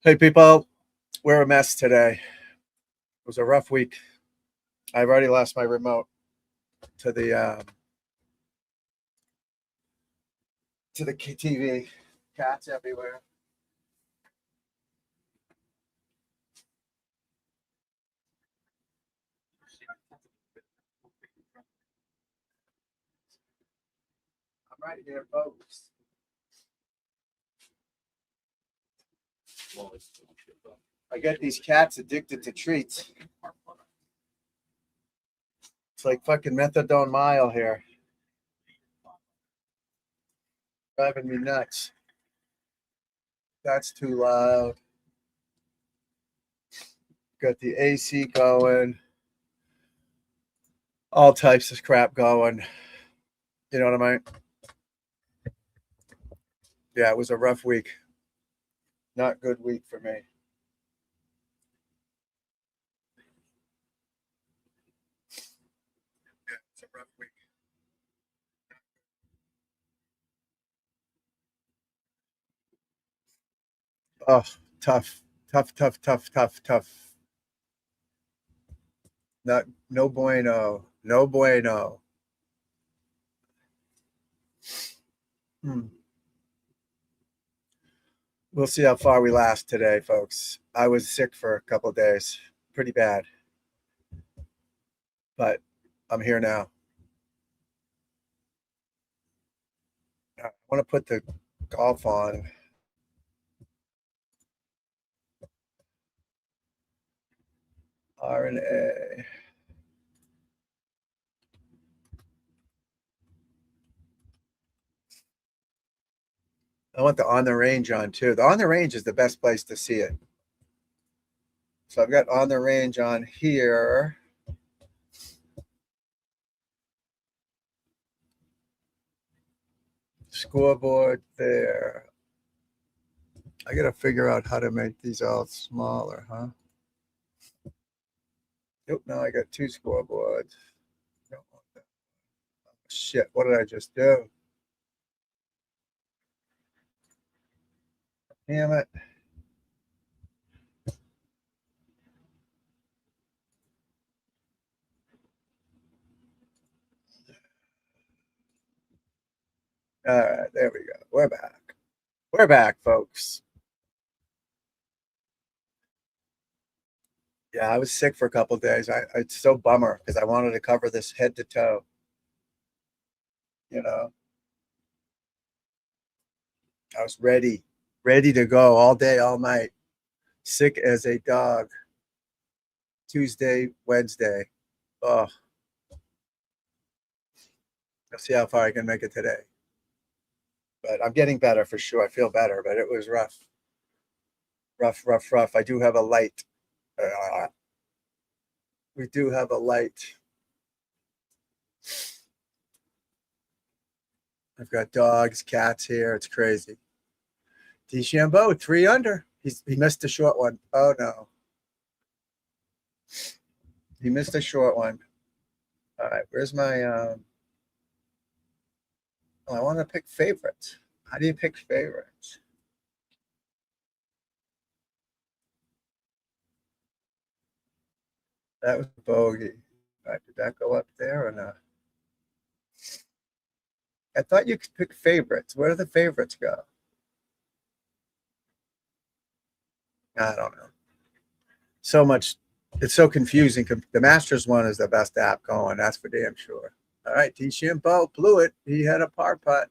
Hey, people, we're a mess today. It was a rough week. I've already lost my remote to the TV. Cats everywhere. I'm right here, folks. I get these cats addicted to treats. It's like fucking methadone mile here, driving me nuts. That's too loud. Got the AC going, all types of crap going. You know what I mean? Yeah, it was a rough week. Not good week for me. Yeah, it's a rough week. Oh, tough, tough, tough, tough, tough, tough. Not no bueno. No bueno. Hmm. We'll see how far we last today, folks. I was sick for a couple of days, pretty bad, but I'm here now. I want to put the golf on. RNA. I want the on the range on too. The on the range is the best place to see it. So I've got on the range on here. Scoreboard there. I got to figure out how to make these all smaller, huh? Nope, now I got two scoreboards. Don't want that. Oh, shit, what did I just do? Damn it. All right, there we go. We're back. We're back, folks. Yeah, I was sick for a couple of days. It's so bummer because I wanted to cover this head to toe. You know, I was ready to go all day, all night. Sick as a dog. Tuesday, Wednesday. Oh, I'll see how far I can make it today. But I'm getting better for sure. I feel better, but it was rough. Rough, rough, rough. I do have a light. We do have a light. I've got dogs, cats here. It's crazy. DeChambeau, 3 under. He missed a short one. Oh no. He missed a short one. All right, where's my oh, I want to pick favorites. How do you pick favorites? That was bogey. All right, did that go up there or not? I thought you could pick favorites. Where do the favorites go? I don't know. So much. It's so confusing. The Masters one is the best app going. That's for damn sure. All right, DeChambeau blew it. He had a par putt.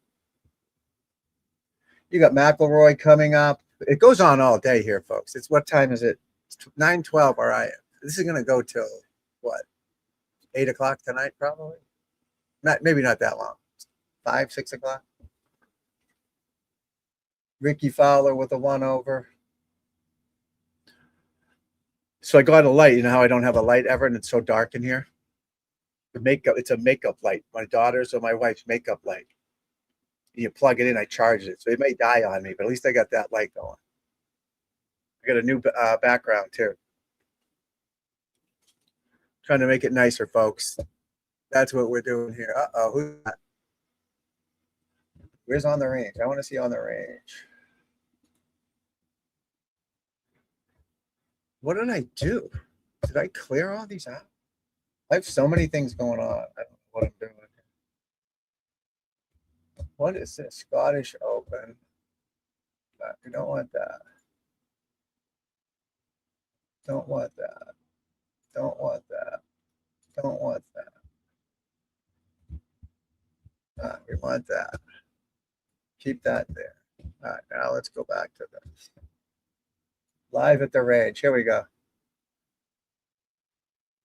You got McElroy coming up. It goes on all day here, folks. It's what time is it? It's 9:12 where I am. This is going to go till what? 8 o'clock tonight, probably. Not maybe not that long. 5, 6 o'clock. Ricky Fowler with a 1 over. So I got a light. You know how I don't have a light ever, and it's so dark in here. The makeup. It's a makeup light. My daughter's or my wife's makeup light. You plug it in. I charge it, so it may die on me, but at least I got that light going. I got a new background too. Trying to make it nicer, folks. That's what we're doing here. Who's that? Where's on the range? I want to see on the range. What did I do? Did I clear all these out? I have so many things going on. I don't know what I'm doing. What is this? Scottish Open. You don't want that. Don't want that. Don't want that. Don't want that. We want that. Keep that there. All right, now let's go back to this. Live at the range. Here we go.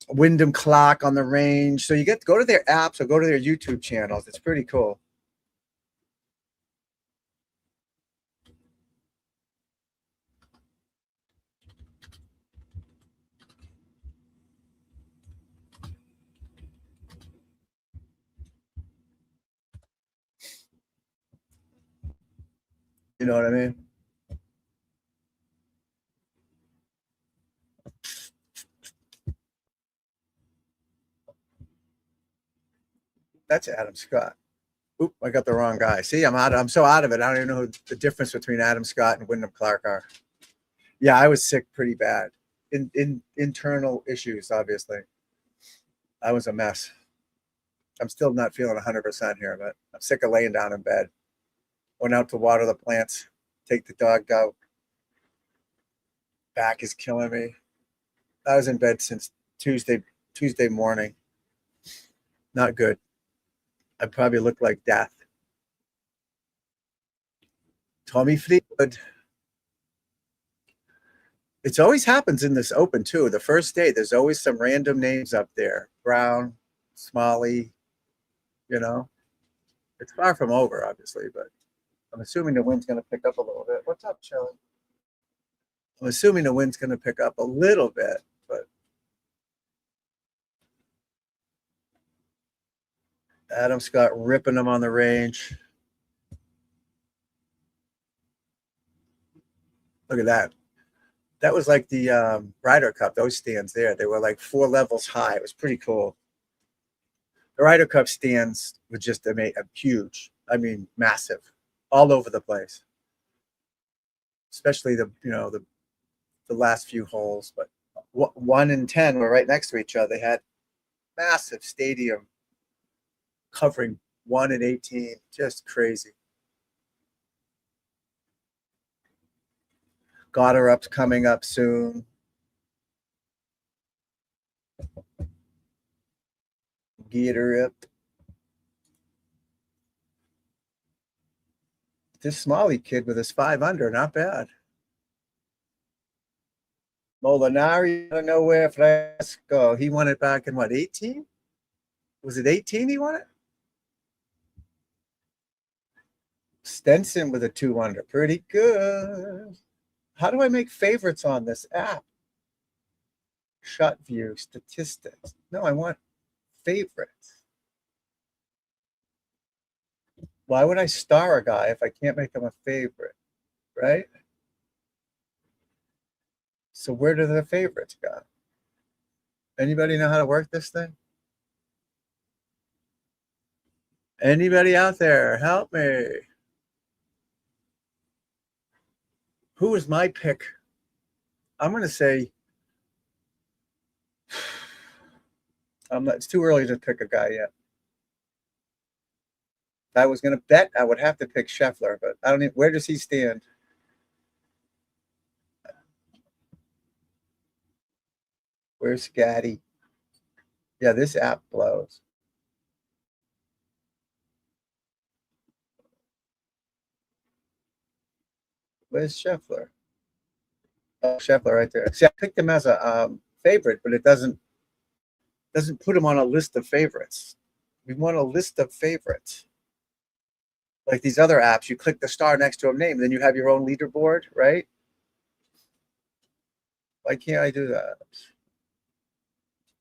Wyndham Clock on the range. So you get to go to their apps or go to their YouTube channels. It's pretty cool. You know what I mean? That's Adam Scott. Oop, I got the wrong guy. See, I'm so out of it. I don't even know who the difference between Adam Scott and Wyndham Clark are. Yeah, I was sick pretty bad. In internal issues, obviously. I was a mess. I'm still not feeling 100% here, but I'm sick of laying down in bed. Went out to water the plants, take the dog out. Back is killing me. I was in bed since Tuesday morning. Not good. I probably look like death. Tommy Fleetwood. It always happens in this Open too. The first day, there's always some random names up there. Brown, Smalley, you know. It's far from over, obviously, but I'm assuming the wind's going to pick up a little bit. What's up, Shelly? I'm assuming the wind's going to pick up a little bit, but Adam Scott ripping them on the range. Look at that. That was like the Ryder Cup, those stands there. They were like 4 levels high. It was pretty cool. The Ryder Cup stands were just huge. I mean, massive, all over the place. Especially the last few holes. But 1 and 10 were right next to each other. They had massive stadium covering 1 and 18. Just crazy. Goddard Up's coming up soon. Gator Up. This Smalley kid with his 5 under, not bad. Molinari out of nowhere. Fresco. He won it back in what, 18? Was it 18 he won it? Stenson with a 2 under. Pretty good. How do I make favorites on this app? Shot view, statistics. No, I want favorites. Why would I star a guy if I can't make him a favorite? Right? So where do the favorites go? Anybody know how to work this thing? Anybody out there, help me. Who is my pick? I'm going to say it's too early to pick a guy yet. If I was going to bet, I would have to pick Scheffler, but I don't even, where does he stand? Where's Scotty? Yeah, this app blows. Where's Scheffler? Oh, Scheffler right there. See, I picked him as a favorite, but it doesn't put him on a list of favorites. We want a list of favorites. Like these other apps, you click the star next to a name, then you have your own leaderboard, right? Why can't I do that?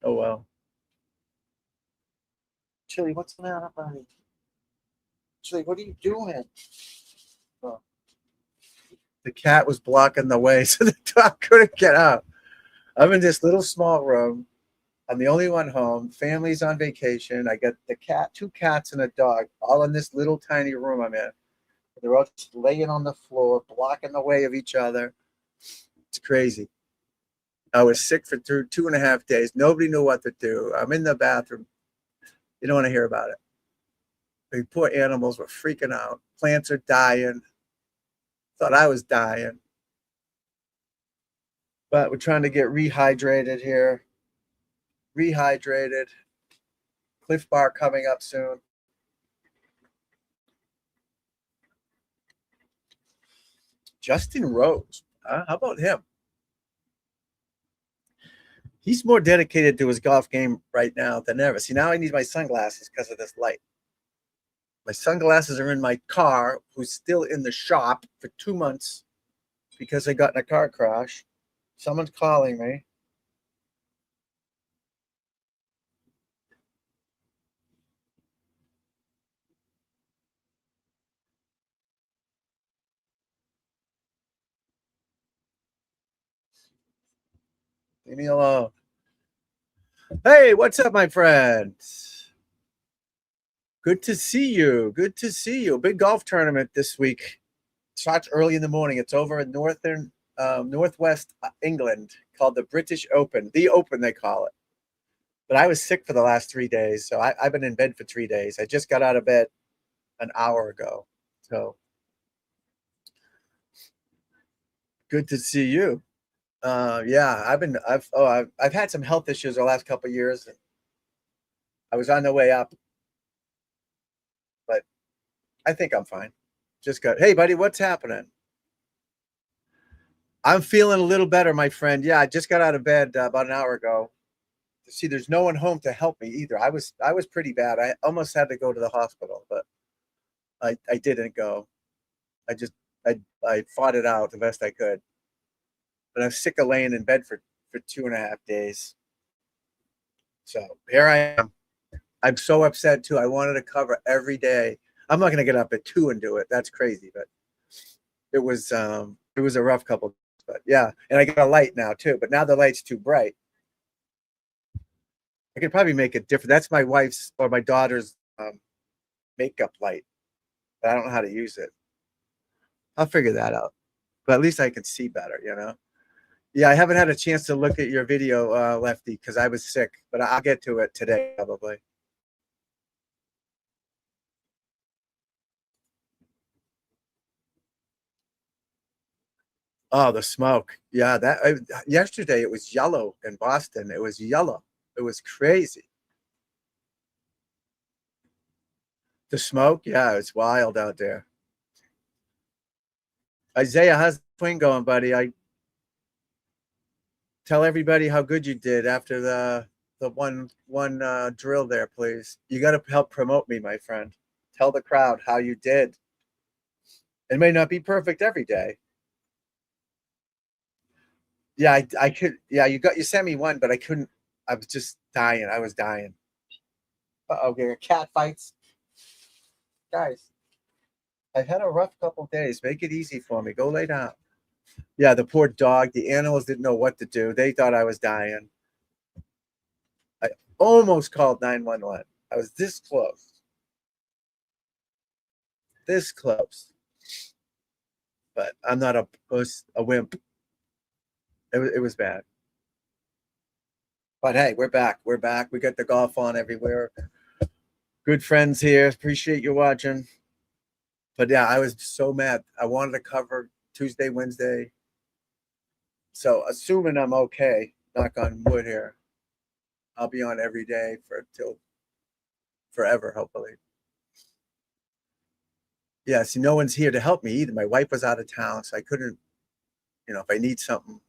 Oh, well. Chili, what's the matter, buddy? Chili, what are you doing? Oh. The cat was blocking the way, so the dog couldn't get out. I'm in this little small room. I'm the only one home. Family's on vacation. I got the cat, 2 cats and a dog, all in this little tiny room I'm in. They're all just laying on the floor, blocking the way of each other. It's crazy. I was sick for 2.5 days. Nobody knew what to do. I'm in the bathroom. You don't want to hear about it. The poor animals were freaking out. Plants are dying. Thought I was dying. But we're trying to get rehydrated here. Rehydrated. Cliff Bar coming up soon. Justin Rose. How about him? He's more dedicated to his golf game right now than ever. See, now I need my sunglasses because of this light. My sunglasses are in my car, who's still in the shop for 2 months because I got in a car crash. Someone's calling me. Leave me alone. Hey, what's up, my friend? Good to see you. Good to see you. Big golf tournament this week. Starts early in the morning. It's over in northwest England, called the British Open. The Open, they call it. But I was sick for the last 3 days, so I've been in bed for 3 days. I just got out of bed an hour ago. So good to see you. Yeah, I've had some health issues the last couple of years. I was on the way up, but I think I'm fine. Just got, hey, buddy, what's happening? I'm feeling a little better, my friend. Yeah, I just got out of bed about an hour ago. See, there's no one home to help me either. I was pretty bad. I almost had to go to the hospital, but I didn't go. I just I fought it out the best I could. But I'm sick of laying in bed for 2.5 days. So here I am. I'm so upset too. I wanted to cover every day. I'm not going to get up at 2 and do it. That's crazy, but it was a rough couple. But yeah, and I got a light now too. But now the light's too bright. I could probably make it different. That's my wife's or my daughter's makeup light, but I don't know how to use it. I'll figure that out. But at least I can see better, you know. Yeah, I haven't had a chance to look at your video, Lefty, because I was sick. But I'll get to it today probably. Oh, the smoke. Yeah, yesterday it was yellow in Boston. It was yellow. It was crazy. The smoke, yeah, it's wild out there. Isaiah, how's the swing going, buddy? I tell everybody how good you did after the one drill there, please. You got to help promote me, my friend. Tell the crowd how you did. It may not be perfect every day. Yeah, I could. Yeah, you sent me one, but I couldn't. I was just dying. I was dying. Okay, cat fights, guys. I've had a rough couple days. Make it easy for me. Go lay down. Yeah, the poor dog. The animals didn't know what to do. They thought I was dying. I almost called 911. I was this close. This close. But I'm not a puss, a wimp. It was bad. But hey, we're back. We're back. We got the golf on everywhere. Good friends here. Appreciate you watching. But yeah, I was so mad. I wanted to cover Tuesday, Wednesday. So assuming I'm okay, knock on wood here, I'll be on every day till forever, hopefully. Yeah, see, no one's here to help me either. My wife was out of town, so I couldn't, if I need something,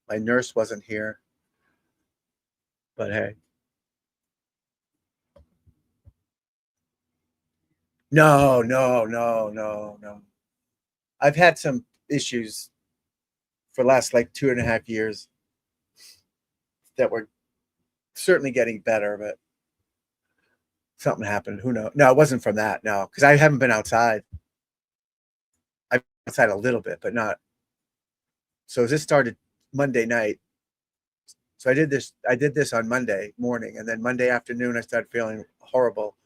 my nurse wasn't here. But hey. No, no, no, no, no. I've had some issues for the last like 2.5 years that were certainly getting better, but something happened. Who knows? No, it wasn't from that. No, because I haven't been outside. I've been outside a little bit, but not. So this started Monday night. So I did this on Monday morning, and then Monday afternoon I started feeling horrible.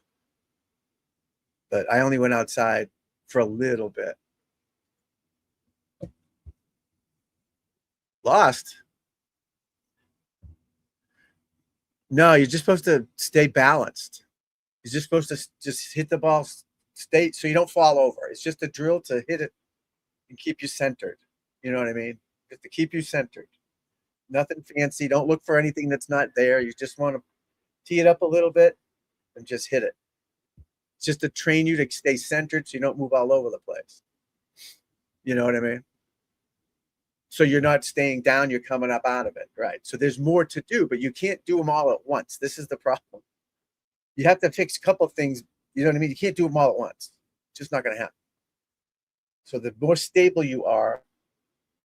But I only went outside for a little bit. Lost. No, you're just supposed to stay balanced. You're just supposed to just hit the ball, stay so you don't fall over. It's just a drill to hit it and keep you centered. You know what I mean? Just to keep you centered. Nothing fancy. Don't look for anything that's not there. You just want to tee it up a little bit and just hit it. It's just to train you to stay centered so you don't move all over the place. You know what I mean? So you're not staying down, you're coming up out of it. Right. So there's more to do, but you can't do them all at once. This is the problem. You have to fix a couple of things. You know what I mean? You can't do them all at once. It's just not going to happen. So the more stable you are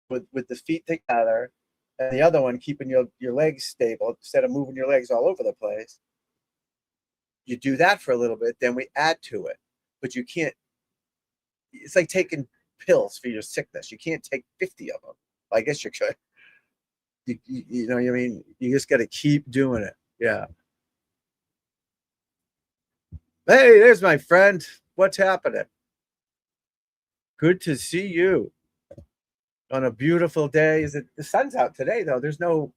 with the feet together and the other one keeping your legs stable instead of moving your legs all over the place, you do that for a little bit, then we add to it. But you can't, it's like taking pills for your sickness. You can't take 50 of them. I guess you could. You know what I mean? You just got to keep doing it. Yeah. Hey, there's my friend. What's happening? Good to see you on a beautiful day. Is it the sun's out today though? There's no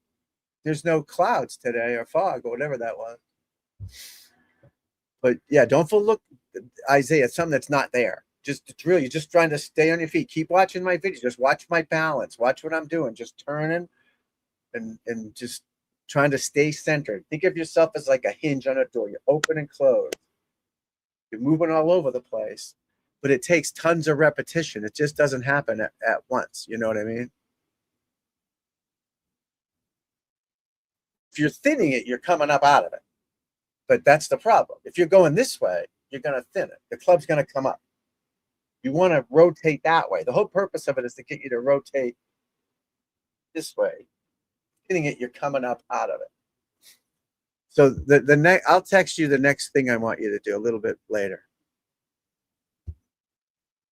clouds today or fog or whatever that was. But yeah, don't look, Isaiah, something that's not there. Just drill. You're just trying to stay on your feet. Keep watching my videos. Just watch my balance. Watch what I'm doing. Just turning and just trying to stay centered. Think of yourself as like a hinge on a door. You open and close. You're moving all over the place, but it takes tons of repetition. It just doesn't happen at once. You know what I mean? If you're thinning it, you're coming up out of it. But that's the problem. If you're going this way, you're going to thin it. The club's going to come up. You want to rotate that way. The whole purpose of it is to get you to rotate this way. Thinning it, you're coming up out of it. So the next, I'll text you the next thing I want you to do a little bit later.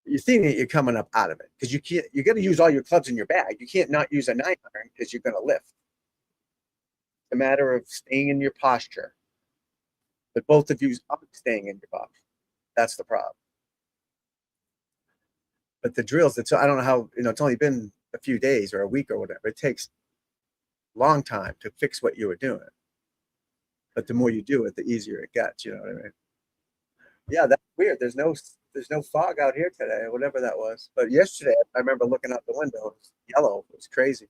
You're thinking you're coming up out of it because you can't. You're going to use all your clubs in your bag. You can't not use a 9-iron because you're going to lift. It's a matter of staying in your posture. But both of you are staying in your posture. That's the problem. But the drills, I don't know how, it's only been a few days or a week or whatever. It takes a long time to fix what you were doing. But the more you do it, the easier it gets. You know what I mean? Yeah, that's weird. There's no fog out here today, or whatever that was. But yesterday, I remember looking out the window. It was yellow. It was crazy.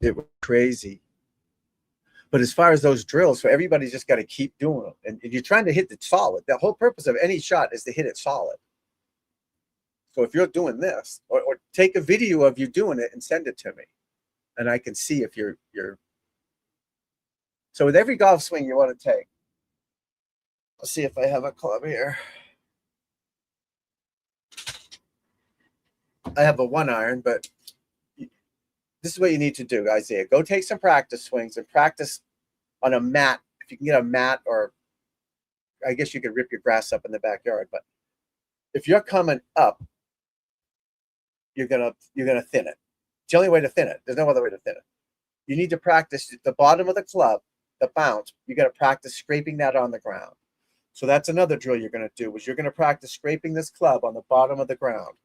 It was crazy. But as far as those drills, so everybody's just got to keep doing them. And you're trying to hit it solid. The whole purpose of any shot is to hit it solid. So if you're doing this, or take a video of you doing it and send it to me, and I can see if you're. So with every golf swing you want to take, let's see if I have a club here. I have a 1-iron, but this is what you need to do, Isaiah. Go take some practice swings and practice on a mat. If you can get a mat, or I guess you could rip your grass up in the backyard. But if you're coming up, you're gonna thin it. It's the only way to thin it. There's no other way to thin it. You need to practice the bottom of the club, the bounce. You got to practice scraping that on the ground. So that's another drill you're going to do. Is you're going to practice scraping this club on the bottom of the ground.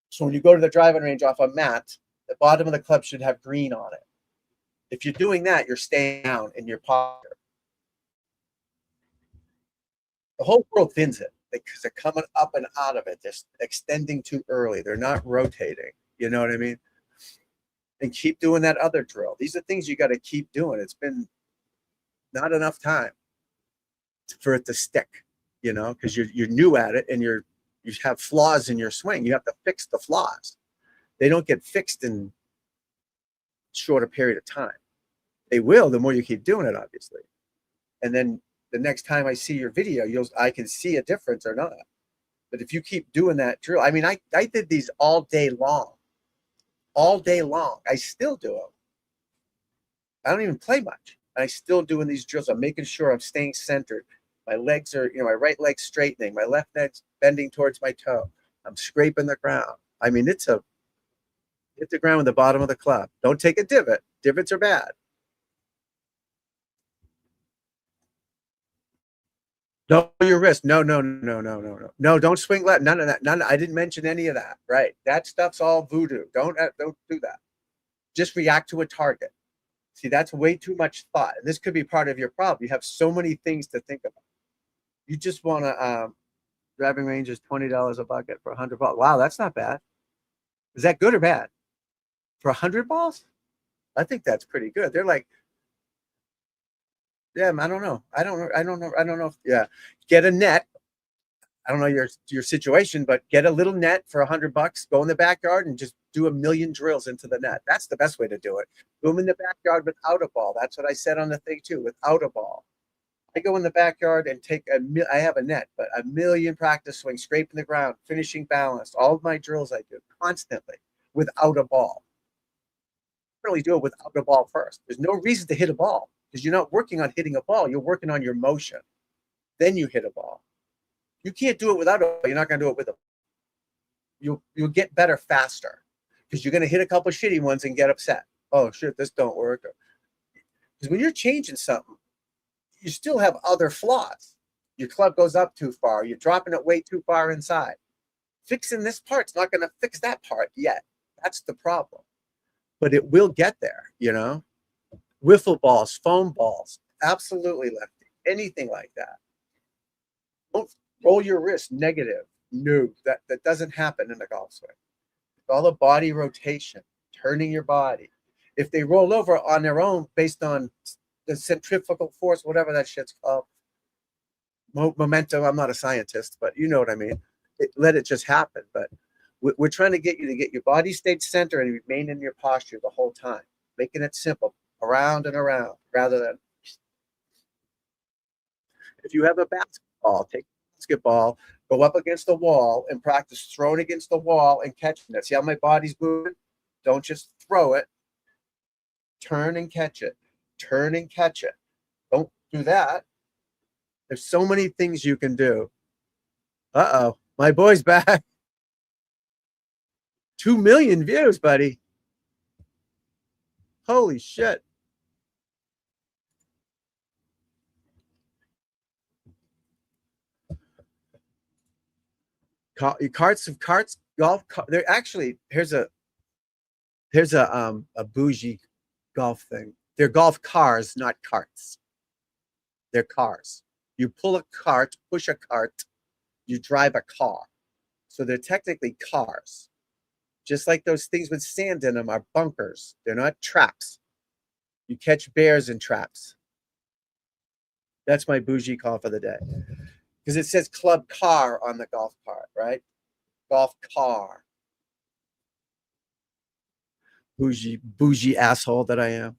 So when you go to the driving range off a mat, the bottom of the club should have green on it. If you're doing that, you're staying down in your posture. The whole world thins it because they're coming up and out of it. They're extending too early. They're not rotating. You know what I mean? And keep doing that other drill. These are things you got to keep doing. It's been not enough time for it to stick, because you're new at it and you have flaws in your swing. You have to fix the flaws. They don't get fixed in shorter period of time. They will the more you keep doing it, obviously. And then the next time I see your video, I can see a difference or not. But if you keep doing that drill, I mean, I did these all day long. All day long. I still do them. I don't even play much. I still doing these drills. I'm making sure I'm staying centered. My legs are, my right leg's straightening. My left leg's bending towards my toe. I'm scraping the ground. I mean, hit the ground with the bottom of the club. Don't take a divot. Divots are bad. No, your wrist. No, no, no, no, no, no. No, don't swing left. None of that. None. I didn't mention any of that. Right. That stuff's all voodoo. Don't do that. Just react to a target. See, that's way too much thought. And this could be part of your problem. You have so many things to think about. You just want to driving range is $20 a bucket for 100 balls. Wow, that's not bad. Is that good or bad? For 100 balls? I think that's pretty good. They're like, yeah, I don't know. I don't know. Yeah. Get a net. I don't know your situation, but get a little net for $100. Go in the backyard and just do a million drills into the net. That's the best way to do it. Do them in the backyard without a ball. That's what I said on the thing too, without a ball. I go in the backyard and I have a net, but a million practice swings, scraping the ground, finishing balanced. All of my drills I do constantly without a ball. I really do it without a ball first. There's no reason to hit a ball because you're not working on hitting a ball. You're working on your motion. Then you hit a ball. You can't do it without a ball. You're not going to do it with a ball. You'll get better faster because you're going to hit a couple shitty ones and get upset. Oh, shit, this don't work. Because when you're changing something, you still have other flaws. Your club goes up too far. You're dropping it way too far inside. Fixing this part's not going to fix that part yet. That's the problem. But it will get there, you know? Wiffle balls, foam balls, absolutely lefty. Anything like that. Don't roll your wrist negative. No, that doesn't happen in a golf swing. It's all a body rotation, turning your body. If they roll over on their own based on the centrifugal force, whatever that shit's called, momentum. I'm not a scientist, but you know what I mean. Let it just happen. But we're trying to get you to get your body state center and remain in your posture the whole time, making it simple, around and around, rather than if you have a basketball, take a basketball, go up against the wall and practice throwing against the wall and catching it. See how my body's moving? Don't just throw it. Turn and catch it. Turn and catch it. Don't do that. There's so many things you can do. Uh-oh, my boy's back. 2 million views, buddy. Holy shit. Carts, golf. They're actually here's a bougie golf thing. They're golf cars, not carts. They're cars. You pull a cart, push a cart, you drive a car. So they're technically cars. Just like those things with sand in them are bunkers. They're not traps. You catch bears in traps. That's my bougie call for the day. Because it says club car on the golf cart, right? Golf car. Bougie asshole that I am.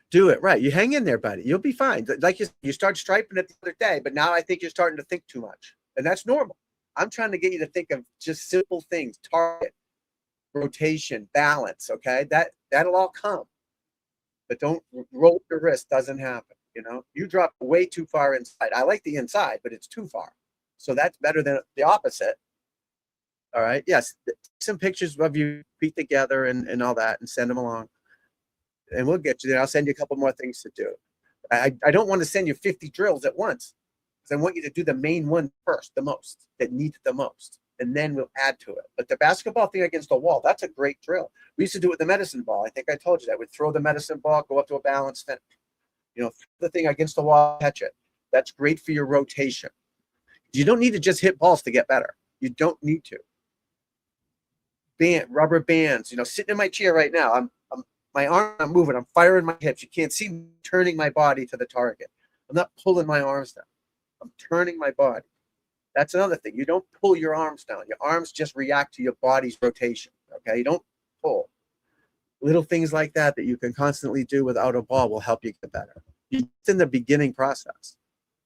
Do it right. You hang in there, buddy. You'll be fine. Like you start striping it the other day, but now I think you're starting to think too much. And that's normal. I'm trying to get you to think of just simple things, target, rotation, balance, okay? That'll all come. But don't roll your wrist, doesn't happen, you know? You drop way too far inside. I like the inside, but it's too far. So that's better than the opposite. All right. Yes. Some pictures of you feet together and all that and send them along. And we'll get you there. I'll send you a couple more things to do. I don't want to send you 50 drills at once because I want you to do the main one first, the most, that need the most. And then we'll add to it. But the basketball thing against the wall, that's a great drill. We used to do it with the medicine ball. I think I told you that. We'd throw the medicine ball, go up to a balance finish. You know, the thing against the wall, catch it. That's great for your rotation. You don't need to just hit balls to get better. You don't need to. Rubber bands, you know, sitting in my chair right now. I'm moving. I'm firing my hips. You can't see me turning my body to the target. I'm not pulling my arms down. I'm turning my body. That's another thing. You don't pull your arms down. Your arms just react to your body's rotation. Okay, you don't pull. Little things like that that you can constantly do without a ball will help you get better. It's in the beginning process.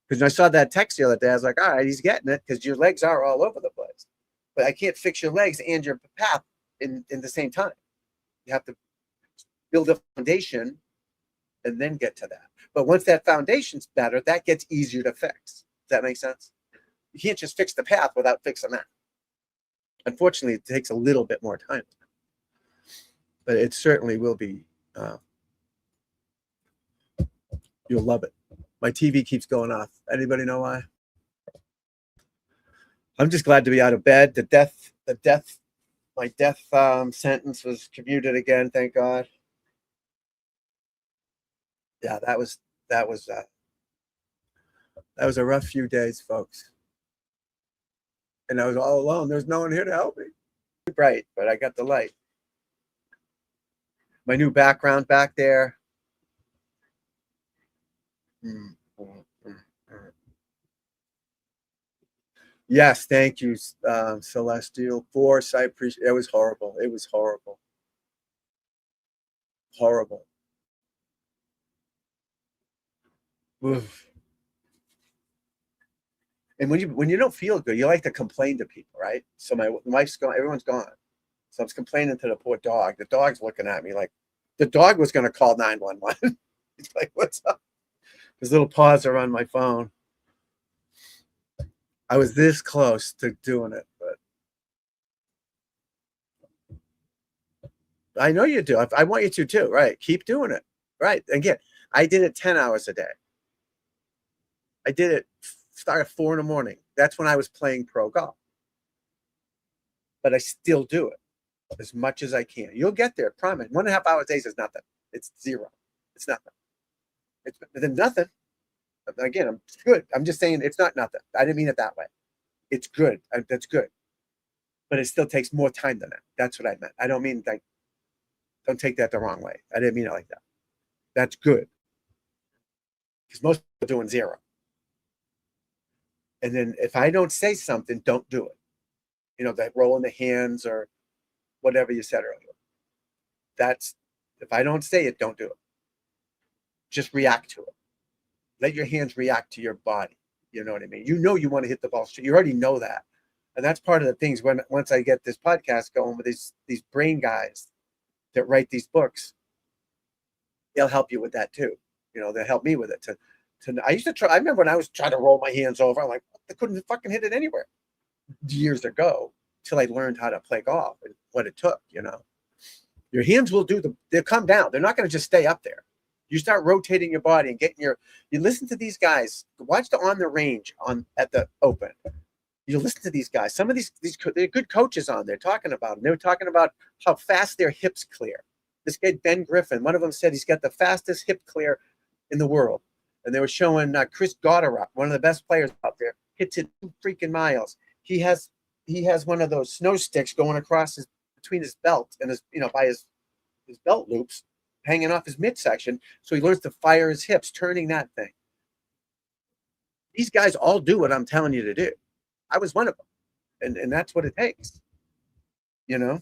Because when I saw that text the other day, I was like, all right, he's getting it because your legs are all over the place. But I can't fix your legs and your path in the same time. You have to build a foundation and then get to that. But once that foundation's better, that gets easier to fix. Does that make sense? You can't just fix the path without fixing that. Unfortunately, it takes a little bit more time. But it certainly will be, you'll love it. My TV keeps going off. Anybody know why? I'm just glad to be out of bed. My death sentence was commuted again. Thank God. Yeah, that was that was a rough few days, folks. And I was all alone. There's no one here to help me. Bright, but I got the light. My new background back there. Yes, thank you, Celestial Force. I appreciate it. It was horrible. It was horrible. Horrible. Oof. And when you don't feel good, you like to complain to people, right? So my wife's gone, everyone's gone. So I was complaining to the poor dog. The dog's looking at me like the dog was going to call 911. He's like, "What's up?" His little paws are on my phone. I was this close to doing it, but I know you do. I want you to too, right? Keep doing it, right? Again, I did it 10 hours a day. I did it start at 4 in the morning. That's when I was playing pro golf. But I still do it as much as I can. You'll get there, promise. 1.5 hours a day is nothing. It's zero. It's nothing. It's then nothing. Again, I'm good. I'm just saying it's not nothing. I didn't mean it that way. It's good. That's good. But it still takes more time than that. That's what I meant. I don't mean like, don't take that the wrong way. I didn't mean it like that. That's good. Because most people are doing zero. And then if I don't say something, don't do it. You know, that rolling the hands or whatever you said earlier. That's, if I don't say it, don't do it. Just react to it. Let your hands react to your body. You know what I mean? You know you want to hit the ball straight. You already know that. And that's part of the things once I get this podcast going with these brain guys that write these books, they'll help you with that too. You know, they'll help me with it. I used to try. I remember when I was trying to roll my hands over, I'm like, I couldn't fucking hit it anywhere years ago till I learned how to play golf and what it took. You know, your hands will they'll come down. They're not going to just stay up there. You start rotating your body and you listen to these guys, watch the On the Range at the Open. You listen to these guys. Some of these they're good coaches on there talking about them. They were talking about how fast their hips clear. This guy, Ben Griffin, one of them said he's got the fastest hip clear in the world. And they were showing Chris Gotterup, one of the best players out there, hits it 2 freaking miles. He has one of those snow sticks going across between his belt and by his belt loops, hanging off his midsection. So he learns to fire his hips, turning that thing. These guys all do what I'm telling you to do. I was one of them. And that's what it takes. You know?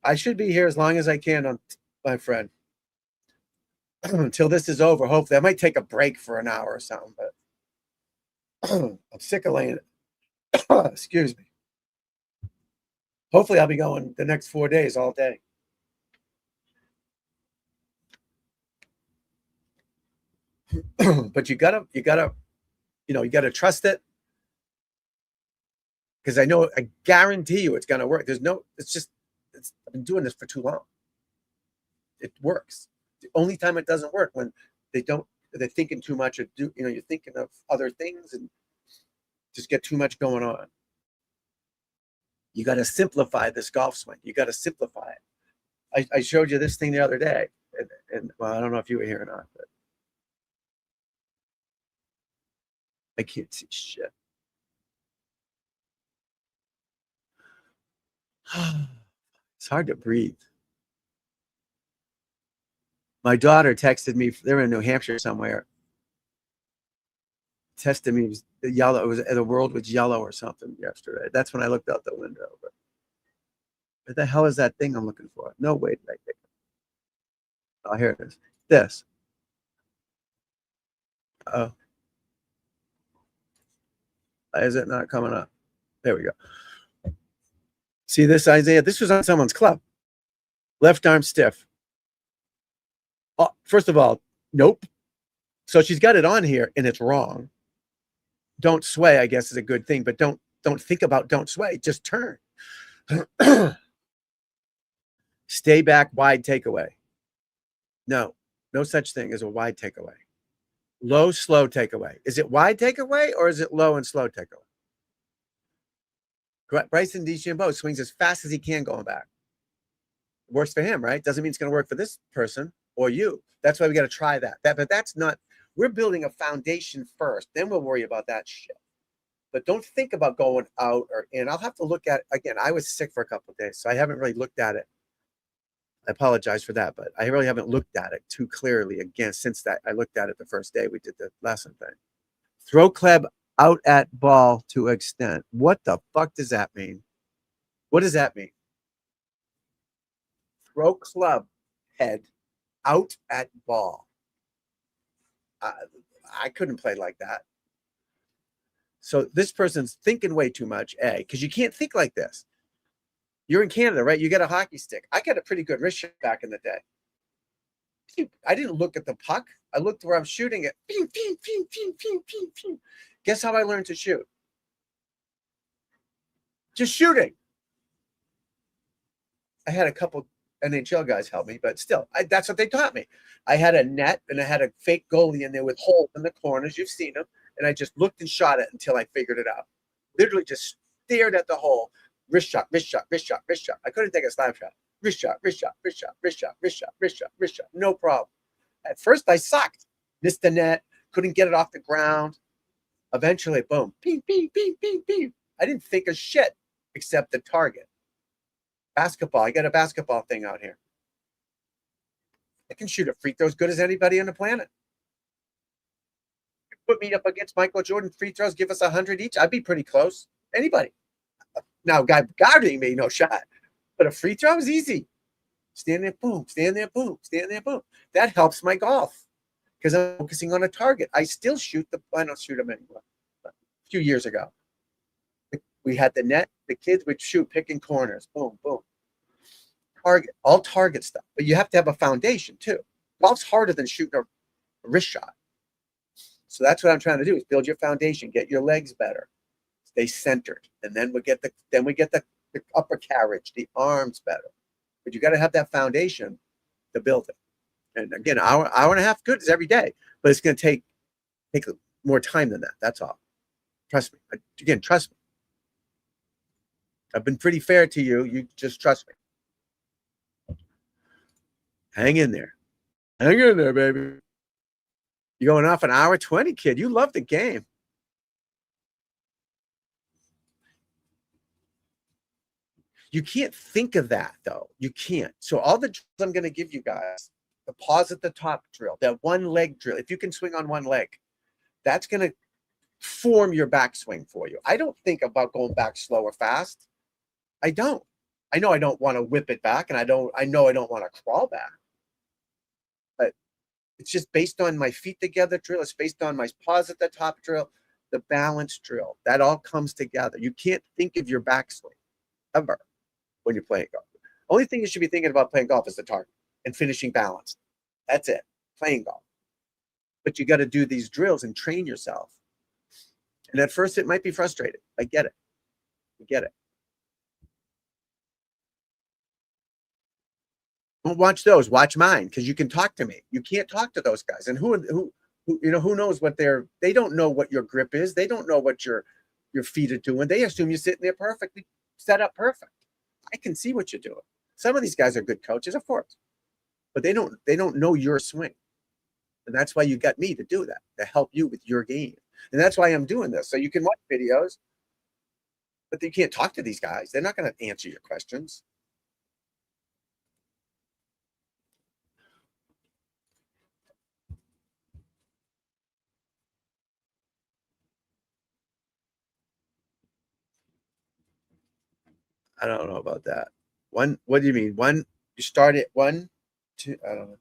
I should be here as long as I can, my friend. Until this is over. Hopefully, I might take a break for an hour or something, but I'm sick of laying it. Excuse me. Hopefully, I'll be going the next 4 days all day. But you gotta trust it. Because I guarantee you it's gonna work. I've been doing this for too long. It works. The only time it doesn't work when they're thinking too much or you're thinking of other things and just get too much going on. You got to simplify this golf swing. You got to simplify it. I showed you this thing the other day, and well, I don't know if you were here or not, but I can't see shit. It's hard to breathe. My daughter texted me. They're in New Hampshire somewhere. Texted me, it was yellow. It was the world was yellow or something yesterday. That's when I looked out the window. But what the hell is that thing I'm looking for? No, wait, I think. Oh, here it is. This. Oh, is it not coming up? There we go. See this, Isaiah? This was on someone's club. Left arm stiff. Oh, first of all, nope. So she's got it on here and it's wrong. Don't sway, I guess, is a good thing, but don't think about don't sway. Just turn. Stay back, wide takeaway. No such thing as a wide takeaway. Low, slow takeaway. Is it wide takeaway or is it low and slow takeaway? Bryson DeChambeau swings as fast as he can going back. Works for him, right? Doesn't mean it's going to work for this person or you. That's why we got to try that. But that's not. We're building a foundation first. Then we'll worry about that shit. But don't think about going out or in. I'll have to look at again. I was sick for a couple of days, so I haven't really looked at it. I apologize for that, but I really haven't looked at it too clearly again since that I looked at it the first day we did the lesson thing. Throw club out at ball to extent. What the fuck does that mean? What does that mean? Throw club head out at ball. I couldn't play like that. So this person's thinking way too much, because you can't think like this. You're in Canada, right? You get a hockey stick. I got a pretty good wrist shot back in the day. I didn't look at the puck. I looked where I'm shooting it. Guess how I learned to shoot? Just shooting. I had a couple NHL guys help me, but still, that's what they taught me. I had a net and I had a fake goalie in there with holes in the corners. You've seen them. And I just looked and shot it until I figured it out. Literally just stared at the hole. Wrist shot, wrist shot, wrist shot, wrist shot. I couldn't take a slap shot. Wrist shot, wrist shot, wrist shot, wrist shot, wrist shot, wrist shot, wrist shot. No problem. At first, I sucked. Missed the net. Couldn't get it off the ground. Eventually, boom. Ping, ping, ping, ping, ping. I didn't think of shit except the target. Basketball. I got a basketball thing out here. I can shoot a free throw as good as anybody on the planet. Put me up against Michael Jordan, free throws, give us 100 each. I'd be pretty close. Anybody. Now, guy guarding me, no shot. But a free throw is easy. Stand there, boom, stand there, boom, stand there, boom. That helps my golf because I'm focusing on a target. I still shoot I don't shoot them anymore. A few years ago, we had the net. The kids would shoot picking corners. Boom, boom. Target, all target stuff. But you have to have a foundation too. Golf's harder than shooting a wrist shot. So that's what I'm trying to do is build your foundation, get your legs better, stay centered, and then we get the upper carriage, the arms better. But you got to have that foundation to build it. And again, hour and a half good is every day, but it's going to take more time than that. That's all. Trust me. Again, trust me. I've been pretty fair to you. You just trust me. Hang in there. Hang in there, baby. You're going off an hour 20, kid. You love the game. You can't think of that, though. You can't. So all the drills I'm going to give you guys, the pause at the top drill, that one leg drill, if you can swing on one leg, that's going to form your backswing for you. I don't think about going back slow or fast. I don't. I know I don't want to whip it back, and I know I don't want to crawl back. But it's just based on my feet together drill. It's based on my pause at the top drill, the balance drill. That all comes together. You can't think of your backswing ever when you're playing golf. Only thing you should be thinking about playing golf is the target and finishing balance. That's it. Playing golf. But you got to do these drills and train yourself. And at first it might be frustrating. I get it. I get it. Don't watch those. Watch mine because you can talk to me. You can't talk to those guys. And who knows what they don't know what your grip is. They don't know what your feet are doing. They assume you're sitting there perfectly set up perfect. I can see what you're doing. Some of these guys are good coaches, of course, but they don't know your swing. And that's why you got me to do that, to help you with your game. And that's why I'm doing this. So you can watch videos, but you can't talk to these guys. They're not going to answer your questions. I don't know about that. One, what do you mean? One, you start at 1, 2, I don't know.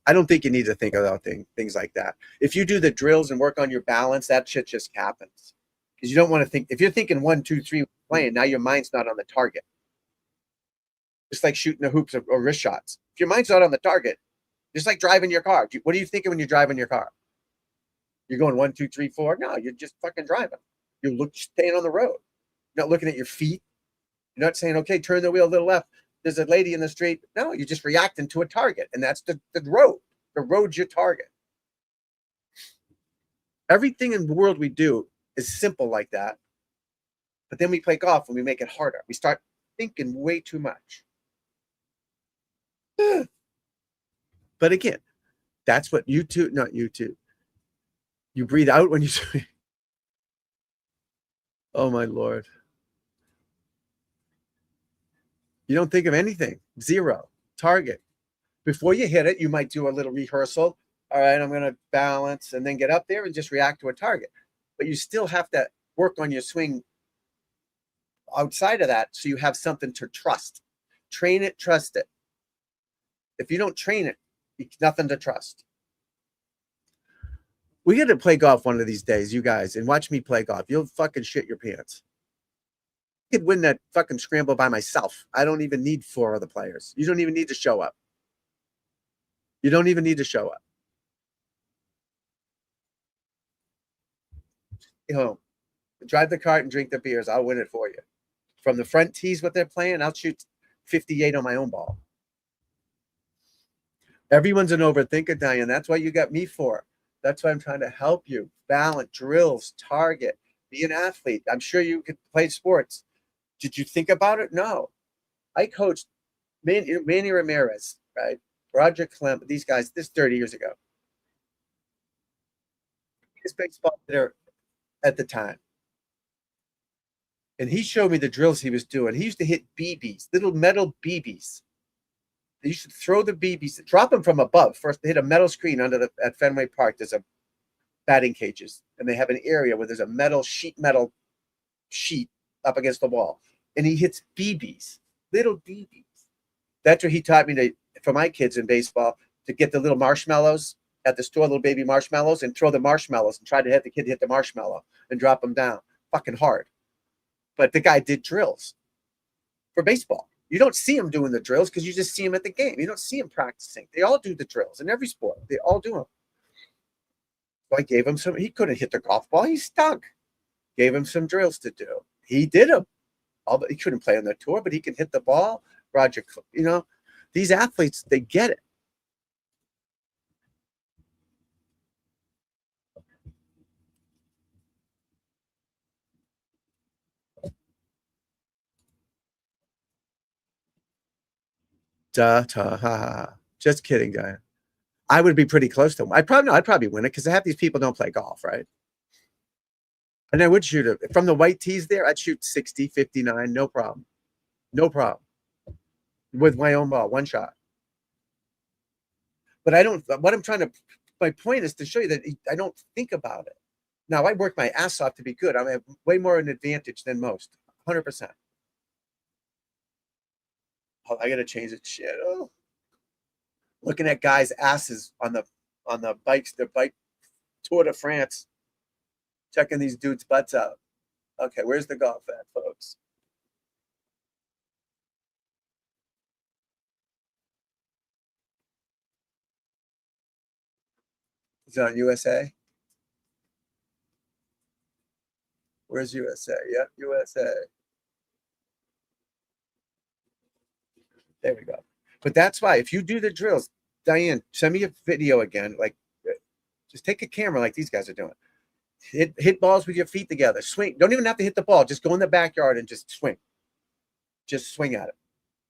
I don't think you need to think about things like that. If you do the drills and work on your balance, that shit just happens. Because you don't want to think, if you're thinking 1, 2, 3 playing, now your mind's not on the target. Just like shooting the hoops or wrist shots. If your mind's not on the target, just like driving your car. What are you thinking when you're driving your car? You're going 1, 2, 3, 4. No, you're just fucking driving. You're staying on the road. You're not looking at your feet. You're not saying, okay, turn the wheel a little left. There's a lady in the street. No, you're just reacting to a target. And that's the road. The road's your target. Everything in the world we do is simple like that. But then we play golf and we make it harder. We start thinking way too much. But again, that's what YouTube, not YouTube. You breathe out when you swing. Oh my Lord. You don't think of anything. Zero. Target. Before you hit it, you might do a little rehearsal. All right, I'm going to balance and then get up there and just react to a target. But you still have to work on your swing outside of that so you have something to trust. Train it, trust it. If you don't train it, it's nothing to trust. We got to play golf one of these days, you guys, and watch me play golf. You'll fucking shit your pants. I could win that fucking scramble by myself. I don't even need 4 other players. You don't even need to show up. You don't even need to show up. You know, drive the cart and drink the beers. I'll win it for you. From the front tees, what they're playing, I'll shoot 58 on my own ball. Everyone's an overthinker, Diane. That's what you got me for. That's why I'm trying to help you. Balance, drills, target, be an athlete. I'm sure you could play sports. Did you think about it? No. I coached Manny Ramirez, right? Roger Clem, these guys, this 30 years ago. His baseball player at the time. And he showed me the drills he was doing. He used to hit BBs, little metal BBs. You should throw the BBs, drop them from above. First, they hit a metal screen at Fenway Park. There's a batting cages, and they have an area where there's a metal sheet up against the wall. And he hits BBs, little BBs. That's what he taught me for my kids in baseball, to get the little marshmallows at the store, little baby marshmallows, and throw the marshmallows and try to hit the kid to hit the marshmallow and drop them down. Fucking hard. But the guy did drills for baseball. You don't see him doing the drills because you just see him at the game. You don't see him practicing. They all do the drills in every sport. They all do them. So I gave him some. He couldn't hit the golf ball. He stunk. Gave him some drills to do. He did them. He couldn't play on the tour, but he can hit the ball. Roger, these athletes, they get it. Just kidding, Diane. I would be pretty close to him. I'd probably win it because half these people don't play golf, right? And I would shoot it from the white tees there. I'd shoot 60, 59, no problem. No problem. With my own ball, one shot. But my point is to show you that I don't think about it. Now, I work my ass off to be good. I have way more an advantage than most, 100%. Oh, I got to change it. Shit. Oh. Looking at guys' asses on the bikes, their bike Tour de France, checking these dudes' butts out. Okay, where's the golf at, folks? Is it on USA? Where's USA? Yep, USA. There we go. But that's why if you do the drills, Diane, send me a video again. Like, just take a camera like these guys are doing. Hit balls with your feet together. Swing. Don't even have to hit the ball. Just go in the backyard and just swing. Just swing at it.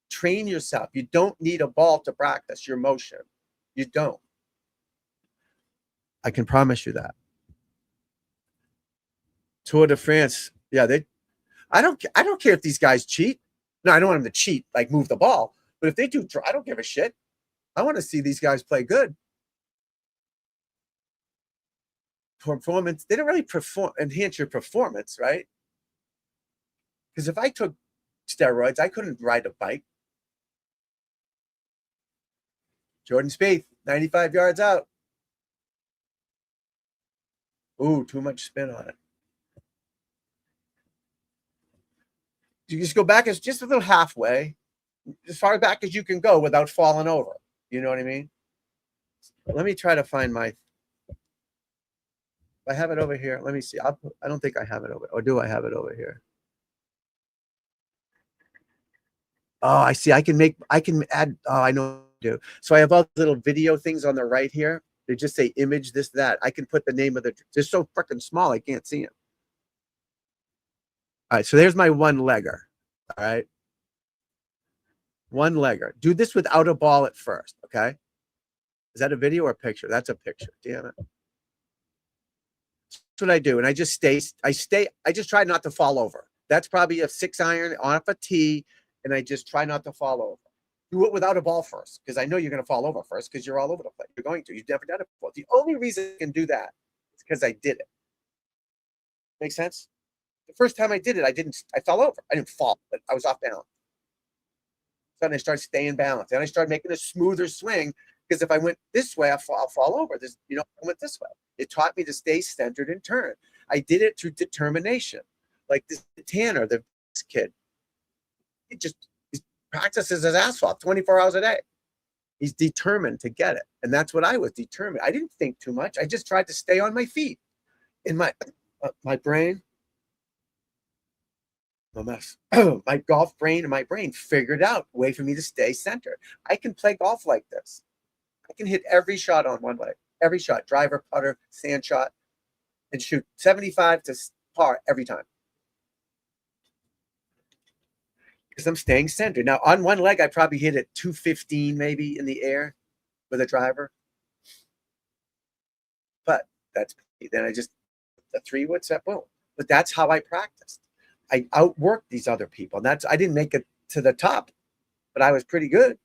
Train yourself. You don't need a ball to practice your motion. You don't. I can promise you that. Tour de France. Yeah, I don't care if these guys cheat. No, I don't want them to cheat, like move the ball. But if they do, I don't give a shit. I want to see these guys play good. Performance, they don't really enhance your performance, right? Because if I took steroids, I couldn't ride a bike. Jordan Spieth, 95 yards out. Ooh, too much spin on it. You just go back as just a little halfway, as far back as you can go without falling over. You know what I mean? Let me try to find my. I have it over here. Let me see. I don't think I have it over. Or do I have it over here? Oh, I see. I can add. Oh, I know what to do. So I have all the little video things on the right here. They just say image this, that. I can put the name of the, they're so freaking small, I can't see them. All right, so there's my one legger. All right. One legger. Do this without a ball at first, okay? Is that a video or a picture? That's a picture. Damn it. That's what I do. And I just I just try not to fall over. That's probably a 6-iron off a tee, and I just try not to fall over. Do it without a ball first, because I know you're going to fall over first because you're all over the place. You're going to. You've never done it before. The only reason I can do that is because I did it. Make sense? The first time I did it, I fell over. I didn't fall, but I was off balance. Then I started staying balanced. And I started making a smoother swing, because if I went this way, I'll fall over. I went this way. It taught me to stay centered and turn. I did it through determination. Like this Tanner, the kid, he practices his ass off 24 hours a day. He's determined to get it. And that's what I was, determined. I didn't think too much. I just tried to stay on my feet. In my brain, a mess. My golf brain and my brain figured out a way for me to stay centered. I can play golf like this. I can hit every shot on one leg. Every shot, driver, putter, sand shot, and shoot 75 to par every time. Because I'm staying centered. Now, on one leg, I probably hit it 215 maybe in the air with a driver. But then I just, the 3-wood set, boom. But that's how I practiced. I outworked these other people. And I didn't make it to the top, but I was pretty good.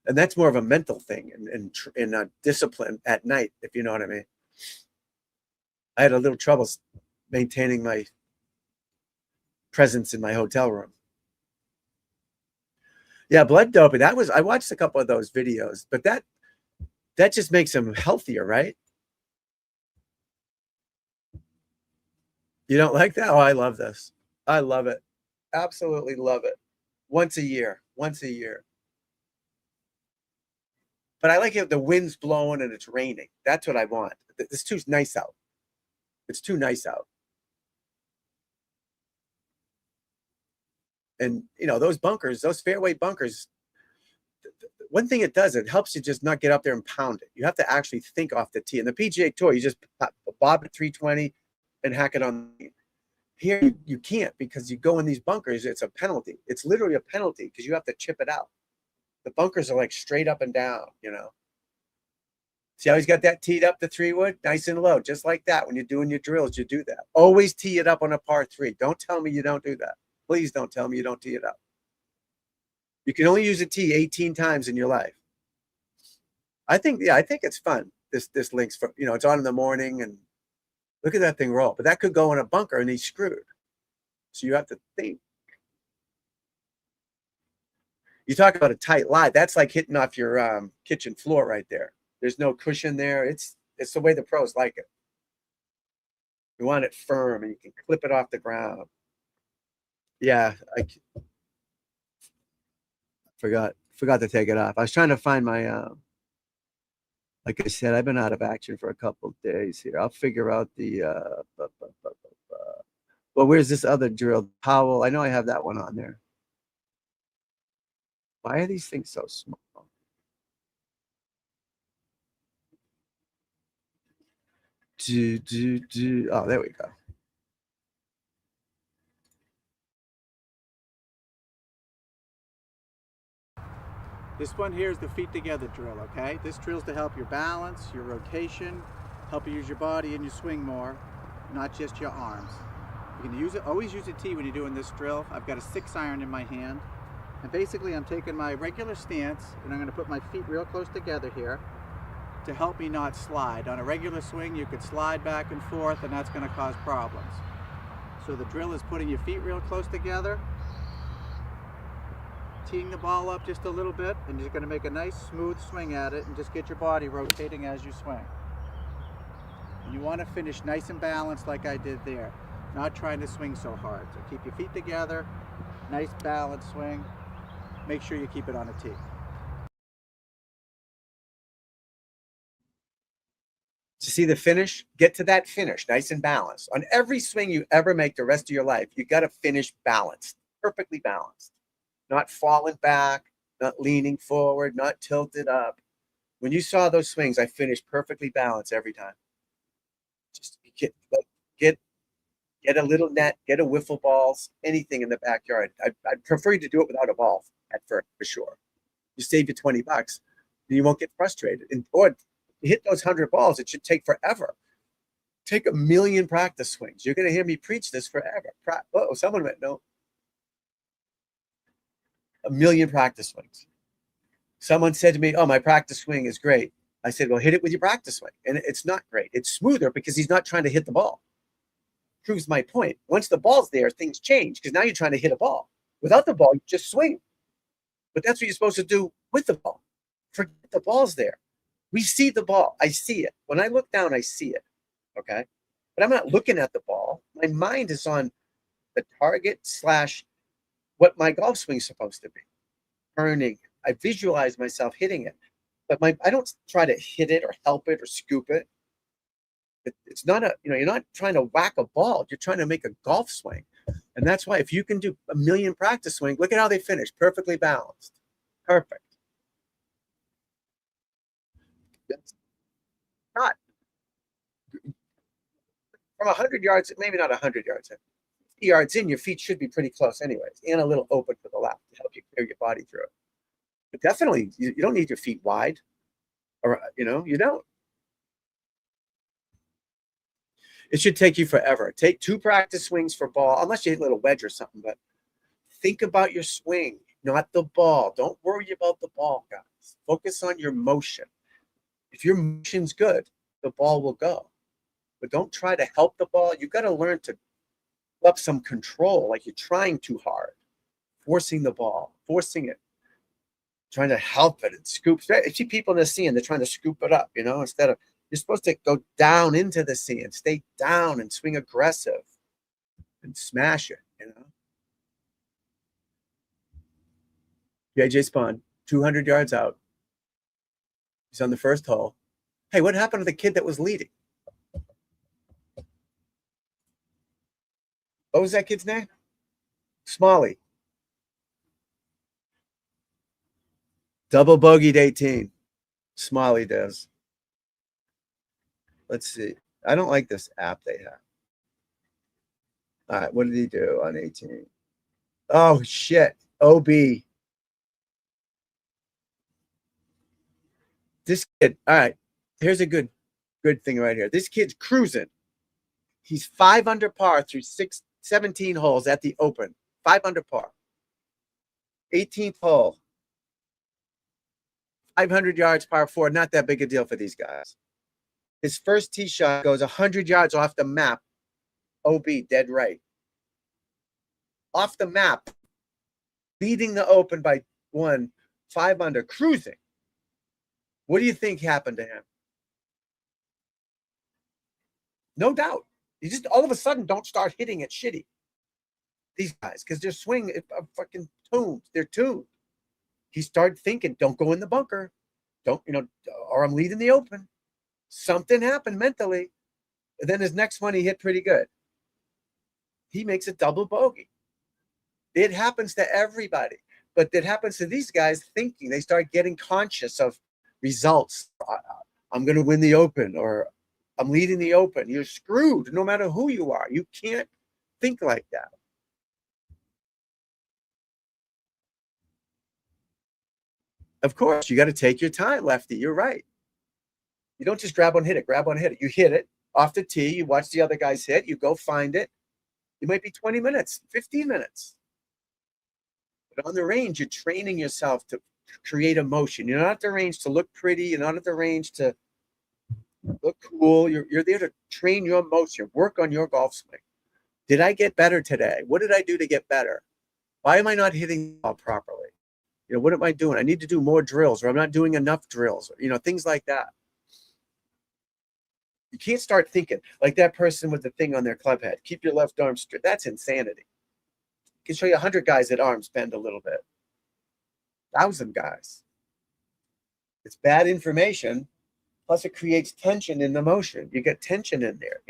And that's more of a mental thing and discipline at night, if you know what I mean. I had a little trouble maintaining my presence in my hotel room. Yeah, blood doping. I watched a couple of those videos, but that just makes them healthier, right? You don't like that? Oh, I love this. I love it. Absolutely love it. Once a year. But I like it. The wind's blowing and it's raining. That's what I want. It's too nice out. It's too nice out. And, those bunkers, those fairway bunkers, one thing it does, it helps you just not get up there and pound it. You have to actually think off the tee. In the PGA Tour, you just bob at 320 and hack it on. Here, you can't, because you go in these bunkers. It's a penalty. It's literally a penalty because you have to chip it out. The bunkers are like straight up and down, See how he's got that teed up, the 3-wood? Nice and low, just like that. When you're doing your drills, you do that. Always tee it up on a par 3. Don't tell me you don't do that. Please don't tell me you don't tee it up. You can only use a tee 18 times in your life. I think it's fun. This links for, it's on in the morning, and look at that thing roll. But that could go in a bunker and he's screwed. So you have to think. You talk about a tight lie. That's like hitting off your kitchen floor right there. There's no cushion there. It's the way the pros like it. You want it firm, and you can clip it off the ground. Yeah, I forgot to take it off. I was trying to find my, like I said, I've been out of action for a couple of days here. I'll figure out the, well, where's this other drill? Powell. I know I have that one on there. Why are these things so small? Oh, there we go. This one here is the feet together drill, okay? This drill's to help your balance, your rotation, help you use your body and your swing more, not just your arms. You can always use a tee when you're doing this drill. I've got a 6-iron in my hand. And basically I'm taking my regular stance and I'm going to put my feet real close together here to help me not slide. On a regular swing, you could slide back and forth, and that's going to cause problems. So the drill is putting your feet real close together, teeing the ball up just a little bit, and you're going to make a nice smooth swing at it and just get your body rotating as you swing. And you want to finish nice and balanced like I did there, not trying to swing so hard. So keep your feet together, nice balanced swing. Make sure you keep it on a tee. To see the finish, get to that finish nice and balanced. On every swing you ever make the rest of your life, you got to finish balanced, perfectly balanced. Not falling back, not leaning forward, not tilted up. When you saw those swings, I finished perfectly balanced every time. Just get get a little net, get a wiffle balls, anything in the backyard. I'd prefer you to do it without a ball at first, for sure. You save you $20, and you won't get frustrated. And or hit those 100 balls, it should take forever. Take a million practice swings. You're going to hear me preach this forever. Oh, someone went, no. A million practice swings. Someone said to me, oh, my practice swing is great. I said, well, hit it with your practice swing. And it's not great. It's smoother because he's not trying to hit the ball. Proves my point. Once the ball's there, things change because now you're trying to hit a ball. Without the ball, you just swing. But that's what you're supposed to do with the ball. Forget the ball's there. We see the ball. I see it. When I look down, I see it. Okay? But I'm not looking at the ball. My mind is on the target / what my golf swing's supposed to be. Turning. I visualize myself hitting it. But I don't try to hit it or help it or scoop it. It's not you're not trying to whack a ball. You're trying to make a golf swing. And that's why if you can do a million practice swings, look at how they finish. Perfectly balanced. Perfect. That's not from 100 yards, maybe not 100 yards in. 50 yards in, your feet should be pretty close anyways, and a little open to the left to help you clear your body through it. But definitely, you don't need your feet wide. Or, you don't. It should take you forever. Take 2 practice swings for ball, unless you hit a little wedge or something. But think about your swing, not the ball. Don't worry about the ball, guys. Focus on your motion. If your motion's good, the ball will go. But don't try to help the ball. You've got to learn to up some control, like you're trying too hard, forcing the ball, forcing it, trying to help it and scoop. I see people in the sand, they're trying to scoop it up, instead of, you're supposed to go down into the sand, stay down and swing aggressive and smash it, JJ Spawn, 200 yards out. He's on the first hole. Hey, what happened to the kid that was leading? What was that kid's name? Smalley. Double bogeyed 18. Smalley does. Let's see. I don't like this app they have. All right, what did he do on 18? Oh, shit. OB. This kid, all right, here's a good thing right here. This kid's cruising. He's 5 under par through 17 holes at the Open. 5 under par. 18th hole. 500 yards, par 4. Not that big a deal for these guys. His first tee shot goes 100 yards off the map. OB, dead right. Off the map. Leading the Open by 1, 5 under, cruising. What do you think happened to him? No doubt. You just all of a sudden don't start hitting it shitty. These guys, because their swing is fucking tuned. They're tuned. He started thinking, don't go in the bunker. Don't, or I'm leading the Open. Something happened mentally. And then his next one, he hit pretty good. He makes a double bogey. It happens to everybody. But it happens to these guys thinking. They start getting conscious of results. I'm going to win the Open, or I'm leading the Open. You're screwed no matter who you are. You can't think like that. Of course, you got to take your time, Lefty. You're right. You don't just grab one, hit it, grab one, hit it. You hit it off the tee. You watch the other guys hit. You go find it. It might be 20 minutes, 15 minutes. But on the range, you're training yourself to create emotion. You're not at the range to look pretty. You're not at the range to look cool. You're there to train your motion, work on your golf swing. Did I get better today? What did I do to get better? Why am I not hitting the ball properly? What am I doing? I need to do more drills, or I'm not doing enough drills, things like that. You can't start thinking like that person with the thing on their club head. Keep your left arm straight. That's insanity. I can show you 100 guys that arms bend a little bit. 1,000 guys. It's bad information. Plus, it creates tension in the motion. You get tension in there,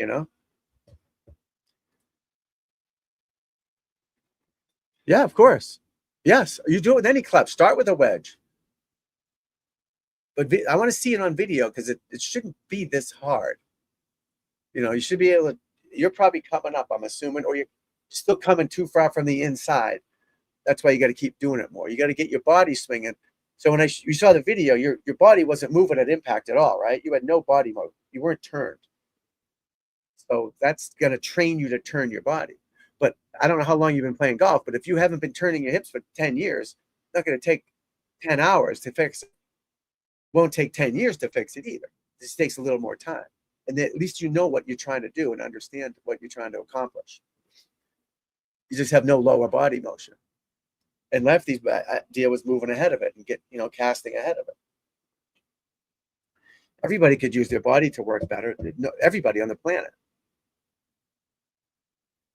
Yeah, of course. Yes, you do it with any club. Start with a wedge. But I want to see it on video because it shouldn't be this hard. You should be able to, you're probably coming up, I'm assuming, or you're still coming too far from the inside. That's why you got to keep doing it more. You got to get your body swinging. So when you saw the video, your body wasn't moving at impact at all, right? You had no body mode. You weren't turned. So that's going to train you to turn your body. But I don't know how long you've been playing golf, but if you haven't been turning your hips for 10 years, it's not going to take 10 hours to fix it. Won't take 10 years to fix it either. It just takes a little more time. And at least you know what you're trying to do and understand what you're trying to accomplish. You just have no lower body motion. And Lefty's idea was moving ahead of it and casting ahead of it. Everybody could use their body to work better. Everybody on the planet.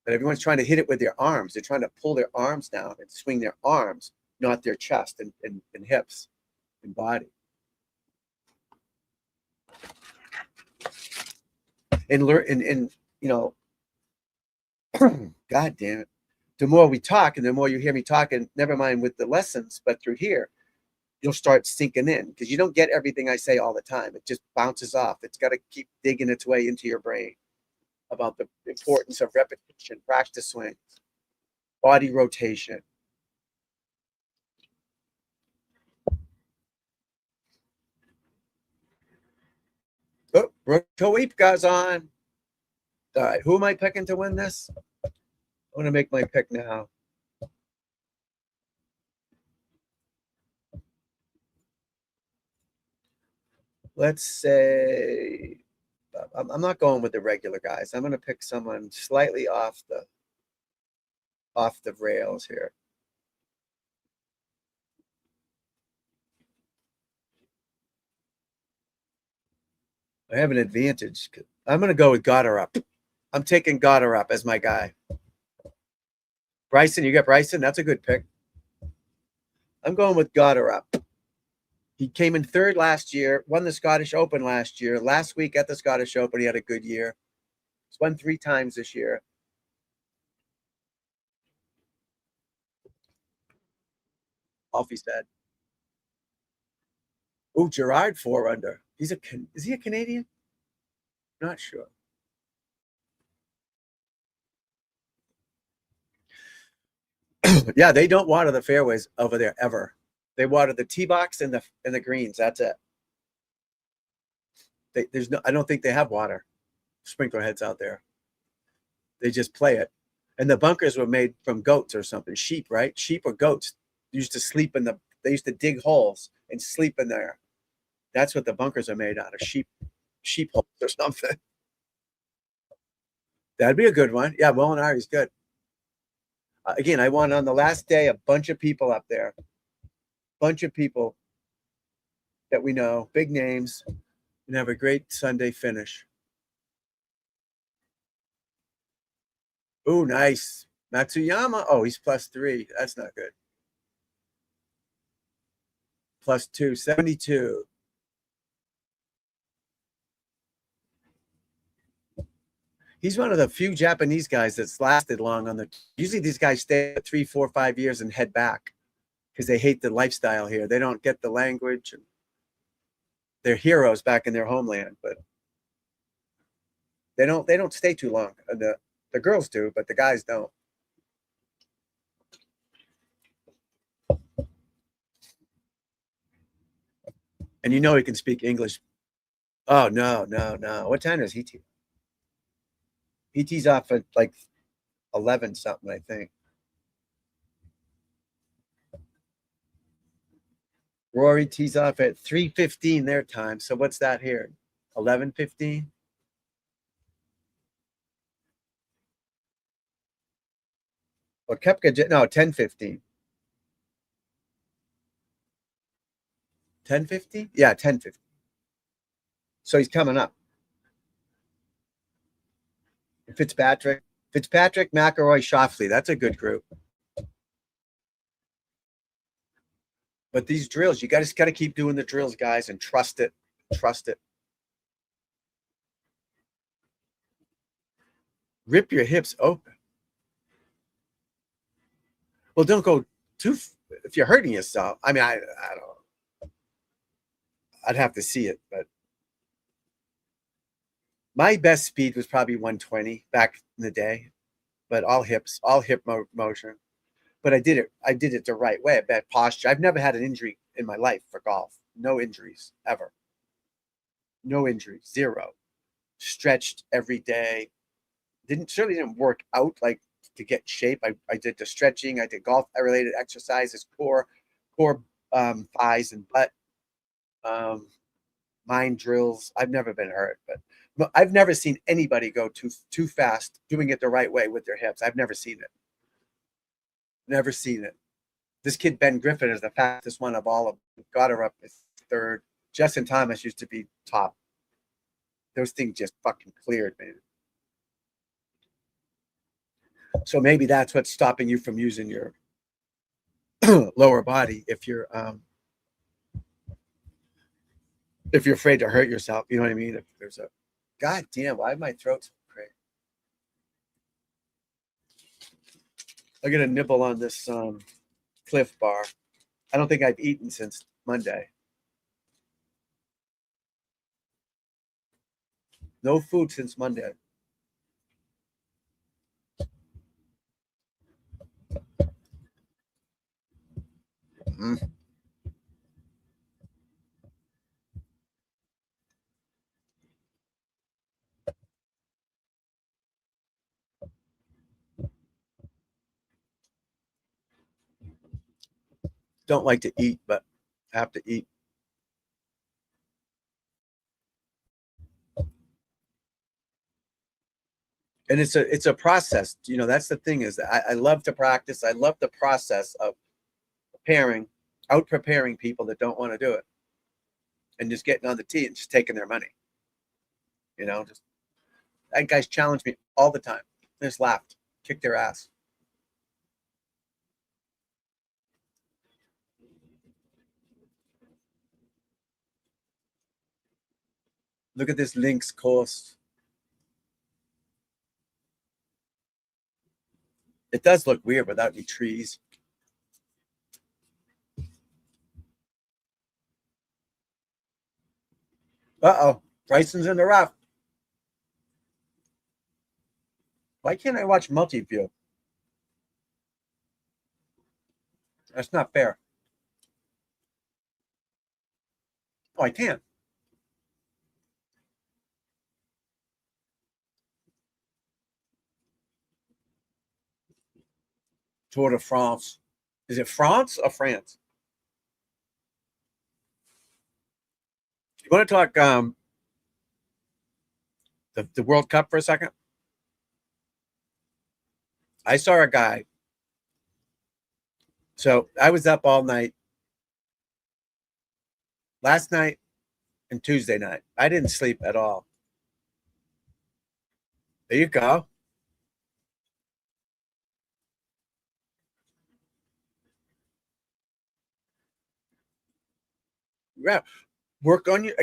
But everyone's trying to hit it with their arms. They're trying to pull their arms down and swing their arms, not their chest and hips and body. And learn God damn it. The more we talk and the more you hear me talking, never mind with the lessons, but through here, you'll start sinking in because you don't get everything I say all the time. It just bounces off. It's got to keep digging its way into your brain about the importance of repetition, practice swings, body rotation. Oh, Rotoipka's on. All right, who am I picking to win this? I'm going to make my pick now. Let's say I'm not going with the regular guys. I'm going to pick someone slightly off the rails here. I have an advantage. I'm going to go with Gotterup. I'm taking Gotterup as my guy. Bryson, you got Bryson? That's a good pick. I'm going with Gotterup. He came in third last year, won the Scottish Open last year. Last week at the Scottish Open, he had a good year. He's won 3 times this year. Off he said. Oh, Gerard 4 under. Is he a Canadian? Not sure. Yeah, they don't water the fairways over there ever. They water the tee box and the greens. That's it. I don't think they have water sprinkler heads out there. They just play it. And the bunkers were made from goats or something. Sheep, right? Sheep or goats used to sleep they used to dig holes and sleep in there. That's what the bunkers are made out of, sheep holes or something. That'd be a good one. Yeah, Molinari's good. Again, I want on the last day a bunch of people up there. Bunch of people that we know, big names, and have a great Sunday finish. Oh, nice. Matsuyama. Oh, he's +3. That's not good. +2, 72. He's one of the few Japanese guys that's lasted long on the. Usually these guys stay 3, 4, 5 years and head back because they hate the lifestyle here. They don't get the language. And they're heroes back in their homeland, but they don't stay too long. The girls do, but the guys don't. And he can speak English. Oh, no. What time does he tee? He tees off at like 11 something, I think. Rory tees off at 3:15 their time. So what's that here? 11:15? Well, Koepka, no, 10:15. 10:15? Yeah, 10:15. So he's coming up. Fitzpatrick, McIlroy, Schauffele. That's a good group. But these drills, you just got to keep doing the drills, guys, and trust it. Trust it. Rip your hips open. Well, don't go too. If you're hurting yourself, I mean, I don't. I'd have to see it, but my best speed was probably 120 back in the day, but all hips, all hip motion. But I did it the right way. I bad posture. I've never had an injury in my life for golf. No injuries ever. No injuries, zero. Stretched every day. Certainly didn't work out like to get shape. I did the stretching. I did golf related exercises, core, thighs and butt, mind drills. I've never been hurt, but I've never seen anybody go too fast doing it the right way with their hips. I've never seen it. Never seen it. This kid Ben Griffin is the fastest one of all of them. Got her up third. Justin Thomas used to be top. Those things just fucking cleared, man. So maybe that's what's stopping you from using your lower body if you're afraid to hurt yourself. You know what I mean? If there's a God damn, why my throat's crazy? I'm gonna nibble on this Cliff Bar. I don't think I've eaten since Monday. No food since Monday. Mm. Don't like to eat, but have to eat. And it's a process. You know, that's the thing is I love to practice. I love the process of out preparing people that don't want to do it and just getting on the tee and just taking their money. You know, just that guys challenge me all the time. They just laughed, kicked their ass. Look at this links course. It does look weird without any trees. Uh-oh. Bryson's in the rough. Why can't I watch multi-view? That's not fair. Oh, I can. Tour de France. Is it France or France? You want to talk the World Cup for a second? I saw a guy. So I was up all night last night and Tuesday night. I didn't sleep at all. There you go. Yeah. Work on you.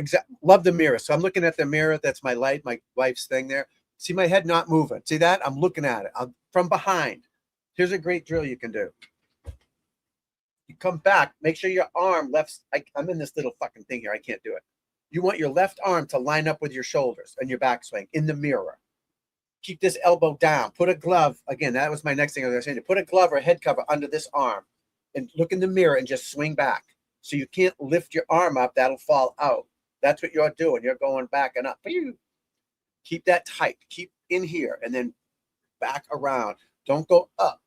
Love the mirror. So I'm looking at the mirror. That's my light, my wife's thing there. See my head not moving. See that? I'm looking at it. I'm from behind. Here's a great drill you can do. You come back, make sure your arm left. I'm in this little fucking thing here. I can't do it. You want your left arm to line up with your shoulders and your backswing in the mirror. Keep this elbow down. Put a glove. Again, that was my next thing I was saying. Put a glove or a head cover under this arm and look in the mirror and just swing back. So you can't lift your arm up. That'll fall out. That's what you're doing. You're going back and up. Keep that tight. Keep in here and then back around. Don't go up.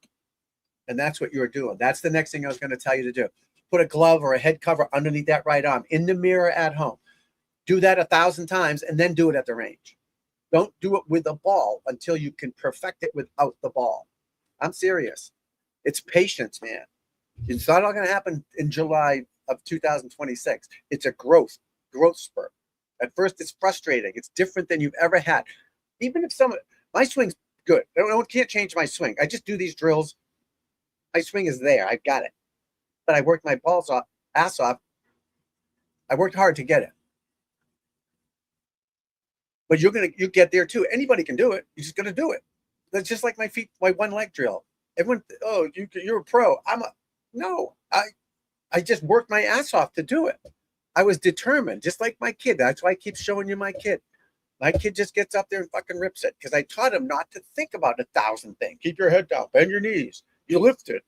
And that's what you're doing. That's the next thing I was going to tell you to do. Put a glove or a head cover underneath that right arm in the mirror at home. Do that 1,000 times and then do it at the range. Don't do it with a ball until you can perfect it without the ball. I'm serious. It's patience, man. It's not all going to happen in July of 2026. It's a growth spurt. At first, it's frustrating. It's different than you've ever had. Even if my swing's good. I can't change my swing. I just do these drills. My swing is there. I've got it. But I worked my ass off. I worked hard to get it. But you get there too. Anybody can do it. You're just gonna do it. That's just like my one leg drill. Everyone, oh, you're a pro. No. I just worked my ass off to do it. I was determined, just like my kid. That's why I keep showing you my kid. My kid just gets up there and fucking rips it because I taught him not to think about 1,000 things. Keep your head down, bend your knees. You lift it.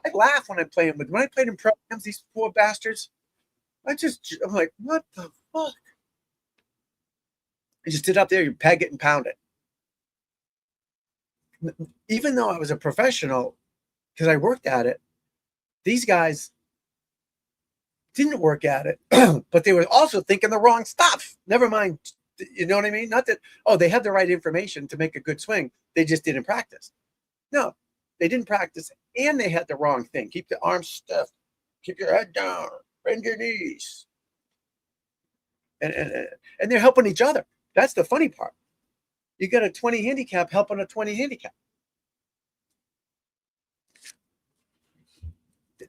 I laugh when I'm playing with. When I played in programs, these poor bastards. I'm like, what the fuck? You just sit up there, you peg it and pound it. Even though I was a professional, because I worked at it, these guys didn't work at it, but they were also thinking the wrong stuff. Never mind, you know what I mean? Not that, oh, they had the right information to make a good swing. They just didn't practice. No, they didn't practice, and they had the wrong thing. Keep the arms stiff. Keep your head down. Bend your knees. And they're helping each other. That's the funny part. You got a 20 handicap helping a 20 handicap.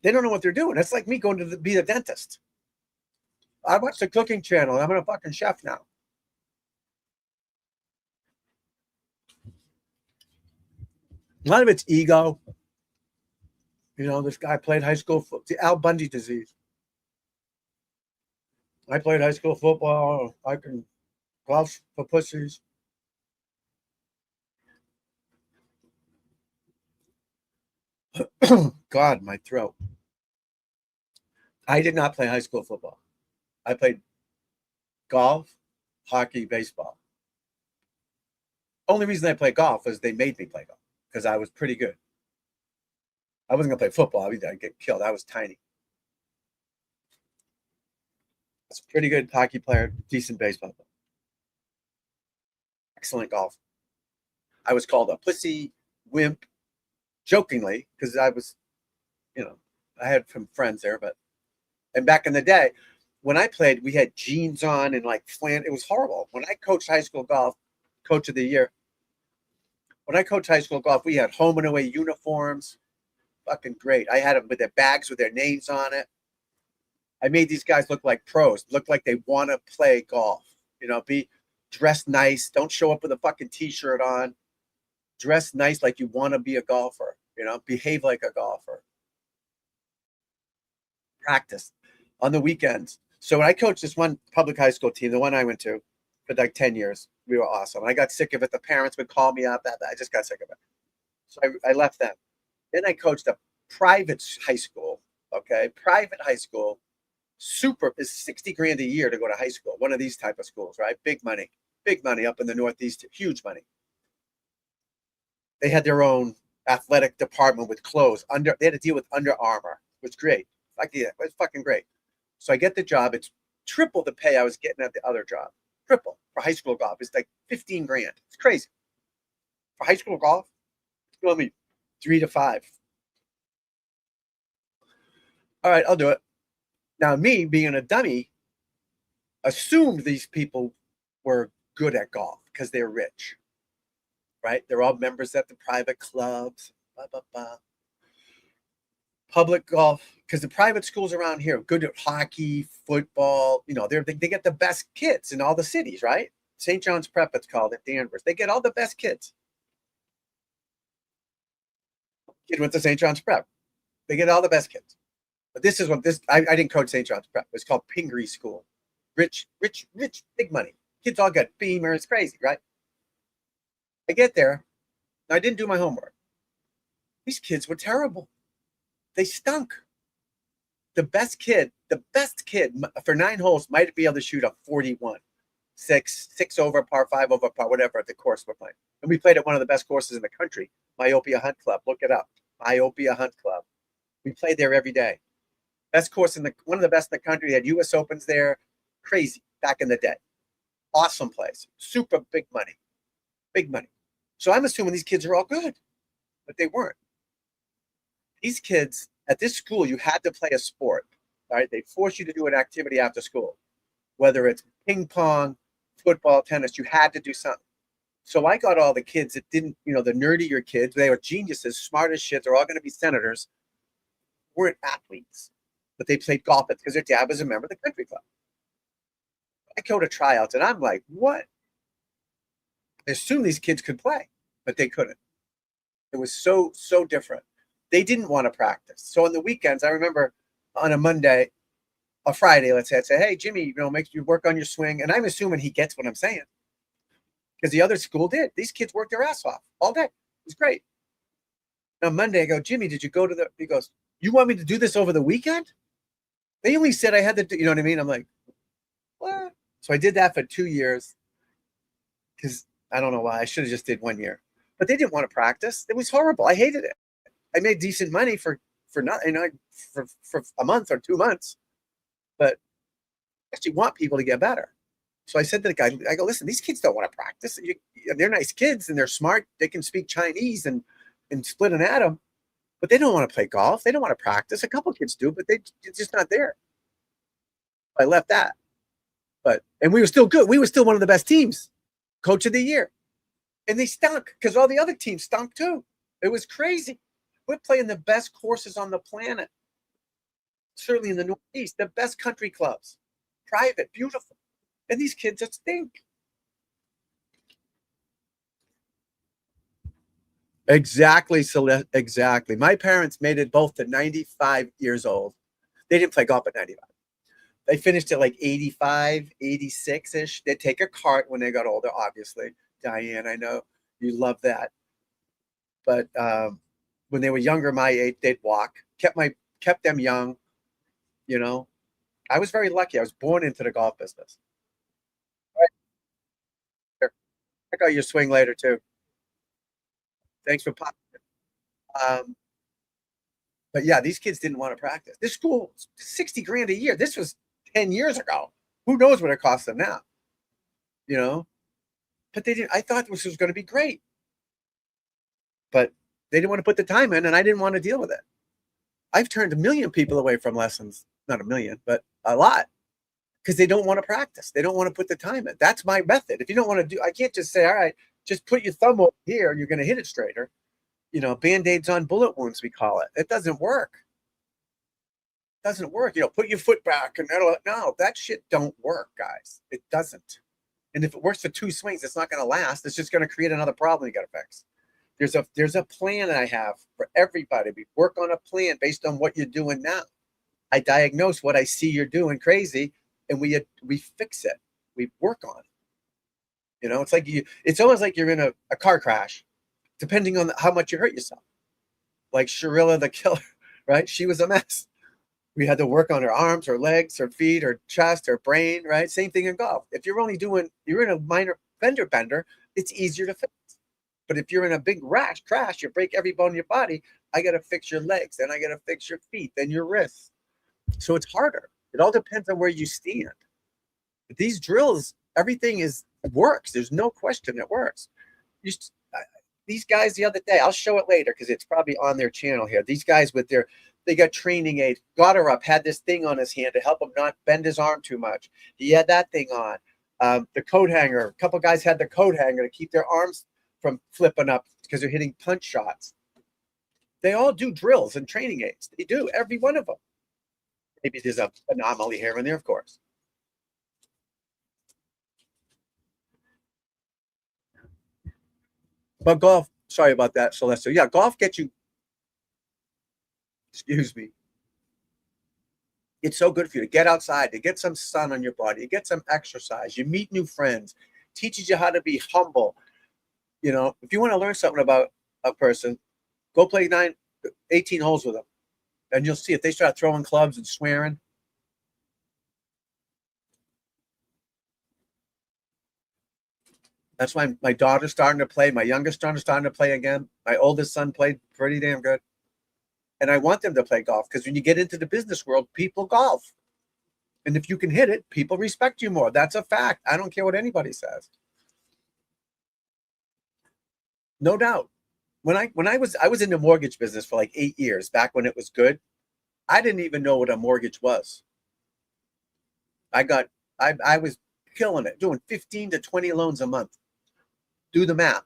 They don't know what they're doing. That's like me going to be a dentist. I watch the cooking channel. I'm a fucking chef now. A lot of it's ego. You know, this guy played high school football. The Al Bundy disease. I played high school football. I can golf for pussies. God, my throat. I did not play high school football. I played golf, hockey, baseball. Only reason I played golf was they made me play golf because I was pretty good. I wasn't going to play football. I'd get killed. I was tiny. I was a pretty good hockey player, decent baseball player. Excellent golf. I was called a pussy wimp jokingly because I was, I had some friends there, and back in the day when I played, we had jeans on and like it was horrible. When I coached high school golf, coach of the year, when I coached high school golf, we had home and away uniforms. Fucking great. I had them with their bags with their names on it. I made these guys look like pros, look like they want to play golf. Be dressed nice. Don't show up with a fucking t-shirt on. Dress nice like you want to be a golfer. Behave like a golfer. Practice on the weekends. So when I coached this one public high school team, the one I went to for like 10 years, we were awesome. I got sick of it. The parents would call me up. I just got sick of it. So I left them. Then I coached a private high school. Okay. Private high school. Super is 60 grand a year to go to high school. One of these type of schools, right? Big money up in the Northeast. Huge money. They had their own athletic department with clothes. They had to deal with Under Armour, which was great. It was fucking great. So I get the job. It's triple the pay I was getting at the other job. Triple for high school golf. It's like 15 grand. It's crazy. For high school golf, it's going to be 3 to 5. All right, I'll do it. Now, me being a dummy, assumed these people were good at golf because they're rich, right? They're all members at the private clubs, blah, blah, blah. Public golf, because the private schools around here are good at hockey, football. They get the best kids in all the cities, right? St. John's Prep, it's called, at Danvers. They get all the best kids. Kid went to St. John's Prep. They get all the best kids. But this is I didn't coach St. John's Prep. It's called Pingree School. Rich, big money. Kids all got Beamers, crazy, right? I get there. I didn't do my homework. These kids were terrible. They stunk. The best kid for 9 holes might be able to shoot a 41. 6 over par, 5 over par, whatever at the course we're playing. And we played at one of the best courses in the country, Myopia Hunt Club. Look it up. Myopia Hunt Club. We played there every day. Best course one of the best in the country. They had US Opens there. Crazy back in the day. Awesome place. Super big money. Big money. So I'm assuming these kids are all good, but they weren't. These kids at this school, you had to play a sport. All right. They force you to do an activity after school, whether it's ping pong, football, tennis, you had to do something. So I got all the kids that didn't, the nerdier kids. They were geniuses, smart as shit. They're all going to be senators. Weren't athletes, but they played golf because their dad was a member of the country club. I go to tryouts and I'm like, what? I assumed these kids could play, but they couldn't. It was so different. They didn't want to practice. So on the weekends, I remember on a Monday, a Friday, let's say, I'd say, hey, Jimmy, make you work on your swing. And I'm assuming he gets what I'm saying because the other school did. These kids worked their ass off all day. It was great. And on Monday, I go, Jimmy, did you go to he goes, you want me to do this over the weekend? They only said I had to do, you know what I mean? I'm like, what? So I did that for 2 years because I don't know why. I should have just did 1 year. But they didn't want to practice. It was horrible. I hated it. I made decent money for nothing, for a month or 2 months. But I actually want people to get better. So I said to the guy, I go, listen, these kids don't want to practice. They're nice kids and they're smart. They can speak Chinese and split an atom, but they don't want to play golf. They don't want to practice. A couple kids do, but it's just not there. I left that. And we were still good. We were still one of the best teams, coach of the year. And they stunk because all the other teams stunk too. It was crazy. We're playing the best courses on the planet. Certainly in the Northeast, the best country clubs, private, beautiful. And these kids just stink. Exactly, Celeste. Exactly. My parents made it both to 95 years old. They didn't play golf at 95. They finished at like 85, 86-ish. They'd take a cart when they got older, obviously. Diane, I know you love that. But when they were younger, my age, they'd walk. Kept them young. I was very lucky. I was born into the golf business. All right, here. Check out your swing later too. Thanks for popping. Um, but yeah, these kids didn't want to practice. This school, 60 grand a year. This was 10 years ago. Who knows what it costs them now? But they didn't. I thought this was going to be great, but they didn't want to put the time in, and I didn't want to deal with it. I've turned a million people away from lessons. Not a million, but a lot. Because they don't want to practice. They don't want to put the time in. That's my method. If you don't want to do, I can't just say, all right, just put your thumb over here and you're going to hit it straighter. Band-aids on bullet wounds, we call it. It doesn't work. It doesn't work. Put your foot back and no, that shit don't work, guys. It doesn't. And if it works for 2 swings, it's not going to last. It's just going to create another problem you got to fix. There's a plan I have for everybody. We work on a plan based on what you're doing now. I diagnose what I see you're doing crazy, and we fix it. We work on it. It's almost like you're in a car crash, depending on how much you hurt yourself. Like Sharilla the killer, right? She was a mess. We had to work on her arms, her legs, her feet, her chest, her brain, right? Same thing in golf. If you're in a minor fender bender, it's easier to fix. But if you're in a big crash, you break every bone in your body, I got to fix your legs, then I got to fix your feet, then your wrists. So it's harder. It all depends on where you stand. But these drills, everything works. There's no question it works. These guys the other day, I'll show it later because it's probably on their channel here. These guys they got training aids. Got her up, had this thing on his hand to help him not bend his arm too much. He had that thing on. The coat hanger. A couple guys had the coat hanger to keep their arms from flipping up because they're hitting punch shots. They all do drills and training aids. They do, every one of them. Maybe there's an anomaly here and there, of course. But golf, sorry about that, Celeste. Yeah, golf gets you, excuse me. It's so good for you to get outside, to get some sun on your body, to get some exercise. You meet new friends, teaches you how to be humble. If you want to learn something about a person, go play 18 holes with them. And you'll see if they start throwing clubs and swearing. That's why my daughter's starting to play. My youngest son is starting to play again. My oldest son played pretty damn good. And I want them to play golf because when you get into the business world, people golf. And if you can hit it, people respect you more. That's a fact. I don't care what anybody says. No doubt. When I was in the mortgage business for like 8 years, back when it was good, I didn't even know what a mortgage was. I was killing it, doing 15 to 20 loans a month. Do the math.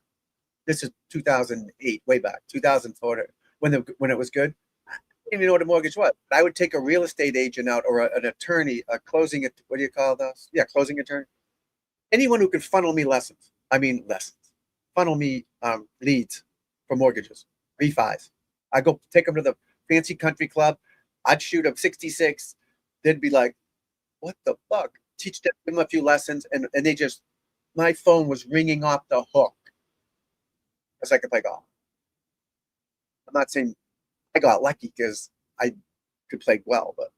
This is 2008, way back, 2004, when it was good. I didn't even know what a mortgage was. I would take a real estate agent out or an attorney, a closing, what do you call those? Yeah, closing attorney. Anyone who could funnel me lessons. Funnel me leads for mortgages, refis. I go take them to the fancy country club. I'd shoot up 66. They'd be like, what the fuck? Teach them, give them a few lessons, and they just, my phone was ringing off the hook as I could play golf. I'm not saying I got lucky because I could play well, but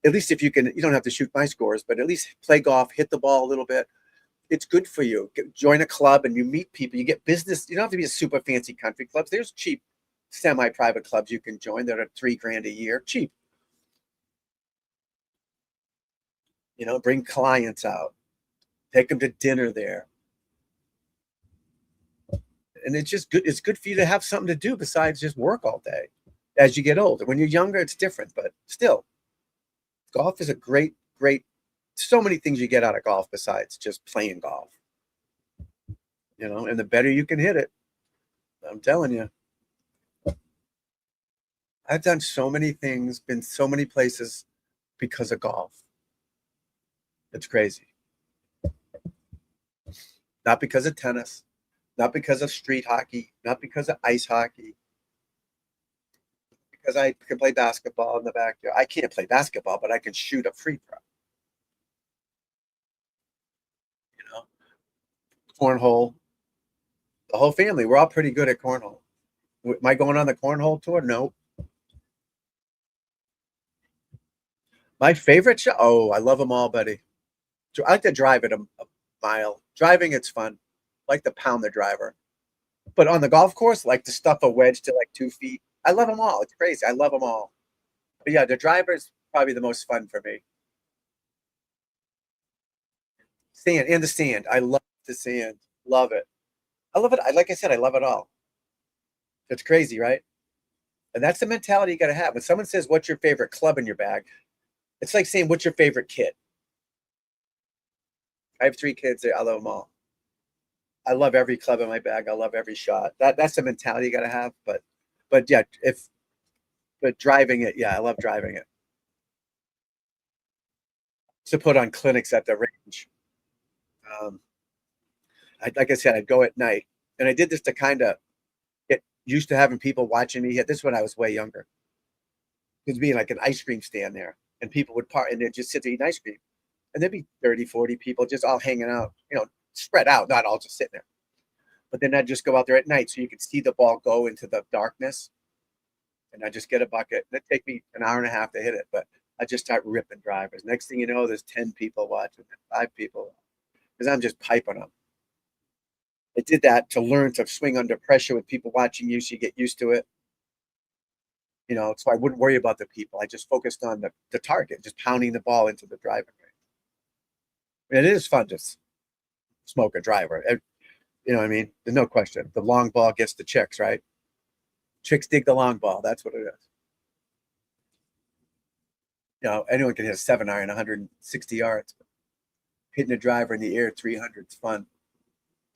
at least if you can, you don't have to shoot my scores, but at least play golf, hit the ball a little bit. It's good for you. Join a club and you meet people. You get business. You don't have to be a super fancy country clubs. There's cheap, semi-private clubs you can join that are $3,000 a year, cheap. Bring clients out, take them to dinner there, and it's just good. It's good for you to have something to do besides just work all day. As you get older, when you're younger, it's different, but still, golf is a great, great. So many things you get out of golf besides just playing golf. And the better you can hit it, I'm telling you. I've done so many things, been so many places because of golf. It's crazy. Not because of tennis, not because of street hockey, not because of ice hockey, because I can play basketball in the backyard. I can't play basketball, but I can shoot a free throw. You know, cornhole. The whole family, we're all pretty good at cornhole. Am I going on the cornhole tour? No. My favorite show? Oh, I love them all, buddy. I like to drive it a mile. Driving, it's fun. I like to pound the driver. But on the golf course, like to stuff a wedge to like 2 feet. I love them all. It's crazy. I love them all. But yeah, the driver's probably the most fun for me. Sand and the sand. I love the sand. Love it. I love it. Like I said, I love it all. It's crazy, right? And that's the mentality you got to have. When someone says, "What's your favorite club in your bag?" It's like saying, "What's your favorite kid?" I have 3 kids. I love them all. I love every club in my bag. I love every shot. That's the mentality you got to have. But yeah, but driving it, yeah, I love driving it. To put on clinics at the range. Um, like I said, I'd go at night, and I did this to kind of get used to having people watching me hit. This is when I was way younger. There'd be like an ice cream stand there, and people would part, and they'd just sit there eating ice cream, and there'd be 30, 40 people just all hanging out, spread out, not all just sitting there. But then I'd just go out there at night so you could see the ball go into the darkness, and I'd just get a bucket. It'd take me an hour and a half to hit it, but I just start ripping drivers. Next thing you know, there's 10 people watching, 5 people, because I'm just piping them. I did that to learn to swing under pressure with people watching you, so you get used to it. So I wouldn't worry about the people. I just focused on the target, just pounding the ball into the driving range. And it is fun to smoke a driver. You know what I mean? There's no question. The long ball gets the chicks, right? Chicks dig the long ball. That's what it is. Anyone can hit a 7-iron, 160 yards. Hitting a driver in the air, 300 is fun.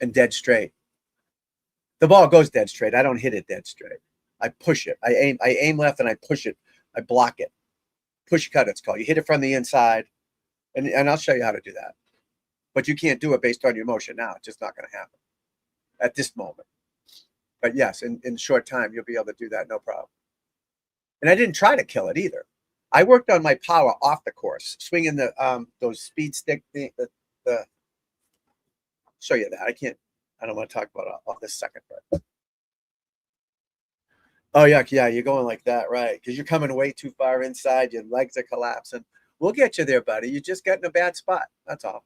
And dead straight. The ball goes dead straight. I don't hit it dead straight. I push it. I aim left and I push it. I block it. Push cut, it's called. You hit it from the inside, and I'll show you how to do that. But you can't do it based on your motion now. It's just not going to happen at this moment. But yes, in short time, you'll be able to do that, no problem. And I didn't try to kill it either. I worked on my power off the course, swinging those speed stick thing. The show you that. I don't want to talk about it on this second part. Oh yeah, you're going like that, right? Because you're coming way too far inside. Your legs are collapsing. We'll get you there, buddy. You just got in a bad spot. That's all.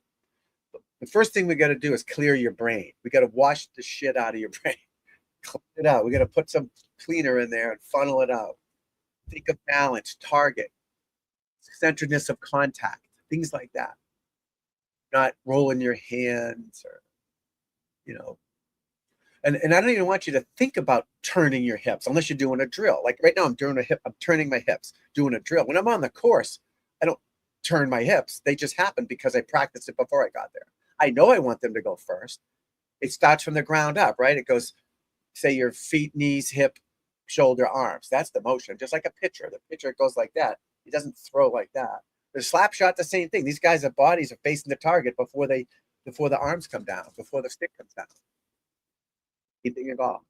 The first thing we got to do is clear your brain. We got to wash the shit out of your brain. Clean it out. We got to put some cleaner in there and funnel it out. Think of balance, target, centeredness of contact, things like that. Not rolling your hands or, you know, and I don't even want you to think about turning your hips unless you're doing a drill. Like right now, I'm turning my hips, doing a drill. When I'm on the course, I don't turn my hips. They just happen because I practiced it before I got there. I know I want them to go first. It starts from the ground up, right? It goes, say your feet, knees, hip, shoulder, arms. That's the motion. Just like a pitcher. The pitcher goes like that. He doesn't throw like that. The slap shot, the same thing. These guys' bodies are facing the target before the arms come down, before the stick comes down. Keeping it off.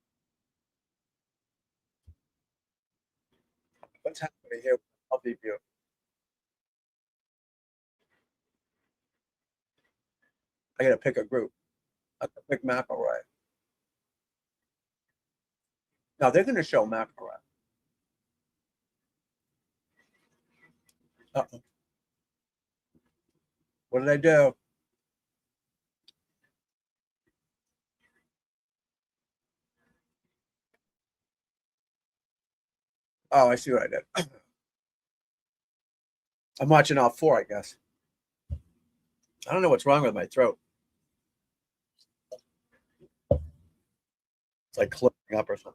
What's happening here? I'll be you. I got to pick a group. I have to pick McElroy. Now they're going to show McElroy. Uh-oh. What did I do? Oh, I see what I did. I'm watching all four, I guess. I don't know what's wrong with my throat. It's like closing up or something.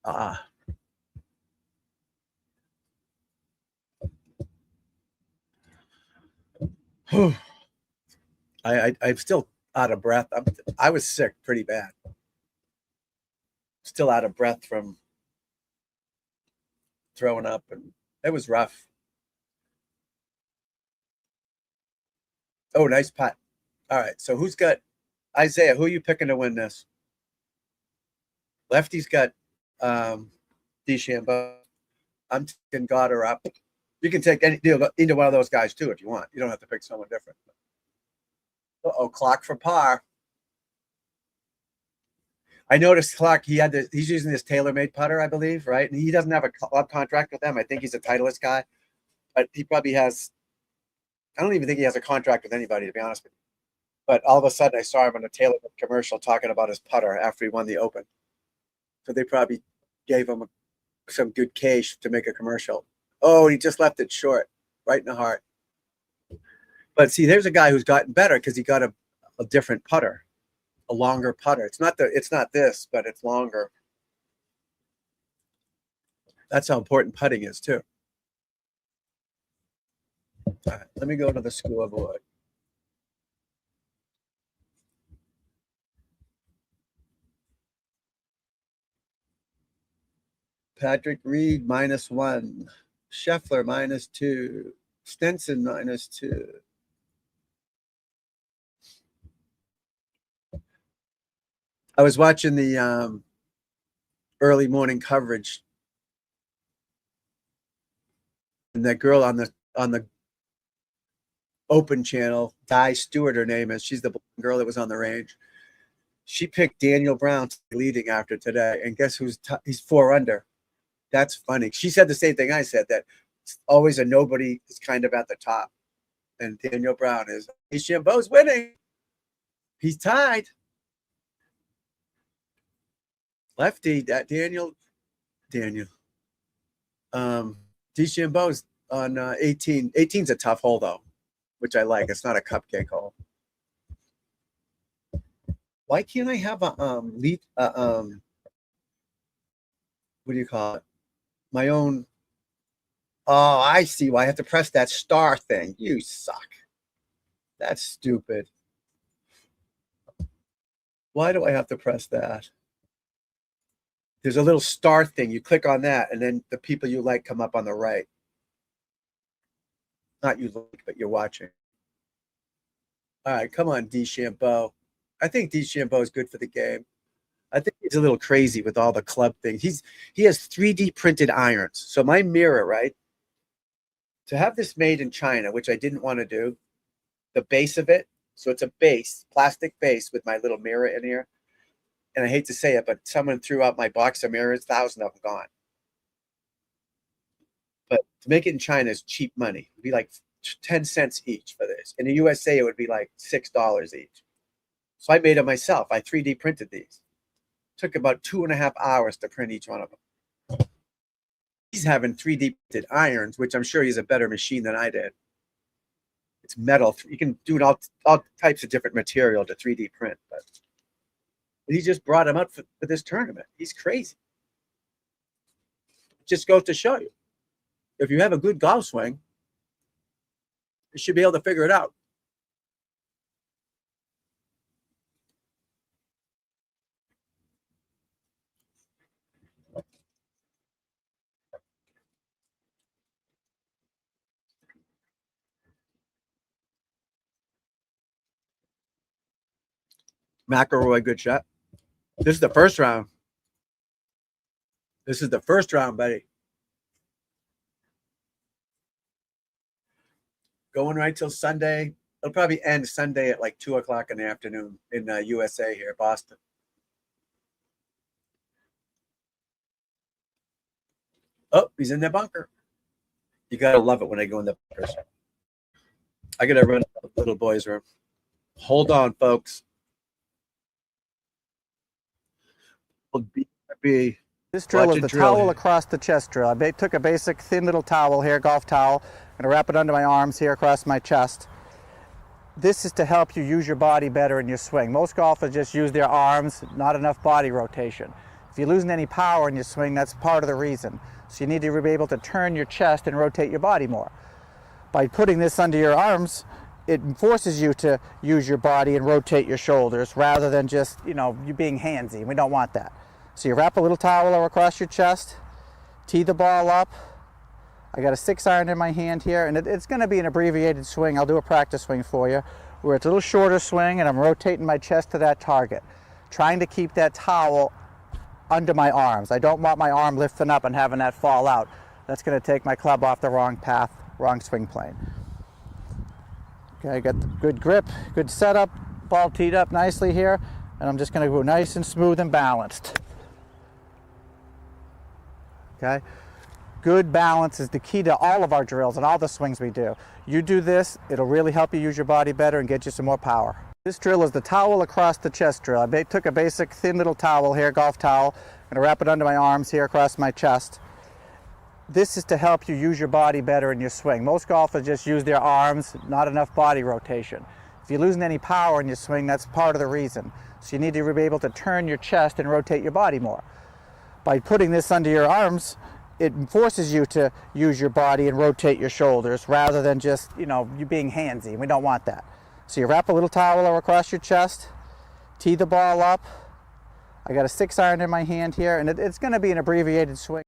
Ah. I'm still out of breath. I was sick pretty bad. Still out of breath from throwing up, and it was rough. Oh, nice putt. All right, so who's got Isaiah? Who are you picking to win this? Lefty's got DeChambeau. I'm taking Goddard up. You can take either one of those guys too if you want. You don't have to pick someone different. Uh-oh, clock for par. I noticed Clark. He's using this TaylorMade putter, I believe, right? And he doesn't have a club contract with them. I think he's a Titleist guy, but he probably has. I don't even think he has a contract with anybody, to be honest with you. But all of a sudden, I saw him on a TaylorMade commercial talking about his putter after he won the Open. So they probably gave him some good cash to make a commercial. Oh, he just left it short, right in the heart. But see, there's a guy who's gotten better because he got a different putter, a longer putter. It's not this, but it's longer. That's how important putting is too. All right, let me go to the School of Wood. Patrick Reed -1, Scheffler -2, Stenson -2. I was watching the early morning coverage, and that girl on the Open channel, Di Stewart, her name is. She's the girl that was on the range. She picked Daniel Brown leading after today, and guess he's 4 under. That's funny. She said the same thing I said, that it's always a nobody is kind of at the top, and Daniel Brown is. DeChambeau's winning. He's tied. Lefty, that Daniel. DeChambeau's on 18. 18's a tough hole though, which I like. It's not a cupcake hole. Why can't I have a what do you call it? My own. Oh, I see why I have to press that star thing. You suck. That's stupid. Why do I have to press that? There's a little star thing. You click on that, and then the people you like come up on the right. Not you like, but you're watching. All right, come on, DeChambeau. I think DeChambeau is good for the game. I think he's a little crazy with all the club things. He has 3D printed irons. So my mirror, right? To have this made in China, which I didn't want to do, the base of it. So it's a base, plastic base with my little mirror in here. And I hate to say it, but someone threw out my box of mirrors, 1,000 of them gone. But to make it in China is cheap money. It'd be like 10 cents each for this. In the USA, it would be like $6 each. So I made them myself. I 3D printed these. Took about 2.5 hours to print each one of them. He's having 3D printed irons, which I'm sure he's a better machine than I did. It's metal. You can do all types of different material to 3D print, but he just brought him up for this tournament. He's crazy. Just goes to show you, if you have a good golf swing, you should be able to figure it out. McElroy, good shot. This is the first round. This is the first round, buddy. going right till Sunday. It'll probably end Sunday at like 2 o'clock in the afternoon in USA here, Boston. Oh, he's in the bunker. You gotta love it when they go in the bunkers. I gotta run to the little boy's room. Hold on, folks. We'll be This drill is watching the drill towel here. across the chest drill. I took a basic thin little towel here, golf towel. I'm gonna wrap it under my arms here across my chest. This is to help you use your body better in your swing. Most golfers just use their arms, not enough body rotation. If you're losing any power in your swing, that's part of the reason. So you need to be able to turn your chest and rotate your body more. By putting this under your arms, it forces you to use your body and rotate your shoulders rather than just, you being handsy. We don't want that. So you wrap a little towel across your chest, tee the ball up. I got a 6-iron in my hand here, and it's going to be an abbreviated swing. I'll do a practice swing for you, where it's a little shorter swing, and I'm rotating my chest to that target, trying to keep that towel under my arms. I don't want my arm lifting up and having that fall out. That's going to take my club off the wrong path, wrong swing plane. Okay, I got the good grip, good setup, ball teed up nicely here, and I'm just going to go nice and smooth and balanced. Okay, good balance is the key to all of our drills and all the swings we do. You do this, it'll really help you use your body better and get you some more power. This drill is the towel across the chest drill. I took a basic thin little towel here, golf towel. I'm gonna wrap it under my arms here across my chest. This is to help you use your body better in your swing. Most golfers just use their arms, not enough body rotation. If you're losing any power in your swing, that's part of the reason. So you need to be able to turn your chest and rotate your body more. By putting this under your arms, it forces you to use your body and rotate your shoulders rather than just, you being handsy. We don't want that. So you wrap a little towel across your chest, tee the ball up. I got a 6-iron in my hand here, and it's going to be an abbreviated swing.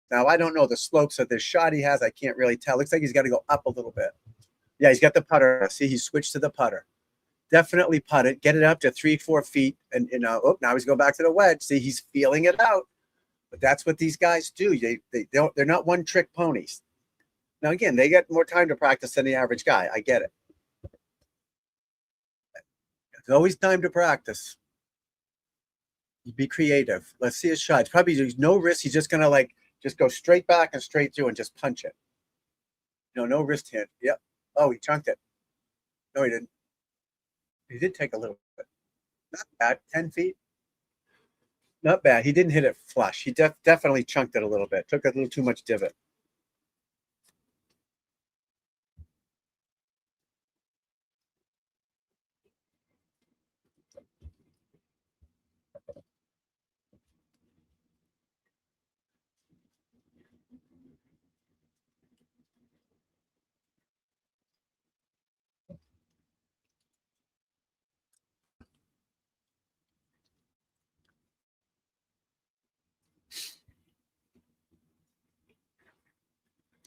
Now I don't know the slopes of this shot he has. I can't really tell. Looks like he's got to go up a little bit. Yeah, he's got the putter. See, he switched to the putter. Definitely putt it. Get it up to 3-4 feet, and now he's going back to the wedge. See, he's feeling it out. But that's what these guys do. They don't. They're not one-trick ponies. Now again, they get more time to practice than the average guy. I get it. There's always time to practice. Be creative. Let's see his shot. Probably there's no risk. He's just gonna just go straight back and straight through and just punch it. No wrist hit. Yep. Oh, he chunked it. No, he didn't. He did take a little bit. Not bad. 10 feet. Not bad. He didn't hit it flush. He definitely chunked it a little bit. Took a little too much divot.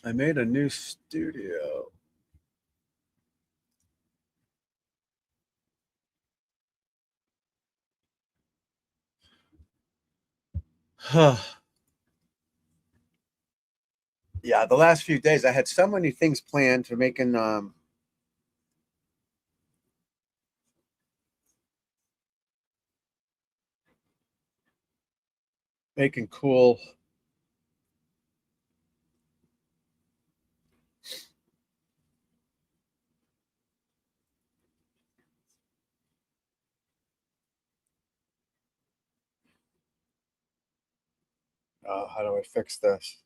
I made a new studio. Yeah, the last few days I had so many things planned for making cool. How do I fix this?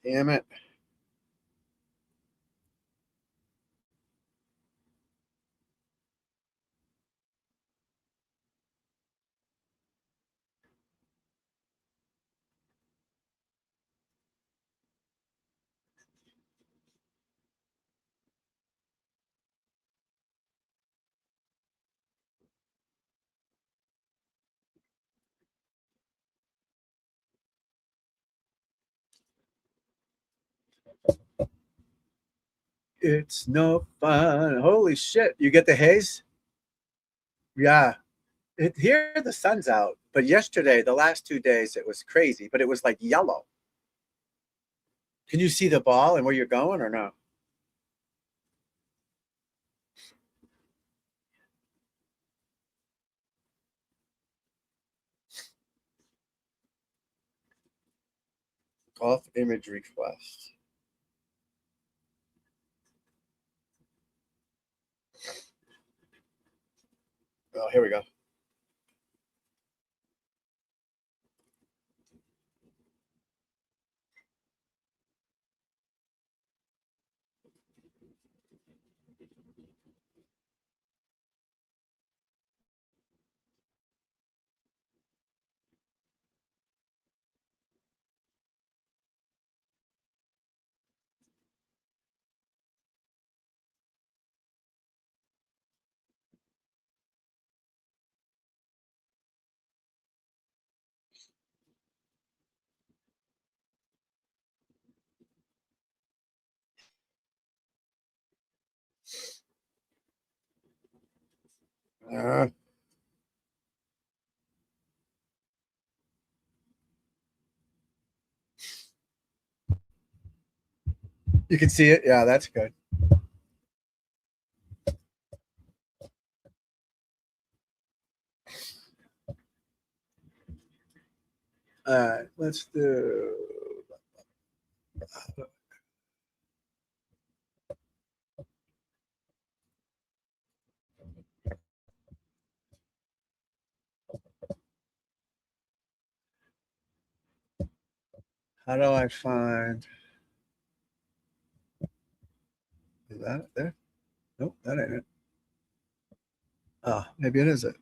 Damn it. It's no fun. Holy shit. You get the haze? Yeah. Here the sun's out, but yesterday, the last 2 days, it was crazy, but it was like yellow. Can you see the ball and where you're going or no? Golf image request. Oh, here we go. Uh, you can see it. Yeah, that's good. Let's do. How do I find? Is that it there? Nope, that ain't it. Oh, maybe it is it.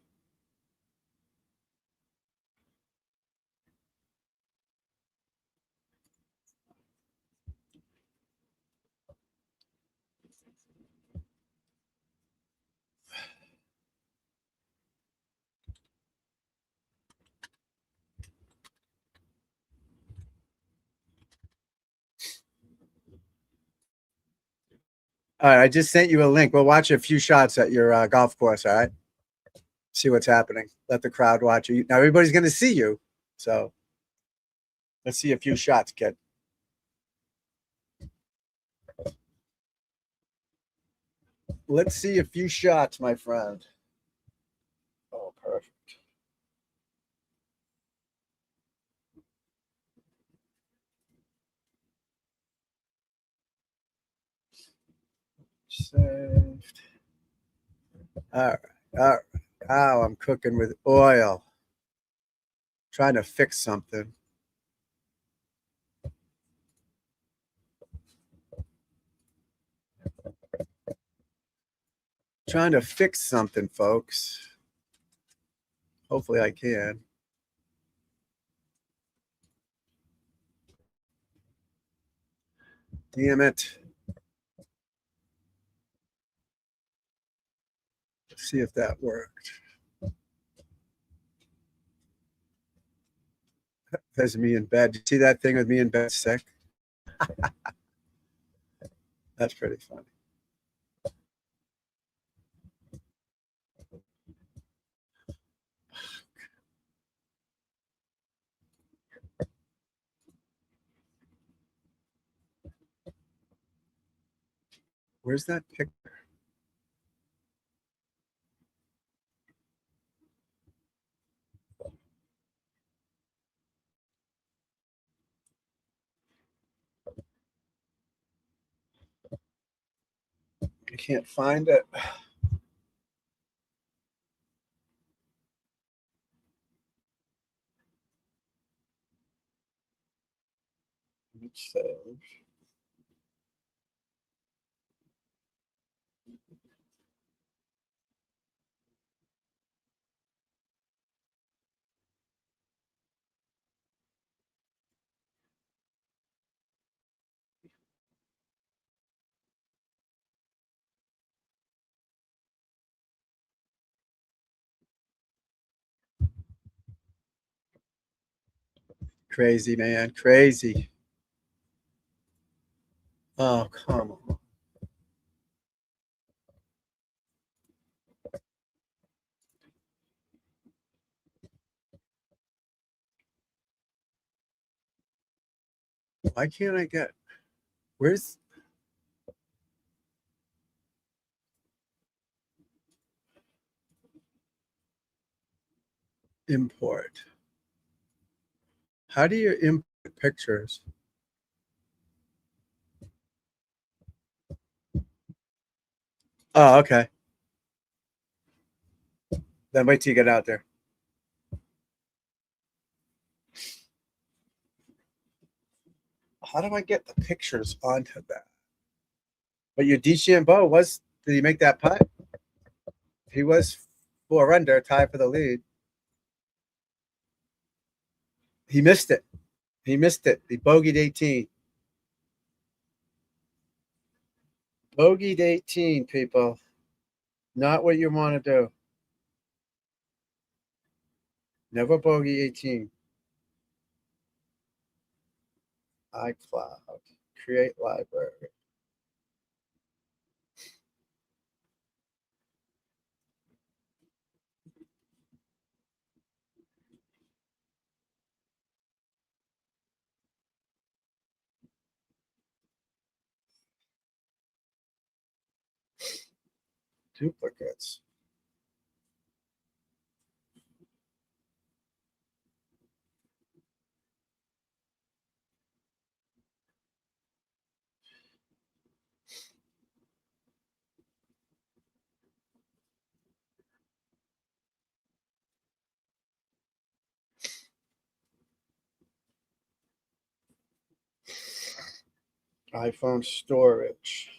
All right, I just sent you a link. We'll watch a few shots at your golf course. All right, see what's happening. Let the crowd watch you. Now everybody's going to see you, so let's see a few shots, kid. Let's see a few shots, my friend. Oh, perfect. Saved. All right. All right. Oh, I'm cooking with oil. Trying to fix something. Trying to fix something, folks. Hopefully I can. Damn it. Let's see if that worked. There's me in bed. You see that thing with me in bed sick? That's pretty funny. Where's that picture? I can't find it. Save. Crazy, man. Crazy. Oh, come on. Why can't I get, where's, import? How do you import pictures? Oh, okay. Then wait till you get out there. How do I get the pictures onto that? But your DeChambeau was, did he make that putt? He was 4 under, tied for the lead. He missed it. He missed it. He bogeyed 18. Bogeyed 18, people. Not what you want to do. Never bogey 18. iCloud. Create library. Duplicates. iPhone storage.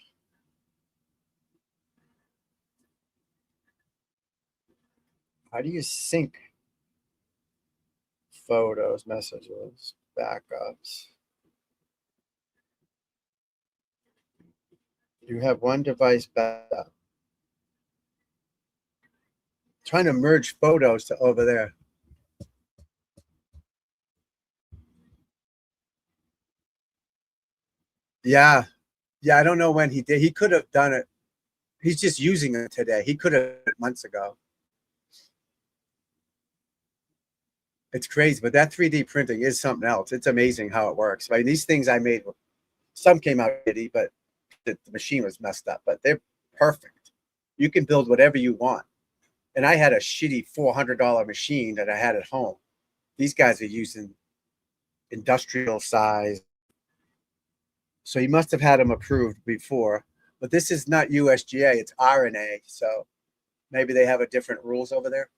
How do you sync photos, messages, backups? You have one device backup. Trying to merge photos to over there. Yeah. Yeah, I don't know when he did. He could have done it. He's just using it today. He could have months ago. It's crazy, but that 3D printing is something else. It's amazing how it works. I mean, these things I made, some came out shitty, but the machine was messed up, but they're perfect. You can build whatever you want. And I had a shitty $400 machine that I had at home. These guys are using industrial size. So he must have had them approved before. But this is not USGA, it's RNA. So maybe they have a different rules over there.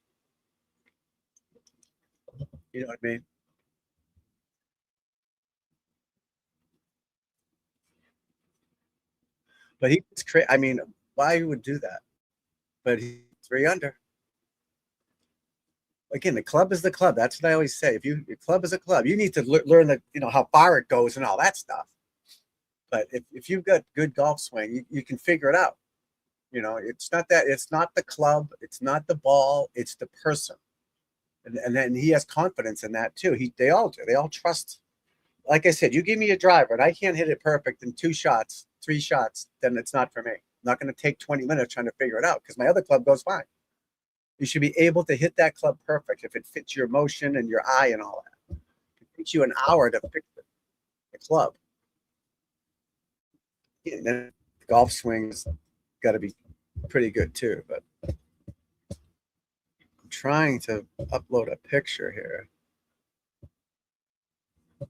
You know what I mean? But he's crazy. I mean, why would do that? But he's 3 under. Again, the club is the club. That's what I always say. If your club is a club, you need to learn that, how far it goes and all that stuff. But if you've got good golf swing, you can figure it out. It's not that, it's not the club, it's not the ball, it's the person. And then he has confidence in that too. They all do. They all trust. Like I said, you give me a driver and I can't hit it perfect in 2 shots, 3 shots, then it's not for me. I'm not going to take 20 minutes trying to figure it out because my other club goes fine. You should be able to hit that club perfect if it fits your motion and your eye and all that. It takes you an hour to fix the club. And then the golf swing's got to be pretty good too. But I'm trying to upload a picture here. It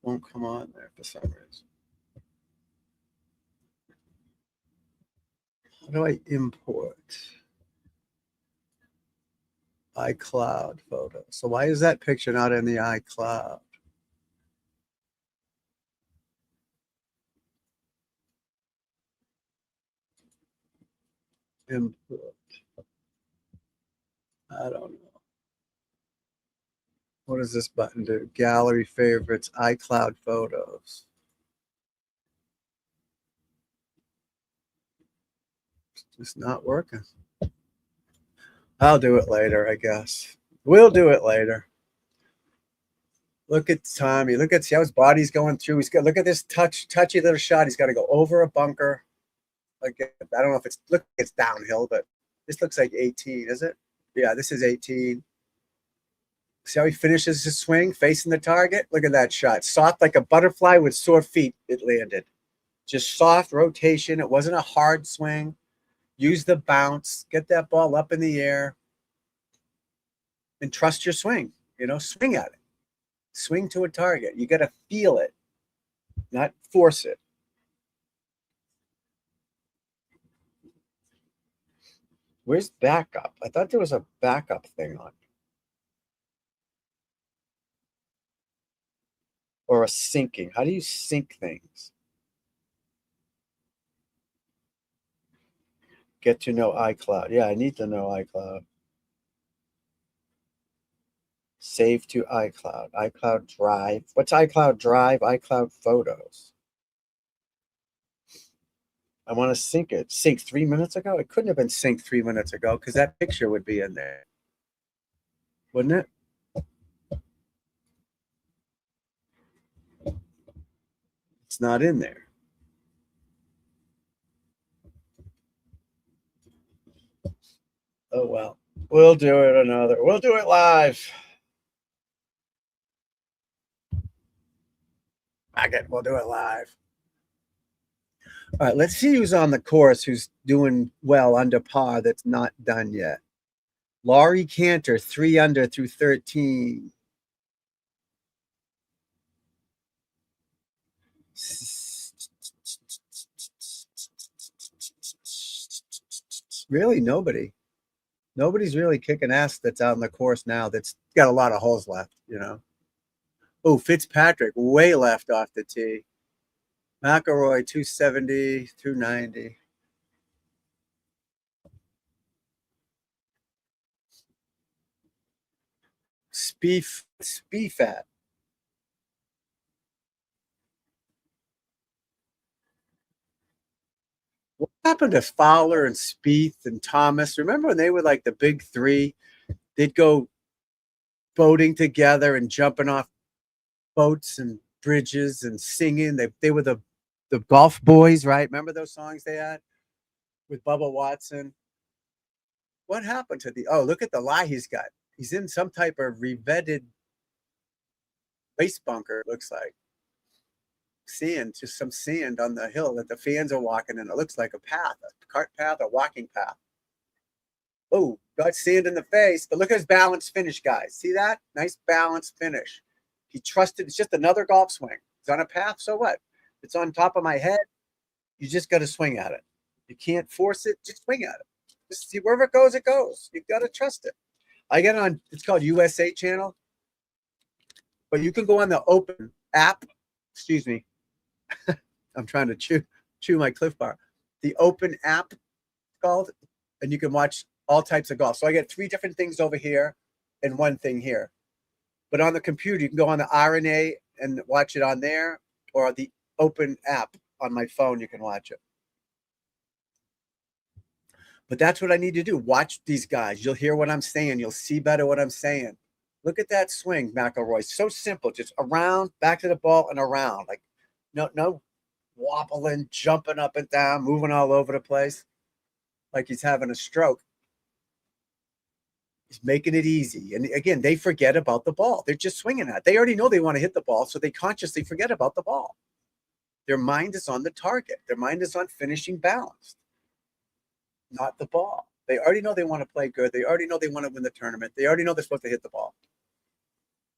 won't come on there for some reason. How do I import iCloud photo? So why is that picture not in the iCloud? Input. I don't know. What does this button do? Gallery favorites, iCloud photos. It's not working. I'll do it later, I guess. We'll do it later. Look at Tommy. Look at see how his body's going through. He's got look at this touchy little shot. He's got to go over a bunker. Like I don't know if it's downhill, but this looks like 18, is it? Yeah, this is 18. See how he finishes his swing facing the target? Look at that shot. Soft like a butterfly with sore feet, it landed. Just soft rotation. It wasn't a hard swing. Use the bounce. Get that ball up in the air. And trust your swing. Swing at it. Swing to a target. You got to feel it, not force it. Where's backup? I thought there was a backup thing on. Or a syncing. How do you sync things? Get to know iCloud. Yeah, I need to know iCloud. Save to iCloud. iCloud Drive. What's iCloud Drive? iCloud Photos. I want to sync it. Sync 3 minutes ago? It couldn't have been synced 3 minutes ago because that picture would be in there. Wouldn't it? It's not in there. Oh, well. We'll do it We'll do it live. We'll do it live. All right, let's see who's on the course who's doing well under par that's not done yet. Laurie Cantor, 3 under through 13. Really, nobody. Nobody's really kicking ass that's out on the course now that's got a lot of holes left, Oh, Fitzpatrick, way left off the tee. McIlroy, 270, 290. Spiefat. What happened to Fowler and Spieth and Thomas? Remember when they were like the big three? They'd go boating together and jumping off boats and bridges and singing. They were the golf boys, right? Remember those songs they had with Bubba Watson? What happened to look at the lie he's got. He's in some type of revetted waste bunker, it looks like. Sand, just some sand on the hill that the fans are walking in. It looks like a path, a cart path, a walking path. Oh, got sand in the face, but look at his balanced finish, guys. See that? Nice balanced finish. He trusted. It's just another golf swing. It's on a path, so what? It's on top of my head. You just got to swing at it. You can't force it. Just swing at it. Just see wherever it goes, it goes. You got to trust it. I get on. It's called USA Channel, but you can go on the Open app. Excuse me. I'm trying to chew my Cliff Bar. The Open app, it's called, and you can watch all types of golf. So I get 3 different things over here and 1 thing here. But on the computer, you can go on the RNA and watch it on there, or the Open app on my phone, you can watch it. But that's what I need to do. Watch these guys. You'll hear what I'm saying. You'll see better what I'm saying. Look at that swing, McIlroy. So simple. Just around, back to the ball, and around. Like, no wobbling, jumping up and down, moving all over the place like he's having a stroke. He's making it easy. And again, they forget about the ball. They're just swinging at it. They already know they want to hit the ball, so they consciously forget about the ball. Their mind is on the target. Their mind is on finishing balanced, not the ball. They already know they want to play good. They already know they want to win the tournament. They already know they're supposed to hit the ball.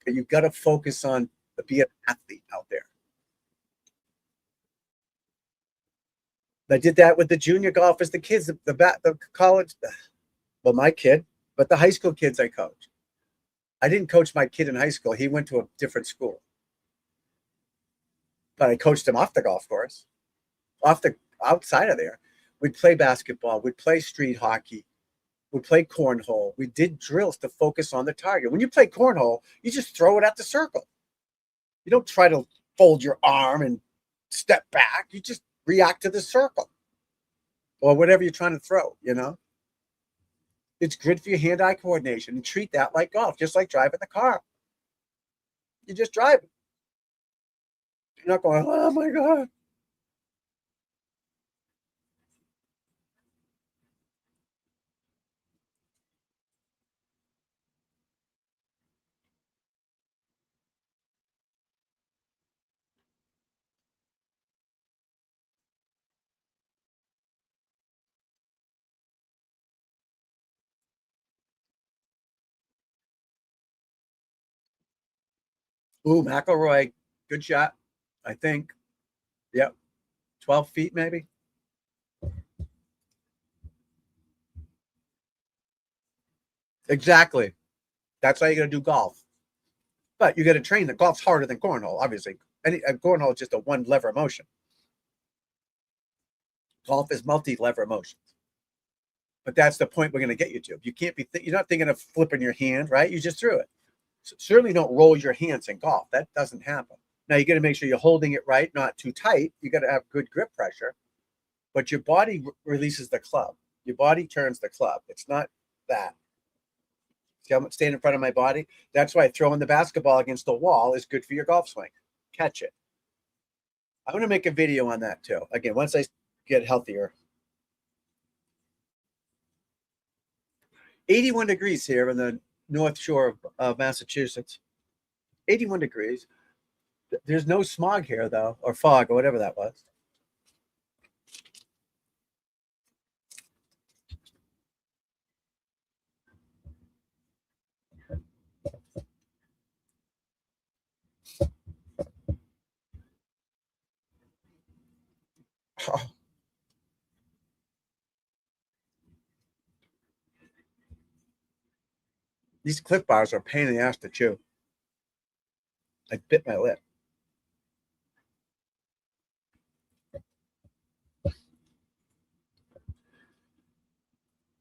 But you've got to focus on being an athlete out there. I did that with the junior golfers, the kids, the college, well, my kid, but the high school kids I coached. I didn't coach my kid in high school. He went to a different school. But I coached him off the golf course, outside of there. We'd play basketball. We'd play street hockey. We'd play cornhole. We did drills to focus on the target. When you play cornhole, you just throw it at the circle. You don't try to fold your arm and step back. You just react to the circle or whatever you're trying to throw, you know? It's good for your hand-eye coordination, and treat that like golf, just like driving the car. You just drive it. You're not going, oh my God. Ooh, McElroy, good shot, I think. Yep, 12 feet maybe. Exactly. That's how you're going to do golf. But you got to train that golf's harder than cornhole, obviously. Cornhole is just a one lever motion. Golf is multi-lever motions. But that's the point we're going to get you to. You can't be, you're not thinking of flipping your hand, right? You just threw it. So certainly don't roll your hands in golf. That doesn't happen. Now you got to make sure you're holding it right, not too tight. You got to have good grip pressure, but your body releases the club. Your body turns the club. It's not that. See how I'm staying in front of my body? That's why throwing the basketball against the wall is good for your golf swing. Catch it. I'm going to make a video on that too. Again, once I get healthier. 81 degrees here in the North Shore of Massachusetts. 81 degrees. There's no smog here, though, or fog, or whatever that was. Oh. These Cliff Bars are a pain in the ass to chew. I bit my lip.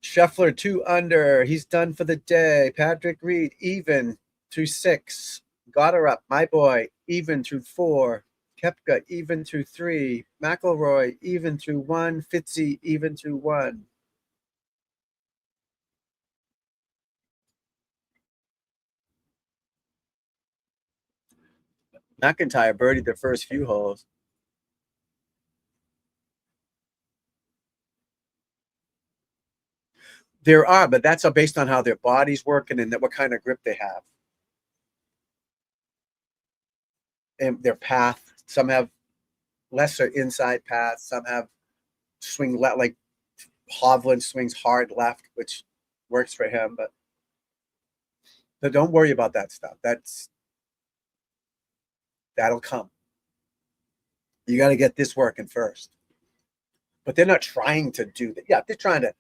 Scheffler 2 under. He's done for the day. Patrick Reed even through 6. Goddard up. My boy even through 4. Koepka even through 3. McIlroy even through 1. Fitzy even through 1. McIntyre birdied the first few holes. There are, but that's based on how their body's working and what kind of grip they have. And their path. Some have lesser inside paths. Some have swing left, like Hovland swings hard left, which works for him. But don't worry about that stuff. That'll come. You got to get this working first. But they're not trying to do that. Yeah, they're trying to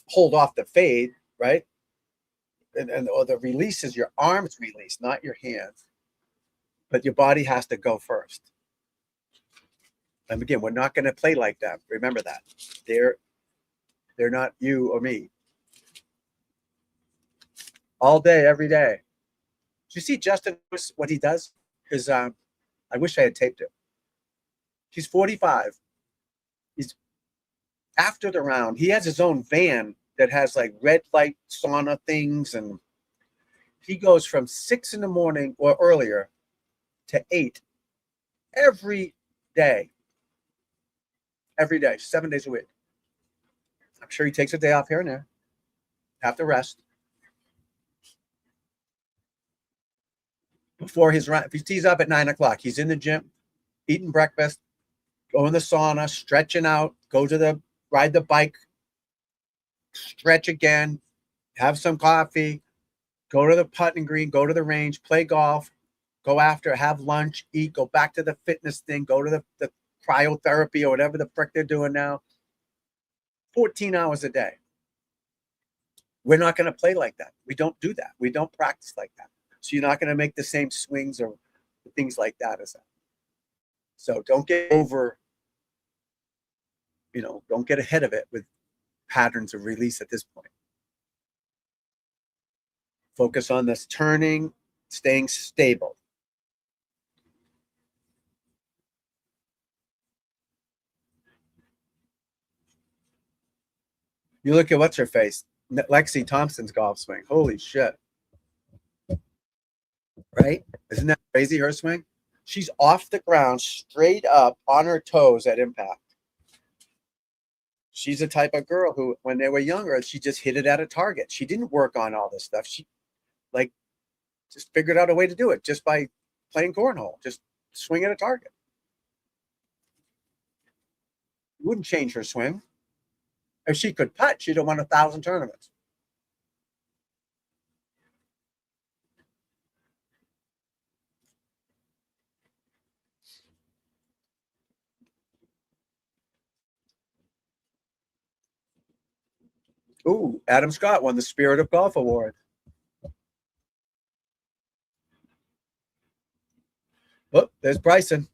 hold off the fade, right? Or the release is your arms release, not your hands. But your body has to go first. And again, we're not going to play like that. Remember that. They're not you or me. All day, every day. Do you see Justin, what he does? Because I wish I had taped it. He's 45. He's after the round. He has his own van that has like red light sauna things. And he goes from 6 in the morning or earlier to 8 every day. Every day, 7 days a week. I'm sure he takes a day off here and there. Have to rest. Before his run, if he tees up at 9 o'clock, he's in the gym, eating breakfast, go in the sauna, stretching out, ride the bike, stretch again, have some coffee, go to the putting green, go to the range, play golf, go after, have lunch, eat, go back to the fitness thing, go to the cryotherapy or whatever the frick they're doing now. 14 hours a day. We're not going to play like that. We don't do that. We don't practice like that. So you're not going to make the same swings or things like that as that. So don't get over don't get ahead of it with patterns of release at this point. Focus on this turning, staying stable. You look at what's her face, Lexi Thompson's golf swing. Holy shit. Right? Isn't that crazy, her swing? She's off the ground, straight up on her toes at impact. She's the type of girl who, when they were younger, she just hit it at a target. She didn't work on all this stuff. She just figured out a way to do it just by playing cornhole, just swing at a target. You wouldn't change her swing. If she could putt, she'd have won 1,000 tournaments. Ooh, Adam Scott won the Spirit of Golf Award. Oh, there's Bryson.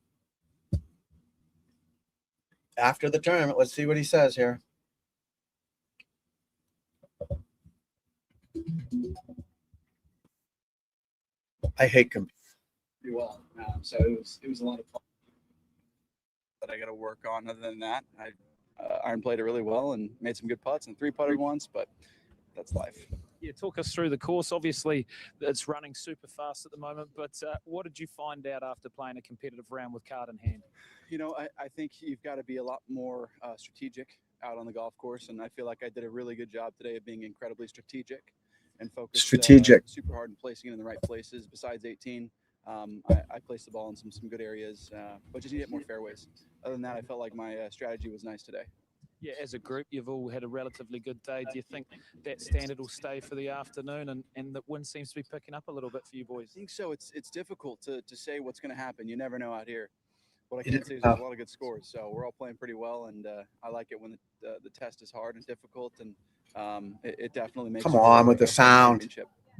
After the tournament, let's see what he says here. I hate computer. Well, so it was a lot of fun that I got to work on. Other than that, I iron played it really well and made some good putts and 3-putted once, but that's life. Yeah, talk us through the course. Obviously, it's running super fast at the moment, but what did you find out after playing a competitive round with card in hand? I think you've got to be a lot more strategic out on the golf course, and I feel like I did a really good job today of being incredibly strategic and focused super hard and placing it in the right places. Besides 18, I placed the ball in some good areas, but just need to hit more fairways. Other than that, I felt like my strategy was nice today. Yeah, as a group, you've all had a relatively good day. Do you think that standard will stay for the afternoon and the wind seems to be picking up a little bit for you boys? I think so. It's difficult to say what's going to happen. You never know out here. What I can say is there's a lot of good scores, so we're all playing pretty well, and I like it when the test is hard and difficult, and it definitely makes. Come on with the sound.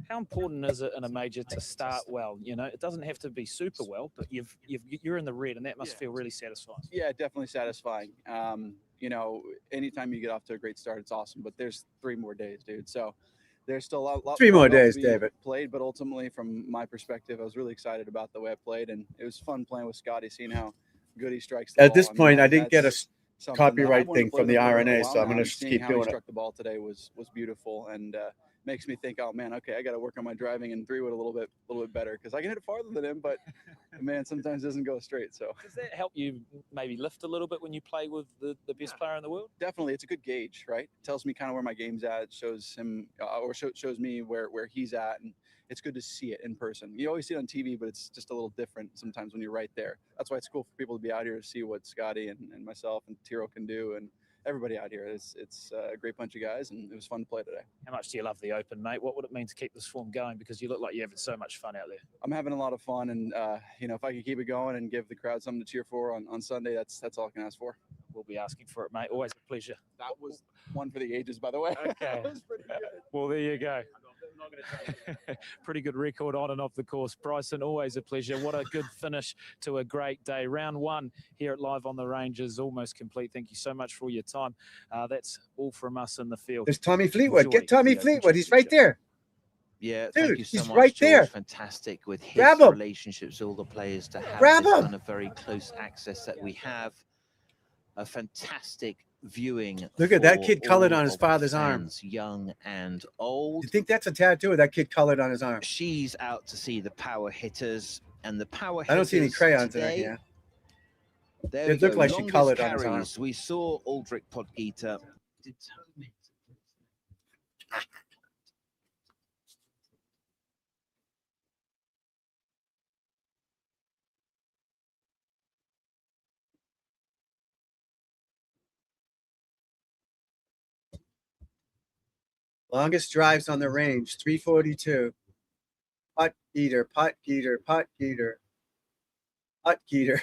How important is it in a major to start well? It doesn't have to be super well, but you're in the red, and that must feel really satisfying. Yeah, definitely satisfying. Anytime you get off to a great start, it's awesome. But there's 3 more days, dude. So there's still a lot. 3 more days, David. Played, but ultimately, from my perspective, I was really excited about the way I played, and it was fun playing with Scotty, seeing how good he strikes the ball. At this point, I didn't get a copyright thing from the RNA, so I'm going to keep doing it. Struck the ball today was beautiful, and makes me think, oh man, okay, I got to work on my driving and 3-wood a little bit better, because I can hit it farther than him, but man, sometimes it doesn't go straight. So does that help you maybe lift a little bit when you play with the best player in the world? Definitely, it's a good gauge, right? It tells me kind of where my game's at. It shows him shows me where he's at, and it's good to see it in person. You always see it on TV, but it's just a little different sometimes when you're right there. That's why it's cool for people to be out here to see what Scotty and myself and Tiro can do, and everybody out here. It's a great bunch of guys, and it was fun to play today. How much do you love the Open, mate? What would it mean to keep this form going? Because you look like you're having so much fun out there. I'm having a lot of fun, and if I can keep it going and give the crowd something to cheer for on Sunday, that's all I can ask for. We'll be asking for it, mate. Always a pleasure. That was one for the ages, by the way. Okay. That was pretty good. Well, there you go. Pretty good record on and off the course. Bryson, always a pleasure. What a good finish to a great day. Round 1 here at Live on the Range is almost complete. Thank you so much for your time. That's all from us in the field. There's Tommy Fleetwood. Get Tommy Fleetwood. He's right there. Yeah, Dude, thank you so he's much, right George. there. Fantastic with his Grab him. relationships, all the players to have Grab this him. kind of very close access that we have. A fantastic viewing. Look at that for kid colored all on his of the father's arm. fans, young and old. You think that's a tattoo? That kid colored on his arm. She's out to see the power hitters, and the power hitters. I don't see any crayons in today, it. Yeah. There It we looked go. like she Longest colored on his arm. carries. We saw Aldrich Podgita determined. Longest drives on the range, 342. Putt Geeter, Putt Geeter, Putt Geeter, Putt Geeter.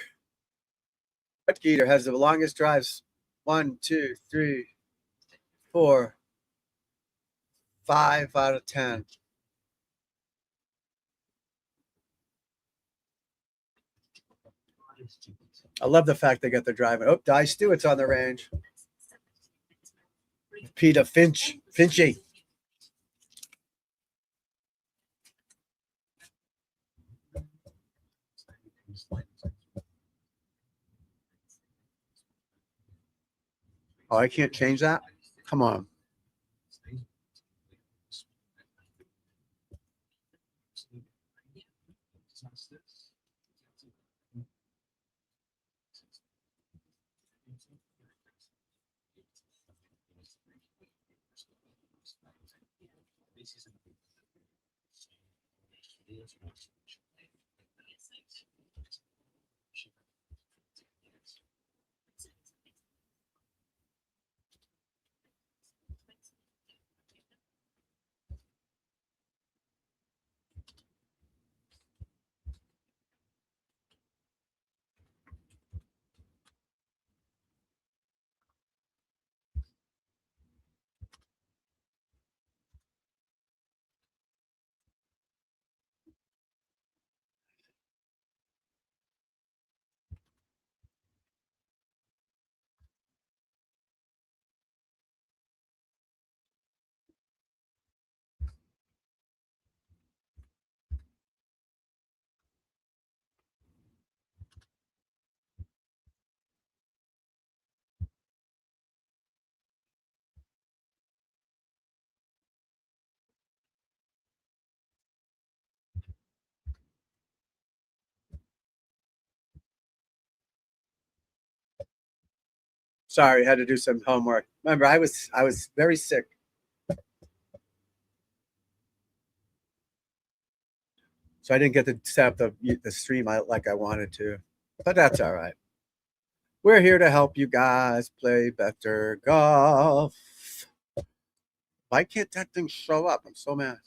Putt Geeter has the longest drives. 1, 2, 3, 4, 5 out of 10. I love the fact they got the driving. Oh, Di Stewart's on the range. Peter Finchy. Oh, I can't change that? Come on. Sorry, had to do some homework. Remember, I was very sick. So I didn't get to set up the stream like I wanted to. But that's all right. We're here to help you guys play better golf. Why can't that thing show up? I'm so mad.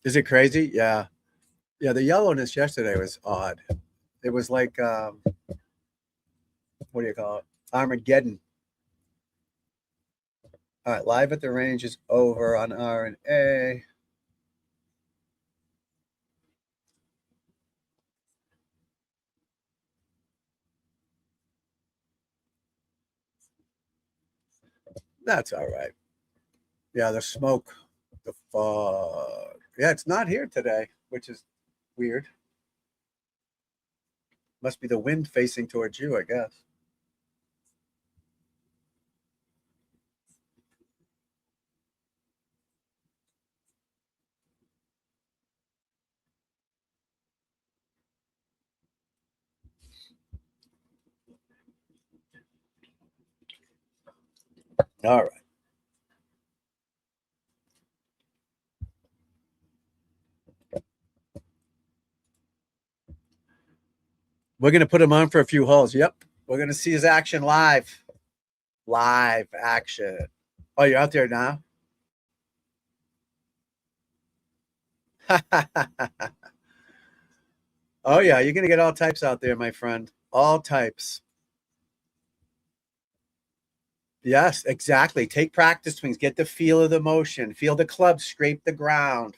Is it crazy? Yeah. Yeah, the yellowness yesterday was odd. It was like what do you call it? Armageddon. All right, live at the range is over on R and A. That's all right. Yeah, the smoke, the fog. Yeah, it's not here today, which is weird. Must be the wind facing towards you, I guess. All right. We're going to put him on for a few holes. Yep. We're going to see his action live. Live action. Oh, you're out there now? Oh, yeah. You're going to get all types out there, my friend. All types. Yes, exactly. Take practice swings. Get the feel of the motion. Feel the club scrape the ground.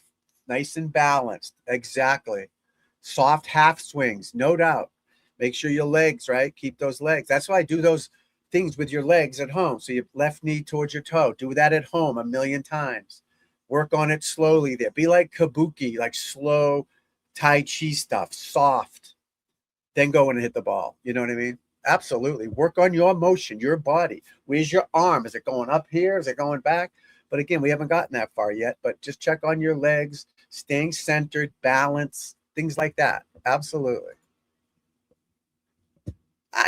Nice and balanced. Exactly. Soft half swings, no doubt. Make sure your legs, right? Keep those legs. That's why I do those things with your legs at home. So your left knee towards your toe. Do that at home a million times. Work on it slowly there. Be like kabuki, like slow Tai Chi stuff, soft. Then go in and hit the ball. You know what I mean? Absolutely. Work on your motion, your body. Where's your arm? Is it going up here? Is it going back? But again, we haven't gotten that far yet. But just check on your legs, staying centered, balance, things like that. Absolutely.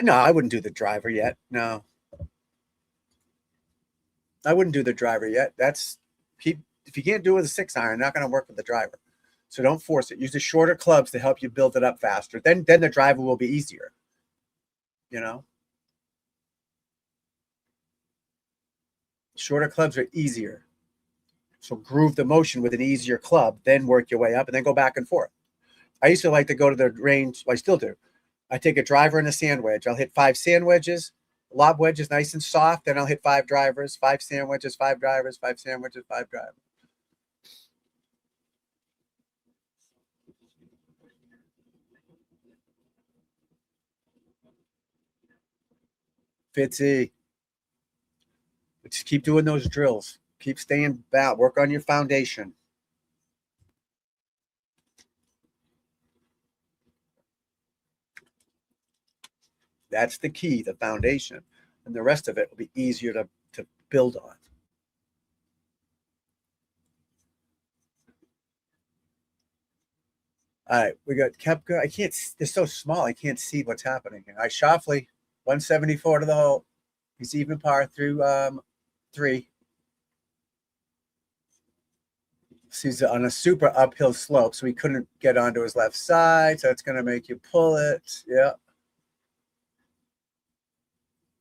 No, I wouldn't do the driver yet. No, I wouldn't do the driver yet. That's keep if you can't do it with a 6-iron, not going to work with the driver. So don't force it. Use the shorter clubs to help you build it up faster. Then the driver will be easier. You know, shorter clubs are easier. So groove the motion with an easier club, then work your way up, and then go back and forth. I used to like to go to the range. Well, I still do. I take a driver and a sand wedge. I'll hit 5 sand wedges, lob wedges nice and soft. Then I'll hit 5 drivers, 5 sand wedges, 5 drivers, 5 sand wedges, 5 drivers. Fitzy. Just keep doing those drills. Keep staying back. Work on your foundation. That's the key, the foundation. And the rest of it will be easier to build on. All right, we got Kepka. I can't, they're so small, I can't see what's happening here. All right, Shoffley, 174 to the hole. He's even par through 3. So he's on a super uphill slope, so he couldn't get onto his left side. So it's going to make you pull it. Yeah.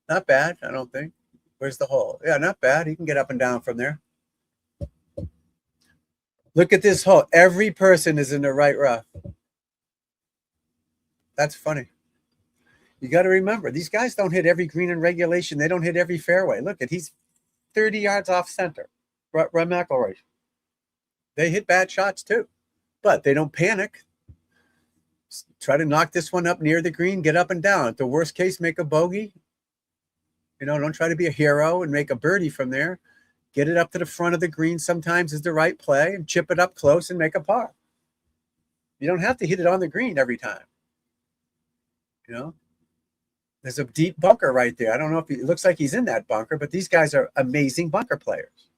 Not bad, I don't think. Where's the hole? Yeah, not bad. He can get up and down from there. Look at this hole. Every person is in the right rough. That's funny. You got to remember, these guys don't hit every green in regulation. They don't hit every fairway. Look at, he's 30 yards off center. Roy McIlroy. They hit bad shots too, but they don't panic. Try to knock this one up near the green, get up and down. At the worst case, make a bogey. You know, don't try to be a hero and make a birdie from there. Get it up to the front of the green sometimes is the right play, and chip it up close and make a par. You don't have to hit it on the green every time. You know, there's a deep bunker right there. I don't know if it looks like he's in that bunker, but these guys are amazing bunker players.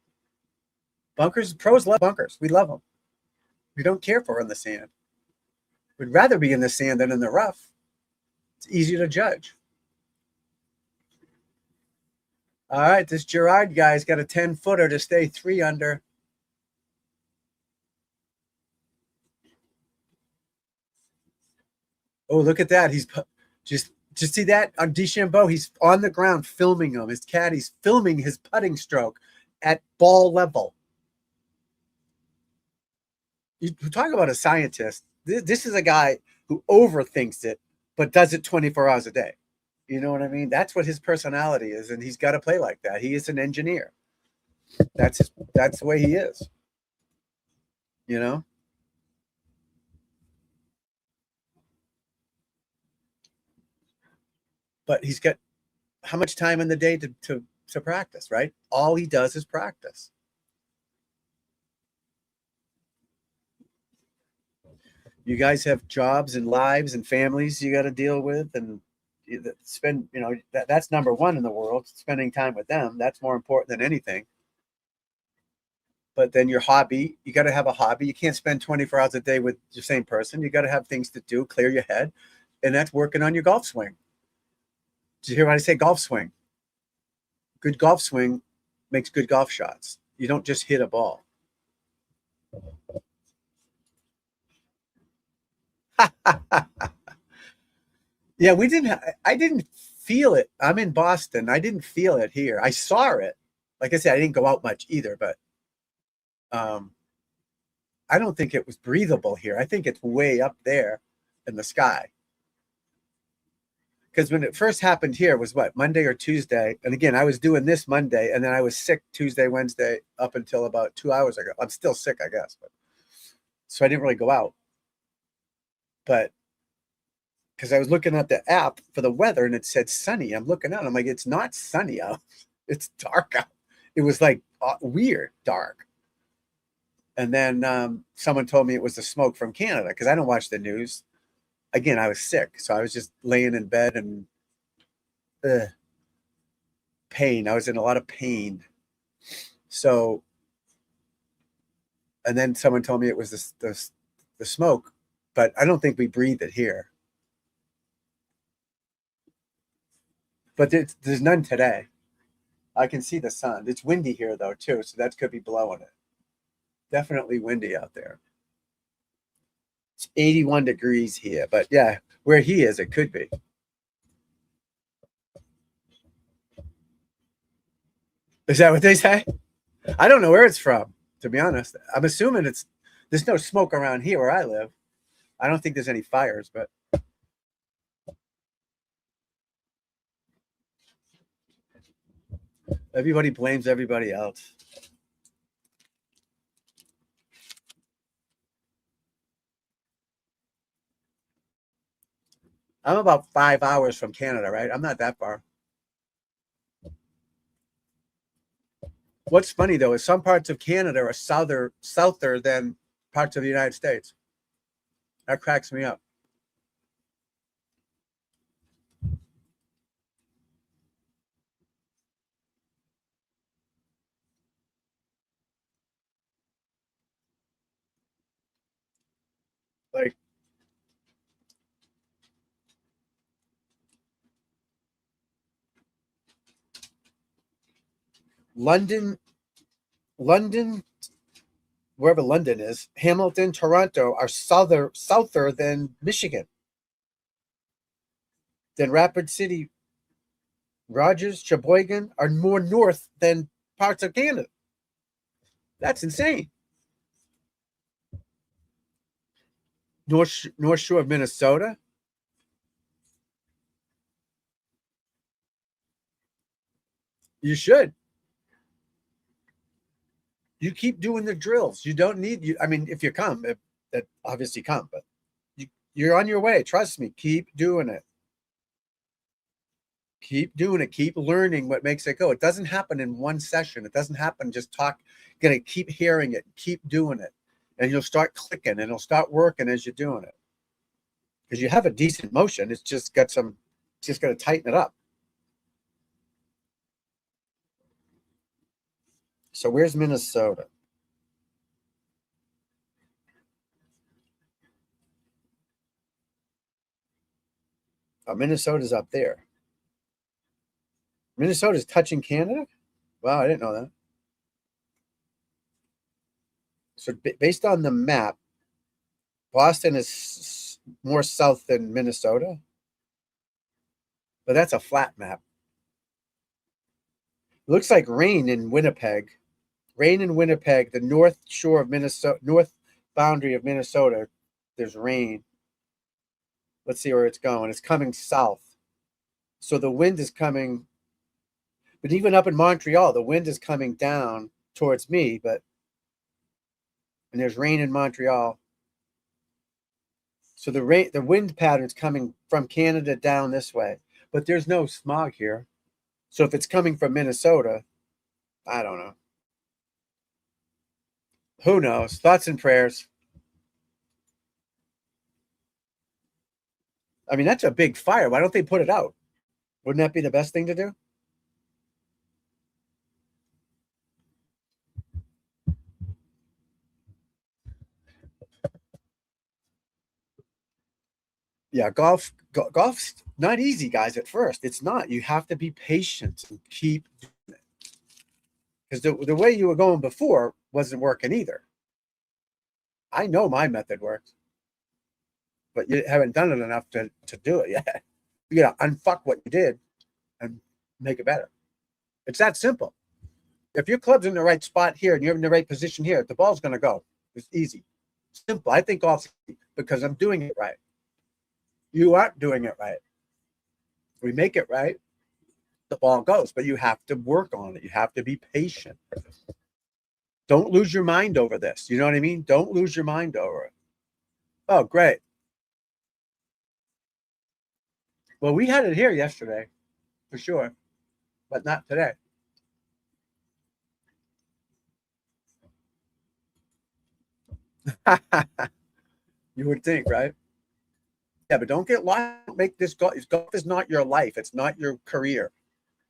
Bunkers, pros love bunkers. We love them. We don't care for in the sand. We'd rather be in the sand than in the rough. It's easier to judge. All right, this Gerard guy's got a 10-footer to stay 3 under. Oh, look at that. He's just see that on DeChambeau. He's on the ground filming him. His caddy's filming his putting stroke at ball level. You talk about a scientist. This is a guy who overthinks it, but does it 24 hours a day. You know what I mean? That's what his personality is, and he's got to play like that. He is an engineer. That's the way he is. You know? But he's got how much time in the day to practice, right? All he does is practice. You guys have jobs and lives and families you got to deal with, and spend, you know, that's number one in the world, spending time with them. That's more important than anything. But then your hobby, you got to have a hobby. You can't spend 24 hours a day with the same person. You got to have things to do, clear your head, and that's working on your golf swing. Did you hear what I say? Golf swing. Good golf swing makes good golf shots. You don't just hit a ball. Yeah, I didn't feel it. I'm in Boston. I didn't feel it here. I saw it. Like I said, I didn't go out much either, but I don't think it was breathable here. I think it's way up there in the sky. Because when it first happened here was what, Monday or Tuesday? And again, I was doing this Monday, and then I was sick Tuesday, Wednesday, up until about 2 hours ago. I'm still sick, I guess. But so I didn't really go out. But because I was looking at the app for the weather and it said sunny. I'm looking out. I'm like, it's not sunny out. It's dark out. It was like weird dark. And then someone told me it was the smoke from Canada because I don't watch the news. Again, I was sick. So I was just laying in bed and pain. I was in a lot of pain. So, and then someone told me it was the smoke, but I don't think we breathe it here. But there's none today. I can see the sun. It's windy here, though, too, so that could be blowing it. Definitely windy out there. It's 81 degrees here, but yeah, where he is, it could be. Is that what they say? I don't know where it's from, to be honest. I'm assuming there's no smoke around here where I live. I don't think there's any fires, but everybody blames everybody else. I'm about 5 hours from Canada, right? I'm not that far. What's funny though is some parts of Canada are souther than parts of the United States. That cracks me up. Like London, wherever London is, Hamilton, Toronto are souther than Michigan, than Rapid City. Rogers, Sheboygan are more north than parts of Canada. That's insane. North Shore of Minnesota. You should. You keep doing the drills. You don't need you. I mean, if you come, that obviously come, but you're on your way. Trust me. Keep doing it. Keep doing it. Keep learning what makes it go. It doesn't happen in one session. It doesn't happen just talk. You're gonna keep hearing it. Keep doing it, and you'll start clicking, and it'll start working as you're doing it. Because you have a decent motion. It's just got some. Just got to tighten it up. So where's Minnesota? Oh, Minnesota's up there. Minnesota's touching Canada? Wow, I didn't know that. So based on the map, Boston is more south than Minnesota. But that's a flat map. It looks like rain in Winnipeg. Rain in Winnipeg, the north shore of Minnesota, north boundary of Minnesota, there's rain. Let's see where it's going. It's coming south. So the wind is coming, but even up in Montreal, the wind is coming down towards me, and there's rain in Montreal. So the wind pattern's coming from Canada down this way, but there's no smog here. So if it's coming from Minnesota, I don't know. Who knows? Thoughts and prayers. I mean, that's a big fire. Why don't they put it out? Wouldn't that be the best thing to do? Yeah, golf's not easy, guys, at first. It's not. You have to be patient and keep doing it. Because the way you were going before wasn't working either. I know my method works, but you haven't done it enough to do it yet. You gotta unfuck what you did and make it better. It's that simple. If your club's in the right spot here and you're in the right position here, the ball's gonna go. It's easy. Simple. I think golf's easy because I'm doing it right. You aren't doing it right. We make it right, the ball goes, but you have to work on it. You have to be patient. Don't lose your mind over this. You know what I mean? Don't lose your mind over it. Oh, great. Well, we had it here yesterday, for sure, but not today. You would think, right? Yeah, but don't get lost. Make this golf. Golf is not your life. It's not your career.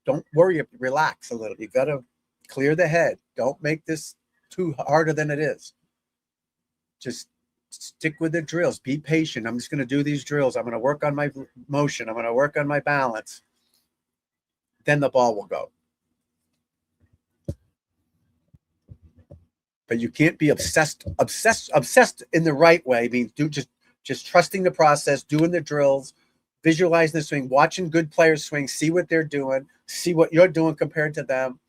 Don't worry. Relax a little. You got to clear the head. Don't make this too harder than it is. Just stick with the drills. Be patient. I'm just going to do these drills. I'm going to work on my motion. I'm going to work on my balance. Then the ball will go. But you can't be obsessed in the right way. I mean, just trusting the process, doing the drills, visualizing the swing, watching good players swing, see what they're doing, see what you're doing compared to them.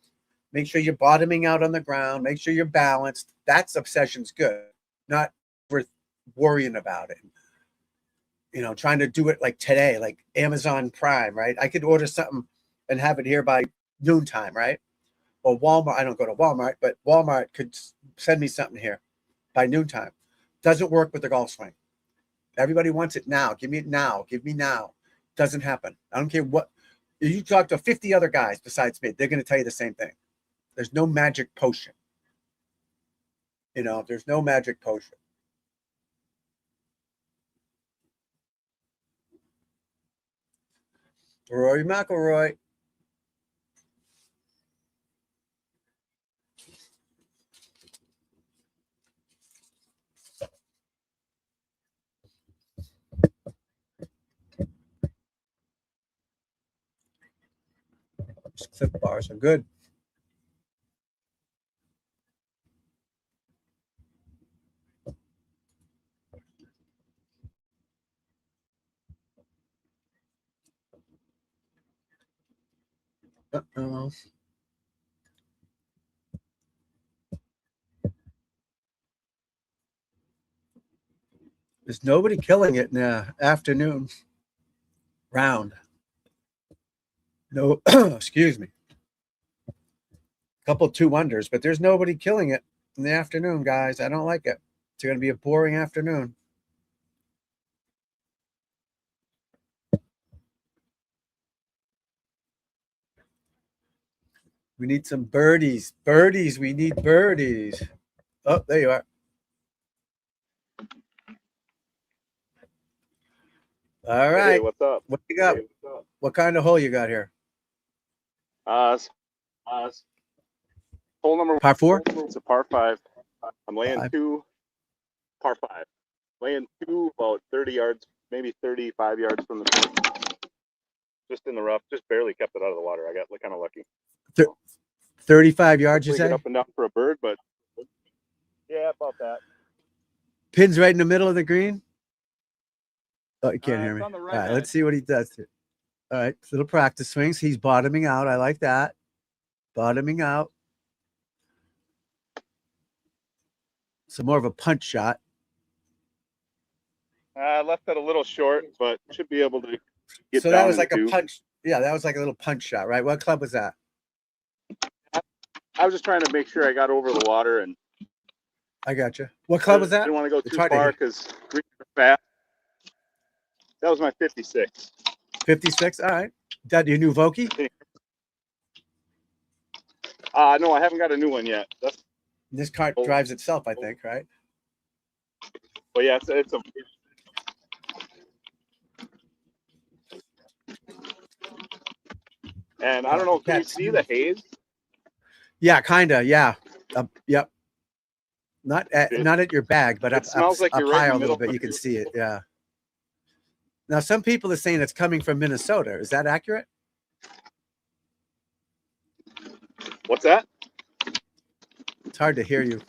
Make sure you're bottoming out on the ground. Make sure you're balanced. That's obsession's good. Not worth worrying about it. You know, trying to do it like today, like Amazon Prime, right? I could order something and have it here by noontime, right? Or Walmart. I don't go to Walmart, but Walmart could send me something here by noontime. Doesn't work with the golf swing. Everybody wants it now. Give me it now. Give me now. Doesn't happen. I don't care what. You talk to 50 other guys besides me. They're going to tell you the same thing. There's no magic potion. You know, there's no magic potion. Rory McIlroy. These clip bars are good. Uh-oh. There's nobody killing it in the afternoon round. No, excuse me. Couple 2-unders, but there's nobody killing it in the afternoon, guys. I don't like it. It's going to be a boring afternoon. We need some birdies. Birdies. We need birdies. Oh, there you are. All right. Hey, what's up? What you got? Hey, what's up? What kind of hole you got here? Hole number Par 4? It's a par 5. I'm laying 5. 2, par 5. Laying 2 about 30 yards, maybe 35 yards from the pin. Just in the rough, just barely kept it out of the water. I got kind of lucky. 35 yards, you Hopefully say? get up and down for a bird, but yeah, about that. Pin's right in the middle of the green? Oh, you can't hear It's me. on the All right right, edge. let's see what he does here. All right, little practice swings. He's bottoming out. I like that. Bottoming out. So more of a punch shot. I left that a little short, but should be able to get So down that was in like a 2. punch. Yeah, that was like a little punch shot, right? What club was that? I was just trying to make sure I got over the water, and I got you. What club was that? didn't want to go It's too hard to far hear. because greens are fast. That was my 56. 56. All right. That your new Vokey? No, I haven't got a new one yet. This cart drives itself, I think, right? But yeah, it's a. And I don't know. Can you see the haze? Yeah, kind of. Yeah. Yep. Not at your bag, but It smells like up you're right in higher the a little middle. bit. You can see it. Yeah. Now, some people are saying it's coming from Minnesota. Is that accurate? What's that? It's hard to hear you.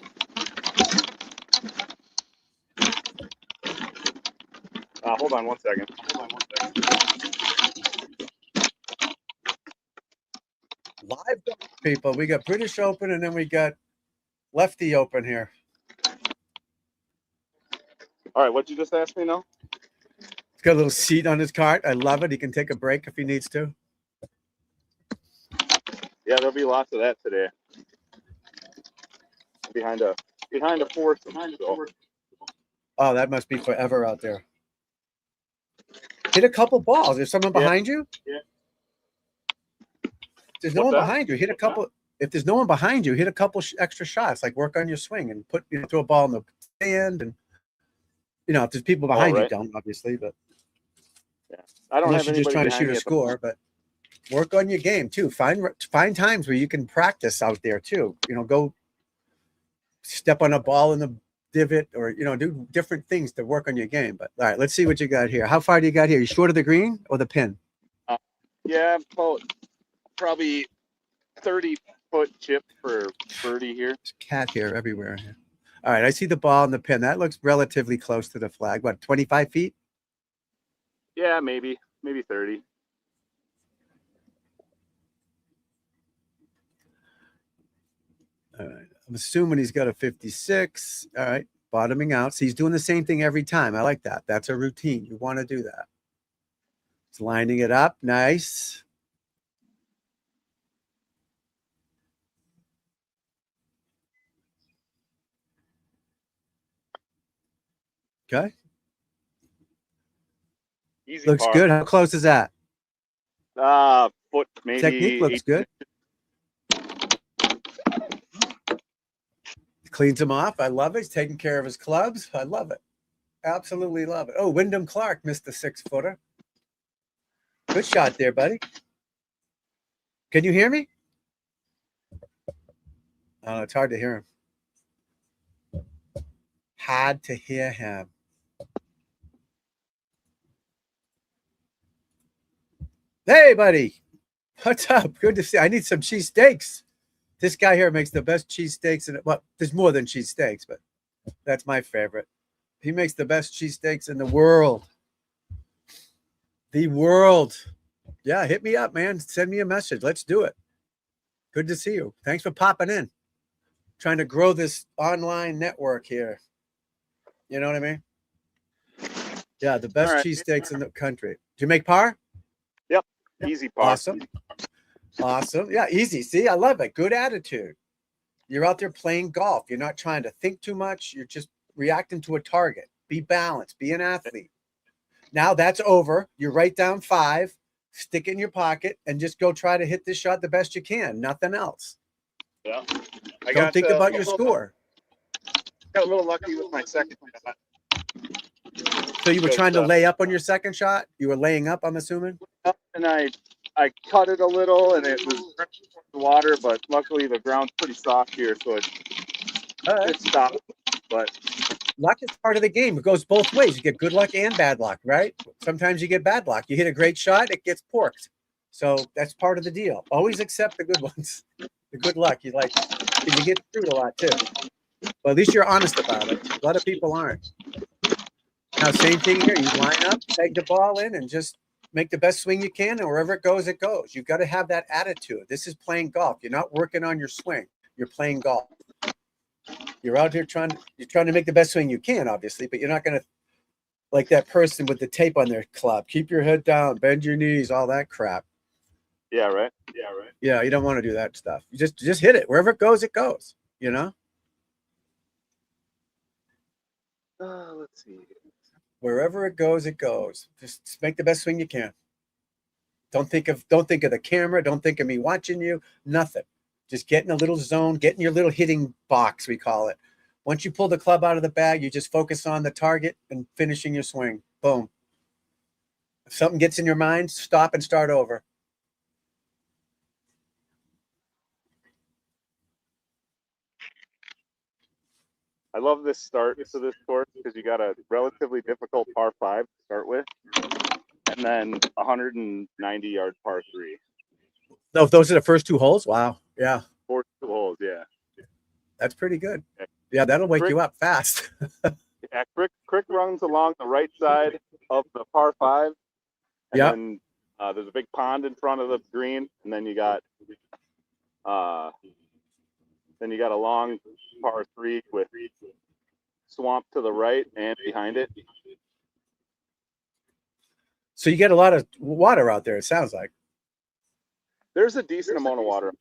Hold on one second. Live people. We got British Open and then we got Lefty Open here. All right, what'd you just ask me now? He's got a little seat on his cart. I love it. He can take a break if he needs to. Yeah, there'll be lots of that today. Behind a foursome. So. Oh, that must be forever out there. Hit a couple balls. There's someone behind you? Yeah. There's no What's one that? behind you. Hit a couple. If there's no one behind you, hit a couple extra shots. Like work on your swing and throw a ball in the stand. And if there's people behind you, right. don't obviously. But yeah, I don't unless have you're just anybody trying to behind shoot me a at the score. moment. But work on your game too. Find times where you can practice out there too. Go step on a ball in the divot or do different things to work on your game. But all right, let's see what you got here. How far do you got here? You short of the green or the pin? Yeah, about probably 30-foot chip for birdie here. There's a cat here everywhere. All right, I see the ball and the pin. That looks relatively close to the flag. What, 25 feet? Yeah, maybe 30. All right. I'm assuming he's got a 56. All right. Bottoming out. So he's doing the same thing every time. I like that. That's a routine. You want to do that. He's lining it up. Nice. Okay. Easy Looks par. good. How close is that? Foot maybe. Technique looks good. Cleans them off. I love it. He's taking care of his clubs. I love it. Absolutely love it. Oh, Wyndham Clark missed the 6-footer. Good shot there, buddy. Can you hear me? Oh, it's hard to hear him. Hard to hear him. Hey, buddy. What's up? Good to see you. I need some cheesesteaks. This guy here makes the best cheesesteaks. Well, there's more than cheesesteaks, but that's my favorite. He makes the best cheesesteaks in the world. The world. Yeah, hit me up, man. Send me a message. Let's do it. Good to see you. Thanks for popping in. Trying to grow this online network here. You know what I mean? Yeah, the best cheesesteaks in the country. Do you make par? Yep. Easy par. Awesome. Awesome. Yeah, easy. See, I love it. Good attitude. You're out there playing golf. You're not trying to think too much. You're just reacting to a target. Be balanced. Be an athlete. Now that's over. You write down 5, stick it in your pocket, and just go try to hit this shot the best you can. Nothing else. Yeah. Don't think about your score. Got a little lucky with my second shot. So you were trying to lay up on your second shot? You were laying up, I'm assuming? And I cut it a little, and it was the water, but luckily the ground's pretty soft here, so it stopped. But luck is part of the game. It goes both ways. You get good luck and bad luck, right? Sometimes you get bad luck. You hit a great shot, it gets porked. So that's part of the deal. Always accept the good ones. The good luck. You get screwed a lot too. Well, at least you're honest about it. A lot of people aren't. Now, same thing here. You line up, take the ball in, and just make the best swing you can, and wherever it goes, it goes. You've got to have that attitude. This is playing golf. You're not working on your swing. You're playing golf. You're out here trying to make the best swing you can, obviously, but you're not going to, like that person with the tape on their club, keep your head down, bend your knees, all that crap. Yeah, right. Yeah, you don't want to do that stuff. You just hit it. Wherever it goes, you know? Let's see. Wherever it goes, it goes. Just make the best swing you can. Don't think of the camera. Don't think of me watching you. Nothing. Just get in a little zone, get in your little hitting box, we call it. Once you pull the club out of the bag, you just focus on the target and finishing your swing. Boom. If something gets in your mind, stop and start over. I love this start to this course because you got a relatively difficult par 5 to start with, and then 190-yard par 3. No, those are the first 2 holes? Wow. Yeah. 4 holes, yeah. That's pretty good. Yeah, that'll wake you up fast. Yeah, Crick runs along the right side of the par 5. And then there's a big pond in front of the green, and then you got a long par 3 with swamp to the right and behind it. So you get a lot of water out there, it sounds like. There's a decent amount of water.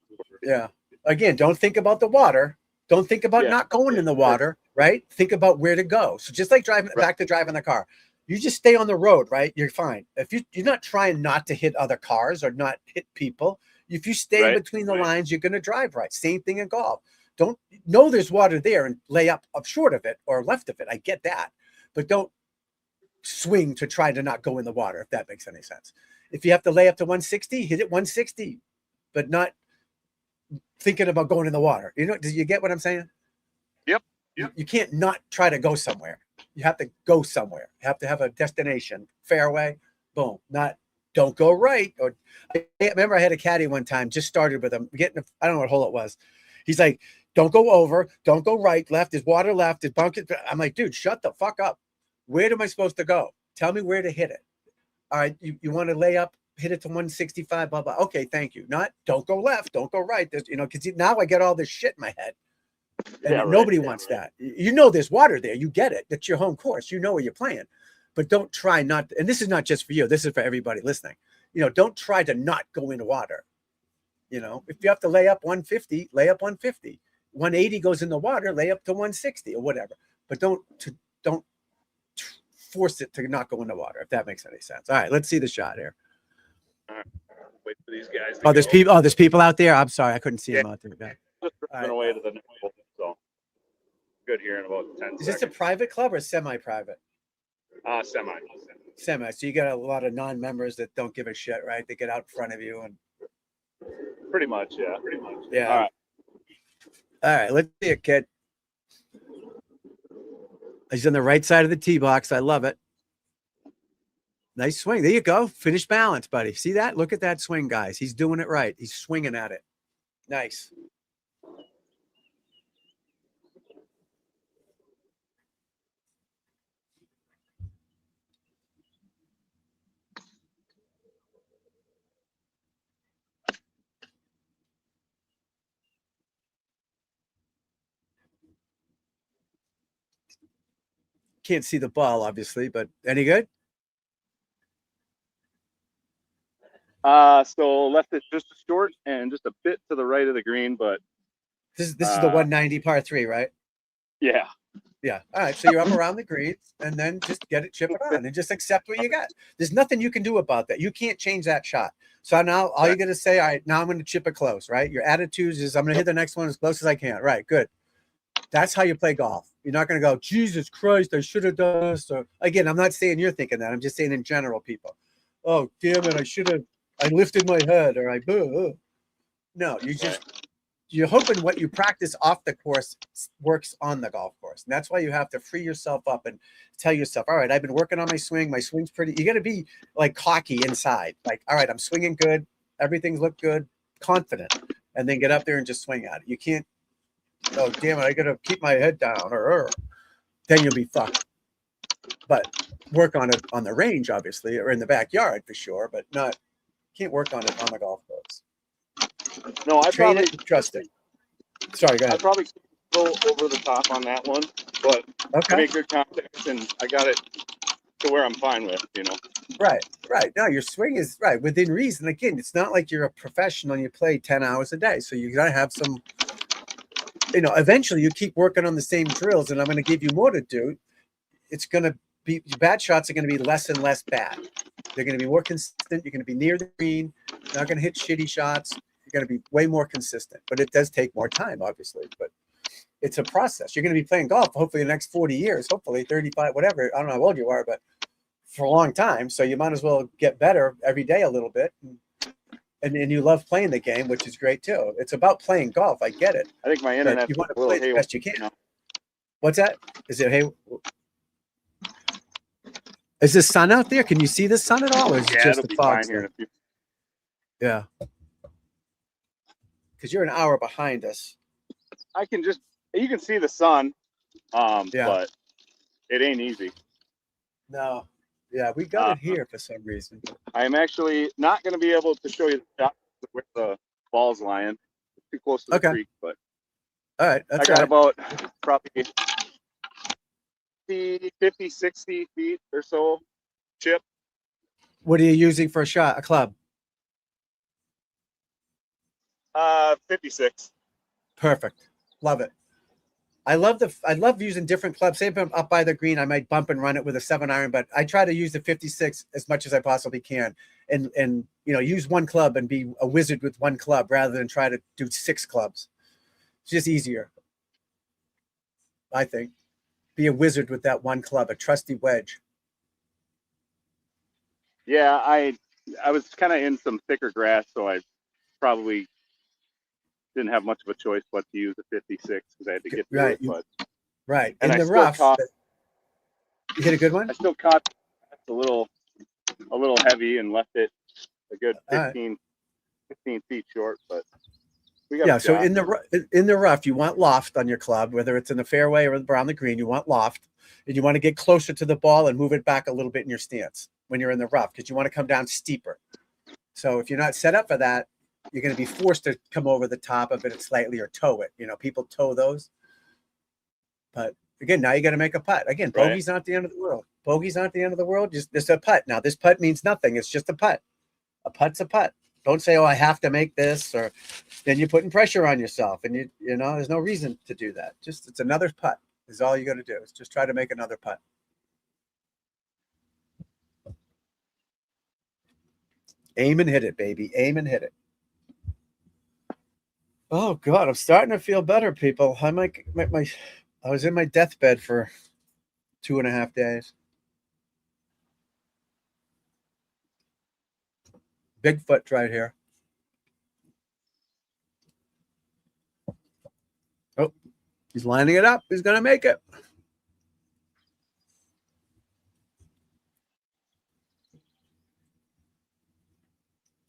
Yeah. Again, don't think about the water. Don't think about not going in the water, right? Think about where to go. So just like back to driving the car, you just stay on the road, right? You're fine. If you're not trying not to hit other cars or not hit people, if you stay between the lines, you're going to drive right. Same thing in golf. Don't know there's water there and lay up short of it or left of it. I get that. But don't swing to try to not go in the water, if that makes any sense. If you have to lay up to 160, hit it 160, but not thinking about going in the water. You know, do you get what I'm saying? Yep. You can't not try to go somewhere. You have to go somewhere. You have to have a destination, fairway, boom. Don't go right. Or I remember I had a caddy one time, just started with him, I don't know what hole it was. He's like, don't go over, don't go right, left, is water left, is bucket. I'm like, dude, shut the fuck up. Where am I supposed to go? Tell me where to hit it. All right, you want to lay up, hit it to 165, blah, blah. Okay, thank you. Don't go left, don't go right. There's, because now I get all this shit in my head. And nobody wants that. You know there's water there. You get it. That's your home course. You know where you're playing. But don't try not, and this is not just for you. This is for everybody listening. Don't try to not go in water. If you have to lay up 150, lay up 150. 180 goes in the water, lay up to 160 or whatever. But don't force it to not go in the water, if that makes any sense. All right, let's see the shot here. Wait for these guys. There's people. There's people out there. I'm sorry, I couldn't see them out there. Just away to the next hole, so. good here in about 10 Is this a seconds. private club or semi-private? Semi. Semi. So you got a lot of non-members that don't give a shit, right? They get out in front of you and Pretty much, yeah. yeah. All right. All right, let's see it, kid. He's on the right side of the tee box. I love it. Nice swing. There you go. Finish balance, buddy. See that? Look at that swing, guys. He's doing it right. He's swinging at it. Nice. Can't see the ball, obviously, but any good? So left it just short and just a bit to the right of the green, but This is the 190 par 3, right? yeah. Yeah. All right. So you're up around the greens and then just get it, chip it on, and just accept what you got. There's nothing you can do about that. You can't change that shot. So now all you're going to say, all right, now I'm going to chip it close, right? Your attitude is I'm going to hit the next one as close as I can. Right. Good. That's how you play golf. You're not going to go, Jesus Christ, I should have done this. Or, again, I'm not saying you're thinking that. I'm just saying in general, people. Oh, damn it. I lifted my head or I boo. No, you're hoping what you practice off the course works on the golf course. And that's why you have to free yourself up and tell yourself, all right, I've been working on my swing. My swing's pretty. You got to be like cocky inside. Like, all right, I'm swinging good. Everything's looked good, confident. And then get up there and just swing at it. You can't, oh, damn it, I got to keep my head down. Or then you'll be fucked. But work on it on the range, obviously, or in the backyard for sure, but can't work on it on the golf course. No, I Train probably it, trust it. Sorry, go I ahead. probably go over the top on that one, but I Okay. make good contact and I got it to where I'm fine with, Right. No, your swing is right within reason. Again, it's not like you're a professional and you play 10 hours a day. So you got to have some, eventually you keep working on the same drills and I'm going to give you more to do. It's going to be, bad shots are going to be less and less bad. They're going to be more consistent. You're going to be near the green. You're not going to hit shitty shots. You're going to be way more consistent, but it does take more time, obviously, but it's a process. You're going to be playing golf, hopefully the next 40 years, hopefully 35, whatever. I don't know how old you are, but for a long time. So you might as well get better every day a little bit. And you love playing the game, which is great too. It's about playing golf. I get it. I think my internet You want to play the best you can. What's that? Is it, hey, is the sun out there? Can you see the sun at all? Or is it just the fog? Yeah. Because you're an hour behind us. You can see the sun, but it ain't easy. No. Yeah, we got it here for some reason. I'm actually not going to be able to show you the shot where the ball's lying. It's too close to the creek, but all right. I got about probably 50, 60 feet or so chip. What are you using for a club? 56. Perfect. Love it. I love using different clubs. Say if I'm up by the green, I might bump and run it with a 7-iron, but I try to use the 56 as much as I possibly can, and use one club and be a wizard with one club rather than try to do 6 clubs. It's just easier, I think. Be a wizard with that one club, a trusty wedge. Yeah, I was kind of in some thicker grass, so I probably didn't have much of a choice but to use a 56 because I had to get through it. But right and in the rough, you hit a good one. I still caught a little heavy and left it a good 15 feet short. But we got so in the rough, you want loft on your club, whether it's in the fairway or around the green. You want loft, and you want to get closer to the ball and move it back a little bit in your stance when you're in the rough because you want to come down steeper. So if you're not set up for that, you're going to be forced to come over the top of it slightly or toe it. People toe those. But again, now you got to make a putt. Again, bogey's not the end of the world. Bogey's not the end of the world. Just a putt. Now, this putt means nothing. It's just a putt. A putt's a putt. Don't say, oh, I have to make this, or then you're putting pressure on yourself. And, there's no reason to do that. It's another putt is all you got to do. Is just try to make another putt. Aim and hit it, baby. Aim and hit it. Oh God, I'm starting to feel better, people. I might my I was in my deathbed for 2.5 days. Bigfoot's right here. Oh, he's lining it up. He's going to make it.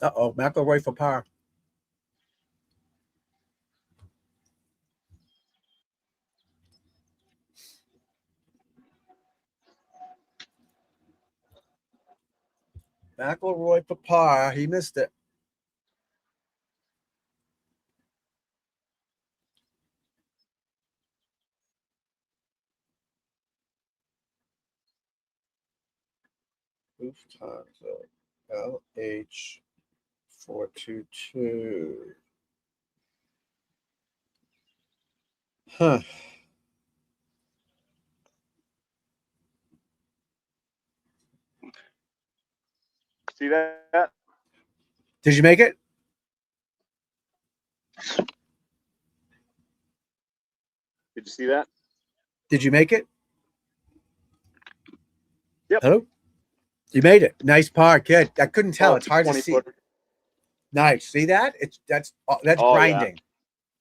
Uh-oh, McElroy for par. McElroy for par. He missed it. Lufthansa LH 422. Huh. See that? Did you make it? Did you see that? Did you make it? Yep. Hello? You made it. Nice par, kid. I couldn't tell. Oh, It's hard to 20 see. footer. Nice. See that? That's Oh, grinding. yeah.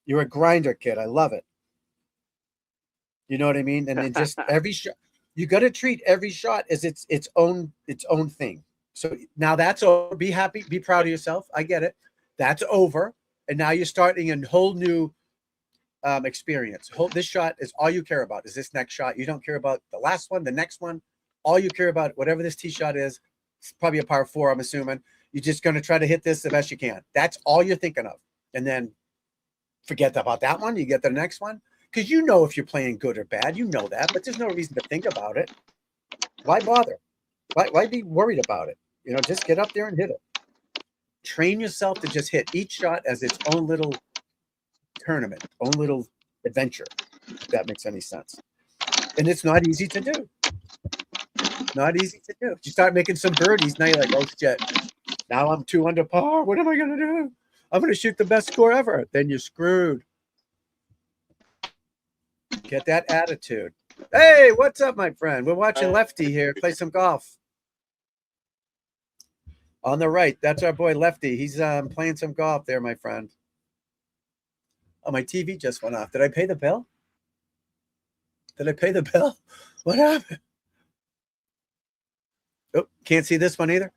You're a grinder, kid. I love it. You know what I mean? And then just every shot, you got to treat every shot as its own thing. So now that's over. Be happy. Be proud of yourself. I get it. That's over. And now you're starting a whole new experience. This shot is all you care about. Is this next shot? You don't care about the last one, the next one. All you care about, whatever this tee shot is, it's probably a par 4, I'm assuming. You're just going to try to hit this the best you can. That's all you're thinking of. And then forget about that one. You get the next one. Because you know if you're playing good or bad. You know that. But there's no reason to think about it. Why bother? Why be worried about it? You know, just get up there and hit it. Train yourself to just hit each shot as its own little tournament, own little adventure, if that makes any sense. And it's not easy to do. Not easy to do. You start making some birdies, now you're like, oh shit. Now I'm 2 under par. What am I going to do? I'm going to shoot the best score ever. Then you're screwed. Get that attitude. Hey, what's up, my friend? We're watching Lefty here play some golf. On the right, that's our boy Lefty. He's playing some golf there, my friend. Oh, my TV just went off. Did I pay the bill? Did I pay the bill? What happened? Oh, can't see this one either.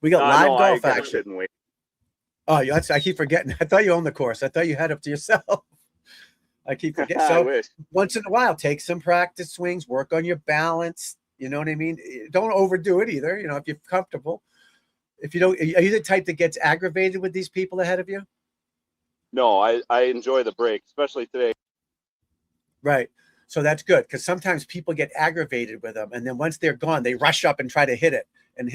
We got live No, golf I gotta action. sit and wait. Oh, I keep forgetting. I thought you owned the course. I thought you had it up to yourself. I keep forgetting. I So wish. once in a while, take some practice swings, work on your balance. You know what I mean? Don't overdo it either. You know, if you're comfortable. If you don't, are you the type that gets aggravated with these people ahead of you? No, I enjoy the break, especially today. Right. So that's good because sometimes people get aggravated with them, and then once they're gone, they rush up and try to hit it and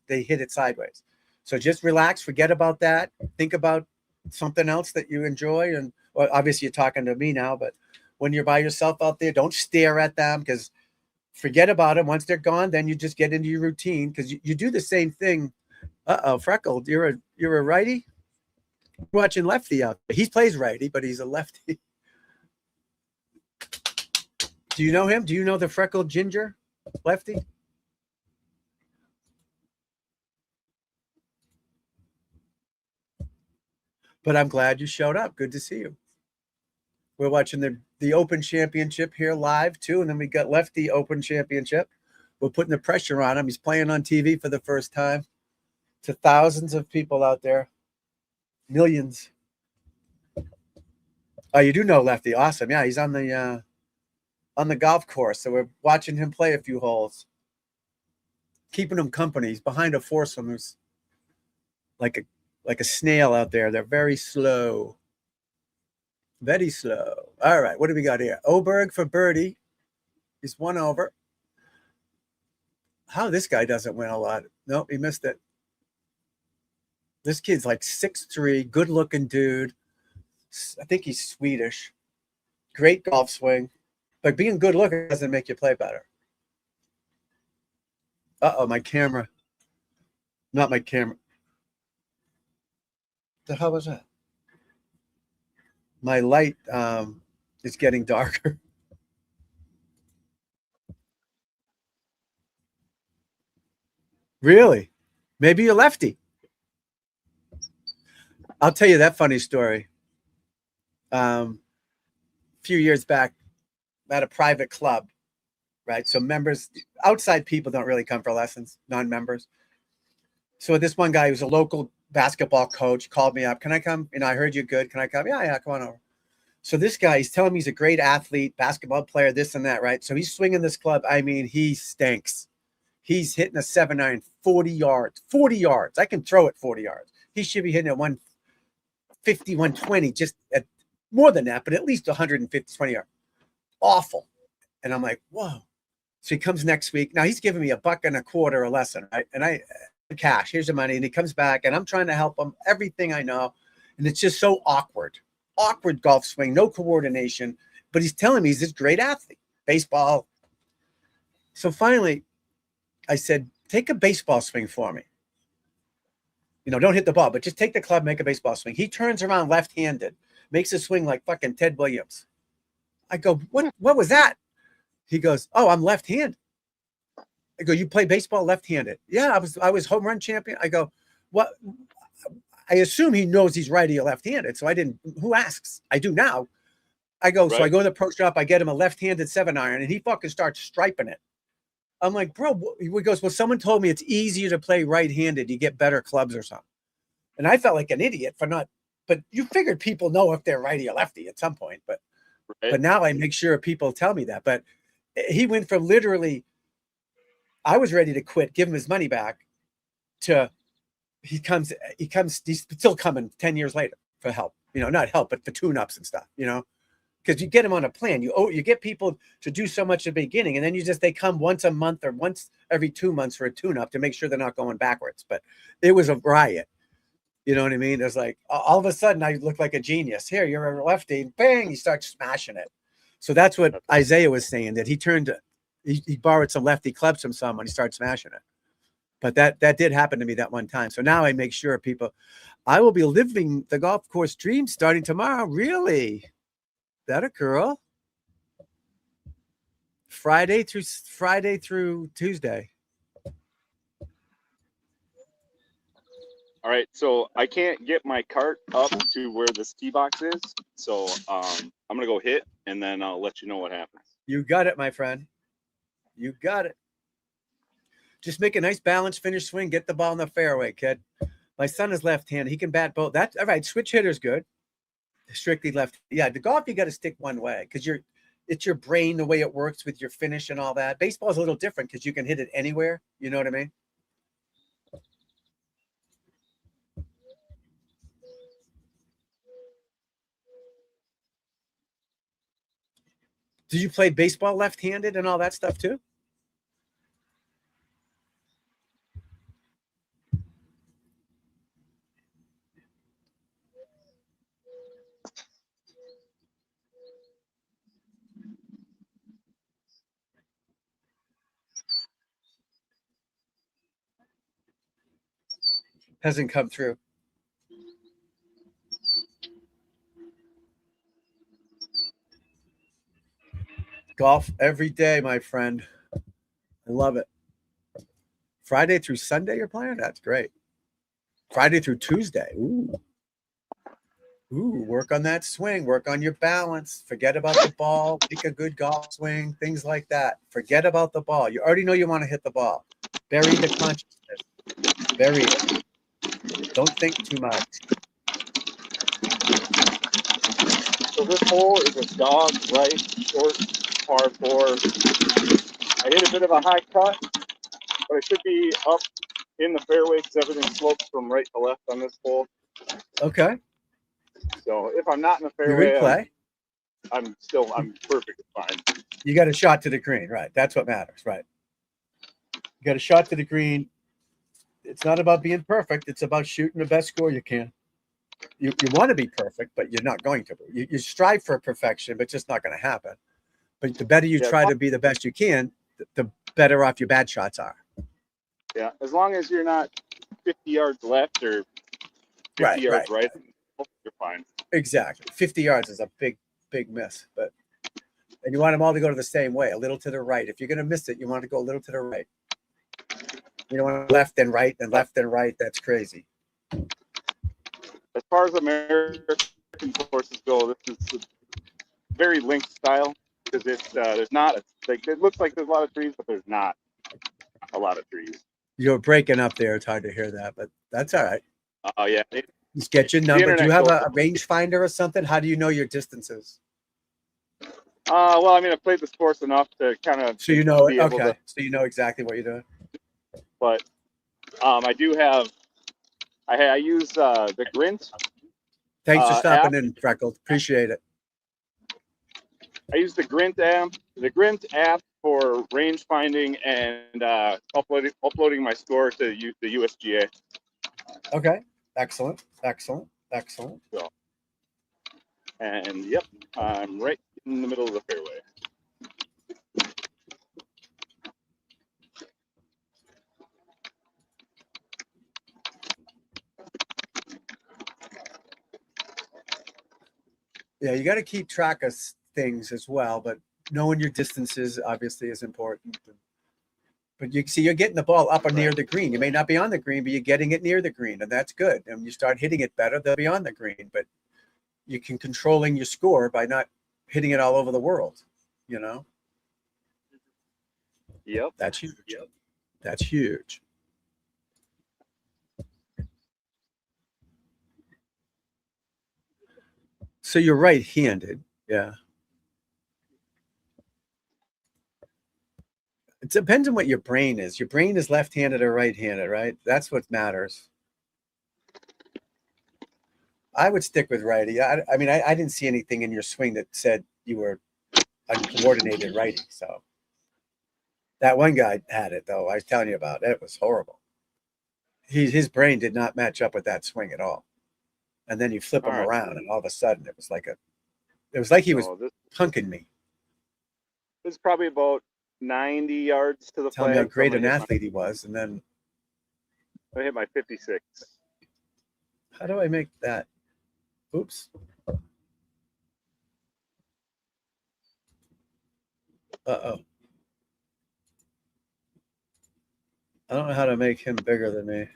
they hit it sideways. So just relax, forget about that. Think about something else that you enjoy. And well, obviously you're talking to me now, but when you're by yourself out there, don't stare at them because forget about them. Once they're gone, then you just get into your routine because you do the same thing. Freckled, you're a righty. We're watching Lefty out there. He plays righty, but he's a lefty. Do you know him? Do you know the freckled ginger Lefty? But I'm glad you showed up. Good to see you. We're watching the Open Championship here live too, and then we got Lefty Open Championship. We're putting the pressure on him. He's playing on TV for the first time to thousands of people out there, millions. Oh, you do know Lefty? Awesome. Yeah, he's on the golf course, so we're watching him play a few holes, keeping him company. He's behind a foursome who's like a snail out there. They're very slow. Very slow. All right, what do we got here? Oberg for birdie. He's 1 over. How this guy doesn't win a lot. Nope, he missed it. This kid's like 6'3", good-looking dude. I think he's Swedish. Great golf swing. But being good-looking doesn't make you play better. Uh-oh, my camera. Not my camera. The hell was that? My light is getting darker. Really? Maybe you're lefty. I'll tell you that funny story. A few years back, at a private club, right? So members, outside people don't really come for lessons, non-members. So this one guy who's a local basketball coach called me up. Can I come? I heard you're good. Can I come? Yeah, come on over. So this guy, he's telling me he's a great athlete, basketball player, this and that, right? So he's swinging this club. I mean, he stinks. He's hitting a 7-iron, 40 yards, 40 yards. I can throw it 40 yards. He should be hitting at 150, 120, just at more than that, but at least 150, 20 yards. Awful. And I'm like, whoa. So he comes next week. Now he's giving me $1.25 a lesson, right? And I cash, here's the money. And he comes back and I'm trying to help him, everything I know. And it's just so awkward golf swing, no coordination, but he's telling me he's this great athlete, baseball. So finally I said, take a baseball swing for me. Don't hit the ball, but just take the club, make a baseball swing. He turns around left-handed, makes a swing like fucking Ted Williams. I go, what was that? He goes, oh, I'm left-handed. I go, you play baseball left-handed? Yeah, I was home run champion. I go, what? I assume he knows he's righty or left-handed. So I didn't, who asks? I do now. I go, right. So I go to the pro shop, I get him a left-handed 7-iron and he fucking starts striping it. I'm like, bro, he goes, well, someone told me it's easier to play right-handed. You get better clubs or something. And I felt like an idiot for not, but you figured people know if they're righty or lefty at some point. But now I make sure people tell me that. But he went from literally, I was ready to quit, give him his money back, to he's still coming 10 years later for help. Not help, but for tune-ups and stuff, because you get them on a plan. You get people to do so much at the beginning, and then they come once a month or once every 2 months for a tune-up to make sure they're not going backwards. But it was a riot. You know what I mean? It was like all of a sudden I look like a genius. Here, you're a lefty, bang, you start smashing it. So that's what Isaiah was saying, that he borrowed some lefty clubs from someone, he started smashing it. But that did happen to me that one time. So now I make sure people, I will be living the golf course dream starting tomorrow. Really? That a girl? Friday through Tuesday. All right, so I can't get my cart up to where this tee box is, so I'm gonna go hit, and then I'll let you know what happens. You got it, my friend. You got it. Just make a nice balanced finish swing. Get the ball in the fairway, kid. My son is left-handed. He can bat both. That's all right. Switch hitter's good. Strictly left. Yeah, the golf you got to stick one way because it's your brain, the way it works with your finish and all that. Baseball is a little different because you can hit it anywhere. You know what I mean? Did you play baseball left-handed and all that stuff too? Hasn't come through. Golf every day, my friend. I love it. Friday through Sunday you're playing? That's great. Friday through Tuesday. Ooh, work on that swing. Work on your balance. Forget about the ball. Pick a good golf swing. Things like that. Forget about the ball. You already know you want to hit the ball. Bury the consciousness. Bury it. Don't think too much. So this hole is a dog right short par 4. I hit a bit of a high cut, but I should be up in the fairway because everything slopes from right to left on this hole. Okay. So if I'm not in the fairway, I'm perfectly fine. You got a shot to the green, right? That's what matters, right? You got a shot to the green. It's not about being perfect. It's about shooting the best score you can. You want to be perfect, but you're not going to be. You strive for perfection, but it's just not going to happen. But the better you try to be the best you can, the better off your bad shots are. Yeah, as long as you're not 50 yards left or 50 yards right, you're fine. Exactly. 50 yards is a big miss, but and you want them all to go to the same way, a little to the right. If you're going to miss it, you want to go a little to the right. You don't want left and right and left and right. That's crazy. As far as American courses go, this is very linked style because it's there's not like it looks like there's a lot of trees, but there's not a lot of trees. You're breaking up there. It's hard to hear that, but that's all right. Oh yeah. Just get your number. Do you have a goes- rangefinder or something? How do you know your distances? Well, I mean, I've played this course enough to kind of So you know it. be able Okay. to- So you know exactly what you're doing. but I do have I use the Grint. Thanks for stopping app. in, Freckles. Appreciate it. I use the Grint app for range finding and uploading my score to the USGA. Okay. Excellent. So, and yep, I'm right in the middle of the fairway. Yeah, you got to keep track of things as well, but knowing your distances obviously is important. But you see, you're getting the ball up or near the green. You may not be on the green, but you're getting it near the green, and that's good. And you start hitting it better, they'll be on the green. But you can controlling your score by not hitting it all over the world. You know, Yep. that's huge. That's huge. So you're right-handed, yeah. It depends on what your brain is. Your brain is left-handed or right-handed, right? That's what matters. I would stick with righty. I mean, I didn't see anything in your swing that said you were uncoordinated righty. So that one guy had it, though. I was telling you about it. It was horrible. His brain did not match up with that swing at all. And then you flip him around, and all of a sudden, it was like he was punking me. This is probably about 90 yards to the Tell me flag. how great an athlete he was, and then I hit my 56. how do I make that? Oops. Uh-oh. I don't know how to make him bigger than me.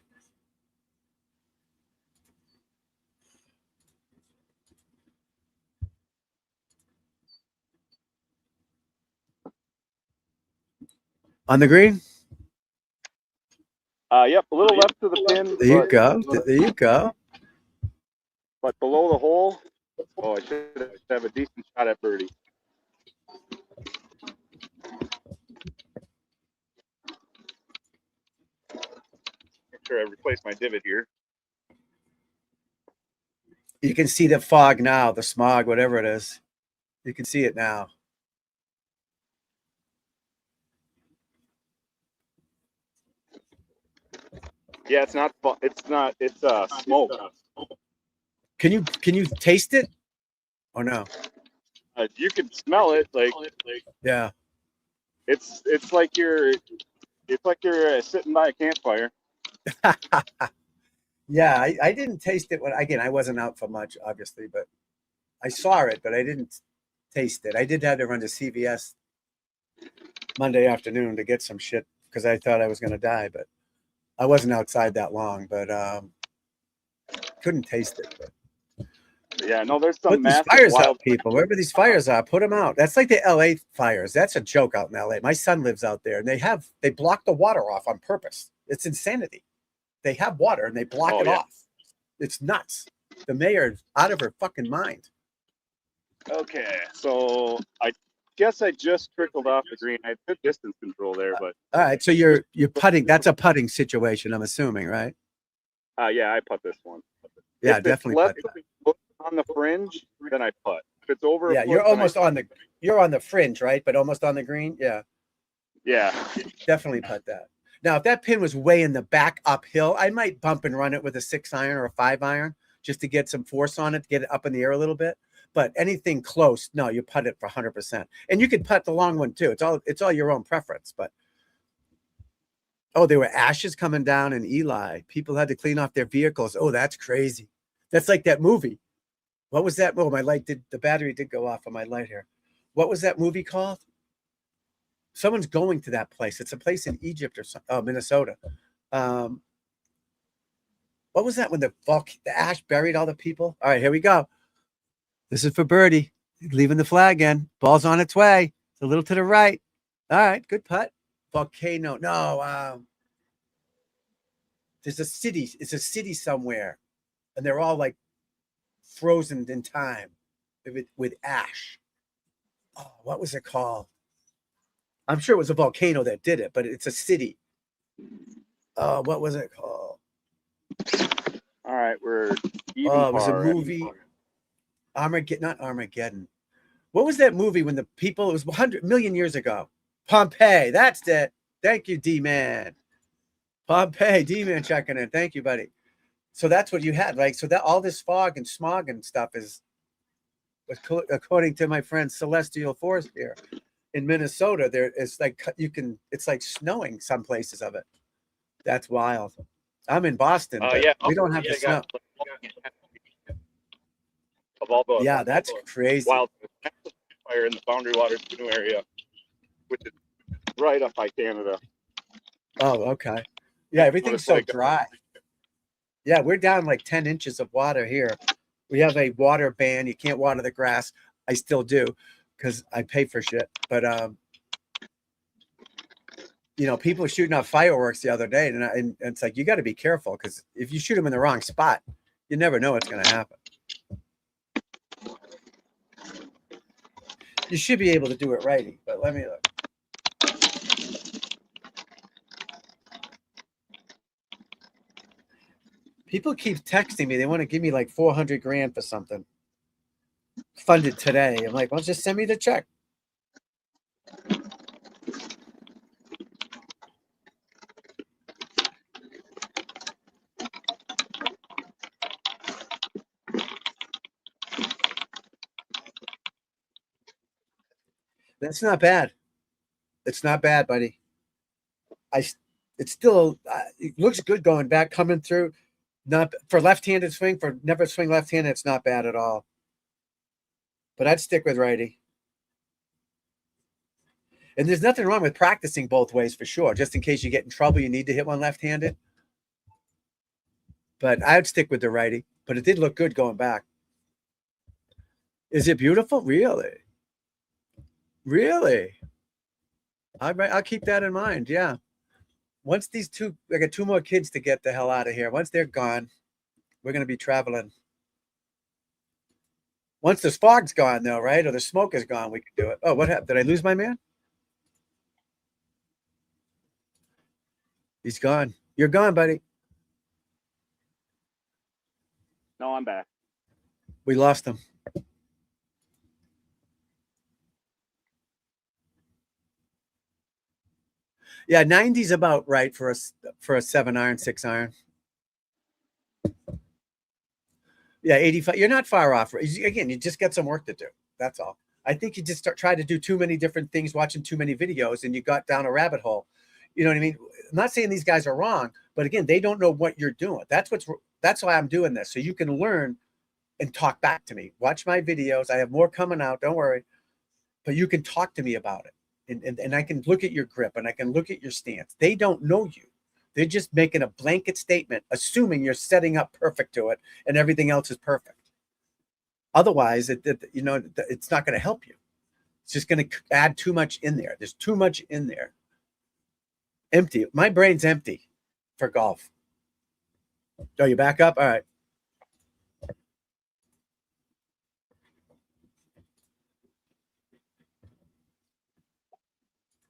On the green? Yep, a little left to the pin. There you go. There you go. But below the hole, I should have a decent shot at birdie. Make sure I replace my divot here. You can see the fog now, the smog, whatever it is. You can see it now. Yeah, it's not. It's smoke. Can you taste it? Or no? You can smell it. Like Yeah. it's like you're sitting by a campfire. Yeah, I didn't taste it when I wasn't out for much, obviously, but I saw it, but I didn't taste it. I did have to run to CVS Monday afternoon to get some shit because I thought I was gonna die, but I wasn't outside that long, but couldn't taste it. But Yeah, no, there's some put these massive fires wild. out, people. Wherever these fires are, put them out. That's like the LA fires. That's a joke out in LA. My son lives out there, and they block the water off on purpose. It's insanity. They have water and they block it off. It's nuts. The mayor is out of her fucking mind. Okay, so I guess I just trickled off the green. I had good distance control there, but All right, so you're putting. That's a putting situation, I'm assuming, right? yeah, I putt this one. Yeah, if definitely It's putt left on the fringe, then I putt. If it's over, a Yeah, foot, you're then almost on the fringe, right? But almost on the green. Yeah, Yeah, definitely putt that. Now, if that pin was way in the back uphill, I might bump and run it with a 6-iron or a 5-iron just to get some force on it, to get it up in the air a little bit. But anything close, no, you putt it for 100%. And you could putt the long one too. It's all your own preference. But there were ashes coming down in Eli. People had to clean off their vehicles. Oh, that's crazy. That's like that movie What was that? Oh, the battery did go off on my light here. What was that movie called? Someone's going to that place. It's a place in Egypt or Minnesota. What was that when the ash buried all the people? All right, here we go. This is for Birdie. Leaving the flag in. Ball's on its way. It's a little to the right. All right, good putt. Volcano. No, there's a city. It's a city somewhere. And they're all like frozen in time with ash. Oh, what was it called? I'm sure it was a volcano that did it, but it's a city. Oh, what was it called? All right, we're even Oh, it was a par. movie. Not Armageddon. What was that movie when the people, it was 100 million years ago. Pompeii. That's it. Thank you, D-Man. Pompeii, D-Man checking in. Thank you, buddy. So that's what you had, right? So that all this fog and smog and stuff was according to my friend Celestial Force here in Minnesota. There is like it's like snowing some places of it. That's wild. I'm in Boston. But we don't have the snow. Of all the That's crazy. wild fire in the Boundary Waters canoe area, which is right up by Canada. Oh, okay. Yeah, everything's so dry. Yeah, we're down like 10 inches of water here. We have a water ban. You can't water the grass. I still do because I pay for shit. But people were shooting off fireworks the other day, and it's like you got to be careful because if you shoot them in the wrong spot, you never know what's going to happen. You should be able to do it righty, but let me look. People keep texting me. They want to give me like 400 grand for something funded today. I'm like, well, just send me the check. That's not bad. It's not bad, buddy. It's still, it looks good going back, coming through. Not for left-handed swing, for never swing left-handed, it's not bad at all. But I'd stick with righty. And there's nothing wrong with practicing both ways for sure. Just in case you get in trouble, you need to hit one left-handed. But I'd stick with the righty. But it did look good going back. Is it beautiful? Really? Really? I'll keep that in mind. Yeah. Once I got 2 more kids to get the hell out of here. Once they're gone, we're going to be traveling. Once the fog's gone, though, right? Or the smoke is gone, we can do it. Oh, what happened? Did I lose my man? He's gone. You're gone, buddy. No, I'm back. We lost him. Yeah, 90's about right for a 7-iron, 6-iron. Yeah, 85. You're not far off. Again, you just got some work to do. That's all. I think you just try to do too many different things, watching too many videos, and you got down a rabbit hole. You know what I mean? I'm not saying these guys are wrong, but again, they don't know what you're doing. That's why I'm doing this, so you can learn and talk back to me. Watch my videos. I have more coming out. Don't worry. But you can talk to me about it. And I can look at your grip and I can look at your stance. They don't know you. They're just making a blanket statement, assuming you're setting up perfect to it and everything else is perfect. Otherwise, it's not going to help you. It's just going to add too much in there. There's too much in there. Empty. My brain's empty for golf. Oh, you back up? All right.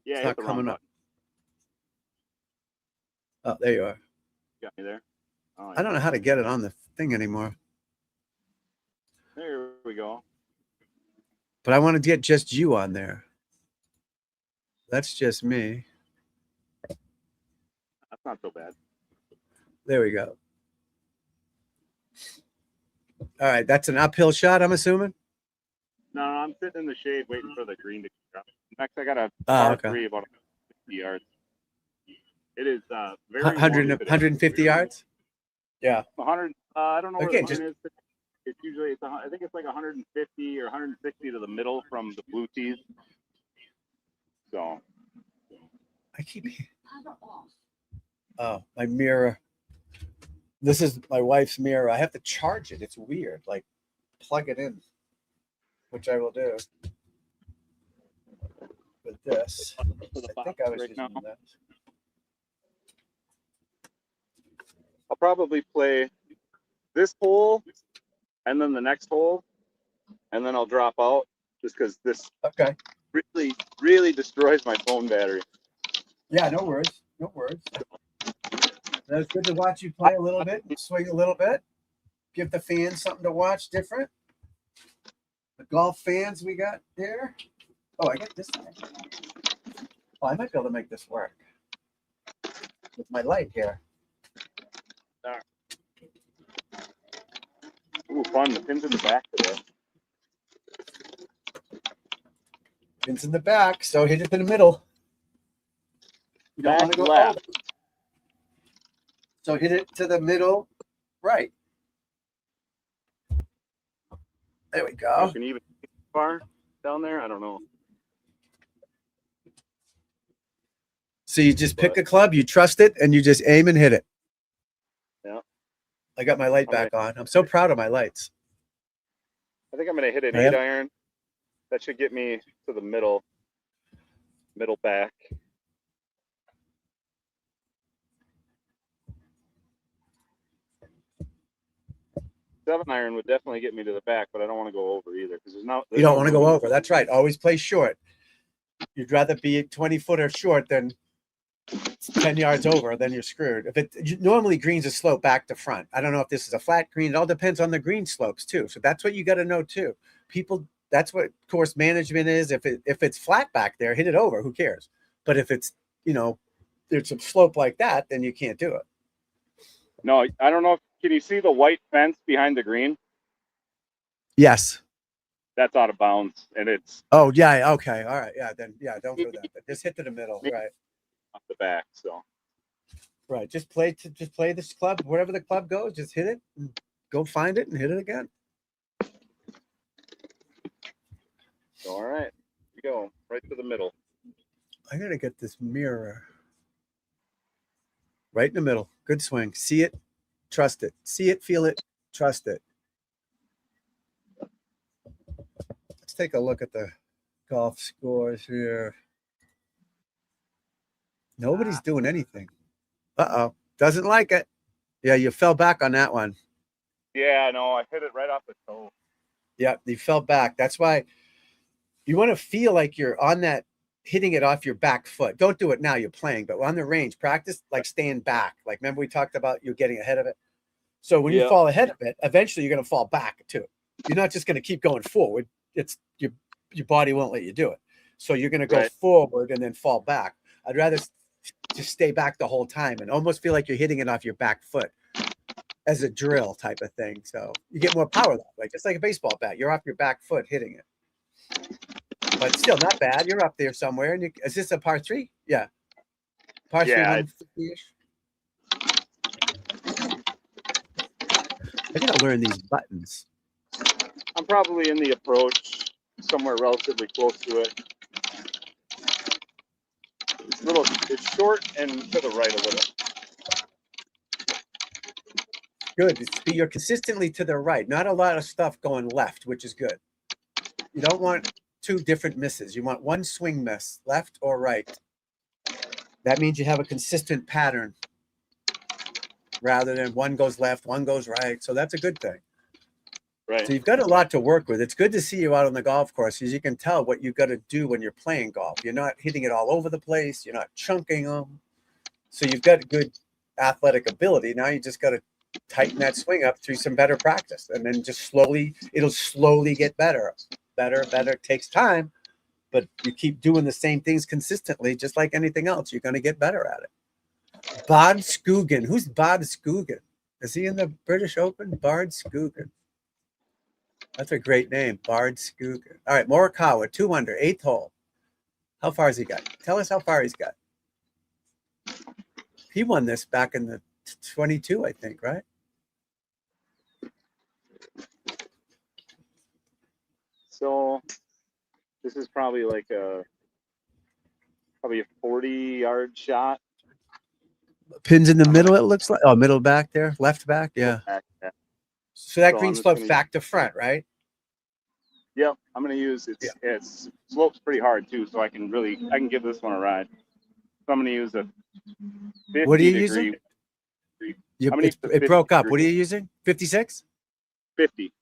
Yeah, It's not coming up. Oh, there you are. Got me there. Oh, yeah. I don't know how to get it on the thing anymore. There we go. But I want to get just you on there. That's just me. That's not so bad. There we go. All right, that's an uphill shot, I'm assuming? No, I'm sitting in the shade waiting for the green to come. Next, I got a par 3 about 50 yards. It is very 150 yards? Yeah. 100. I don't know where Again, the line is. it's usually I think it's like 150 or 160 to the middle from the blue tees. So I keep. Oh, my mirror. This is my wife's mirror. I have to charge it. It's weird. Like, plug it in, which I will do with this. I think I was right now, using that. I'll probably play this hole and then the next hole, and then I'll drop out just because this Okay. really destroys my phone battery. Yeah, no worries. No worries. That was good to watch you play a little bit, swing a little bit, give the fans something to watch different. The golf fans we got here. Oh, I got this thing. Oh, I might be able to make this work with my light here. Ooh, fun. The pin's in the back today. Pins in the back, so hit it in the middle. You don't want to go left. over. So hit it to the middle, right. There we go. You can even far down there. I don't know. So you just pick a club, you trust it, and you just aim and hit it. Yeah. I got my light back on. I'm so proud of my lights. I think I'm going to hit an Yep. 8-iron. That should get me to the middle back. Seven iron would definitely get me to the back, but I don't want to go over either because You don't want to go over. That's right. Always play short. You'd rather be 20 footer short than 10 yards over, then you're screwed. Normally greens are slope back to front. I don't know if this is a flat green. It all depends on the green slopes too. So that's what you got to know too. People, that's what course management is. If it's flat back there, hit it over. Who cares? But if it's, there's a slope like that, then you can't do it. No, I don't know. Can you see the white fence behind the green? Yes. That's out of bounds, and it's. Oh yeah. Okay. All right. Yeah. Then yeah. Don't do that. Just hit to the middle. Right. Off the back. So. Right. Just play this club. Wherever the club goes, just hit it. And go find it and hit it again. All right. Here we go. Right to the middle. I gotta get this mirror. Right in the middle. Good swing. See it. Trust it. See it, feel it, trust it. Let's take a look at the golf scores here. Nobody's doing anything. Uh-oh. Doesn't like it. Yeah, you fell back on that one. Yeah, no, I hit it right off the toe. Yeah, you fell back. That's why you want to feel like you're on that, hitting it off your back foot. Don't do it now, you're playing, but on the range, practice like staying back. Like, remember we talked about you getting ahead of it? So when you fall ahead of it, eventually you're going to fall back too. You're not just going to keep going forward. It's your body won't let you do it. So you're going to go forward and then fall back. I'd rather just stay back the whole time and almost feel like you're hitting it off your back foot as a drill type of thing. So you get more power that way, just like a baseball bat. You're off your back foot hitting it. But still not bad. You're up there somewhere. And is this a par 3? Yeah. Par 3, 150-ish. I gotta learn these buttons. I'm probably in the approach, somewhere relatively close to it. It's short and to the right a little. Good. You're consistently to the right. Not a lot of stuff going left, which is good. You don't want two different misses. You want one swing miss, left or right. That means you have a consistent pattern rather than one goes left, one goes right. So that's a good thing. Right. So you've got a lot to work with. It's good to see you out on the golf course because you can tell what you've got to do when you're playing golf. You're not hitting it all over the place. You're not chunking them. So you've got good athletic ability. Now you just got to tighten that swing up through some better practice. And then just slowly, it'll slowly get better. Better. It takes time. But you keep doing the same things consistently, just like anything else, you're going to get better at it. Bard Scoogan. Who's Bard Scoogan? Is he in the British Open? Bard Scoogan. That's a great name, Bard Scoogan. All right, Morikawa, 2 under, 8th hole. How far has he got? Tell us how far he's got. He won this back in the 22, I think, right? So this is probably like probably a 40-yard shot. Pins in the middle, it looks like. Oh, middle back there, left back. Yeah. Yeah. So that So green I'm just slopes gonna back to front, right? Yep, I'm gonna use it's slopes pretty hard too, so I can give this one a ride. So I'm gonna use a 50 What are you degree. using? I'm gonna use the It 50 broke up. degree. What are you using? 56? 50.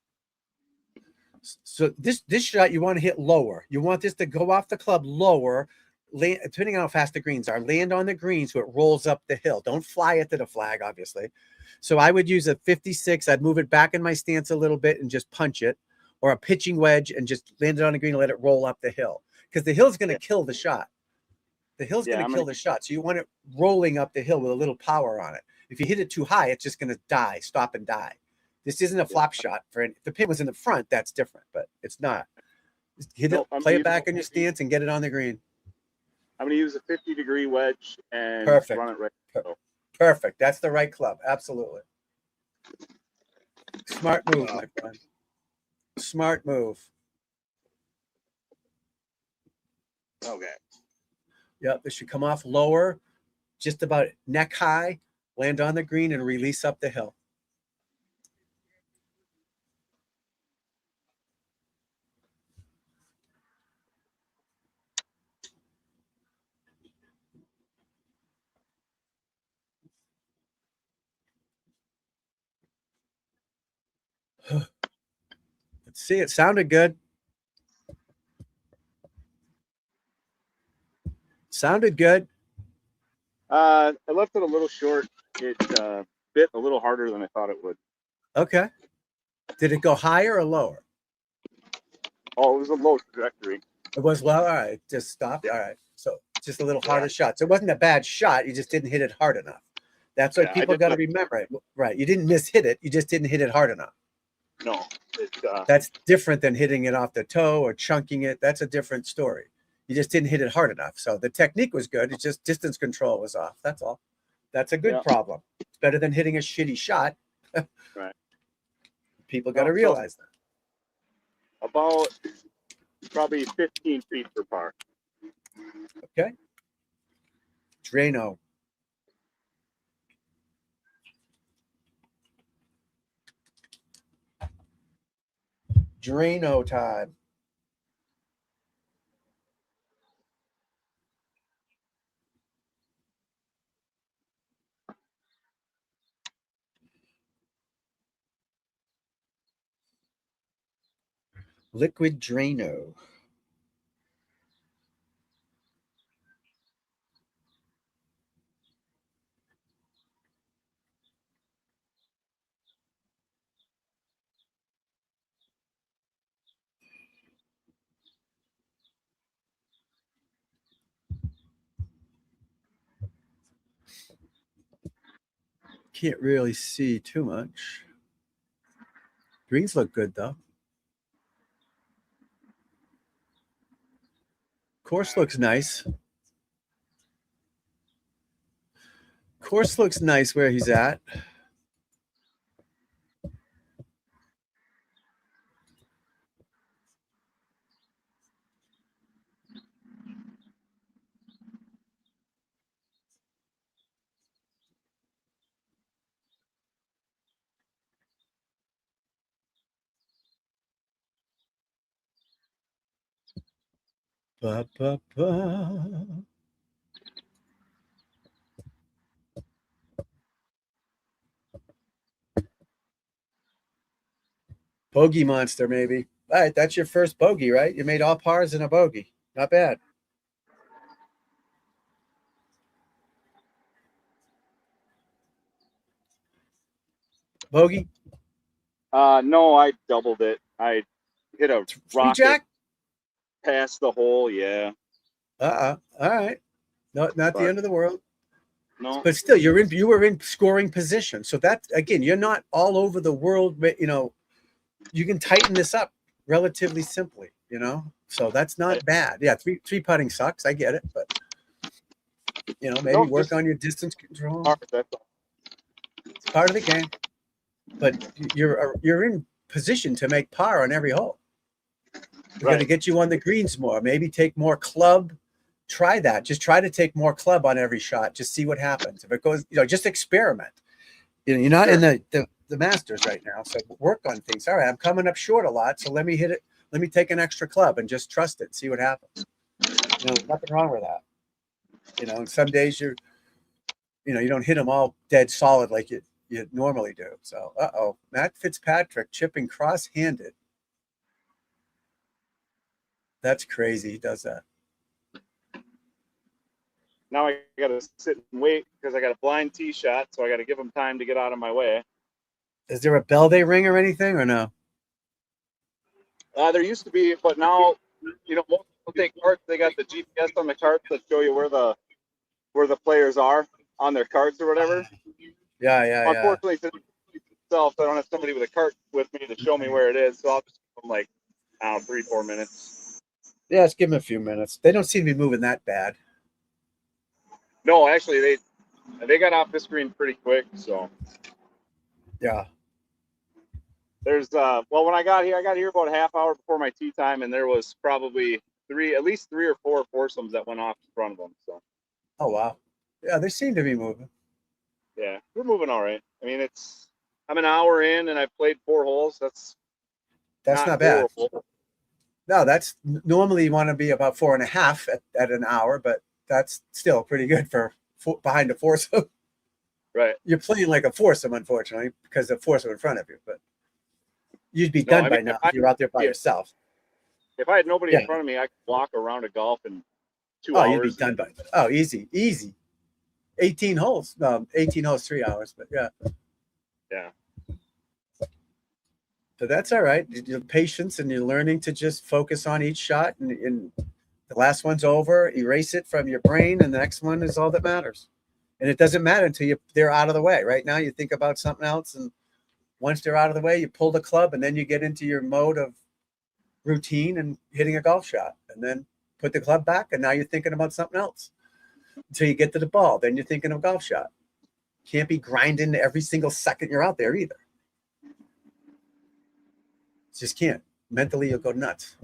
So this shot you want to hit lower. You want this to go off the club lower, land, depending on how fast the greens are. Land on the green so it rolls up the hill. Don't fly it to the flag, obviously. So I would use a 56. I'd move it back in my stance a little bit and just punch it, or a pitching wedge and just land it on the green and let it roll up the hill. Because the hill's going to kill the shot. The hill's going to kill the shot. So you want it rolling up the hill with a little power on it. If you hit it too high, it's just going to die, stop and die. This isn't a flop shot. If the pin was in the front, that's different, but it's not. Just hit it, play it back in your stance and get it on the green. I'm going to use a 50 degree wedge and run it right. Perfect. That's the right club. Absolutely. Smart move, my friend. Smart move. Okay. Yep, this should come off lower, just about neck high, land on the green, and release up the hill. Let's see. It sounded good. Sounded good. I left it a little short. It bit a little harder than I thought it would. Okay. Did it go higher or lower? Oh, it was a low trajectory. It was low. All right. Just stopped. All right. So just a little harder shot. So it wasn't a bad shot. You just didn't hit it hard enough. That's what people got to remember. It. Right. You didn't miss-hit it. You just didn't hit it hard enough. No. That's different than hitting it off the toe or chunking it. That's a different story. You just didn't hit it hard enough. So the technique was good. It's just distance control was off. That's all. That's a good problem. It's better than hitting a shitty shot. Right. People got to realize that. About probably 15 feet per par. Okay. Drano. Drano time. Liquid Drano. Can't really see too much. Greens look good though. Course looks nice. Course looks nice where he's at. Ba, ba, ba. Bogey monster, maybe. All right, that's your first bogey, right? You made all pars and a bogey. Not bad. Bogey? No, I doubled it. I hit a rocket jack past the hole. Yeah. All right. No, not the end of the world. No. But still, you were in scoring position. So that, again, you're not all over the world. You know, you can tighten this up relatively simply. You know, so that's not bad. Yeah, three putting sucks. I get it, but you know, maybe work on your distance control. It's part of the game. But you're in position to make par on every hole. We got to get you on the greens more. Maybe take more club. Try that. Just try to take more club on every shot. Just see what happens. If it goes, just experiment. You're not in the Masters right now, so work on things. All right, I'm coming up short a lot, so let me hit it. Let me take an extra club and just trust it. See what happens. Nothing wrong with that. And some days you don't hit them all dead solid like you normally do. So, Matt Fitzpatrick chipping cross-handed. That's crazy. He does that. Now I got to sit and wait because I got a blind tee shot, so I got to give him time to get out of my way. Is there a bell they ring or anything, or no? There used to be, but now, most people take carts. They got the GPS on the carts that show you where the players are on their carts or whatever. Yeah. Unfortunately, for myself, I don't have somebody with a cart with me to show me where it is, so I'll just give them 3-4 minutes. Yeah, let's give them a few minutes. They don't seem to be moving that bad. No, actually, they got off this green pretty quick. So yeah, there's when I got here about a half hour before my tee time, and there was probably at least three or four foursomes that went off in front of them. So oh wow, yeah, they seem to be moving. Yeah, we're moving all right. I mean, I'm an hour in and I've played 4 holes. That's not bad. Horrible. No, that's normally you want to be about 4.5 at an hour, but that's still pretty good for behind a foursome. Right. You're playing like a foursome, unfortunately, because the foursome in front of you. But you'd be done by now if you're out there by yourself. If I had nobody in front of me, I could walk around a golf in 2 hours. Oh, you'd be done by. Oh, easy. 18 holes. 18 holes, 3 hours. But yeah. Yeah. So that's all right. Your patience, and you're learning to just focus on each shot, and the last one's over, erase it from your brain, and the next one is all that matters. And it doesn't matter until they're out of the way. Right now, you think about something else, and once they're out of the way, you pull the club, and then you get into your mode of routine and hitting a golf shot, and then put the club back, and now you're thinking about something else until you get to the ball. Then you're thinking of a golf shot. Can't be grinding every single second you're out there either. Just can't. Mentally, you'll go nuts.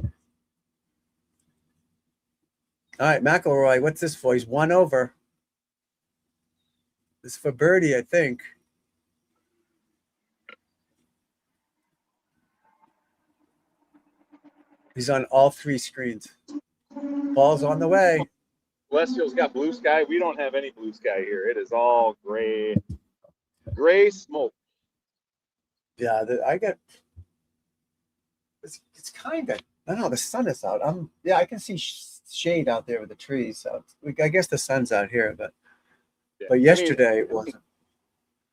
All right, McElroy, what's this for? He's 1 over. This is for birdie, I think. He's on all 3 screens. Ball's on the way. Celestial's got blue sky. We don't have any blue sky here. It is all gray smoke. Yeah, I got. It's kind of. I don't know. The sun is out. I can see shade out there with the trees. So I guess the sun's out here, but yesterday it wasn't.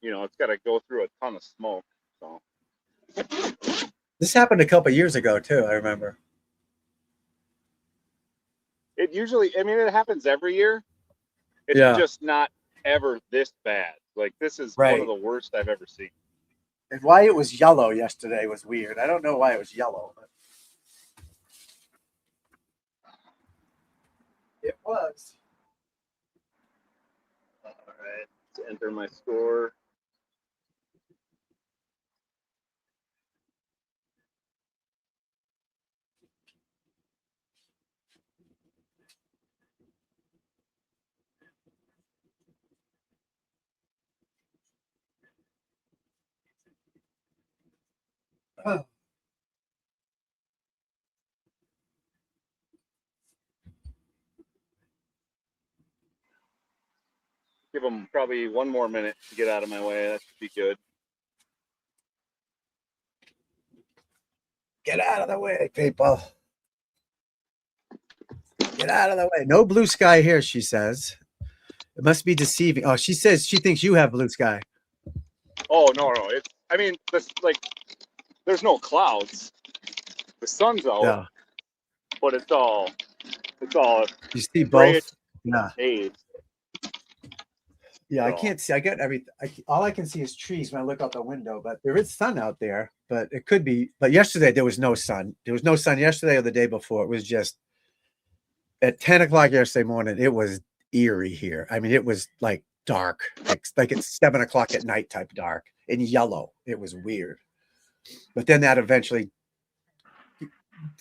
It's got to go through a ton of smoke. So this happened a couple of years ago too. I remember. It usually, it happens every year. It's just not ever this bad. Like, this is one of the worst I've ever seen. And why it was yellow yesterday was weird. I don't know why it was yellow, but it was. All right, to enter my score. Oh. Give them probably 1 more minute to get out of my way. That should be good. Get out of the way, people. Get out of the way. No blue sky here, she says. It must be deceiving. Oh, she says she thinks you have blue sky. Oh, no. There's no clouds. The sun's out, but it's all. You see both? Yeah. Haze. Yeah, I can't see. I get everything. All I can see is trees when I look out the window, but there is sun out there. But it could be. But yesterday there was no sun. There was no sun yesterday or the day before. It was just at 10 o'clock yesterday morning. It was eerie here. I mean, it was like dark, like it's 7 o'clock at night type dark and yellow. It was weird. But then that eventually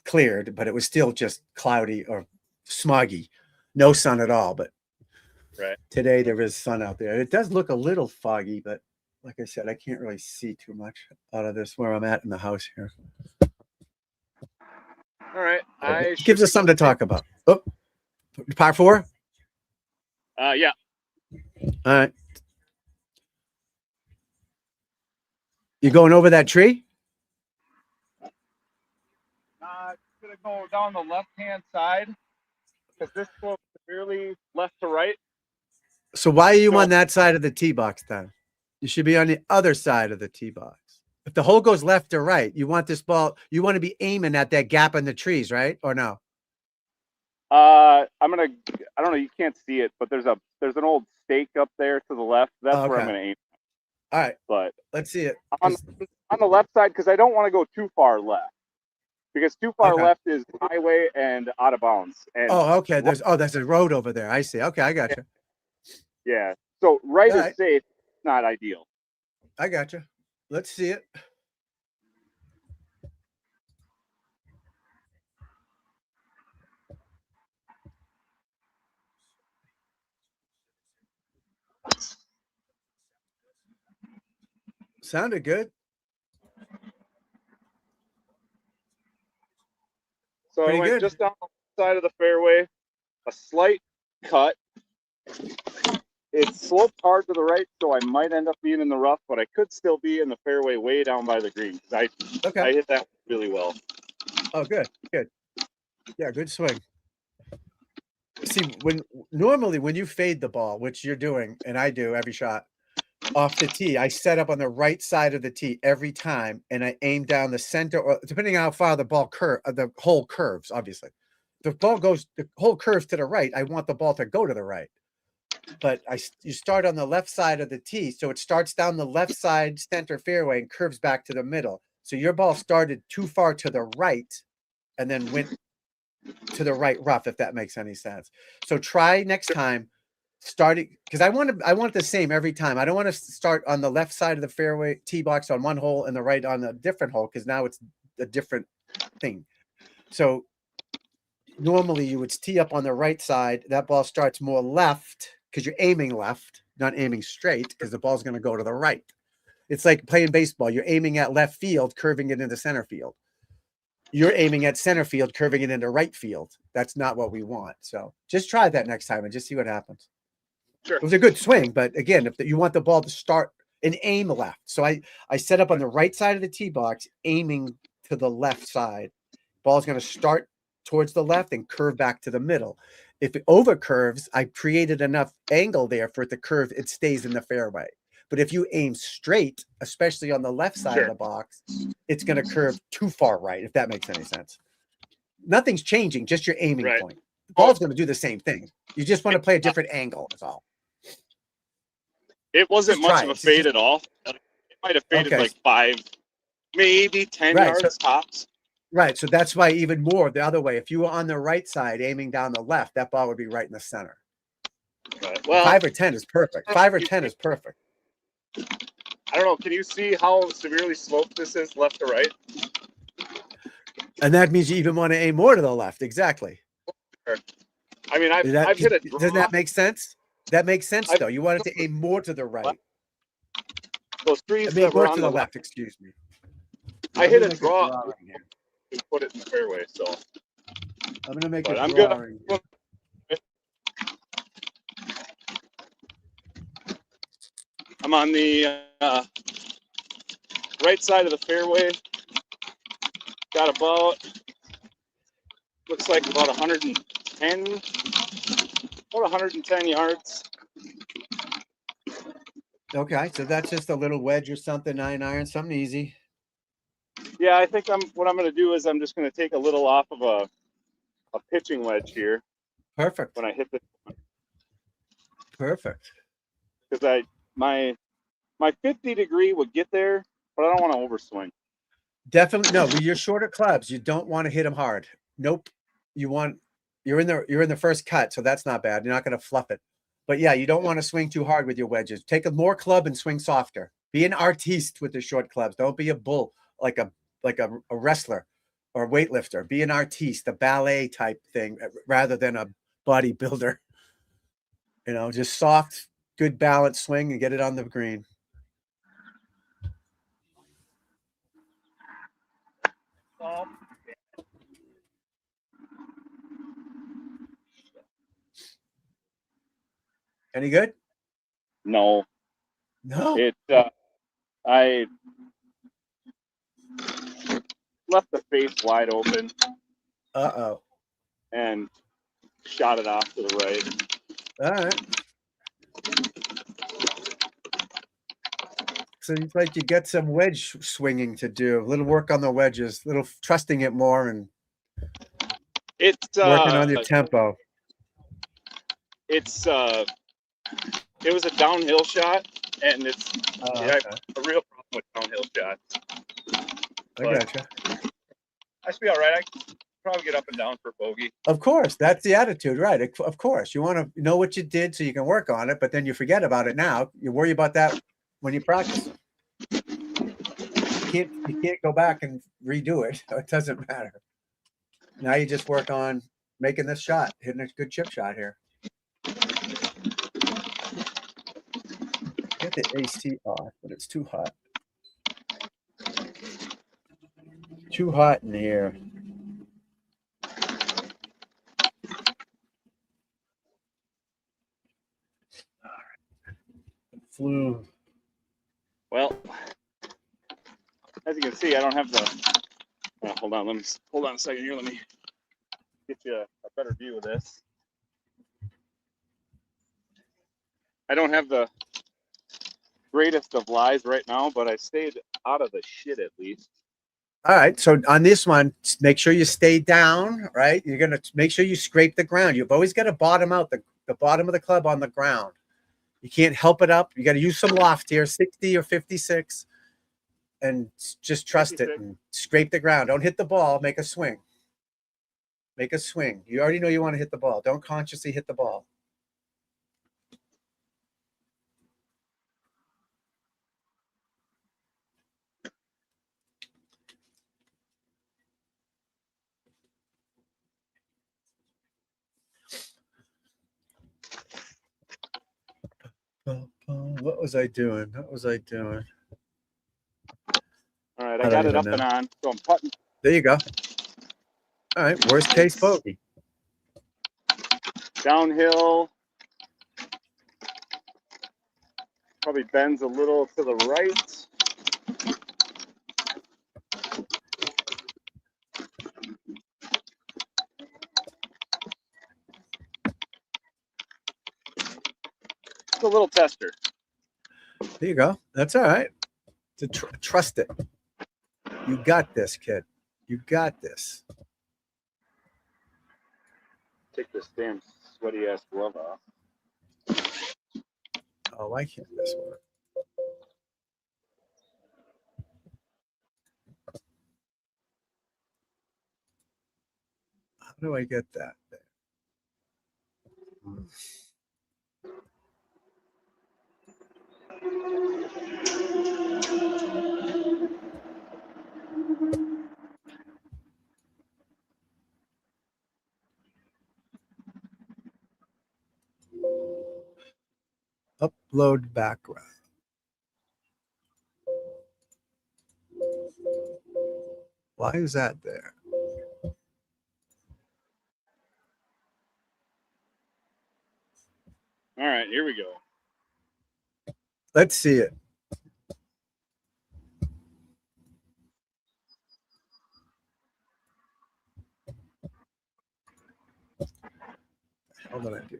cleared, but it was still just cloudy or smoggy. No sun at all, but Right. today there is sun out there. It does look a little foggy, but like I said, I can't really see too much out of this where I'm at in the house here. All right. It gives us something to talk about. Oh, par 4? Yeah. All right. You going over that tree? It's gonna go down the left-hand side because this goes severely left to right. So why are you on that side of the tee box then? You should be on the other side of the tee box. If the hole goes left or right, you want this ball, you want to be aiming at that gap in the trees, right? Or no? I don't know, you can't see it, but there's an old stake up there to the left. That's where I'm Okay. gonna aim. All right. But Let's see it. on the left side, because I don't want to go too far left. Because too far Okay. left is highway and out of bounds. And Oh, okay. There's a road over there. I see. Okay, I got you. yeah. So right All is right. safe, not ideal. I got you. Let's see it. Sounded good. So Pretty I went good. just down the side of the fairway, a slight cut. It sloped hard to the right, so I might end up being in the rough, but I could still be in the fairway way down by the green. I hit that really well. Oh, good. Good. Yeah, good swing. See, normally when you fade the ball, which you're doing, and I do every shot off the tee, I set up on the right side of the tee every time, and I aim down the center, or depending on how far the ball the hole curves. Obviously, the hole curves to the right. I want the ball to go to the right, but you start on the left side of the tee, so it starts down the left side center fairway and curves back to the middle. So your ball started too far to the right, and then went to the right rough, if that makes any sense. So try next time starting, because I want the same every time. I don't want to start on the left side of the fairway tee box on one hole and the right on a different hole, because now it's a different thing. So normally you would tee up on the right side. That ball starts more left because you're aiming left, not aiming straight, because the ball's going to go to the right. It's like playing baseball. You're aiming at left field, curving it into center field. You're aiming at center field, curving it into right field. That's not what we want. So just try that next time and just see what happens. Sure. It was a good swing, but again, if you want the ball to start and aim left. So I set up on the right side of the tee box, aiming to the left side. Ball's going to start towards the left and curve back to the middle. If it over curves, I created enough angle there for it to curve. It stays in the fairway. But if you aim straight, especially on the left side of the box, it's going to curve too far right, if that makes any sense. Nothing's changing, just your aiming point. The ball's going to do the same thing. You just want to play a different angle, that's all. It wasn't much of a fade at all. It might have faded like 5, maybe 10 yards tops. Right, so that's why even more the other way. If you were on the right side aiming down the left, that ball would be right in the center. Right. Well, 5 or 10 is perfect. 5 or 10 is perfect. I don't know. Can you see how severely sloped this is left to right? And that means you even want to aim more to the left. Exactly. I mean, I've hit a draw. Doesn't that make sense? That makes sense, though. You want it to aim more to the right. Those trees I mean, that were more on to the the left, excuse me. I hit a draw to put it in the fairway, so I'm gonna make a I'm drawing. good. I'm on the right side of the fairway. Got looks like about 110 yards. Okay, so that's just a little wedge or something, 9-iron, something easy. Yeah, I think what I'm going to do is I'm just going to take a little off of a pitching wedge here. Perfect. When I hit this. Perfect. Because my 50 degree would get there, but I don't want to overswing. Definitely no. With your shorter clubs, you don't want to hit them hard. Nope. You're in the first cut, so that's not bad. You're not going to fluff it. But yeah, you don't want to swing too hard with your wedges. Take a more club and swing softer. Be an artiste with the short clubs. Don't be a bull like a wrestler. or weightlifter. Be an artiste, a ballet type thing, rather than a bodybuilder. You know, just soft, good balance swing and get it on the green. Any good? No, No. it. I left the face wide open Uh-oh. and shot it off to the right. All right. So it's like you get some wedge swinging to do. A little work on the wedges, a little trusting it more, and It's working on your tempo. It's it was a downhill shot, and it's Oh, I okay. have a real problem with downhill shots. I gotcha. I should be all right. I can probably get up and down for bogey. Of course, that's the attitude, right? Of course, you want to know what you did so you can work on it, but then you forget about it now. You worry about that when you practice. You can't go back and redo it. It doesn't matter. Now you just work on making this shot, hitting a good chip shot here. Get the AC off, but it's too hot. Too hot in here. Flew. Well, as you can see, I don't have the. Hold on, hold on a second here. Let me get you a better view of this. I don't have the greatest of lies right now, but I stayed out of the shit at least. All right. So on this one, make sure you stay down, right? You're going to make sure you scrape the ground. You've always got to bottom out the bottom of the club on the ground. You can't help it up. You got to use some loft here, 60 or 56, and just trust 56. It and scrape the ground. Don't hit the ball. Make a swing. Make a swing. You already know you want to hit the ball. Don't consciously hit the ball. What was I doing? What was I doing? All right, I got it up and on, so I'm putting. There you go. All right, worst case bogey. Downhill. Probably bends a little to the right. It's a little tester. There you go. That's all right. Trust it. You got this, kid. You got this. Take this damn sweaty ass glove off. Oh, why can't this work? How do I get that there? Upload background. Why is that there? All right, here we go. Let's see it. How did I do?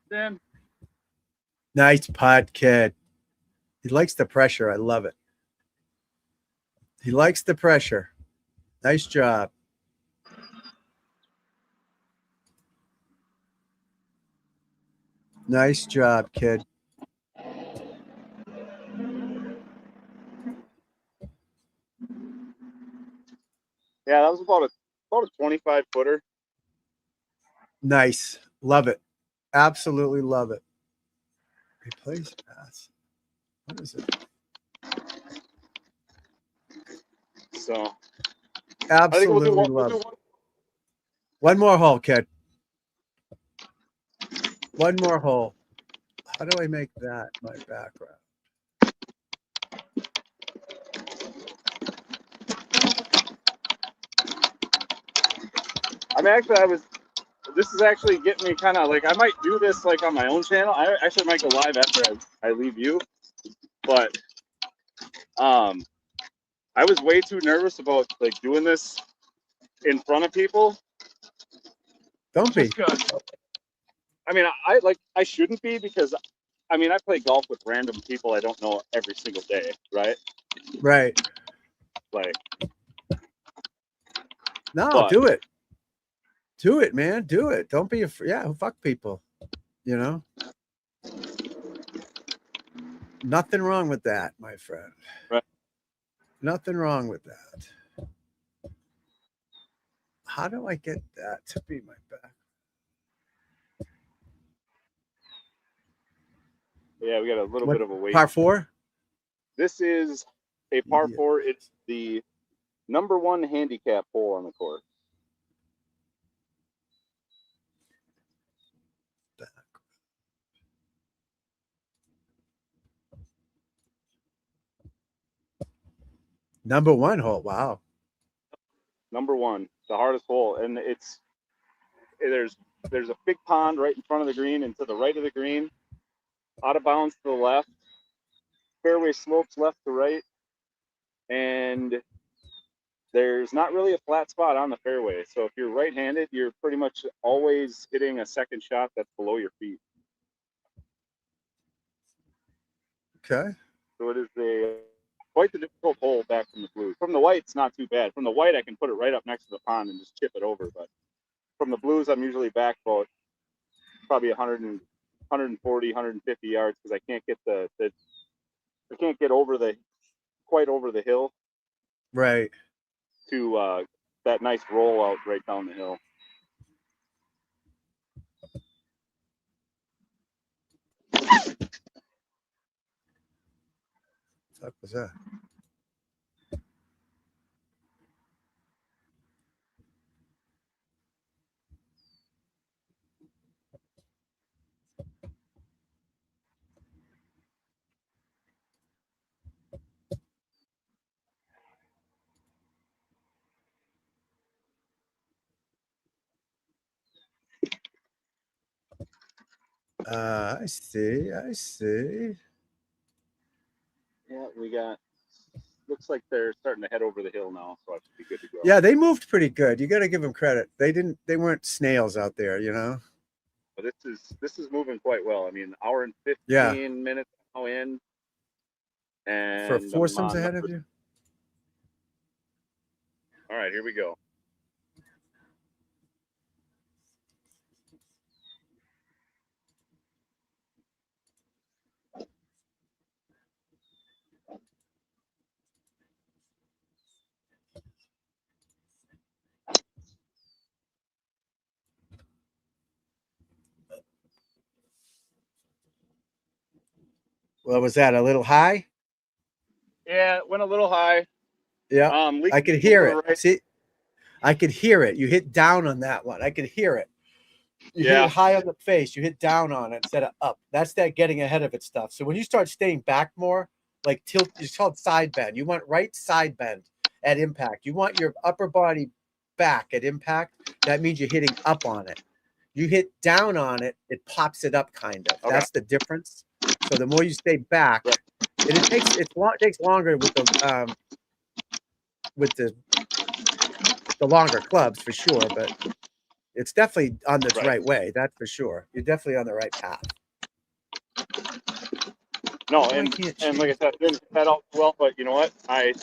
Then Nice putt, kid. He likes the pressure. I love it. He likes the pressure. Nice job. Nice job, kid. Yeah, that was about a 25 footer. Nice. Love it. Absolutely love it. Replace pass. What is it? So I think we'll Absolutely do love it. One more hole, kid. One more hole. How do I make that my background? I mean, actually, this is actually getting me kind of like, I might do this like on my own channel. I actually might go live after I leave you, but I was way too nervous about like doing this in front of people. Don't be. Just 'cause, I mean, I shouldn't be, because I mean, I play golf with random people I don't know every single day, right? Right. Like, No, but do it. Do it, man. Do it. Don't be afraid. Yeah, fuck people. You know? Nothing wrong with that, my friend. Right. Nothing wrong with that. How do I get that to be my back? yeah, we got a little What, bit of a wait. par 4? This is a par Idiot. 4. It's the #1 handicap hole on the course. #1 hole. Wow. #1, the hardest hole, and there's a big pond right in front of the green, and to the right of the green, out of bounds to the left, fairway slopes left to right, and there's not really a flat spot on the fairway. So if you're right-handed, you're pretty much always hitting a second shot that's below your feet. Okay. So it is quite the difficult hole back from the blues. From the white, it's not too bad. From the white, I can put it right up next to the pond and just chip it over. But from the blues, I'm usually back about probably 140, 150 yards, because I can't get I can't get quite over the hill Right. to that nice roll out right down the hill. What was that? I see. I see. Yeah, looks like they're starting to head over the hill now, so I should be good to go. Yeah, they moved pretty good. You got to give them credit. They weren't snails out there, you know? But this is moving quite well. I mean, hour and 15 minutes now in. And For foursomes ahead of you? All right, here we go. Well, was that a little high? Yeah, it went a little high. Yeah. I could hear it. Right. See, I could hear it. You hit down on that one. I could hear it. You hit it high on the face. You hit down on it instead of up. That's that getting ahead of it stuff. So when you start staying back more, like tilt, it's called side bend. You want right side bend at impact. You want your upper body back at impact. That means you're hitting up on it. You hit down on it, it pops it up kind of. Okay. That's the difference. So the more you stay back, and it takes longer with the longer clubs for sure, but it's definitely on the right way. That's for sure. You're definitely on the right path. No, and like I said, didn't hit that out well, but you know what? I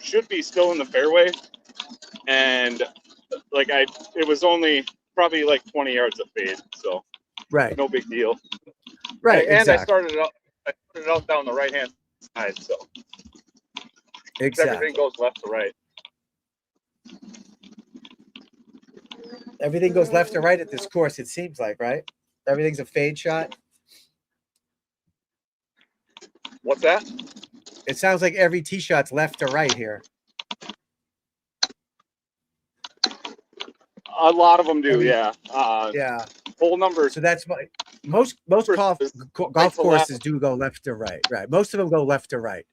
should be still in the fairway, and like it was only probably like 20 yards of fade, so right, no big deal. Right, and exactly. I started it out down the right hand side, so exactly everything goes left to right. Everything goes left to right at this course, it seems like, right? Everything's a fade shot. What's that? It sounds like every tee shot's left to right here. A lot of them do, Every- yeah. Yeah. Hole number So that's why most golf is golf right to courses left. do go left to right. Right. Most of them go left to right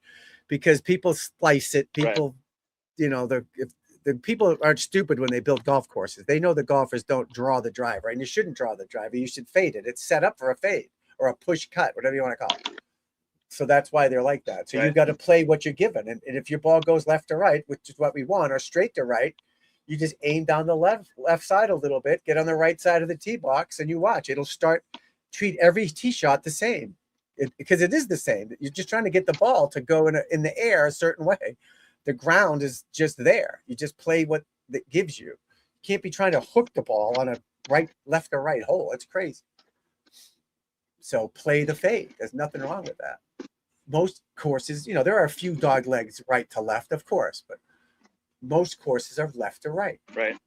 because people slice it. People, you know, the people aren't stupid when they build golf courses. They know the golfers don't draw the drive, right? And you shouldn't draw the drive. You should fade it. It's set up for a fade or a push cut, whatever you want to call it. So that's why they're like that. So Right. you got to play what you're given. And if your ball goes left to right, which is what we want, or straight to right, you just aim down the left side a little bit, get on the right side of the tee box, and you watch. It'll treat every tee shot the same because it is the same. You're just trying to get the ball to go in the air a certain way. The ground is just there. You just play what that gives you. You can't be trying to hook the ball on a left or right hole. It's crazy. So play the fade. There's nothing wrong with that. Most courses, you know, there are a few dog legs right to left, of course, but most courses are left to right. Right.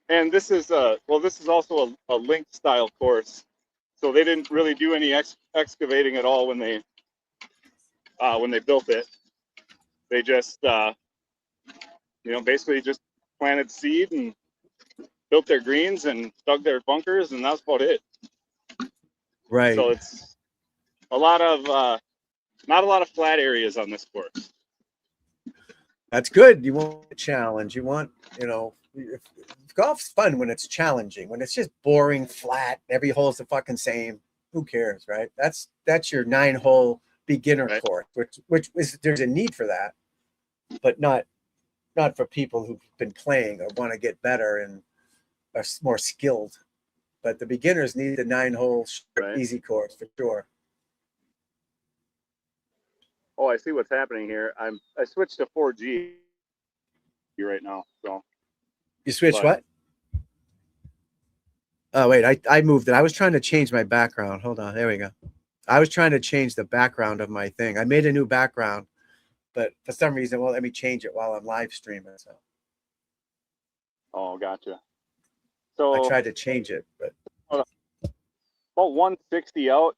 And this is this is also a link style course, so they didn't really do any excavating at all when they built it. They just basically just planted seed and built their greens and dug their bunkers, and that's about it. Right. So it's a lot of not a lot of flat areas on this course. That's good. You want a challenge. You want, you know, golf's fun when it's challenging. When it's just boring, flat, every hole's the fucking same. Who cares, right? That's your 9-hole beginner Right. course, which is there's a need for that, but not for people who've been playing or want to get better and are more skilled. But the beginners need the 9-hole Right. easy course for sure. Oh, I see what's happening here. I switched to 4G right now. So You switched But- what? Oh, wait, I moved it. I was trying to change my background. Hold on. There we go. I was trying to change the background of my thing. I made a new background, but for some reason, it won't let me change it while I'm live streaming. So oh, gotcha. I So tried to change it, but about 160 out.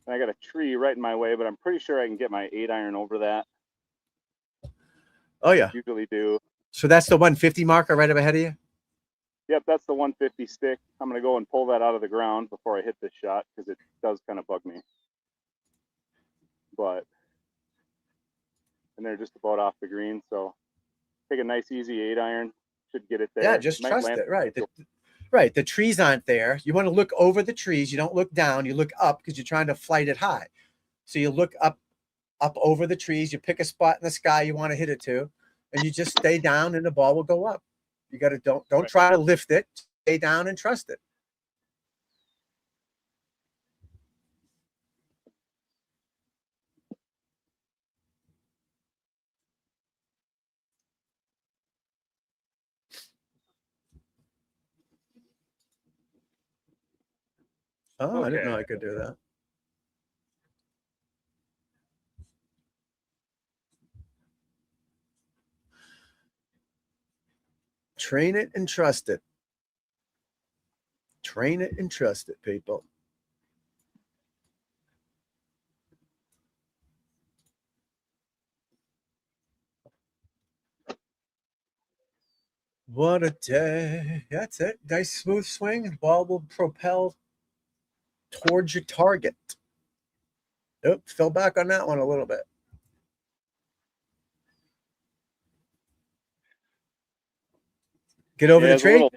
And I got a tree right in my way, but I'm pretty sure I can get my 8-iron over that. oh yeah. Usually do. So that's the 150 marker right up ahead of you? Yep, that's the 150 stick. I'm going to go and pull that out of the ground before I hit this shot because it does kind of bug me. And they're just about off the green. So take a nice, easy 8-iron. Should get it there. Yeah, just Might trust land- it. Right. The trees aren't there. You want to look over the trees. You don't look down. You look up because you're trying to flight it high. So you look up over the trees. You pick a spot in the sky you want to hit it to, and you just stay down, and the ball will go up. You got to don't Right. try to lift it. Stay down and trust it. Oh, I didn't know Okay. I could do that. Train it and trust it. Train it and trust it, people. What a day. That's it. Nice smooth swing. Ball will propel towards your target. Oops, fell back on that one a little bit. Get over the it's a tree.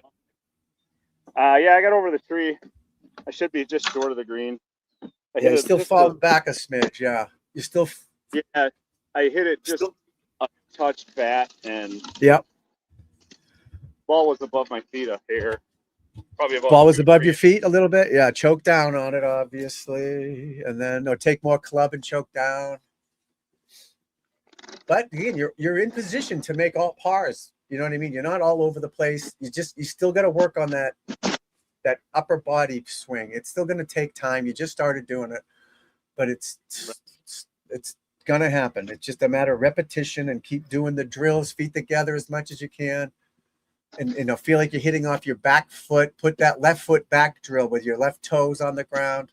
yeah, I got over the tree. I should be just short of the green. I Yeah, hit you it still just falling back a smidge. Yeah, you still. yeah, I hit it just a touch fat, and Yep. ball was above my feet up here. Probably about Ball was 2 above your feet. feet a little bit. Yeah, choke down on it, obviously, and then take more club and choke down. But again, you're in position to make all pars. You know what I mean? You're not all over the place. You still got to work on that upper body swing. It's still going to take time. You just started doing it, but it's gonna happen. It's just a matter of repetition and keep doing the drills, feet together as much as you can. And feel like you're hitting off your back foot. Put that left foot back drill with your left toes on the ground.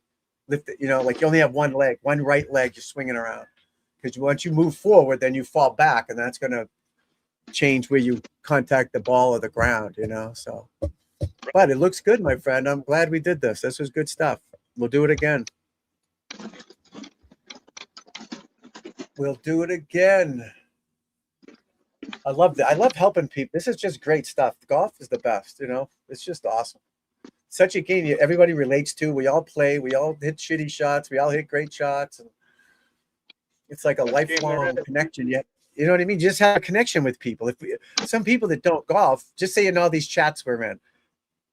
Lift it, like you only have one leg, one right leg you're swinging around. Because once you move forward, then you fall back, and that's gonna change where you contact the ball or the ground, So, but it looks good, my friend. I'm glad we did this. This was good stuff. We'll do it again. We'll do it again. I love that. I love helping people. This is just great stuff. Golf is the best, It's just awesome. Such a game everybody relates to. We all play. We all hit shitty shots. We all hit great shots. And it's like a lifelong connection. You know what I mean? You just have a connection with people. Some people that don't golf, just say in all these chats we're in,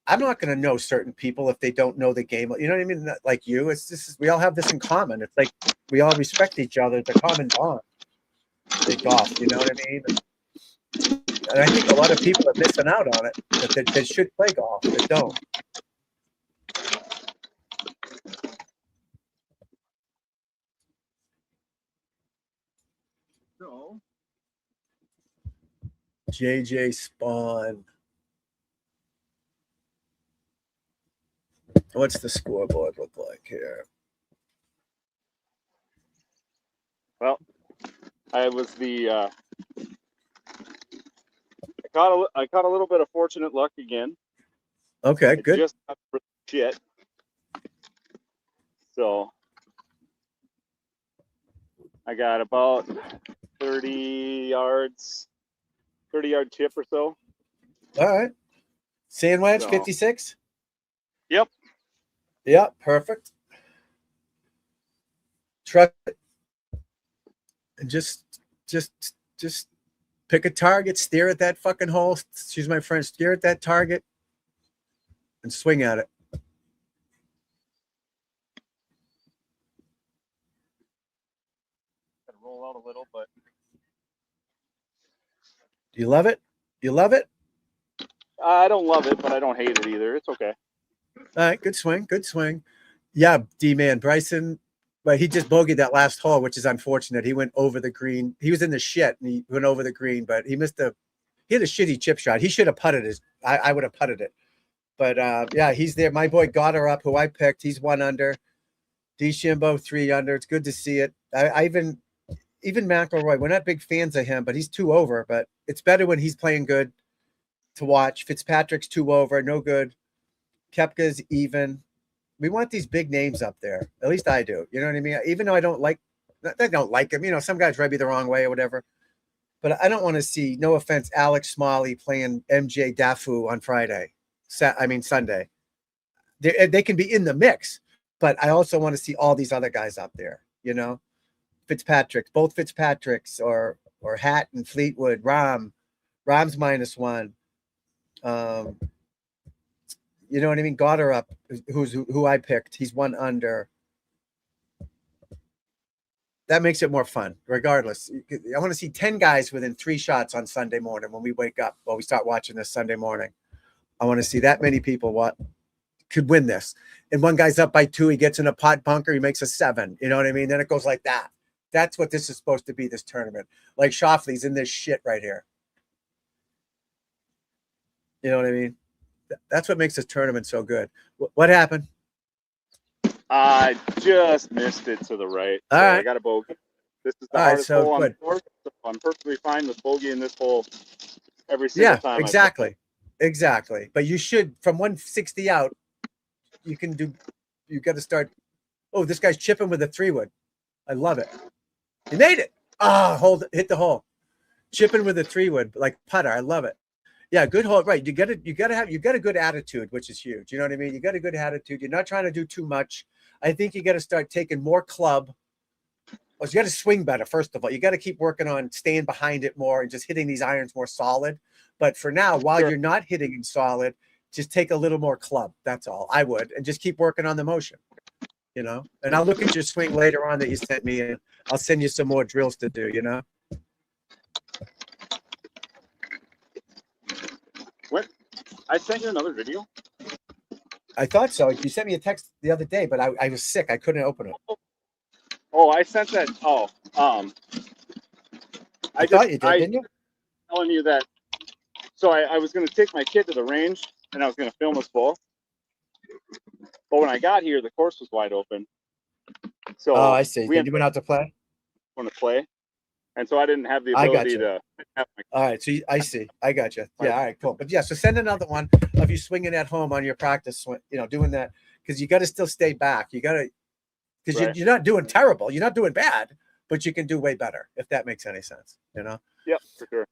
I'm not going to know certain people if they don't know the game. You know what I mean? Like you, it's just we all have this in common. It's like we all respect each other. It's a common bond. They golf. You know what I mean? And I think a lot of people are missing out on it that should play golf that don't. So, JJ Spawn. What's the scoreboard look like here? Well, I was I caught a little bit of fortunate luck again. Okay, good. Just got shit. So I got about 30-yard chip or so. All right. Sand wedge, So, 56? Yep. Yeah, perfect. Trust it. And just pick a target, stare at that fucking hole. Excuse my French, stare at that target and swing at it. Roll out a little, but Do you love it? You love it? I don't love it, but I don't hate it either. It's okay. All right, good swing, good swing. Yeah, D-man, Bryson, but he just bogeyed that last hole, which is unfortunate. He went over the green. He was in the shit, and he went over the green, but he had a shitty chip shot. He should have putted it. I would have putted it. But, yeah, he's there. My boy got her up, who I picked. He's 1 under. DeChambeau 3 under. It's good to see it. I even McIlroy, we're not big fans of him, but he's 2 over. But it's better when he's playing good to watch. Fitzpatrick's 2 over, no good. Koepka's even. We want these big names up there. At least I do. You know what I mean? Even though I don't like him. Some guys rub you the wrong way or whatever. But I don't want to see, no offense, Alex Smalley playing MJ Dafu on Sunday. They can be in the mix, but I also want to see all these other guys up there, Fitzpatrick, both Fitzpatricks or Hatton, Fleetwood, Rahm's -1. You know what I mean? Got her up, who I picked. He's 1 under. That makes it more fun, regardless. I want to see 10 guys within 3 shots on Sunday morning when we wake up, or we start watching this Sunday morning. I want to see that many people could win this. And one guy's up by 2, he gets in a pot bunker, he makes a 7. You know what I mean? Then it goes like that. That's what this is supposed to be, this tournament. Like Schauffele's in this shit right here. You know what I mean? That's what makes this tournament so good. What happened? I just missed it to the right. All right. I got a bogey. This is the All hardest right, so hole on good. the course. So I'm perfectly fine with bogeying this hole every single time. Exactly. But you should, from 160 out, you got to start. Oh, this guy's chipping with a 3-wood. I love it. He made it. Hit the hole. Chipping with a 3-wood, like putter. I love it. Yeah, good hole. Right. You got a good attitude, which is huge. You know what I mean? You got a good attitude. You're not trying to do too much. I think you got to start taking more club. Well, you got to swing better, first of all. You got to keep working on staying behind it more and just hitting these irons more solid. But for now, while you're not hitting it solid, just take a little more club. That's all. I would. And just keep working on the motion. And I'll look at your swing later on that you sent me, and I'll send you some more drills to do, What? I sent you another video. I thought so. You sent me a text the other day, but I was sick. I couldn't open it. Oh, I sent that. Oh, I thought you did, didn't you? telling you that. So I was going to take my kid to the range and I was going to film us both. But when I got here, the course was wide open. So Oh, I see. we Then you went out to play? want to play. And so I didn't have the I got ability you. to have my. All right. So I see. I got you. Yeah. All right. Cool. But yeah. So send another one of you swinging at home on your practice swing. You know, doing that because you got to still stay back. You got to because Right. you're not doing terrible. You're not doing bad, but you can do way better if that makes any sense. You know. Yep, for sure.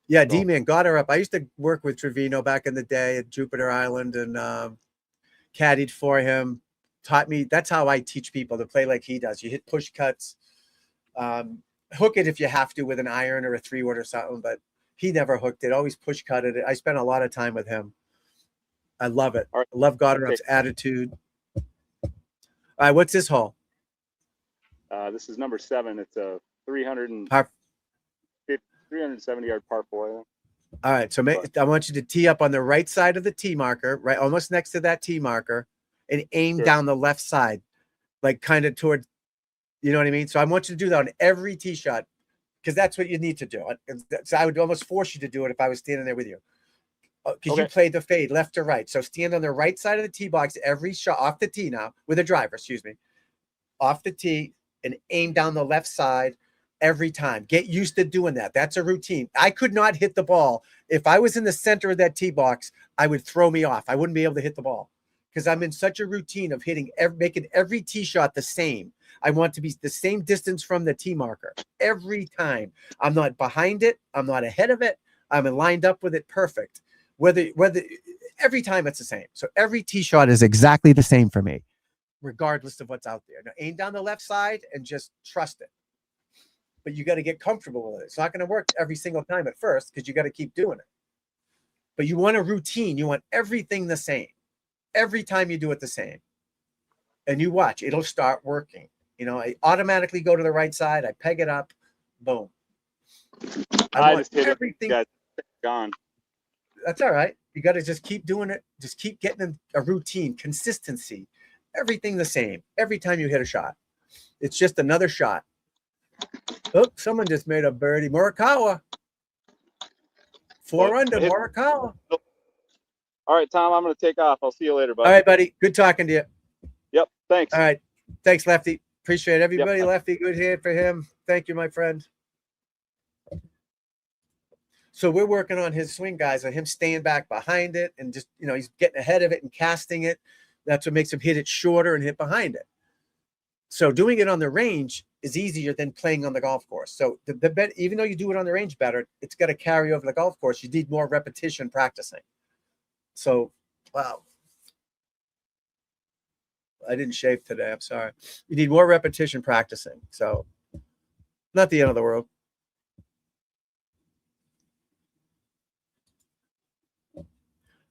Yeah, So- D-Man got her up. I used to work with Trevino back in the day at Jupiter Island and caddied for him. Taught me. That's how I teach people to play like he does. You hit push cuts, hook it if you have to with an iron or a 3-wood or something. But he never hooked it. Always push cutted it. I spent a lot of time with him. I love it. All right. I love Goddard's attitude. All right, what's this hole? This is number 7. It's a 370 yard par 4. All right, so I want you to tee up on the right side of the tee marker, right, almost next to that tee marker, and aim down the left side, like kind of toward, you know what I mean? So I want you to do that on every tee shot because that's what you need to do. So I would almost force you to do it if I was standing there with you. Because you play the fade left to right. So stand on the right side of the tee box every shot off the tee now with a driver, off the tee and aim down the left side every time. Get used to doing that. That's a routine. I could not hit the ball. If I was in the center of that tee box, I would throw me off. I wouldn't be able to hit the ball because I'm in such a routine of making every tee shot the same. I want to be the same distance from the tee marker every time. I'm not behind it. I'm not ahead of it. I'm lined up with it perfect. Whether every time it's the same. So every tee shot is exactly the same for me, regardless of what's out there. Now aim down the left side and just trust it. But you got to get comfortable with it. It's not going to work every single time at first because you got to keep doing it. But you want a routine. You want everything the same. Every time you do it the same. And you watch, it'll start working. You know, I automatically go to the right side. I peg it up. Boom. I just hit everything. It. Gone. That's all right. You got to just keep doing it. Just keep getting a routine, consistency, everything the same. Every time you hit a shot, it's just another shot. Oh, someone just made a birdie. Morikawa. 4 under Morikawa. All right, Tom, I'm going to take off. I'll see you later, buddy. All right, buddy. Good talking to you. Yep. Thanks. All right. Thanks, Lefty. Appreciate it. Everybody. Yep. Lefty, good hand for him. Thank you, my friend. So we're working on his swing, guys, on him staying back behind it and just, you know, he's getting ahead of it and casting it. That's what makes him hit it shorter and hit behind it. So doing it on the range is easier than playing on the golf course. So even though you do it on the range better, it's got to carry over the golf course. You need more repetition practicing. So, wow. I didn't shave today. I'm sorry. You need more repetition practicing. So not the end of the world.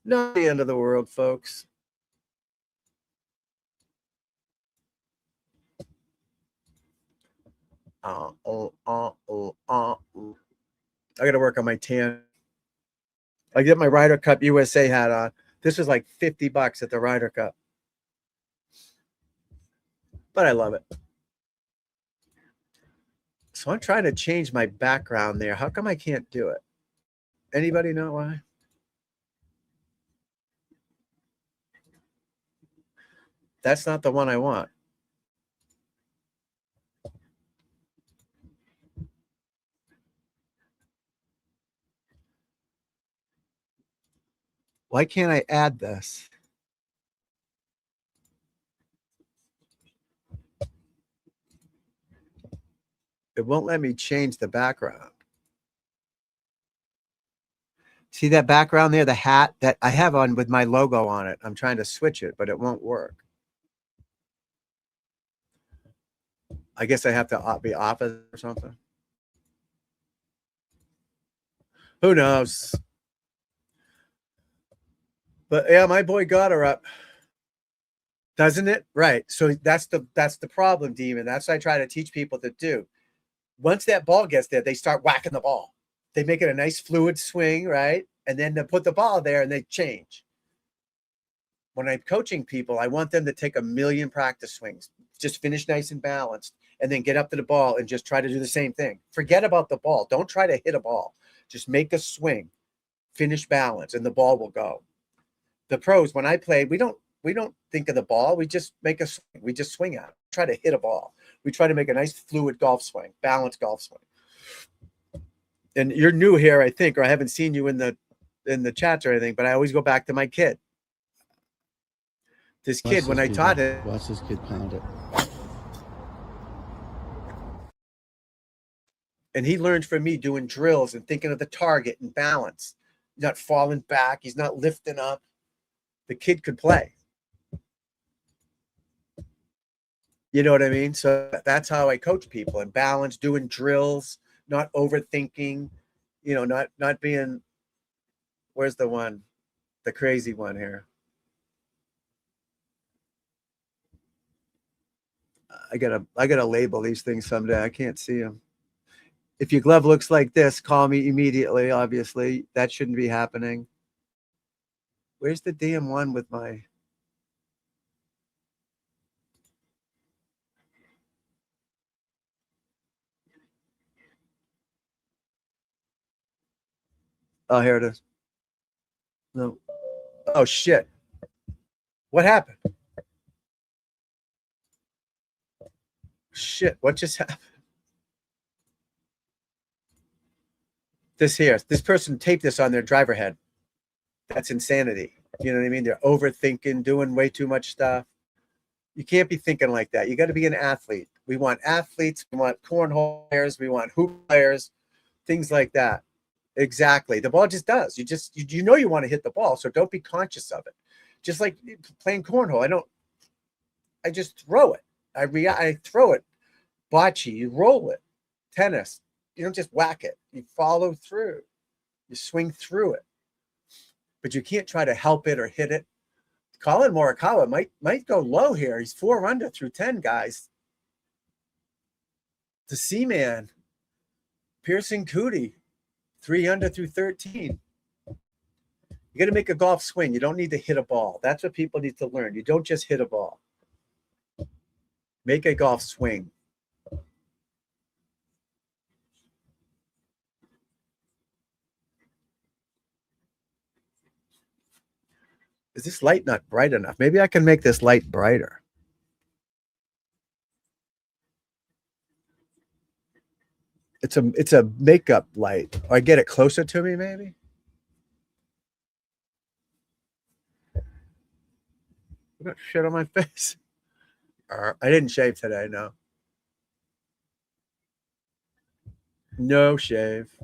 Not the end of the world, folks. I got to work on my tan. I get my Ryder Cup USA hat on. This was like $50 at the Ryder Cup. But I love it. So I'm trying to change my background there. How come I can't do it? Anybody know why? That's not the one I want. Why can't I add this? It won't let me change the background. See that background there, the hat that I have on with my logo on it. I'm trying to switch it, but it won't work. I guess I have to be opposite or something. Who knows? But yeah, my boy got her up. Doesn't it? Right. So that's the problem, Demon. That's what I try to teach people to do. Once that ball gets there, they start whacking the ball. They make it a nice fluid swing, right? And then they put the ball there and they change. When I'm coaching people, I want them to take a million practice swings, Just finish nice and balanced, and then get up to the ball and just try to do the same thing. Forget about the ball. Don't try to hit a ball. Just make a swing, finish balance, and the ball will go. The pros, when I played, we don't think of the ball. We just make a swing. We just swing at it. Try to hit a ball. We try to make a nice fluid golf swing, balanced golf swing. And you're new here, I think, or I haven't seen you in the chats or anything, but I always go back to my kid. This kid, when I taught him. Watch this kid pound it. And he learned from me doing drills and thinking of the target and balance. He's not falling back. He's not lifting up. The kid could play. You know what I mean? So that's how I coach people, and balance, doing drills, not overthinking, not being, where's the one, the crazy one here? I gotta label these things someday. I can't see them. If your glove looks like this, call me immediately. Obviously, that shouldn't be happening. Where's the damn one with my? Oh, here it is. No. Oh, shit. What happened? Shit, what just happened? This person taped this on their driver head. That's insanity. You know what I mean? They're overthinking, doing way too much stuff. You can't be thinking like that. You got to be an athlete. We want athletes. We want cornhole players. We want hoop players, things like that. Exactly. The ball just does. You know you want to hit the ball, so don't be conscious of it. Just like playing cornhole. I just throw it. I throw it. Bocce, you roll it. Tennis, you don't just whack it. You follow through. You swing through it. But you can't try to help it or hit it. Colin Morikawa might go low here. He's 4 under through 10, guys. The Seaman, Pearson Cootie, 3 under through 13. You got to make a golf swing. You don't need to hit a ball. That's what people need to learn. You don't just hit a ball. Make a golf swing. Is this light not bright enough? Maybe I can make this light brighter. It's a makeup light. Or I get it closer to me, maybe. I got shit on my face. I didn't shave today, no. No shave.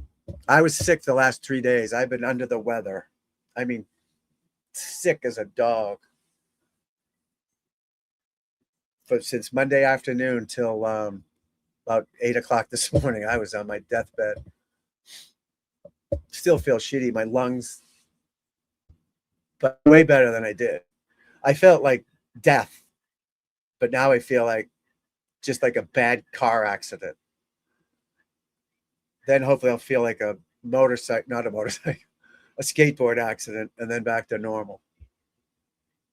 I was sick the last 3 days. I've been under the weather. I mean, sick as a dog. But since Monday afternoon till about 8 o'clock this morning, I was on my deathbed. Still feel shitty. My lungs, but way better than I did. I felt like death, but now I feel like just like a bad car accident. Then hopefully I'll feel like a skateboard accident, and then back to normal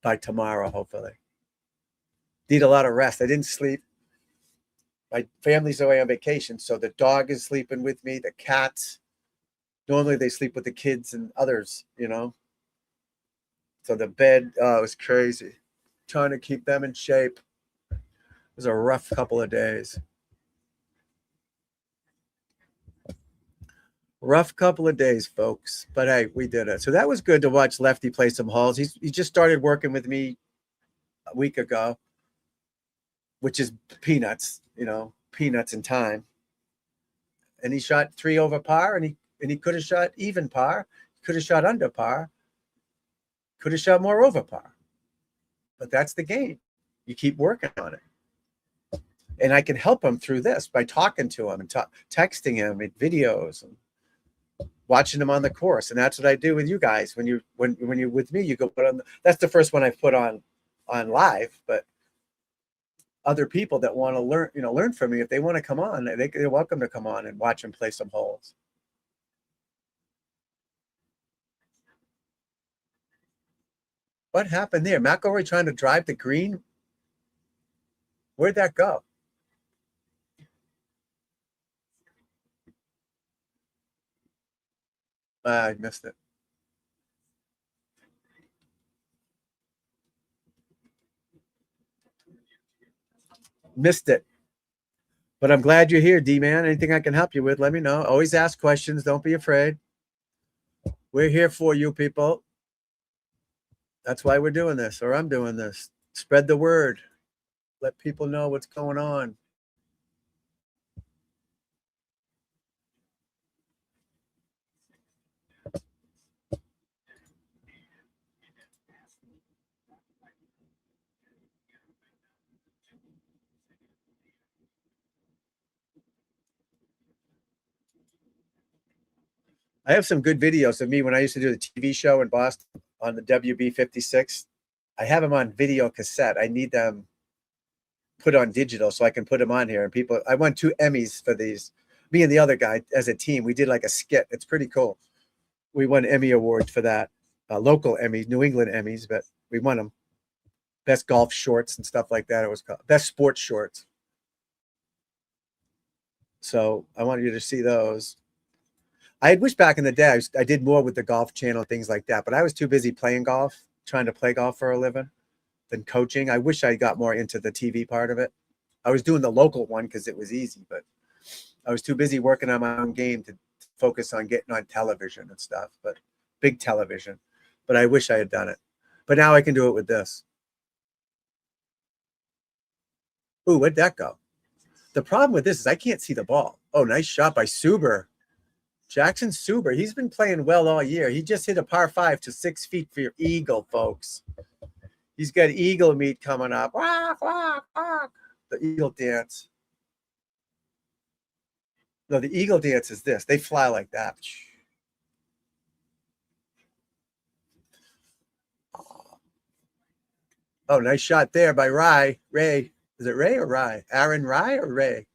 by tomorrow, hopefully. Need a lot of rest. I didn't sleep. My family's away on vacation, so the dog is sleeping with me, the cats. Normally they sleep with the kids and others, So the bed, it was crazy. Trying to keep them in shape. It was a rough couple of days. Rough couple of days, folks. But hey, we did it. So that was good to watch Lefty play some holes. He just started working with me a week ago, which is peanuts, peanuts in time. And he shot 3 over par, and he could have shot even par, could have shot under par, could have shot more over par. But that's the game. You keep working on it. And I can help him through this by talking to him and texting him with videos and watching him on the course. And that's what I do with you guys. When you're with me, you go put on. That's the first one I put on live. But other people that want to learn from me, if they want to come on, they're welcome to come on and watch him play some holes. What happened there? McIlroy trying to drive the green? Where'd that go? I missed it. Missed it. But I'm glad you're here, D-Man. Anything I can help you with, let me know. Always ask questions. Don't be afraid. We're here for you, people. That's why we're doing this, or I'm doing this. Spread the word. Let people know what's going on. I have some good videos of me when I used to do the TV show in Boston on the WB56. I have them on video cassette. I need them put on digital so I can put them on here. And people, I won 2 Emmys for these. Me and the other guy as a team, we did like a skit. It's pretty cool. We won Emmy awards for that. Local Emmys, New England Emmys, but we won them. Best golf shorts and stuff like that. It was called best sports shorts. So I wanted you to see those. I wish back in the day I did more with the Golf Channel, things like that, but I was too busy playing golf, trying to play golf for a living, than coaching. I wish I got more into the TV part of it. I was doing the local one because it was easy, but I was too busy working on my own game to focus on getting on television and stuff, but big television. But I wish I had done it. But now I can do it with this. Ooh, where'd that go? The problem with this is I can't see the ball. Oh, nice shot by Suber. Jackson Suber, he's been playing well all year. He just hit a par 5 to 6 feet for your eagle, folks. He's got eagle meet coming up. Walk, walk, walk. The eagle dance. No, the eagle dance is this. They fly like that. Oh, nice shot there by Ray. Ray. Is it Ray or Rye? Aaron Rye or Ray?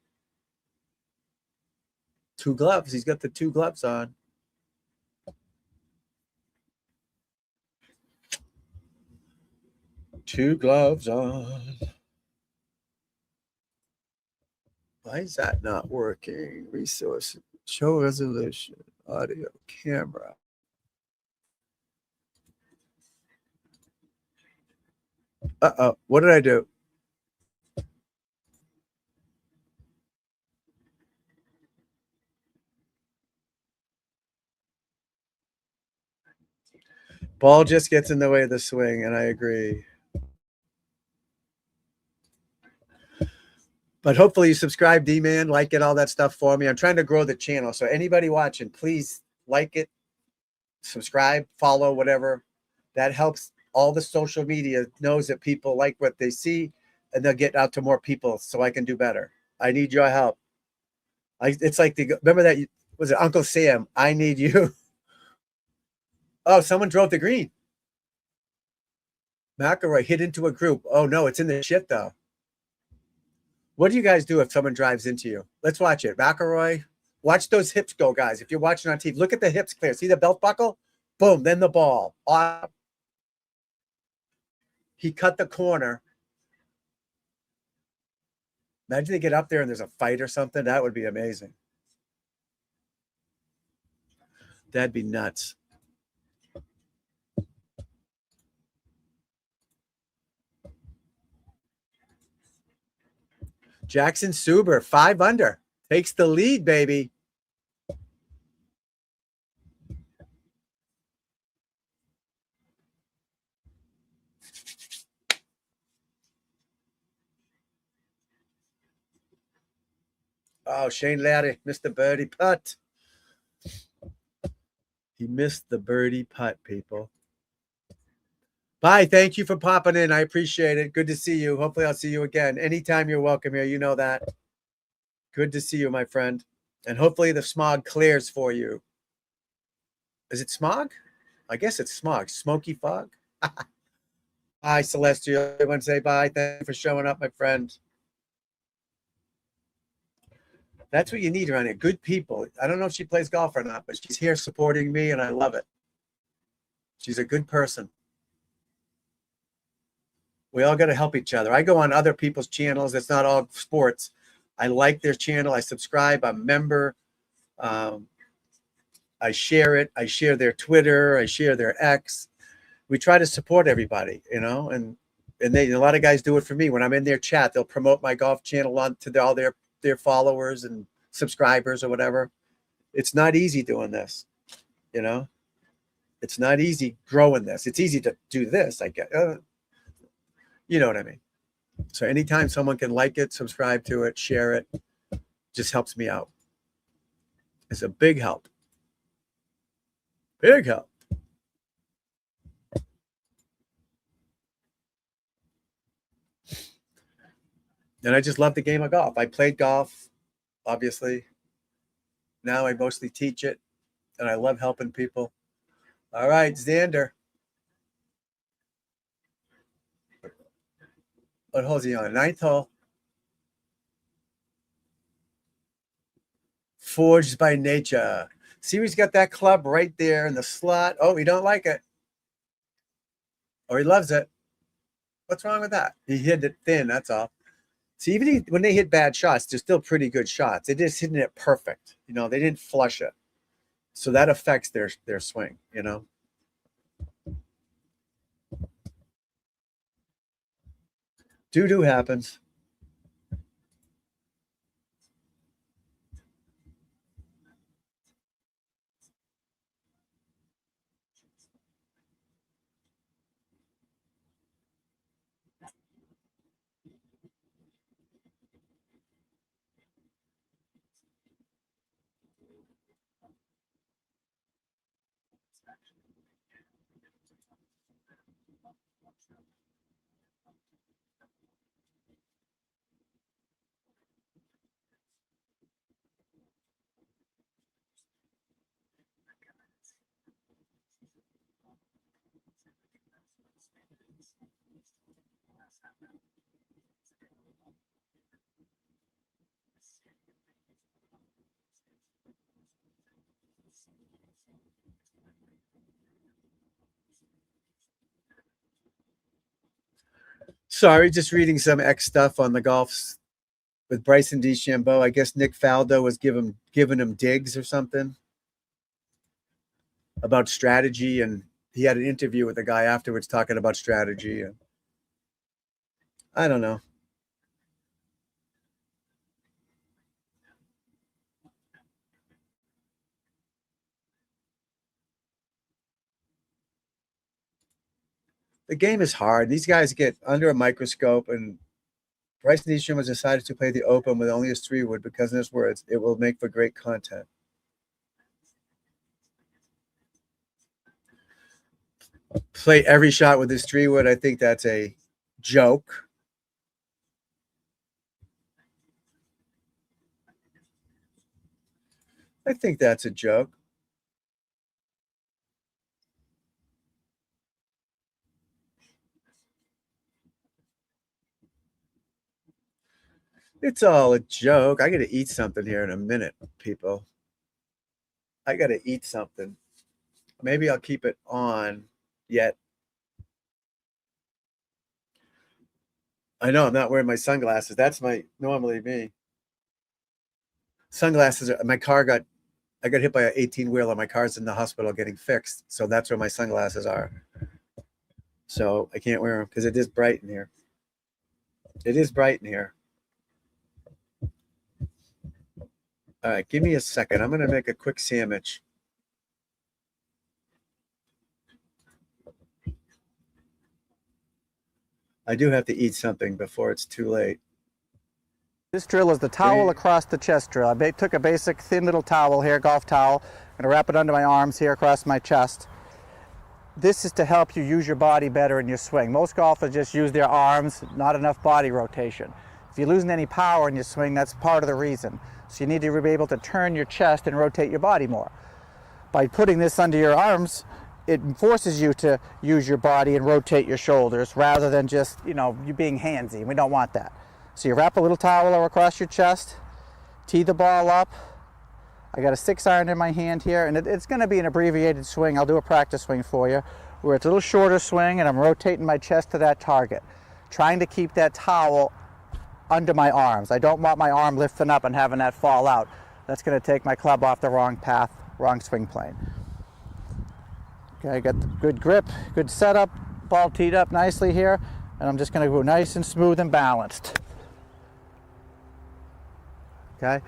2 gloves. He's got the 2 gloves on. Two gloves on. Why is that not working? Resources, show resolution, audio, camera. Uh-oh, what did I do? Ball just gets in the way of the swing, and I agree. But hopefully you subscribe, D-Man, like it, all that stuff for me. I'm trying to grow the channel. So anybody watching, please like it, subscribe, follow, whatever. That helps all the social media knows that people like what they see, and they'll get out to more people so I can do better. I need your help. It's like, remember that, was it Uncle Sam? I need you. Oh, someone drove the green. McElroy hit into a group. Oh, no, it's in the shit, though. What do you guys do if someone drives into you? Let's watch it. McElroy, watch those hips go, guys. If you're watching on TV, look at the hips clear. See the belt buckle? Boom, then the ball. He cut the corner. Imagine they get up there and there's a fight or something. That would be amazing. That'd be nuts. Jackson Suber, 5 under. Takes the lead, baby. Oh, Shane Lowry missed the birdie putt. He missed the birdie putt, people. Bye. Thank you for popping in. I appreciate it. Good to see you. Hopefully I'll see you again. Anytime you're welcome here. You know that. Good to see you, my friend. And hopefully the smog clears for you. Is it smog? I guess it's smog. Smoky fog. Hi, Celestial. Everyone say bye. Thank you for showing up, my friend. That's what you need around here. Good people. I don't know if she plays golf or not, but she's here supporting me, and I love it. She's a good person. We all got to help each other. I go on other people's channels. It's not all sports. I like their channel. I subscribe. I'm a member. I share it. I share their Twitter. I share their X. We try to support everybody, you know, and a lot of guys do it for me. When I'm in their chat, they'll promote my golf channel on to all their followers and subscribers or whatever. It's not easy doing this, you know. It's not easy growing this. It's easy to do this, I guess. You know what I mean? So anytime someone can like it, subscribe to it, share it, just helps me out. It's a big help. Big help. And I just love the game of golf. I played golf, obviously. Now I mostly teach it, and I love helping people. All right, Xander. What hole's he on? 9th hole. Forged by nature. See, he's got that club right there in the slot. Oh, he don't like it. Or he loves it. What's wrong with that? He hit it thin, that's all. See, even when they hit bad shots, they're still pretty good shots. They just hitting it perfect. You know, they didn't flush it. So that affects their swing, you know. Doo-doo happens. Sorry, just reading some X stuff on the golfs with Bryson DeChambeau. I guess Nick Faldo was giving him digs or something about strategy, and he had an interview with the guy afterwards talking about strategy. And I don't know. The game is hard. These guys get under a microscope, and Bryson DeChambeau has decided to play the Open with only his 3-wood because, in his words, it will make for great content. Play every shot with his 3-wood. I think that's a joke. I think that's a joke. It's all a joke. I got to eat something here in a minute, people. I got to eat something. Maybe I'll keep it on yet. I know I'm not wearing my sunglasses. That's normally me. Sunglasses. I got hit by an 18-wheeler. My car's in the hospital getting fixed. So that's where my sunglasses are. So I can't wear them because it is bright in here. It is bright in here. All right, give me a second. I'm going to make a quick sandwich. I do have to eat something before it's too late. This drill is the towel across the chest drill. I took a basic thin little towel here, golf towel. I'm going to wrap it under my arms here across my chest. This is to help you use your body better in your swing. Most golfers just use their arms, not enough body rotation. If you're losing any power in your swing, that's part of the reason. So you need to be able to turn your chest and rotate your body more. By putting this under your arms, it forces you to use your body and rotate your shoulders rather than just, you being handsy. We don't want that. So you wrap a little towel across your chest, tee the ball up. I got a 6-iron in my hand here, and it's going to be an abbreviated swing. I'll do a practice swing for you, where it's a little shorter swing, and I'm rotating my chest to that target. trying to keep that towel under my arms. I don't want my arm lifting up and having that fall out. That's going to take my club off the wrong path, wrong swing plane. Okay, I got the good grip, good setup, ball teed up nicely here, and I'm just going to go nice and smooth and balanced. Okay,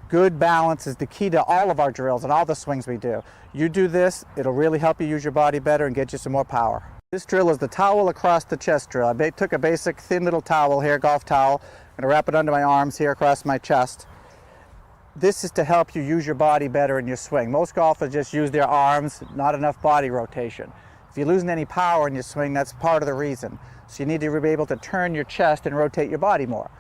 good balance is the key to all of our drills and all the swings we do. You do this, it'll really help you use your body better and get you some more power. This drill is the towel across the chest drill. I took a basic thin little towel here, golf towel, I'm going to wrap it under my arms here across my chest. This is to help you use your body better in your swing. Most golfers just use their arms, not enough body rotation. If you're losing any power in your swing, that's part of the reason. So you need to be able to turn your chest and rotate your body more.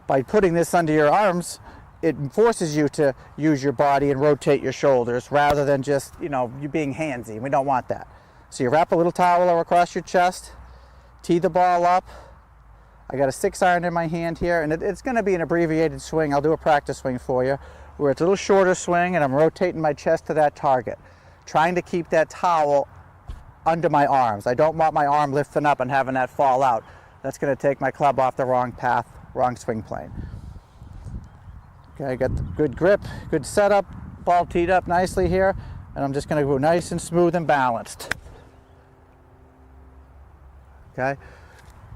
By putting this under your arms, it forces you to use your body and rotate your shoulders rather than just, you being handsy. We don't want that. So you wrap a little towel across your chest, tee the ball up. I got a 6-iron in my hand here, and it's going to be an abbreviated swing. I'll do a practice swing for you, where it's a little shorter swing and I'm rotating my chest to that target, trying to keep that towel under my arms. I don't want my arm lifting up and having that fall out. That's going to take my club off the wrong path, wrong swing plane. Okay, I got the good grip, good setup, ball teed up nicely here, and I'm just going to go nice and smooth and balanced. Okay,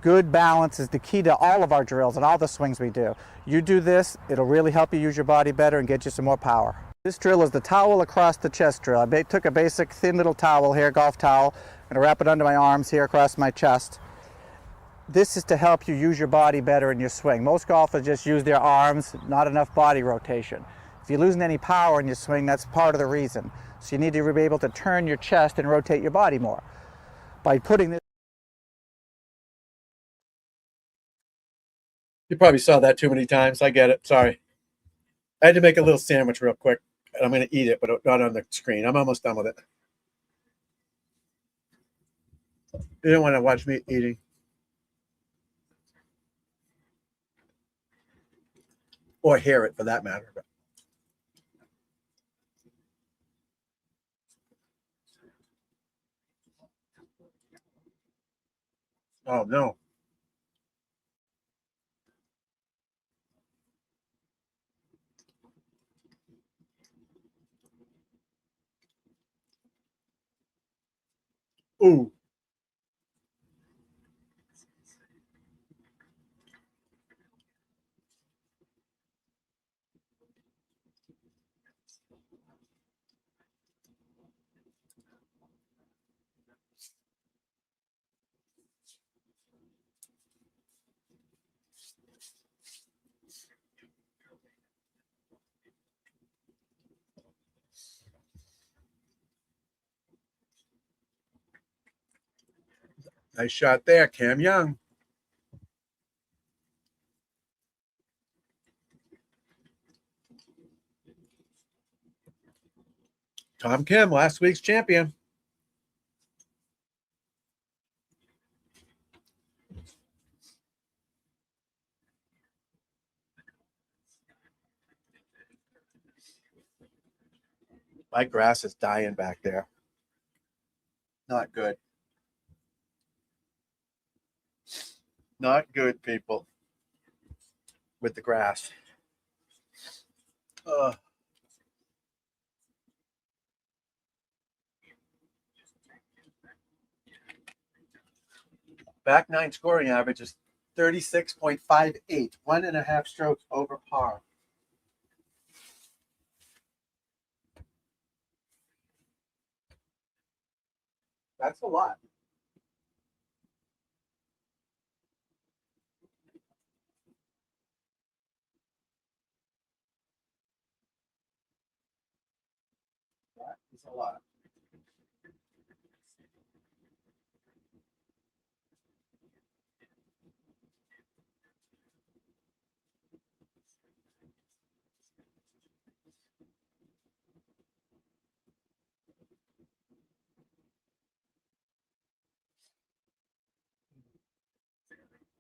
good balance is the key to all of our drills and all the swings we do. You do this, it'll really help you use your body better and get you some more power. This drill is the towel across the chest drill. I took a basic thin little towel here, golf towel, I'm going to wrap it under my arms here across my chest. This is to help you use your body better in your swing. Most golfers just use their arms, not enough body rotation. If you're losing any power in your swing, that's part of the reason. So you need to be able to turn your chest and rotate your body more. By putting this You probably saw that too many times. I get it. Sorry. I had to make a little sandwich real quick, and I'm going to eat it, but not on the screen. I'm almost done with it. You don't want to watch me eating. Or hear it, for that matter. Oh, no. Ooh. Nice shot there, Cam Young. Tom Kim, last week's champion. My grass is dying back there. Not good. Not good, people. With the grass. Back nine scoring average is 36.58, 1.5 strokes over par. That's a lot. That is a lot.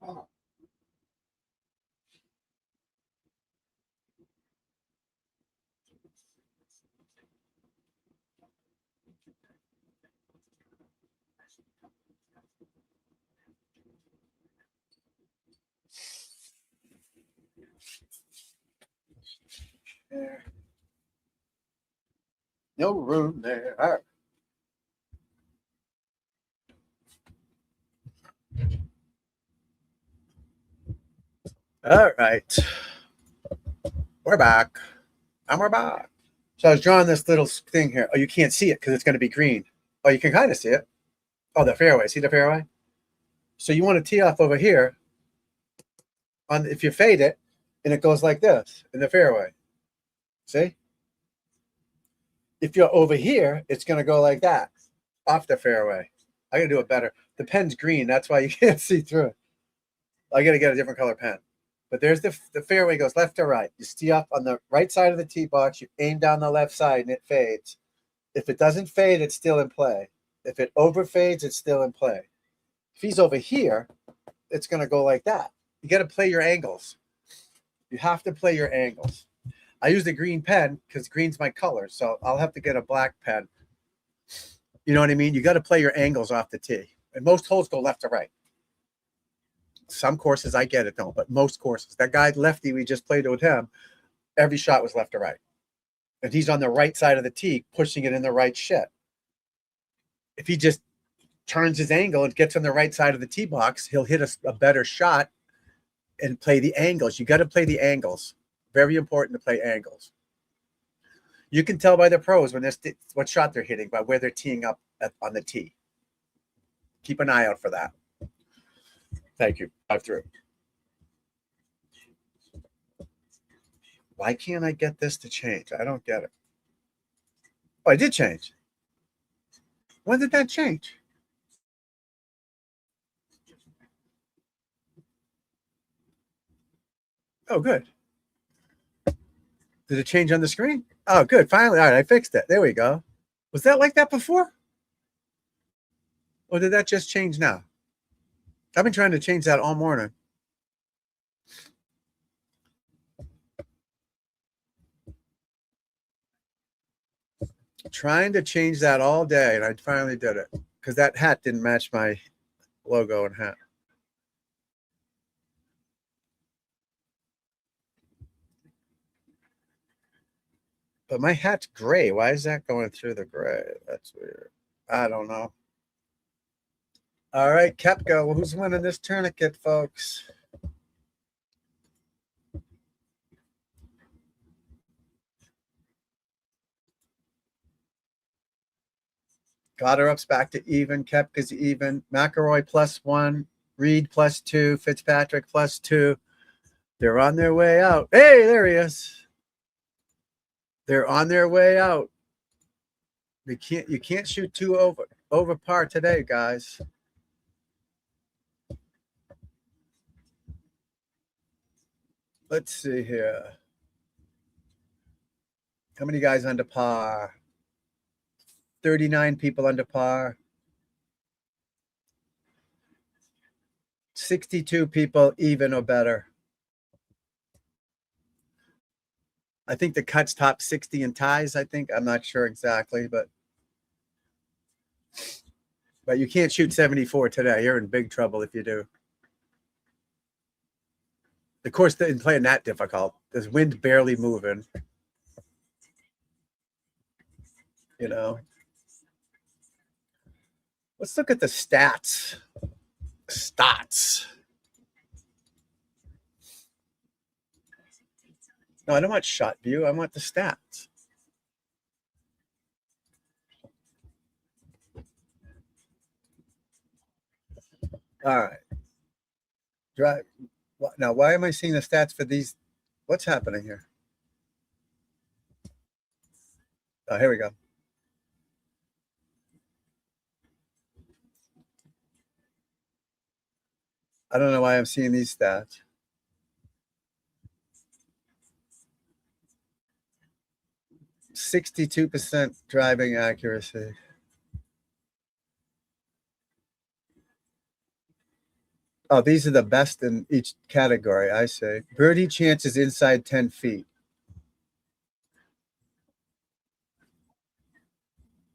Oh. there. No room there. All right. All right. We're back. And we're back. So I was drawing this little thing here. Oh, you can't see it because it's going to be green. Oh, you can kind of see it. Oh, the fairway. See the fairway? So you want to tee off over here. If you fade it, and it goes like this in the fairway. See? If you're over here, it's going to go like that off the fairway. I got to do it better. The pen's green. That's why you can't see through it. I got to get a different color pen. But there's the fairway goes left to right. You tee off on the right side of the tee box. You aim down the left side, and it fades. If it doesn't fade, it's still in play. If it overfades, it's still in play. If he's over here, it's going to go like that. You got to play your angles. You have to play your angles. I use the green pen because green's my color, so I'll have to get a black pen. You know what I mean? You got to play your angles off the tee. And most holes go left to right. Some courses, I get it, don't, but most courses. That guy, Lefty, we just played with him, every shot was left to right. And he's on the right side of the tee, pushing it in the right shit. If he just turns his angle and gets on the right side of the tee box, he'll hit a better shot and play the angles. You got to play the angles. Very important to play angles. You can tell by the pros when what shot they're hitting by where they're teeing up on the tee. Keep an eye out for that. Thank you. 5-3. Why can't I get this to change? I don't get it. Oh, I did change. When did that change? Oh, good. Did it change on the screen? Oh, good. Finally. All right, I fixed it. There we go. Was that like that before? Or did that just change now? I've been trying to change that all morning. Trying to change that all day, and I finally did it because that hat didn't match my logo and hat. But my hat's gray. Why is that going through the gray? That's weird. I don't know. All right, Kepka. Well, who's winning this tourniquet, folks? Goddard's back to even. Kepka's even. McIlroy +1. Reed +2. Fitzpatrick +2. They're on their way out. Hey, there he is. They're on their way out. You can't shoot two over par today, guys. Let's see here. How many guys under par? 39 people under par. 62 people even or better. I think the cuts top 60 in ties, I think. I'm not sure exactly, but you can't shoot 74 today. You're in big trouble if you do. The course isn't playing that difficult. There's wind barely moving. You know. Let's look at the stats. No, I don't want shot view. I want the stats. All right. Drive. Now, why am I seeing the stats for these? What's happening here? Oh, here we go. I don't know why I'm seeing these stats. %62 driving accuracy. Oh, these are the best in each category, I say. Birdie chances inside 10 feet.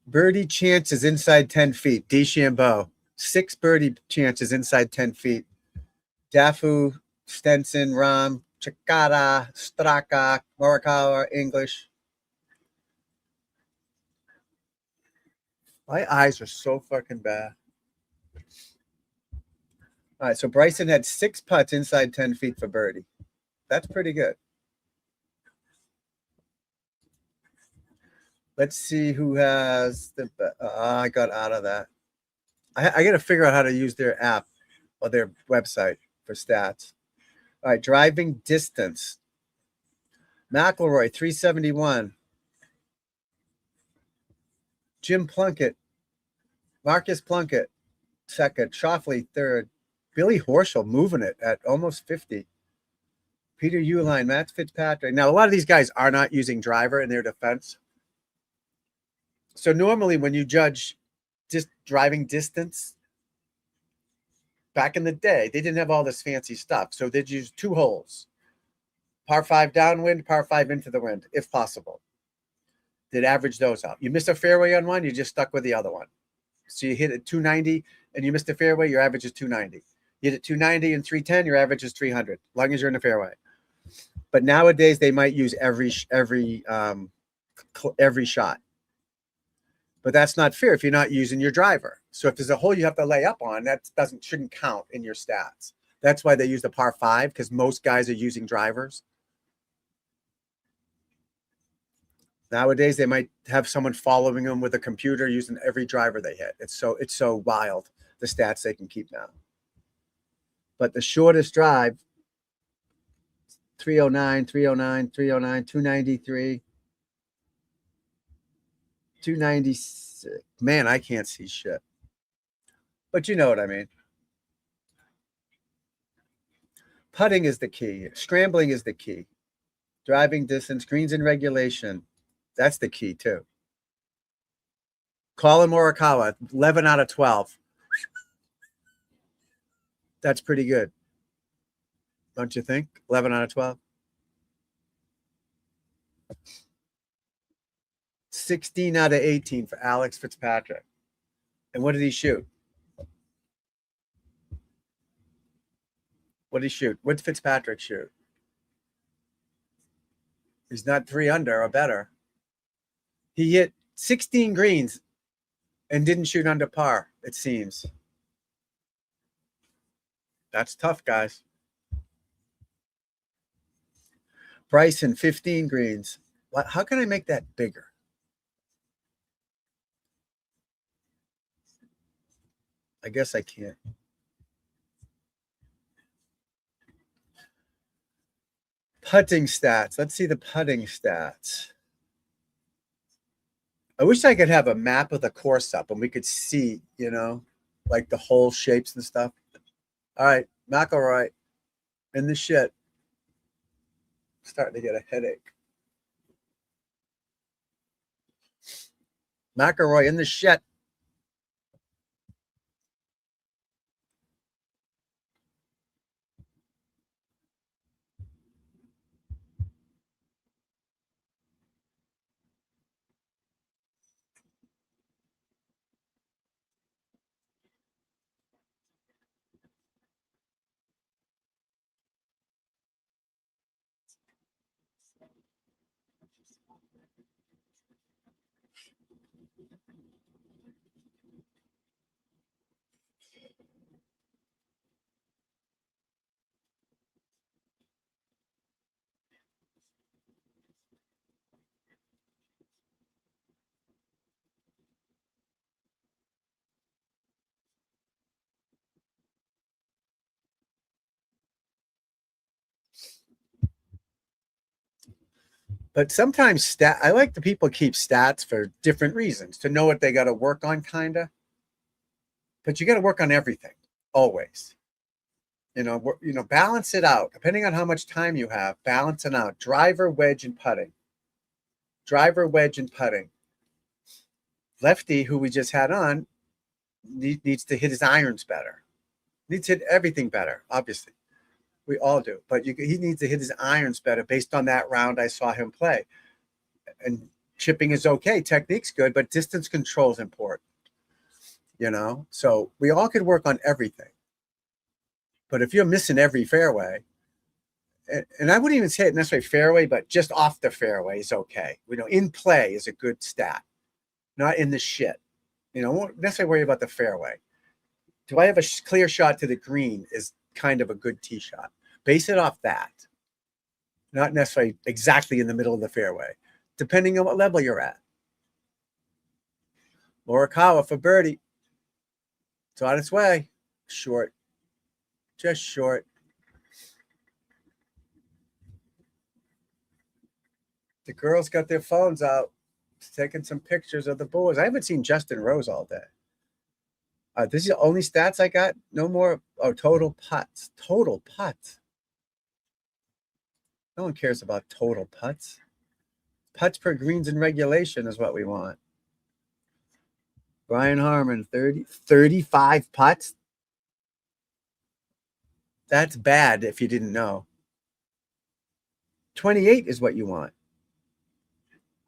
Birdie chances inside 10 feet. DeChambeau. 6 birdie chances inside 10 feet. Dafu, Stenson, Rahm, Chikara, Straka, Morikawa, English. My eyes are so fucking bad. All right, so Bryson had 6 putts inside 10 feet for birdie. That's pretty good. Let's see who has the. I got out of that. I got to figure out how to use their app or their website for stats. All right, driving distance. McIlroy 371. Jim Plunkett, Marcus Plunkett, second. Schauffele, third. Billy Horschel moving it at almost 50. Peter Uihlein, Matt Fitzpatrick. Now, a lot of these guys are not using driver in their defense. So normally when you judge just driving distance, back in the day, they didn't have all this fancy stuff. So they'd use 2 holes. Par 5 downwind, par 5 into the wind, if possible. They'd average those out. You miss a fairway on one, you just stuck with the other one. So you hit at 290 and you missed a fairway, your average is 290. You hit at 290 and 310, your average is 300, as long as you're in the fairway. But nowadays they might use every shot. But that's not fair if you're not using your driver. So if there's a hole you have to lay up on, that shouldn't count in your stats. That's why they use the par 5, because most guys are using drivers. Nowadays, they might have someone following them with a computer using every driver they hit. It's so wild, the stats they can keep now. But the shortest drive, 309, 309, 309, 293, 296. Man, I can't see shit. But you know what I mean. Putting is the key. Scrambling is the key. Driving distance, greens in regulation. That's the key, too. Colin Morikawa, 11 out of 12. That's pretty good. Don't you think? 11 out of 12. 16 out of 18 for Alex Fitzpatrick. And what did he shoot? What did he shoot? What did Fitzpatrick shoot? He's not 3 under or better. He hit 16 greens and didn't shoot under par, it seems. That's tough, guys. Bryson, 15 greens. How can I make that bigger? I guess I can't. Putting stats. Let's see the putting stats. I wish I could have a map of the course up and we could see, like the hole shapes and stuff. All right, McIlroy in the shit. Starting to get a headache. McIlroy in the shit. But sometimes I like the people keep stats for different reasons, to know what they got to work on, kind of. But you got to work on everything, always. Balance it out. Depending on how much time you have, balance it out. Driver, wedge, and putting. Driver, wedge, and putting. Lefty, who we just had on, needs to hit his irons better. Needs to hit everything better, obviously. We all do. But he needs to hit his irons better based on that round I saw him play. And chipping is okay. Technique's good, but distance control is important. So we all could work on everything. But if you're missing every fairway and I wouldn't even say it necessarily fairway, but just off the fairway is okay. In play is a good stat, not in the shit. Won't necessarily worry about the fairway. Do I have a clear shot to the green is kind of a good tee shot. Base it off that. Not necessarily exactly in the middle of the fairway, depending on what level you're at. Morikawa for birdie. It's on its way. Short. Just short. The girls got their phones out, taking some pictures of the boys. I haven't seen Justin Rose all day. This is the only stats I got. No more. Oh, total putts. Total putts. No one cares about total putts. Putts per greens in regulation is what we want. Brian Harmon, 35 putts. That's bad if you didn't know. 28 is what you want.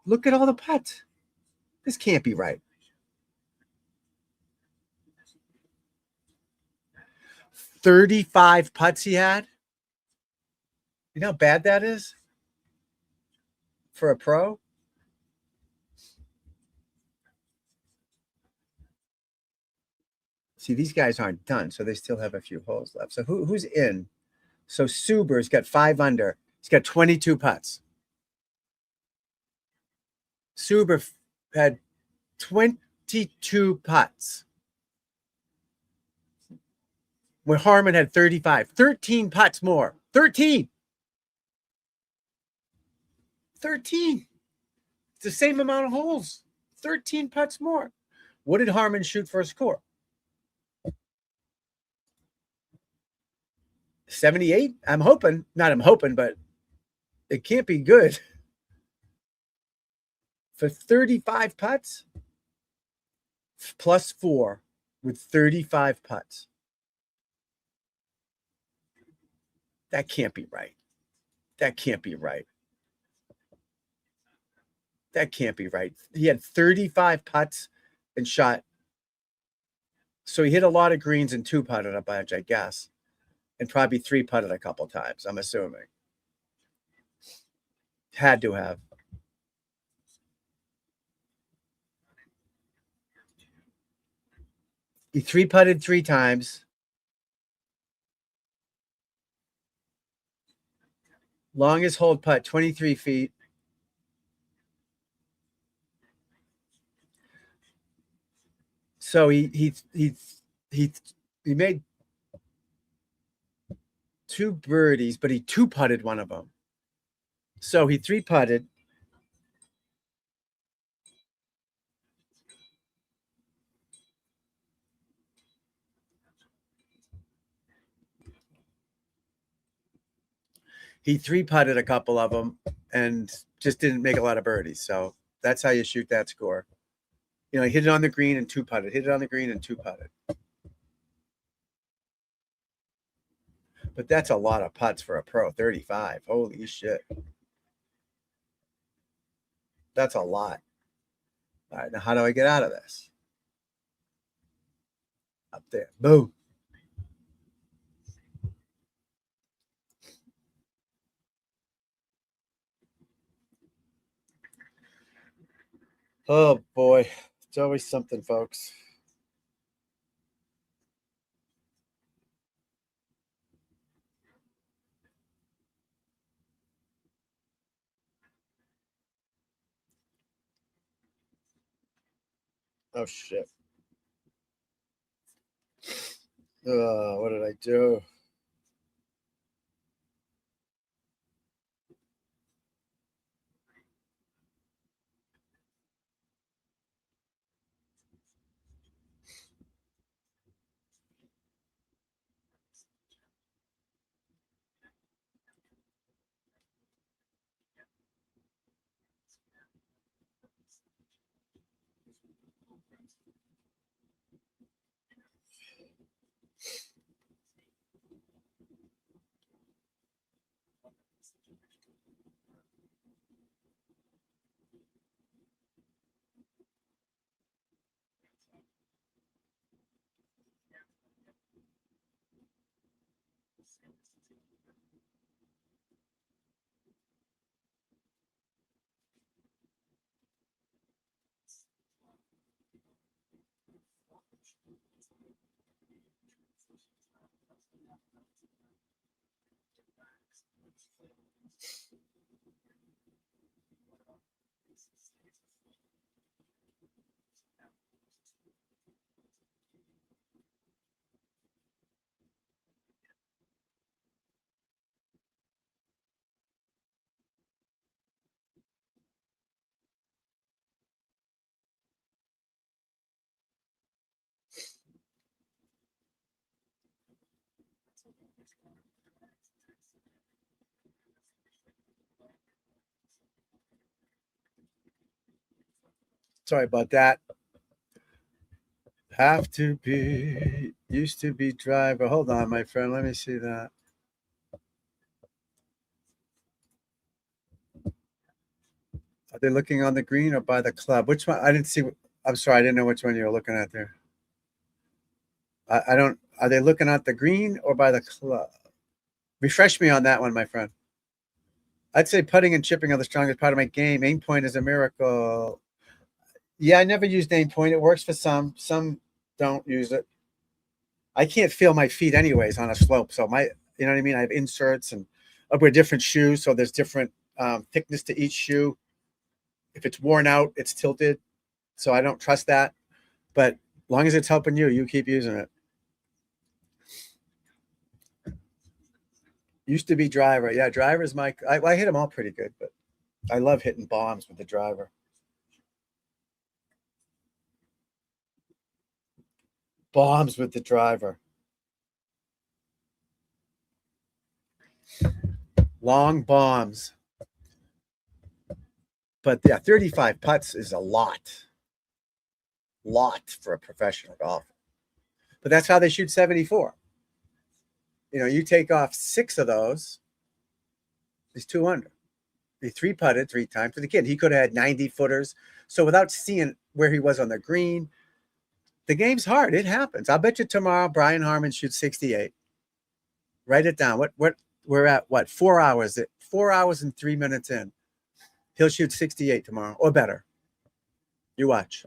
Look at all the putts. This can't be right. 35 putts he had. You know how bad that is for a pro? See, these guys aren't done, so they still have a few holes left. So who's in? So Suber's got 5 under. He's got 22 putts. Suber had 22 putts, where Harmon had 35. 13 putts more. 13. 13. It's the same amount of holes. 13 putts more. What did Harmon shoot for a score? 78? I'm hoping, but it can't be good. For 35 putts, plus 4 with 35 putts. That can't be right. That can't be right. That can't be right. He had 35 putts and shot. So he hit a lot of greens and 2 putted a bunch, I guess. And probably 3 putted a couple times, I'm assuming. Had to have. He 3 putted 3 times. Longest hold putt, 23 feet. So he made 2 birdies, but he 2 putted one of them. So he 3 putted. He 3 putted a couple of them and just didn't make a lot of birdies. So that's how you shoot that score. He hit it on the green and 2 putted. Hit it on the green and 2 putted. But that's a lot of putts for a pro. 35. Holy shit. That's a lot. All right, now how do I get out of this? Up there. Boom. Oh, boy. It's always something, folks. Oh, shit. What did I do? Sorry about that. Have to be, used to be driver. Hold on, my friend. Let me see that. Are they looking on the green or by the club? Which one? I didn't see. I'm sorry. I didn't know which one you were looking at there. I don't. Are they looking at the green or by the club? Refresh me on that one, my friend. I'd say putting and chipping are the strongest part of my game. Aim point is a miracle. Yeah, I never used aim point. It works for some. Some don't use it. I can't feel my feet anyways on a slope. So you know what I mean? I have inserts and I wear different shoes. So there's different thickness to each shoe. If it's worn out, it's tilted. So I don't trust that. But as long as it's helping you, you keep using it. Used to be driver. Yeah, driver's I hit them all pretty good, but I love hitting bombs with the driver. Bombs with the driver. Long bombs. But yeah, 35 putts is a lot. Lot for a professional golfer. But that's how they shoot 74. You know, you take off 6 of those, he's 2 under. He 3-putted 3 times. For the kid, he could have had 90 footers. So without seeing where he was on the green, the game's hard. It happens. I'll bet you tomorrow Brian Harman shoots 68. Write it down. What we're at? What 4 hours? 4 hours and 3 minutes in. He'll shoot 68 tomorrow or better. You watch.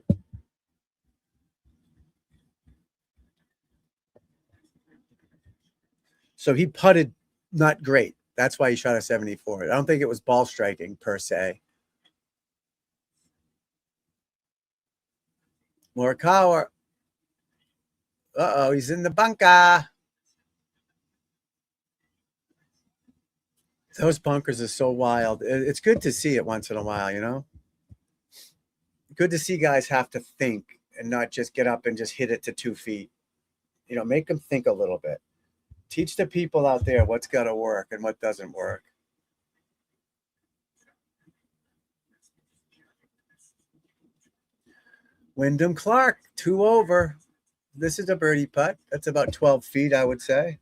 So he putted not great. That's why he shot a 74. I don't think it was ball striking per se. Morikawa. Uh-oh, he's in the bunker. Those bunkers are so wild. It's good to see it once in a while, you know? Good to see guys have to think and not just get up and just hit it to 2 feet. You know, make them think a little bit. Teach the people out there what's got to work and what doesn't work. Wyndham Clark, 2 over. This is a birdie putt. That's about 12 feet, I would say.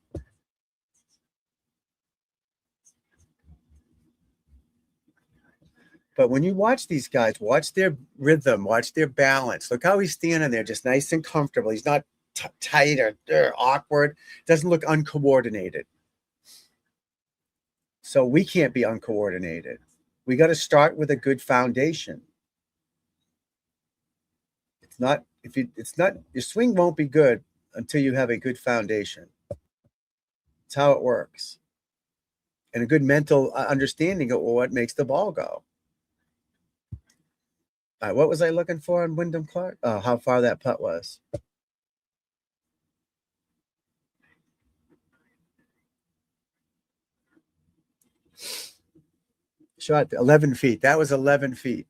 But when you watch these guys, watch their rhythm, watch their balance. Look how he's standing there, just nice and comfortable. He's not tight or awkward. Doesn't look uncoordinated. So we can't be uncoordinated. We got to start with a good foundation. Your swing won't be good until you have a good foundation. That's how it works. And a good mental understanding of what makes the ball go. All right, what was I looking for on Wyndham Clark? Oh, how far that putt was. Shot 11 feet. That was 11 feet.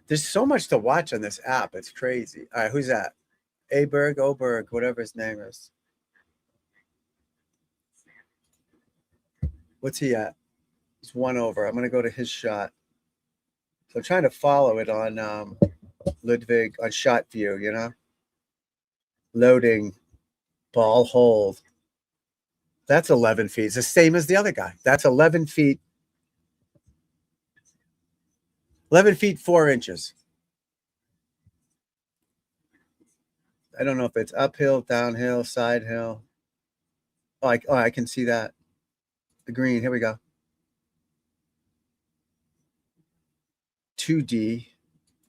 There's so much to watch on this app. It's crazy. All right, who's that? Oberg, whatever his name is. What's he at? He's 1 over. I'm going to go to his shot. So I'm trying to follow it on Ludwig on shot view, you know? Loading, ball hold. That's 11 feet. It's the same as the other guy. That's 11 feet. 11 feet, 4 inches. I don't know if it's uphill, downhill, side hill. Oh, I can see that. The green. Here we go. 2D.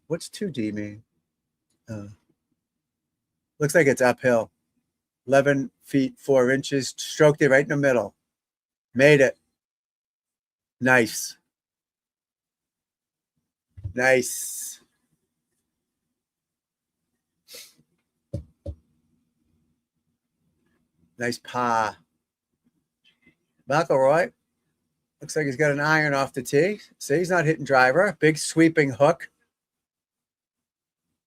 What's 2D mean? Looks like it's uphill. 11 feet 4 inches. Stroked it right in the middle. Made it. Nice. Nice. Nice pa. McIlroy. Looks like he's got an iron off the tee. See, he's not hitting driver. Big sweeping hook.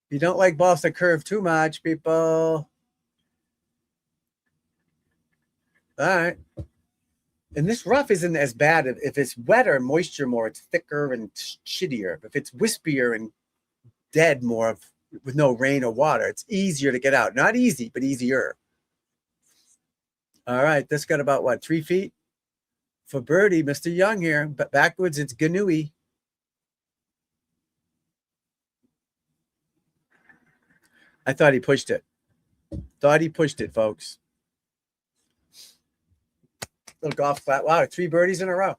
You don't like balls that curve too much, people. All right. And this rough isn't as bad. If it's wetter, moisture more, it's thicker and shittier. If it's wispier and dead more with no rain or water, it's easier to get out. Not easy, but easier. All right. This got about, what, 3 feet? For birdie, Mr. Young here. But backwards, it's Ganui. I thought he pushed it. Thought he pushed it, folks. Little golf flat. Wow, 3 birdies in a row.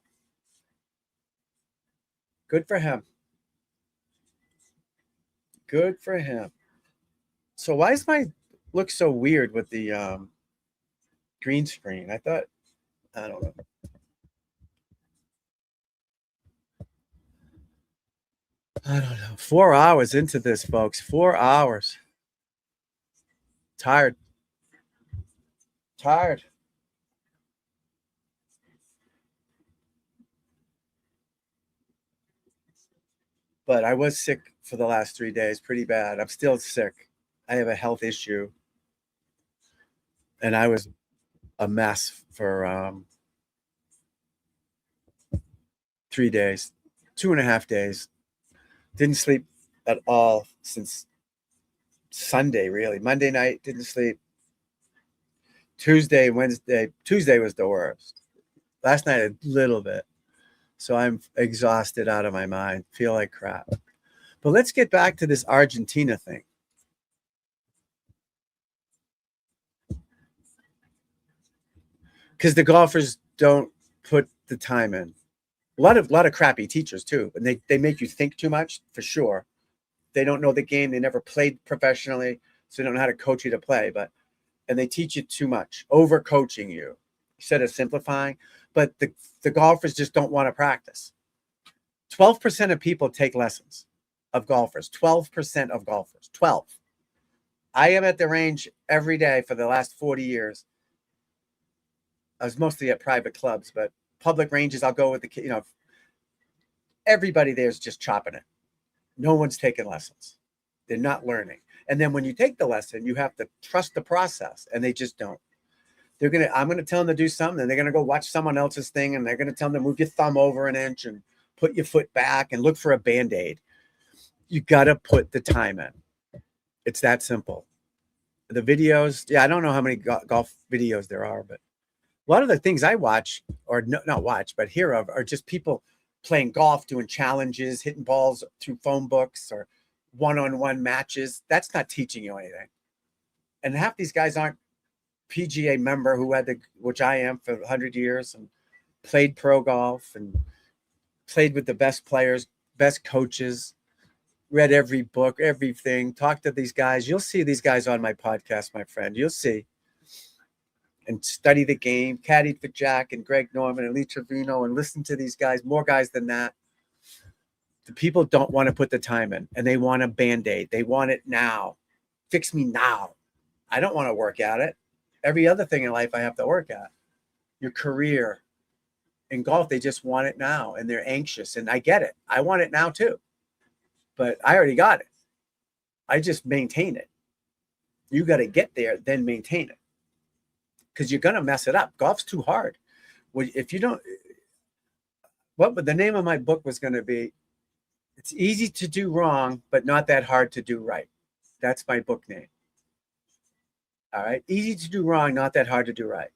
Good for him. Good for him. So why does my look so weird with the green screen? I don't know. I don't know. 4 hours into this, folks. 4 hours. Tired. But I was sick for the last 3 days, pretty bad. I'm still sick. I have a health issue. And I was a mess for 3 days, 2.5 days. Didn't sleep at all since Sunday, really. Monday night, didn't sleep. Tuesday, Wednesday. Tuesday was the worst. Last night, a little bit. So I'm exhausted out of my mind. Feel like crap. But let's get back to this Argentina thing. Because the golfers don't put the time in. A lot of crappy teachers too, and they make you think too much for sure. They don't know the game. They never played professionally, so they don't know how to coach you to play. And they teach you too much, over coaching you instead of simplifying. But the golfers just don't want to practice. 12% of people take lessons of golfers. 12% of golfers. 12. I am at the range every day for the last 40 years. I was mostly at private clubs, but public ranges, I'll go with everybody there is just chopping it. No one's taking lessons. They're not learning. And then when you take the lesson, you have to trust the process, and they just don't. I'm going to tell them to do something, and they're going to go watch someone else's thing, and they're going to tell them to move your thumb over an inch and put your foot back and look for a Band-Aid. You got to put the time in. It's that simple. The videos, I don't know how many golf videos there are, but a lot of the things I watch, or not watch, but hear of, are just people playing golf, doing challenges, hitting balls through phone books or one-on-one matches. That's not teaching you anything. And half these guys aren't PGA member which I am for 100 years, and played pro golf and played with the best players, best coaches, read every book, everything, talked to these guys. You'll see these guys on my podcast, my friend. You'll see. And study the game, caddied for Jack and Greg Norman and Lee Trevino, and listen to these guys, more guys than that. The people don't want to put the time in, and they want a Band-Aid. They want it now. Fix me now. I don't want to work at it. Every other thing in life I have to work at. Your career. In golf, they just want it now, and they're anxious, and I get it. I want it now too. But I already got it. I just maintain it. You got to get there, then maintain it. Because you're going to mess it up. Golf's too hard. If you don't, the name of my book was going to be, it's easy to do wrong, but not that hard to do right. That's my book name. All right. Easy to do wrong, not that hard to do right.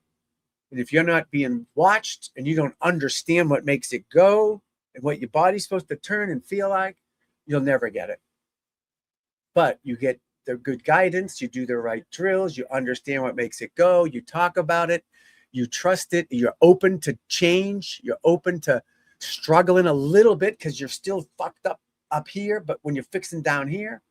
And if you're not being watched and you don't understand what makes it go and what your body's supposed to turn and feel like, you'll never get it. But you get the good guidance, you do the right drills, you understand what makes it go, you talk about it, you trust it, you're open to change, you're open to struggling a little bit because you're still fucked up up here, but when you're fixing down here,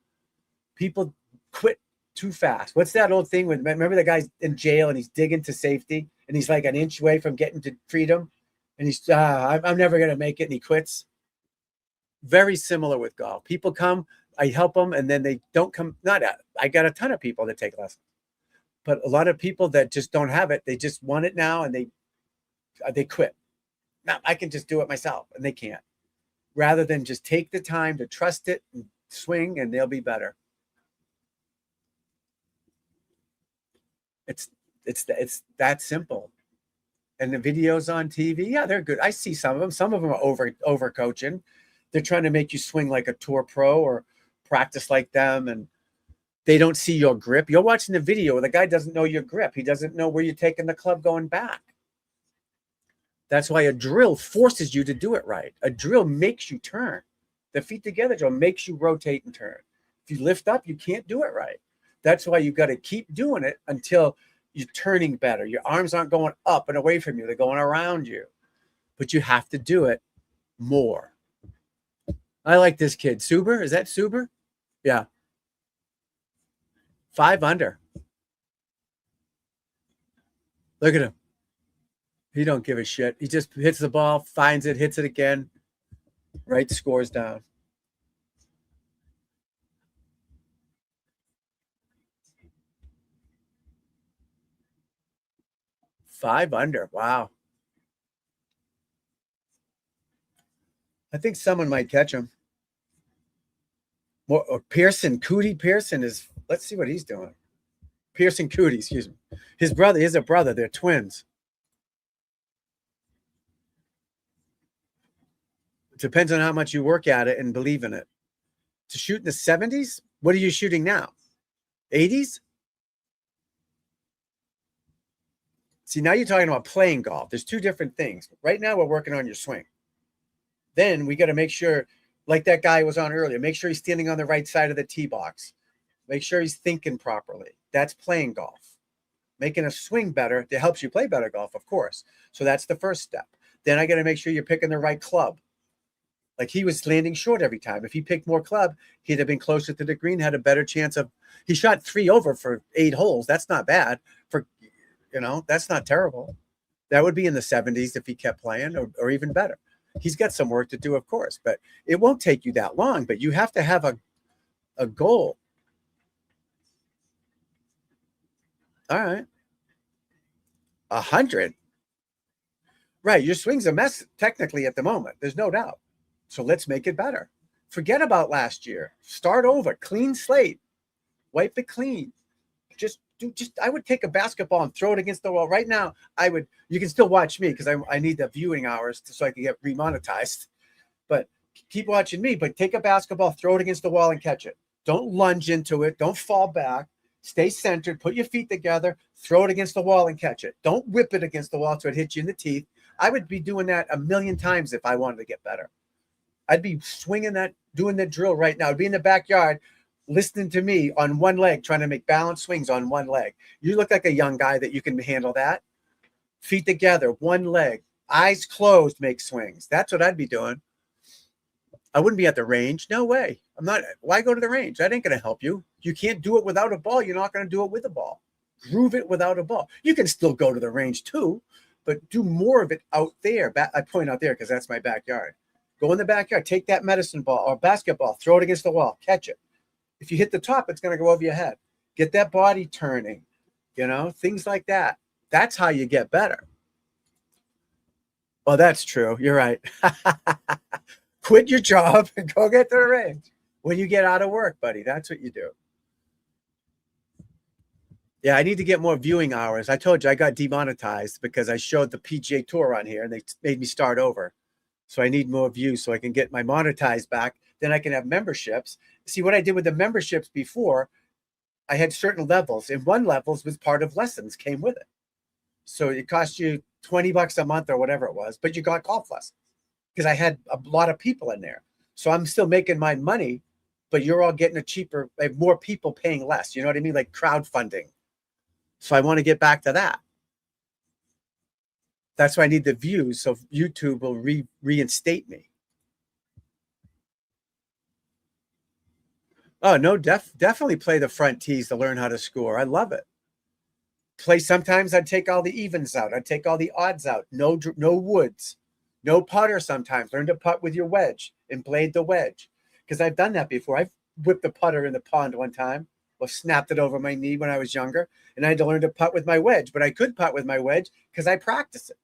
people quit too fast. What's that old thing with, remember the guy's in jail and he's digging to safety and he's like an inch away from getting to freedom and he's, I'm never going to make it, and he quits. Very similar with golf. People come, I help them, and then they don't come. I got a ton of people that take lessons, but a lot of people that just don't have it, they just want it now and they quit. Now I can just do it myself, and they can't. Rather than just take the time to trust it and swing, and they'll be better. It's that simple. And the videos on TV, yeah, they're good. I see some of them. Some of them are over coaching. They're trying to make you swing like a tour pro or practice like them, and they don't see your grip. You're watching the video where the guy doesn't know your grip. He doesn't know where you're taking the club going back. That's why a drill forces you to do it right. A drill makes you turn. The feet together drill makes you rotate and turn. If you lift up, you can't do it right. That's why you got to keep doing it until you're turning better. Your arms aren't going up and away from you. They're going around you. But you have to do it more. I like this kid. Suber? Is that Suber? Yeah. 5 under. Look at him. He don't give a shit. He just hits the ball, finds it, hits it again. Right, scores down. Five under. Wow. I think someone might catch him. Or Pearson, Cootie Pearson is, let's see what he's doing. Pearson Cootie, excuse me. His brother is a brother. They're twins. It depends on how much you work at it and believe in it. To shoot in the 70s? What are you shooting now? 80s? See, now you're talking about playing golf. There's two different things. Right now, we're working on your swing. Then we got to make sure, like that guy was on earlier, make sure he's standing on the right side of the tee box. Make sure he's thinking properly. That's playing golf. Making a swing better, that helps you play better golf, of course. So that's the first step. Then I got to make sure you're picking the right club. Like he was landing short every time. If he picked more club, he'd have been closer to the green, had a better chance of, he shot 3 over for 8 holes. That's not bad. That's not terrible. That would be in the 70s if he kept playing, or even better. He's got some work to do, of course, but it won't take you that long. But you have to have a goal. All right. 100. Right. Your swing's a mess technically at the moment. There's no doubt. So let's make it better. Forget about last year. Start over. Clean slate. Wipe it clean. I would take a basketball and throw it against the wall. Right now, you can still watch me because I need the viewing hours so I can get remonetized. But keep watching me. But take a basketball, throw it against the wall and catch it. Don't lunge into it. Don't fall back. Stay centered. Put your feet together. Throw it against the wall and catch it. Don't whip it against the wall so it hits you in the teeth. I would be doing that 1,000,000 times if I wanted to get better. I'd be swinging that, doing that drill right now. I'd be in the backyard listening to me on one leg, trying to make balanced swings on one leg. You look like a young guy that you can handle that. Feet together, one leg, eyes closed, make swings. That's what I'd be doing. I wouldn't be at the range. No way. I'm not. Why go to the range? That ain't going to help you. You can't do it without a ball. You're not going to do it with a ball. Groove it without a ball. You can still go to the range too, but do more of it out there. I point out there because that's my backyard. Go in the backyard, take that medicine ball or basketball, throw it against the wall, catch it. If you hit the top, it's going to go over your head. Get that body turning, things like that. That's how you get better. Oh, that's true. You're right. Quit your job and go get to the range when you get out of work, buddy. That's what you do. Yeah, I need to get more viewing hours. I told you I got demonetized because I showed the PGA Tour on here and they made me start over. So I need more views so I can get my monetized back. Then I can have memberships. See, what I did with the memberships before, I had certain levels. And one levels was part of lessons, came with it. So it cost you $20 a month or whatever it was, but you got golf lessons because I had a lot of people in there. So I'm still making my money, but you're all getting I have more people paying less. You know what I mean? Like crowdfunding. So I want to get back to that. That's why I need the views. So YouTube will reinstate me. Oh no, definitely play the front tees to learn how to score. I love it. Play sometimes I'd take all the evens out. I'd take all the odds out. No woods. No putter sometimes. Learn to putt with your wedge and blade the wedge. Because I've done that before. I've whipped the putter in the pond one time or snapped it over my knee when I was younger. And I had to learn to putt with my wedge. But I could putt with my wedge because I practice it.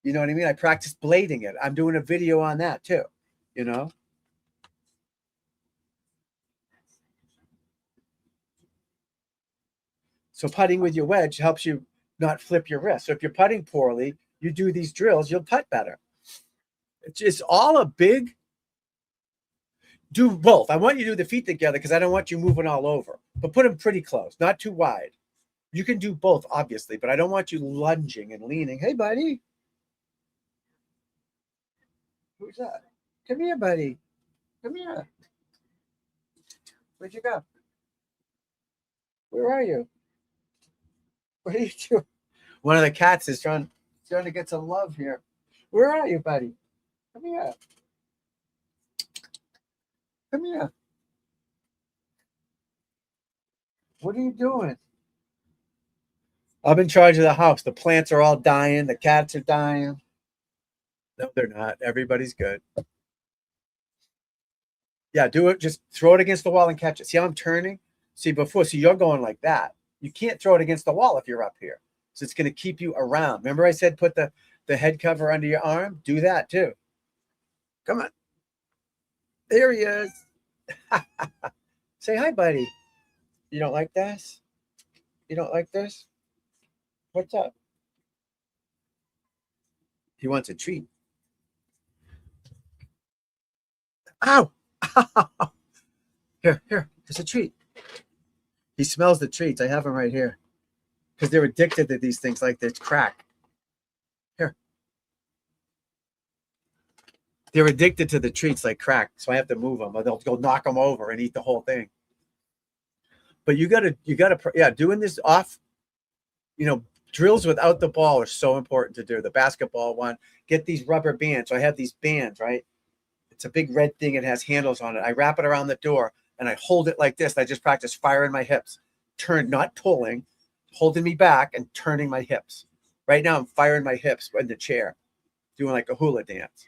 You know what I mean? I practice blading it. I'm doing a video on that too, you know? So putting with your wedge helps you not flip your wrist. So if you're putting poorly, you do these drills, you'll putt better. It's all a big, do both. I want you to do the feet together because I don't want you moving all over, but put them pretty close, not too wide. You can do both, obviously, but I don't want you lunging and leaning. Hey, buddy. Who's that? Come here, buddy. Come here. Where'd you go? Where are you? What are you doing? One of the cats is trying to get some love here. Where are you, buddy? Come here. Come here. What are you doing? I'm in charge of the house. The plants are all dying. The cats are dying. No, they're not. Everybody's good. Yeah, do it. Just throw it against the wall and catch it. See how I'm turning? See, you're going like that. You can't throw it against the wall if you're up here. So it's going to keep you around. Remember I said put the head cover under your arm? Do that too. Come on. There he is. Say hi, buddy. You don't like this? You don't like this? What's up? He wants a treat. Ow! Here, it's a treat. He smells the treats. I have them right here. Because they're addicted to these things like this crack. Here. They're addicted to the treats like crack, so I have to move them, or they'll go knock them over and eat the whole thing. But you gotta, doing this off, drills without the ball are so important to do. The basketball one, get these rubber bands. So I have these bands, right? It's a big red thing. It has handles on it. I wrap it around the door and I hold it like this. And I just practice firing my hips, not pulling, holding me back and turning my hips. Right now I'm firing my hips in the chair, doing like a hula dance.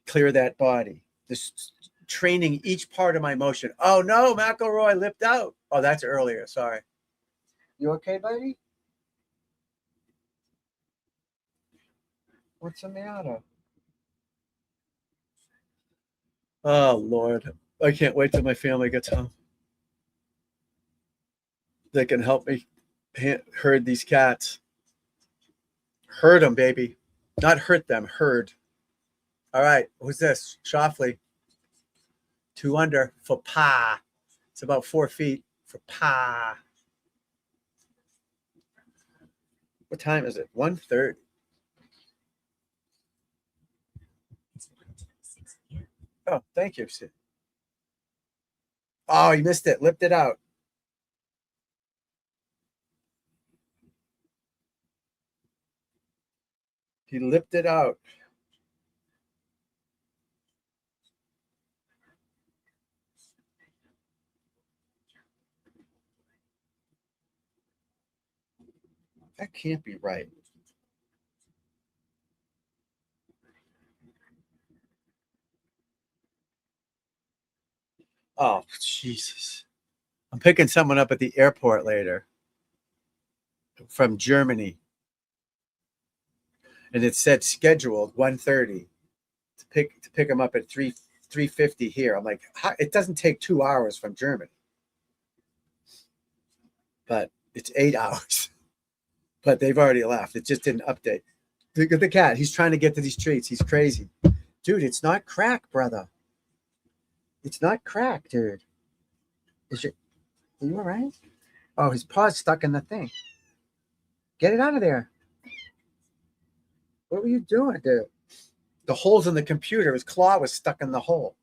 Clear that body. This training each part of my motion. Oh no, McElroy lipped out. Oh, that's earlier. Sorry. You okay, buddy? What's the matter? Oh, Lord. I can't wait till my family gets home. They can help me herd these cats. Herd them, baby. Not hurt them, herd. All right. Who's this? Shoffley. 2 under for pa. It's about 4 feet for pa. What time is it? 1:30. Oh, thank you, Sid. Oh, you missed it. Lipped it out. He lipped it out. That can't be right. Oh, Jesus. I'm picking someone up at the airport later from Germany. And it said scheduled 1:30 to pick him up at 3:50 here. I'm like, it doesn't take 2 hours from Germany. But it's 8 hours. But they've already left. It just didn't update. Look at the cat. He's trying to get to these treats. He's crazy. Dude, it's not crack, brother. It's not crack, dude. Are you all right? Oh, his paw's stuck in the thing. Get it out of there. What were you doing, dude? The holes in the computer. His claw was stuck in the hole.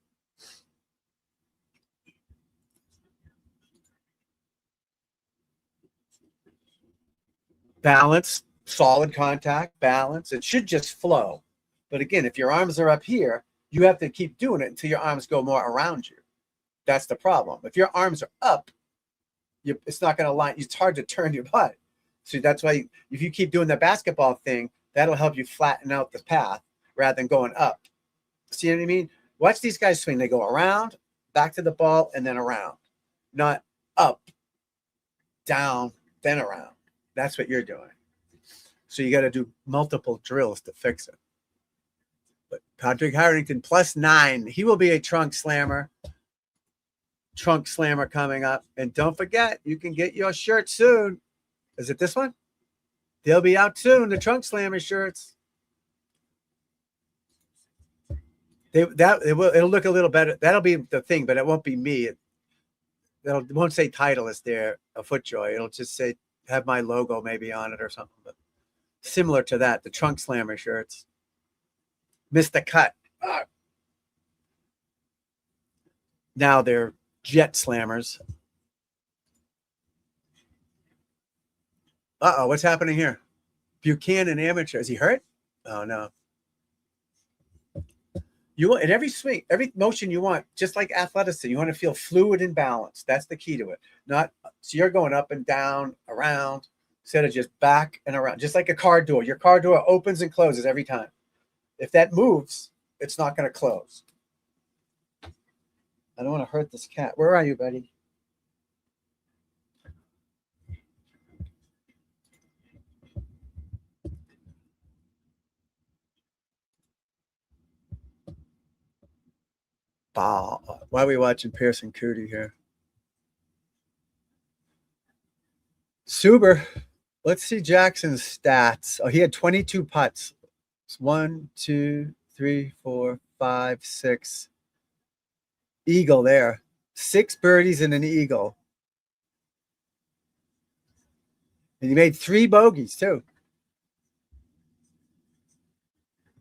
Balance, solid contact, balance. It should just flow. But again, if your arms are up here, you have to keep doing it until your arms go more around you. That's the problem. If your arms are up, it's not going to line. It's hard to turn your butt. So that's why if you keep doing the basketball thing, that'll help you flatten out the path rather than going up. See what I mean? Watch these guys swing. They go around, back to the ball, and then around. Not up, down, then around. That's what you're doing. So you got to do multiple drills to fix it. But Patrick Harrington +9. He will be a trunk slammer. Trunk slammer coming up. And don't forget, you can get your shirt soon. Is it this one? They'll be out soon, the trunk slammer shirts. It'll look a little better. That'll be the thing, but it won't be me. It won't say Titleist there, a FootJoy. It'll just say, have my logo maybe on it or something. But similar to that, the trunk slammer shirts. Missed the cut. Ah. Now they're jet slammers. Uh-oh, what's happening here? Buchanan amateur. Is he hurt? Oh, no. You want in every swing, every motion you want, just like athleticism, you want to feel fluid and balanced. That's the key to it. Not so you're going up and down, around, instead of just back and around, just like a car door. Your car door opens and closes every time. If that moves, it's not going to close. I don't want to hurt this cat. Where are you, buddy? Why are we watching Pearson Cootie here? Suber. Let's see Jackson's stats. Oh, he had 22 putts. It's 1, 2, 3, 4, 5, 6. Eagle there. 6 birdies and an eagle. And he made 3 bogeys too.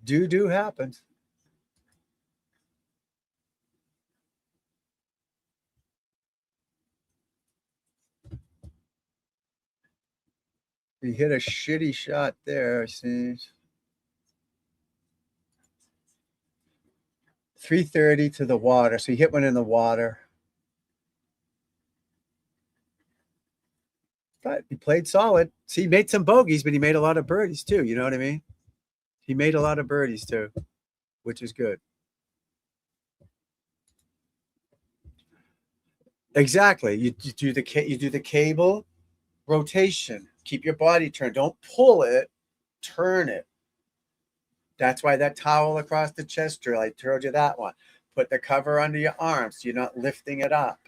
Do happens. He hit a shitty shot there, I see. 330 to the water. So he hit one in the water. But he played solid. See, he made some bogeys, but he made a lot of birdies too. You know what I mean? He made a lot of birdies too, which is good. Exactly. You do the cable rotation. Keep your body turned. Don't pull it, turn it. That's why that towel across the chest drill, I told you that one. Put the cover under your arms so you're not lifting it up.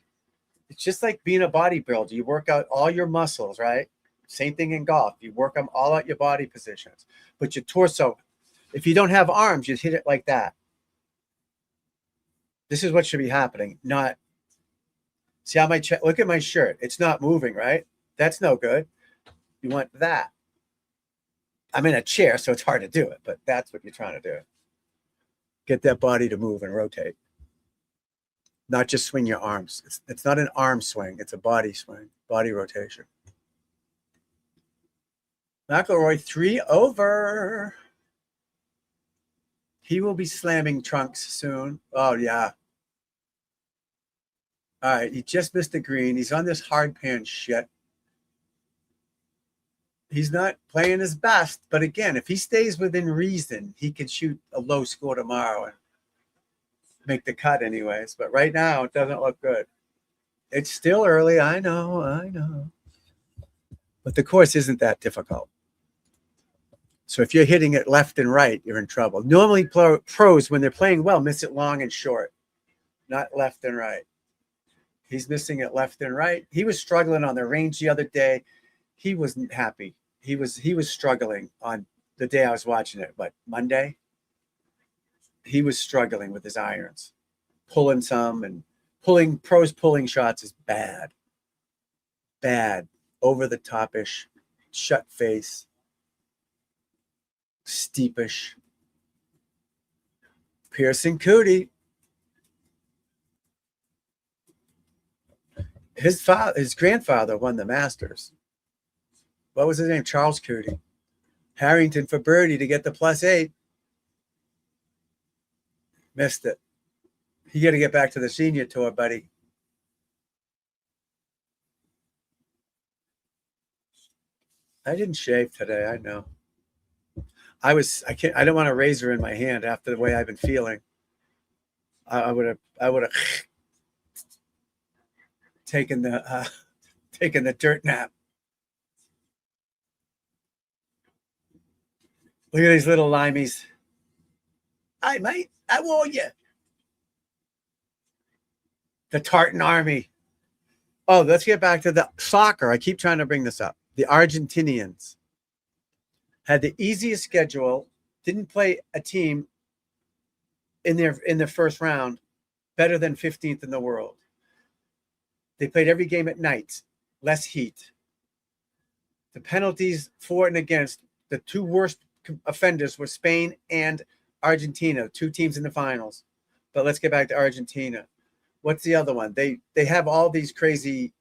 It's just like being a bodybuilder. You work out all your muscles, right? Same thing in golf. You work them all out your body positions. But your torso, if you don't have arms, you hit it like that. This is what should be happening. Not, see how my chest, look at my shirt. It's not moving, right? That's no good. You want that. I'm in a chair, so it's hard to do it, but that's what you're trying to do. Get that body to move and rotate. Not just swing your arms. It's not an arm swing. It's a body swing, body rotation. McIlroy 3 over. He will be slamming trunks soon. Oh, yeah. All right, he just missed the green. He's on this hard pan shit. He's not playing his best, but again, if he stays within reason, he can shoot a low score tomorrow and make the cut anyways. But right now, it doesn't look good. It's still early. I know. But the course isn't that difficult. So if you're hitting it left and right, you're in trouble. Normally, pros, when they're playing well, miss it long and short, not left and right. He's missing it left and right. He was struggling on the range the other day. He wasn't happy. He was struggling on the day I was watching it, but Monday, he was struggling with his irons, pulling some and pulling shots is bad. Bad, over the top-ish, shut face, steepish. Pearson Cootie. His grandfather won the Masters. What was his name? Charles Cootie. Harrington for birdie to get the +8. Missed it. You got to get back to the senior tour, buddy. I didn't shave today. I know. I don't want a razor in my hand after the way I've been feeling. I would have taken the dirt nap. Look at these little limeys. Hi, mate. How are you? The Tartan Army. Oh, let's get back to the soccer. I keep trying to bring this up. The Argentinians had the easiest schedule, didn't play a team in their first round better than 15th in the world. They played every game at night, less heat. The penalties for and against, the two worst offenders were Spain and Argentina, two teams in the finals. But let's get back to Argentina. What's the other one? They have all these crazy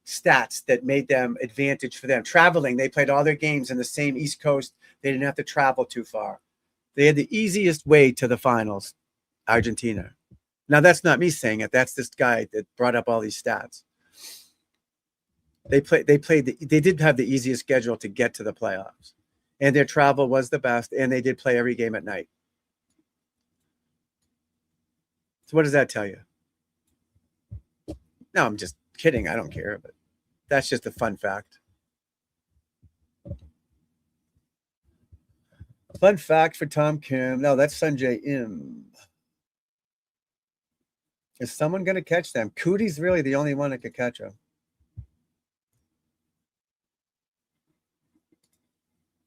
stats that made them advantage for them. Traveling, they played all their games in the same East Coast. They didn't have to travel too far. They had the easiest way to the finals, Argentina. Now, that's not me saying it. That's this guy that brought up all these stats. They did have the easiest schedule to get to the playoffs, and their travel was the best, and they did play every game at night. So what does that tell you? No, I'm just kidding. I don't care, but that's just a fun fact. Fun fact for Tom Kim. No, that's Sanjay Im. Is someone going to catch them? Cootie's really the only one that could catch them.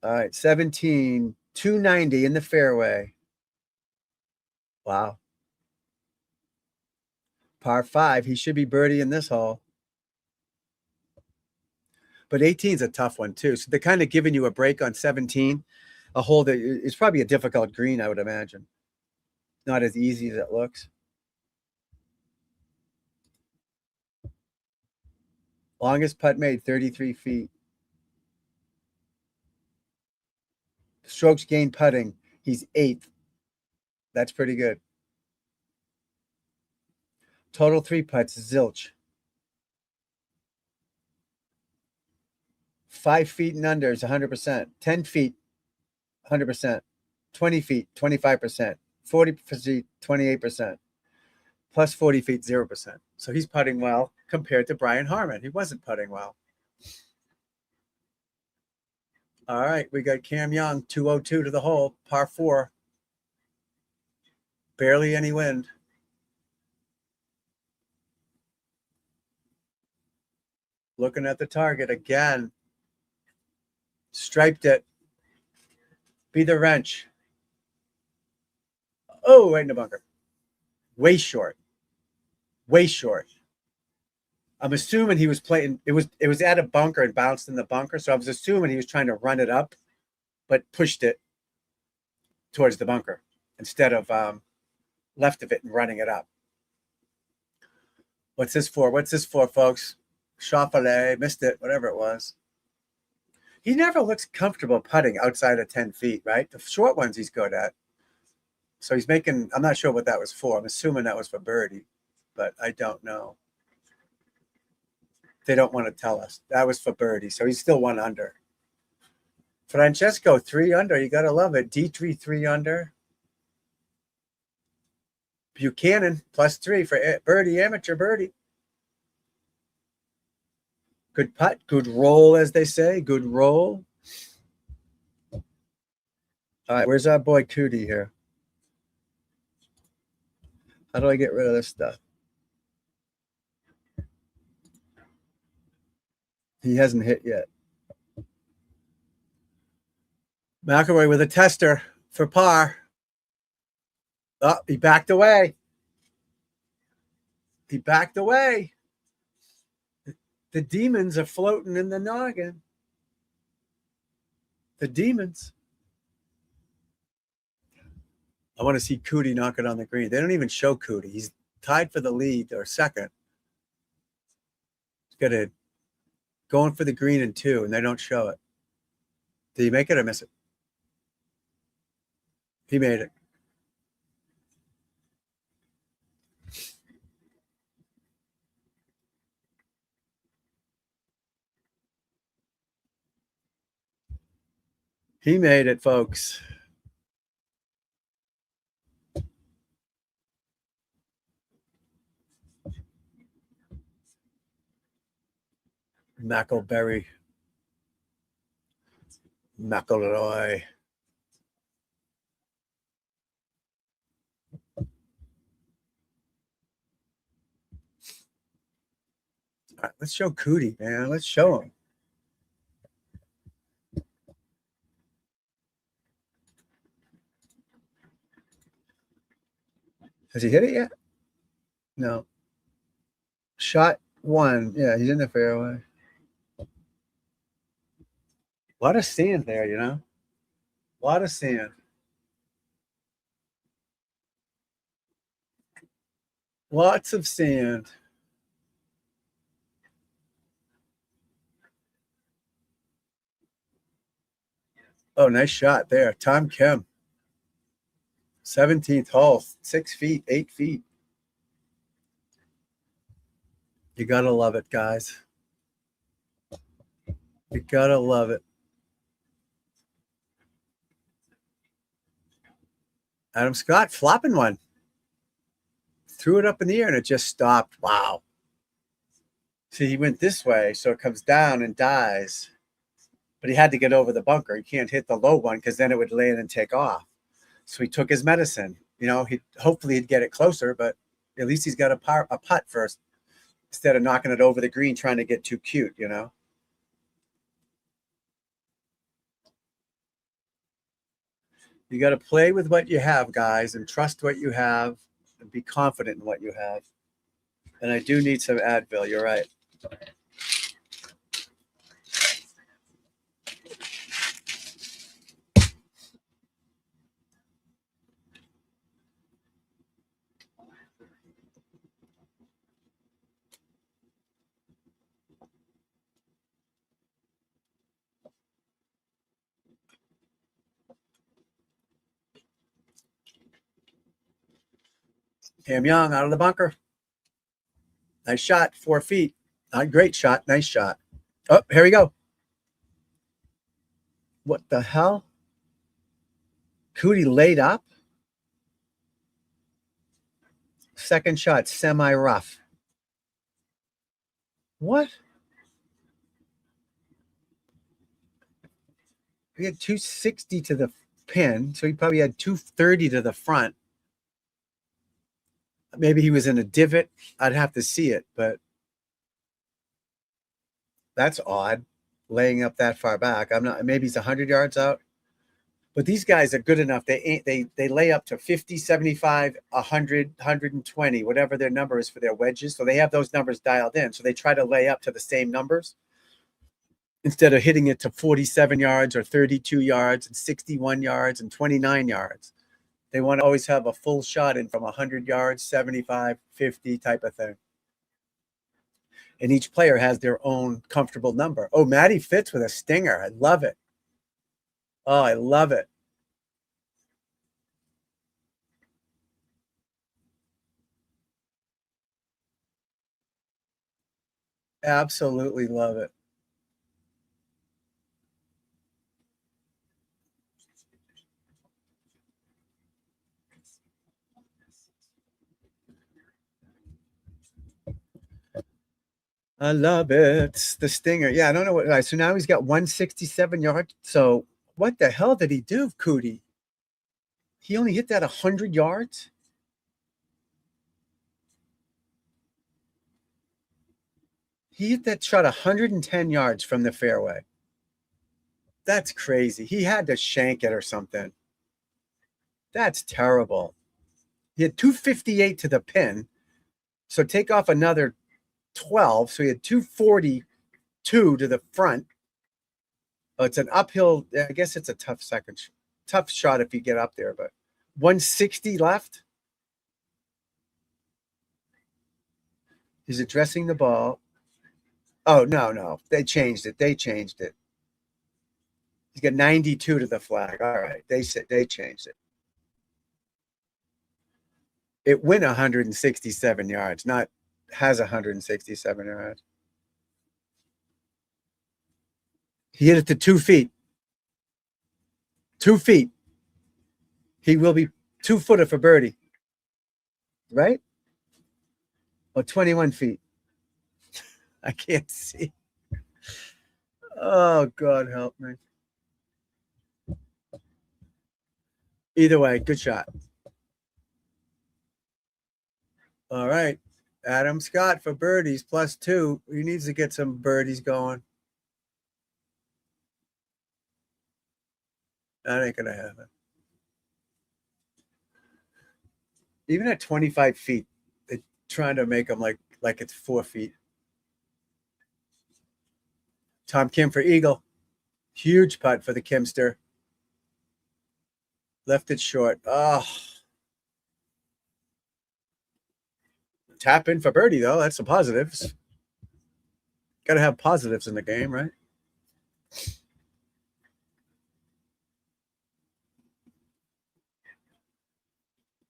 All right, 17, 290 in the fairway. Wow. Par 5. He should be birdie in this hole. But 18 is a tough one, too. So they're kind of giving you a break on 17. A hole that is probably a difficult green, I would imagine. Not as easy as it looks. Longest putt made, 33 feet. Strokes gained putting, he's 8th. That's pretty good. Total 3 putts, zilch. 5 feet and under is 100%. 10 feet, 100%. 20 feet, 25%. 40 feet, 28%. Plus 40 feet, 0%. So he's putting well compared to Brian Harmon. He wasn't putting well. All right, we got Cam Young, 202 to the hole, par 4. Barely any wind. Looking at the target again. Striped it. Be the wrench. Oh, right in the bunker. Way short. Way short. I'm assuming he was playing. It was at a bunker and bounced in the bunker. So I was assuming he was trying to run it up, but pushed it towards the bunker instead of left of it and running it up. What's this for? What's this for, folks? Chapelet, missed it, whatever it was. He never looks comfortable putting outside of 10 feet, right? The short ones he's good at. So he's making, I'm not sure what that was for. I'm assuming that was for birdie, but I don't know. They don't want to tell us. That was for birdie, so he's still 1 under. Francesco, 3 under. You got to love it. Dietrich, 3 under. Buchanan, +3 for birdie, amateur birdie. Good putt, good roll, as they say. Good roll. All right, where's our boy Cootie here? How do I get rid of this stuff? He hasn't hit yet. McIlroy with a tester for par. Oh, he backed away. He backed away. The demons are floating in the noggin. The demons. I want to see Cootie knock it on the green. They don't even show Cootie. He's tied for the lead or second. He's got it going for the green in 2, and they don't show it. Did he make it or miss it? He made it. He made it, folks. McElberry. McElroy. All right, let's show Cootie, man. Let's show him. Has he hit it yet? No. Shot one. Yeah, he's in the fairway. A lot of sand there, you know? A lot of sand. Lots of sand. Oh, nice shot there. Tom Kim. 17th hole, 6 feet, 8 feet. You got to love it, guys. You got to love it. Adam Scott flopping one. Threw it up in the air and it just stopped. Wow. See, he went this way, so it comes down and dies. But he had to get over the bunker. You can't hit the low one because then it would land and take off. So he took his medicine. You know, hopefully he'd get it closer, but at least he's got a putt first instead of knocking it over the green trying to get too cute, you know. You got to play with what you have, guys, and trust what you have and be confident in what you have. And I do need some Advil. You're right. Cam Young out of the bunker. Nice shot, 4 feet. Not great shot, nice shot. Oh, here we go. What the hell? Cootie laid up. Second shot, semi-rough. What? He had 260 to the pin, so he probably had 230 to the front. Maybe he was in a divot. I'd have to see it, but that's odd, laying up that far back. I'm not. Maybe he's 100 yards out. But these guys are good enough. They lay up to 50, 75, 100, 120, whatever their number is for their wedges. So they have those numbers dialed in. So they try to lay up to the same numbers instead of hitting it to 47 yards or 32 yards and 61 yards and 29 yards. They want to always have a full shot in from 100 yards, 75, 50 type of thing. And each player has their own comfortable number. Oh, Matty Fitz with a stinger. I love it. Oh, I love it. Absolutely love it. I love it. The stinger. Yeah, I don't know what. So now he's got 167 yards. So what the hell did he do, Cootie? He only hit that 100 yards? He hit that shot 110 yards from the fairway. That's crazy. He had to shank it or something. That's terrible. He had 258 to the pin. So take off another 12. So he had 242 to the front. Oh, it's an uphill. I guess it's a tough shot if you get up there, but 160 left. He's addressing the ball. Oh, no. They changed it. He's got 92 to the flag. All right. They changed it. It went 167 yards, not has 167 yards. He hit it to 2 feet. 2 feet. He will be 2-footer for birdie. Right? Or 21 feet. I can't see. Oh, God help me. Either way, good shot. All right. Adam Scott for birdies +2. He needs to get some birdies going. That ain't going to happen. Even at 25 feet, they're trying to make him like it's 4 feet. Tom Kim for eagle. Huge putt for the Kimster. Left it short. Oh. Tap in for birdie, though. That's the positives. Got to have positives in the game, right?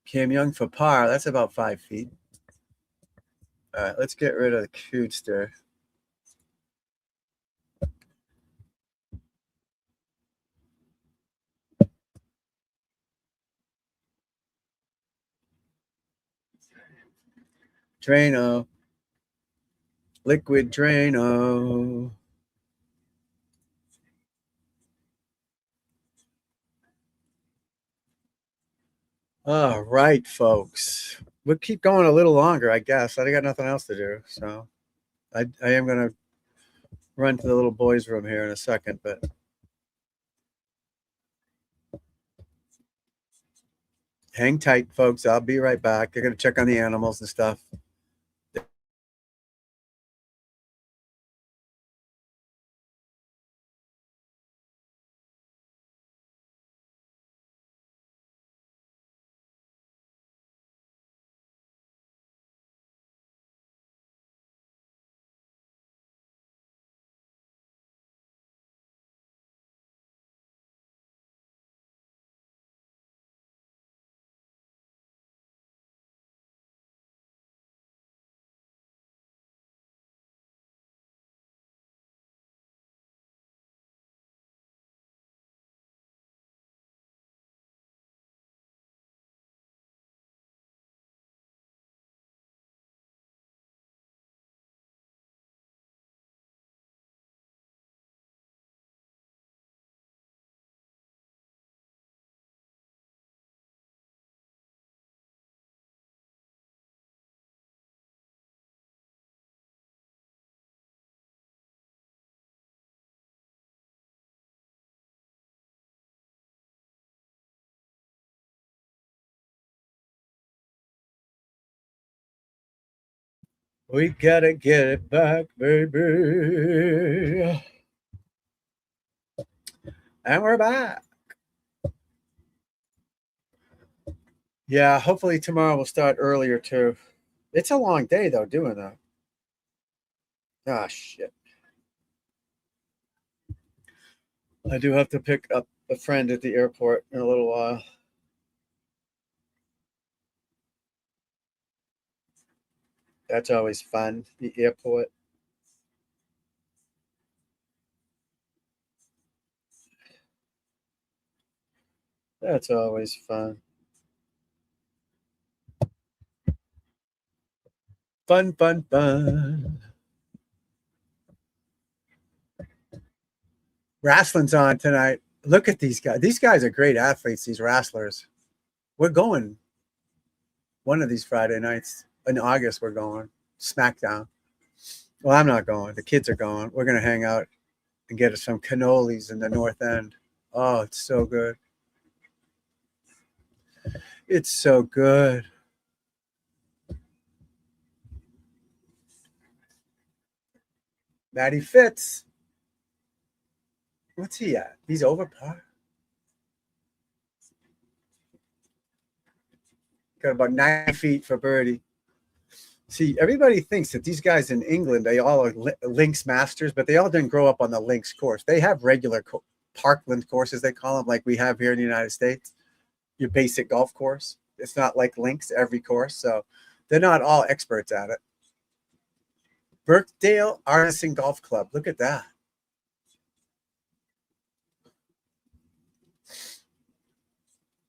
Cam Young for par. That's about 5 feet. All right, let's get rid of the Cootster. Drano. Liquid Drano. All right, folks. We'll keep going a little longer, I guess. I got nothing else to do. So I am going to run to the little boys' room here in a second, but hang tight, folks. I'll be right back. They're going to check on the animals and stuff. We gotta get it back, baby. And we're back. Yeah, hopefully tomorrow we'll start earlier too. It's a long day though, doing that. Ah, shit. I do have to pick up a friend at the airport in a little while. That's always fun, the airport. That's always fun. Fun, fun, fun. Wrestling's on tonight. Look at these guys. These guys are great athletes, these wrestlers. We're going one of these Friday nights. In August, we're going. SmackDown. Well, I'm not going. The kids are going. We're going to hang out and get us some cannolis in the North End. Oh, it's so good. It's so good. Matty Fitz. What's he at? He's over par. Got about 9 feet for birdie. See, everybody thinks that these guys in England, they all are links masters, but they all didn't grow up on the links course. They have regular parkland courses, they call them, like we have here in the United States. Your basic golf course. It's not like links every course, so they're not all experts at it. Birkdale Artisan Golf Club. Look at that.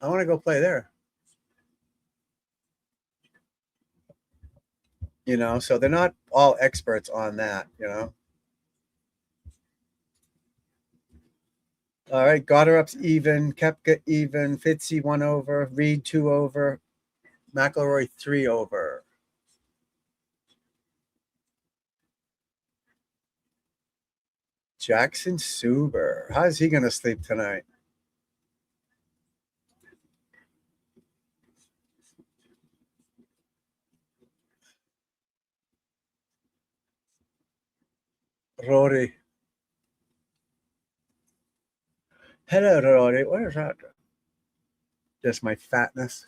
I want to go play there. You know, so they're not all experts on that, you know. All right, Goddard's even, Koepka even, Fitzy 1 over, Reed 2 over, McIlroy 3 over. Jackson Suber, how's he going to sleep tonight? Rory. Hello, Rory. What is that? Just my fatness.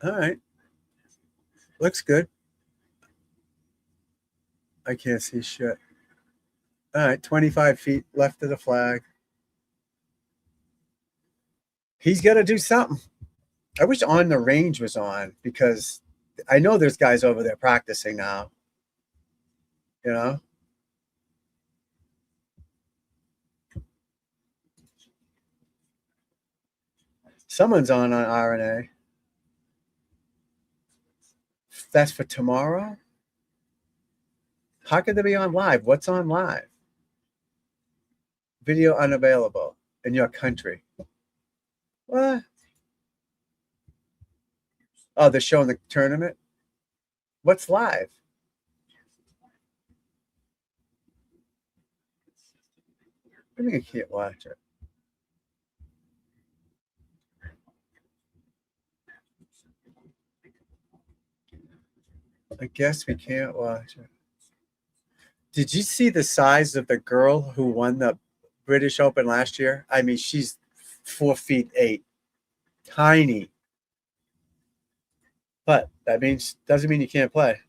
All right. Looks good. I can't see shit. All right, 25 feet left of the flag. He's got to do something. I wish On the Range was on because I know there's guys over there practicing now. You know? Someone's on RNA. That's for tomorrow? How could they be on live? What's on live? Video unavailable in your country. What? Oh, they're showing the tournament? What's live? I mean, you can't watch it. I guess we can't watch it. Did you see the size of the girl who won the British Open last year? I mean, she's 4'8", tiny. But that doesn't mean you can't play.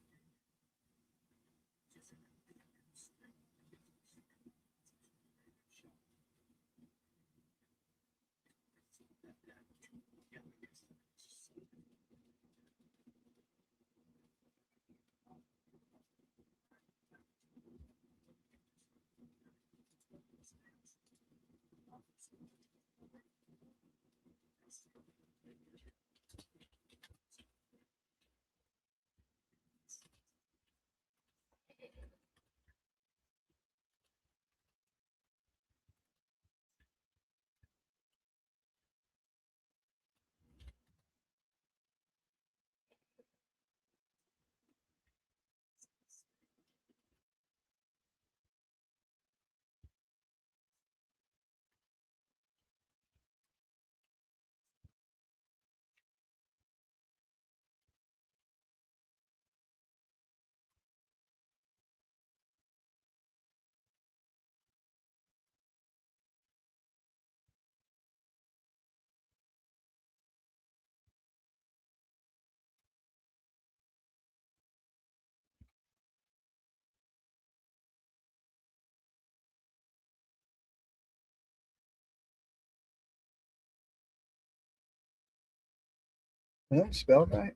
Is that spelled right?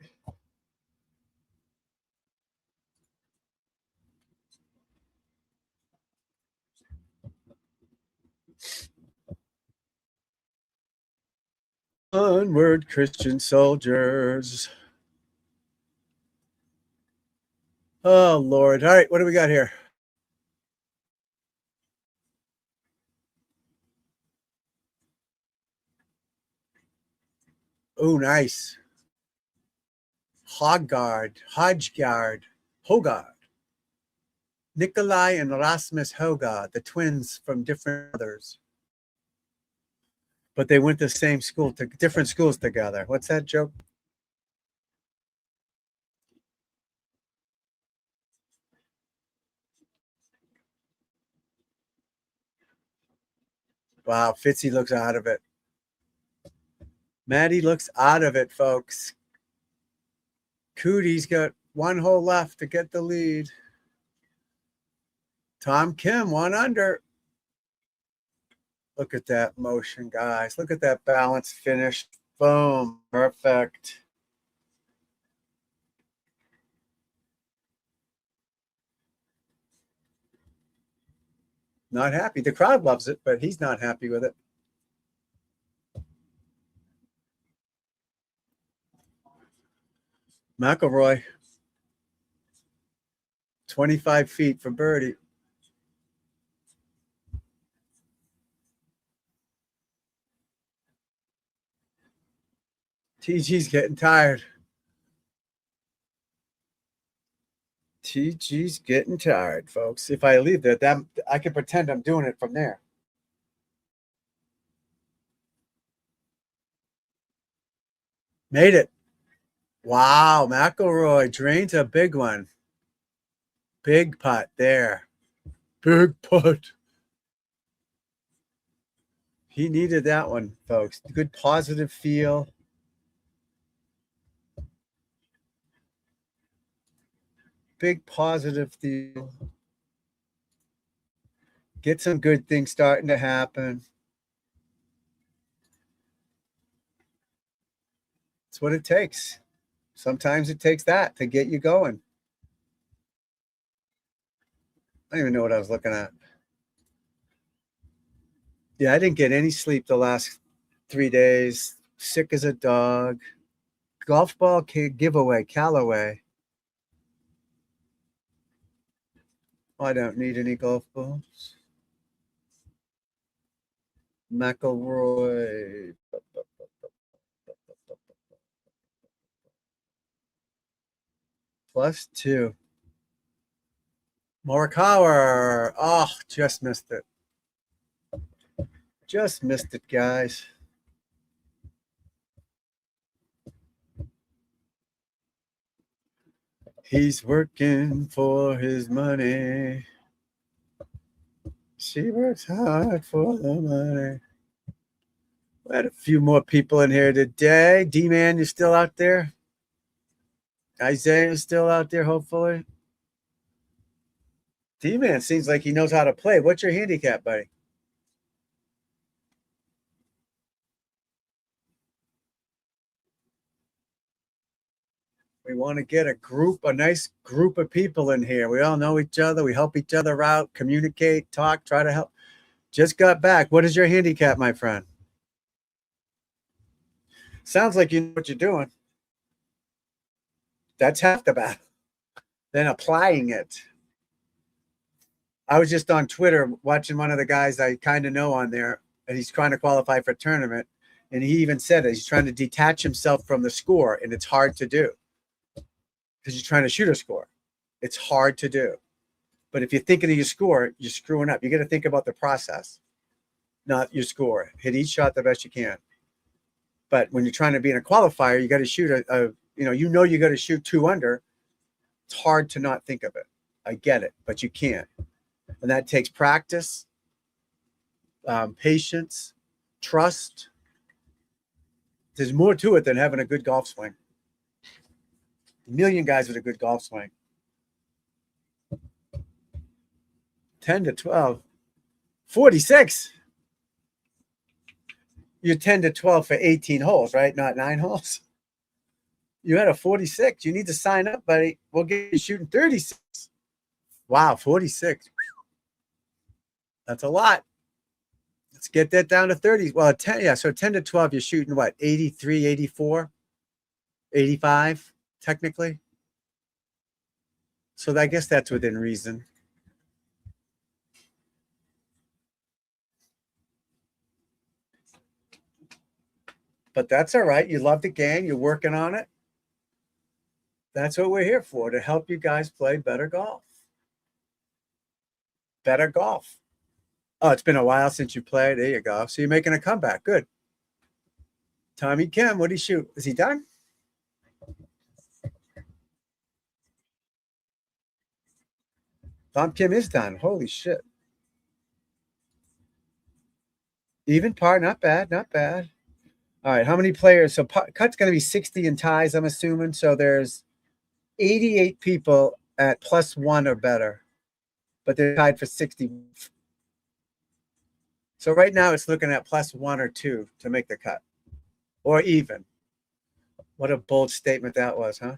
Onward, Christian soldiers. Oh, Lord. All right, what do we got here? Oh, nice. Hogard. Nikolai and Rasmus Hogard, the twins from different mothers. But they went to the same school, to different schools together. What's that joke? Wow, Fitzy looks out of it. Maddie looks out of it, folks. Cootie's got one hole left to get the lead. Tom Kim, 1 under. Look at that motion, guys. Look at that balance finish. Boom. Perfect. Not happy. The crowd loves it, but he's not happy with it. McIlroy, 25 feet for birdie. TG's getting tired. TG's getting tired, folks. If I leave there, that I can pretend I'm doing it from there. Made it. Wow, McIlroy drains a big one. Big putt there. Big putt. He needed that one, folks. Good positive feel. Big positive feel. Get some good things starting to happen. That's what it takes. Sometimes it takes that to get you going. I don't even know what I was looking at. Yeah, I didn't get any sleep the last 3 days. Sick as a dog. Golf ball giveaway, Callaway. I don't need any golf balls. McIlroy. +2. Morikawa. Oh, just missed it. Just missed it, guys. He's working for his money. She works hard for the money. We had a few more people in here today. D-Man, you still out there? Isaiah's still out there, hopefully. D-Man seems like he knows how to play. What's your handicap, buddy? We want to get a nice group of people in here. We all know each other. We help each other out, communicate, talk, try to help. Just got back. What is your handicap, my friend? Sounds like you know what you're doing. That's half the battle. Then applying it. I was just on Twitter watching one of the guys I kind of know on there, and he's trying to qualify for a tournament. And he even said it. He's trying to detach himself from the score, and it's hard to do because you're trying to shoot a score. It's hard to do. But if you're thinking of your score, you're screwing up. You got to think about the process, not your score. Hit each shot the best you can. But when you're trying to be in a qualifier, you got to shoot you got to shoot 2 under. It's hard to not think of it. I get it, but you can't. And that takes practice, patience, trust. There's more to it than having a good golf swing. A million guys with a good golf swing. 10 to 12. 46. You're 10 to 12 for 18 holes, right? Not 9 holes. You had a 46. You need to sign up, buddy. We'll get you shooting 36. Wow, 46. That's a lot. Let's get that down to 30. Well, 10, yeah. So 10 to 12, you're shooting what? 83, 84, 85, technically. So I guess that's within reason. But that's all right. You love the game. You're working on it. That's what we're here for, to help you guys play better golf. Better golf. Oh, it's been a while since you played. There you go. So you're making a comeback. Good. Tommy Kim, what did he shoot? Is he done? Tom Kim is done. Holy shit. Even par, not bad, not bad. All right, how many players? So cut's going to be 60 in ties, I'm assuming. So there's 88 people at +1 or better, but they're tied for 60. So right now it's looking at +1 or 2 to make the cut, or even. What a bold statement that was, huh?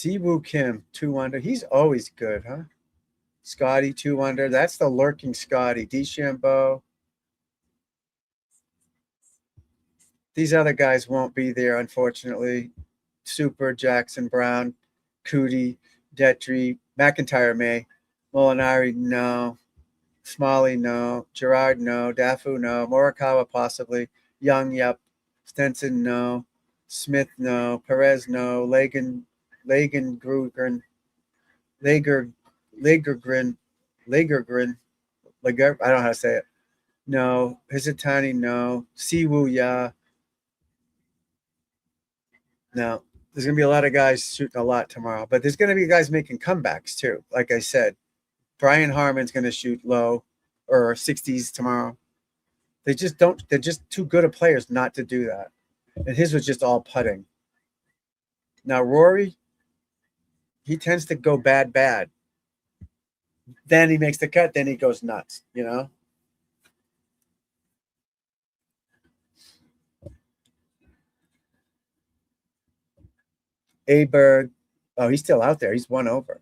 Siwoo Kim, 2 under. He's always good, huh? Scotty, 2 under. That's the lurking Scotty. DeChambeau. These other guys won't be there, unfortunately. Super, Jackson, Brown, Cootie, Detry, McIntyre may. Molinari, no. Smalley, no. Gerard, no. Dafu, no. Morikawa, possibly. Young, yep. Stenson, no. Smith, no. Perez, no. Lagergren, Lagergren, I don't know how to say it. No. Hizitani, no. Siwoo, yeah. No. There's going to be a lot of guys shooting a lot tomorrow, but there's going to be guys making comebacks too. Like I said, Brian Harmon's going to shoot low or 60s tomorrow. They just don't. They're just too good of players not to do that. And his was just all putting. Now Rory, he tends to go bad. Then he makes the cut. Then he goes nuts. You know. Aberg, oh, he's still out there. He's 1 over.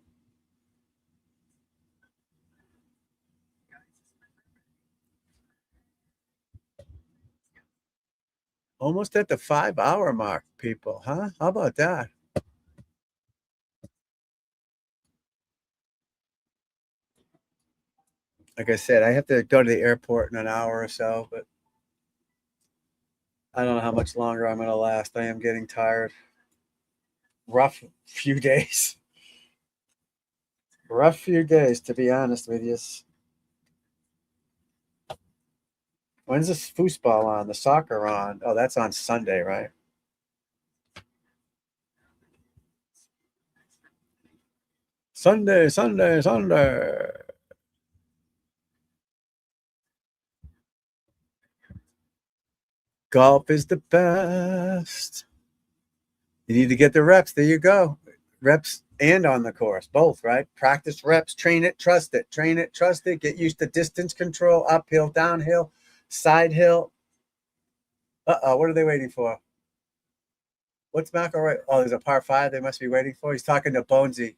Almost at the 5-hour mark, people, huh? How about that? Like I said, I have to go to the airport in an hour or so, but I don't know how much longer I'm going to last. I am getting tired. Rough few days. Rough few days, to be honest with you. When's this foosball on? The soccer on? Oh, that's on Sunday, right? Sunday. Golf is the best. You need to get the reps. There you go. Reps and on the course, both, right? Practice reps, train it, trust it. Train it, trust it. Get used to distance control, uphill, downhill, side hill. Uh-oh, what are they waiting for? What's McIlroy? Oh, there's a par 5 they must be waiting for. He's talking to Bonesy.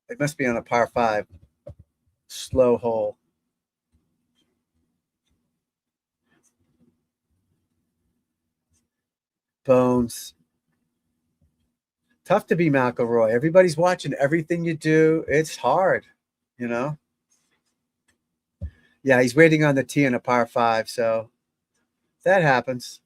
It must be on a par 5. Slow hole. Bones. Tough to be McIlroy. Everybody's watching everything you do. It's hard, you know? Yeah, he's waiting on the tee in a par 5, so that happens.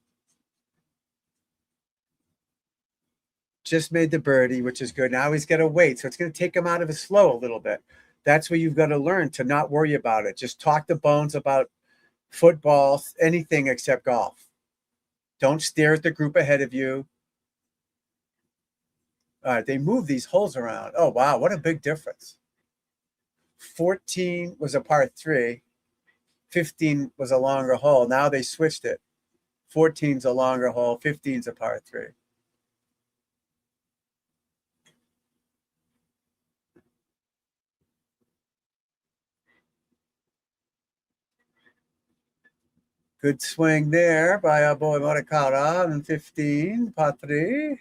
Just made the birdie, which is good. Now he's got to wait, so it's going to take him out of his flow a little bit. That's where you've got to learn to not worry about it. Just talk to Bones about football, anything except golf. Don't stare at the group ahead of you. All right, they move these holes around. Oh, wow, what a big difference. 14 was a par 3. 15 was a longer hole. Now they switched it. 14's a longer hole. 15's a par 3. Good swing there by our boy Morikawa on 15, par 3.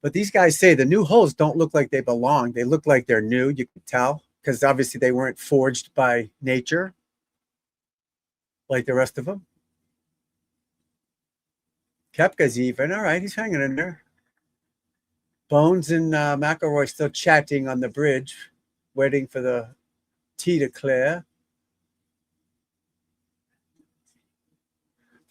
But these guys say the new holes don't look like they belong. They look like they're new. You can tell because obviously they weren't forged by nature like the rest of them. Koepka's even. All right, he's hanging in there. Bones and McIlroy still chatting on the bridge, waiting for the tee to clear.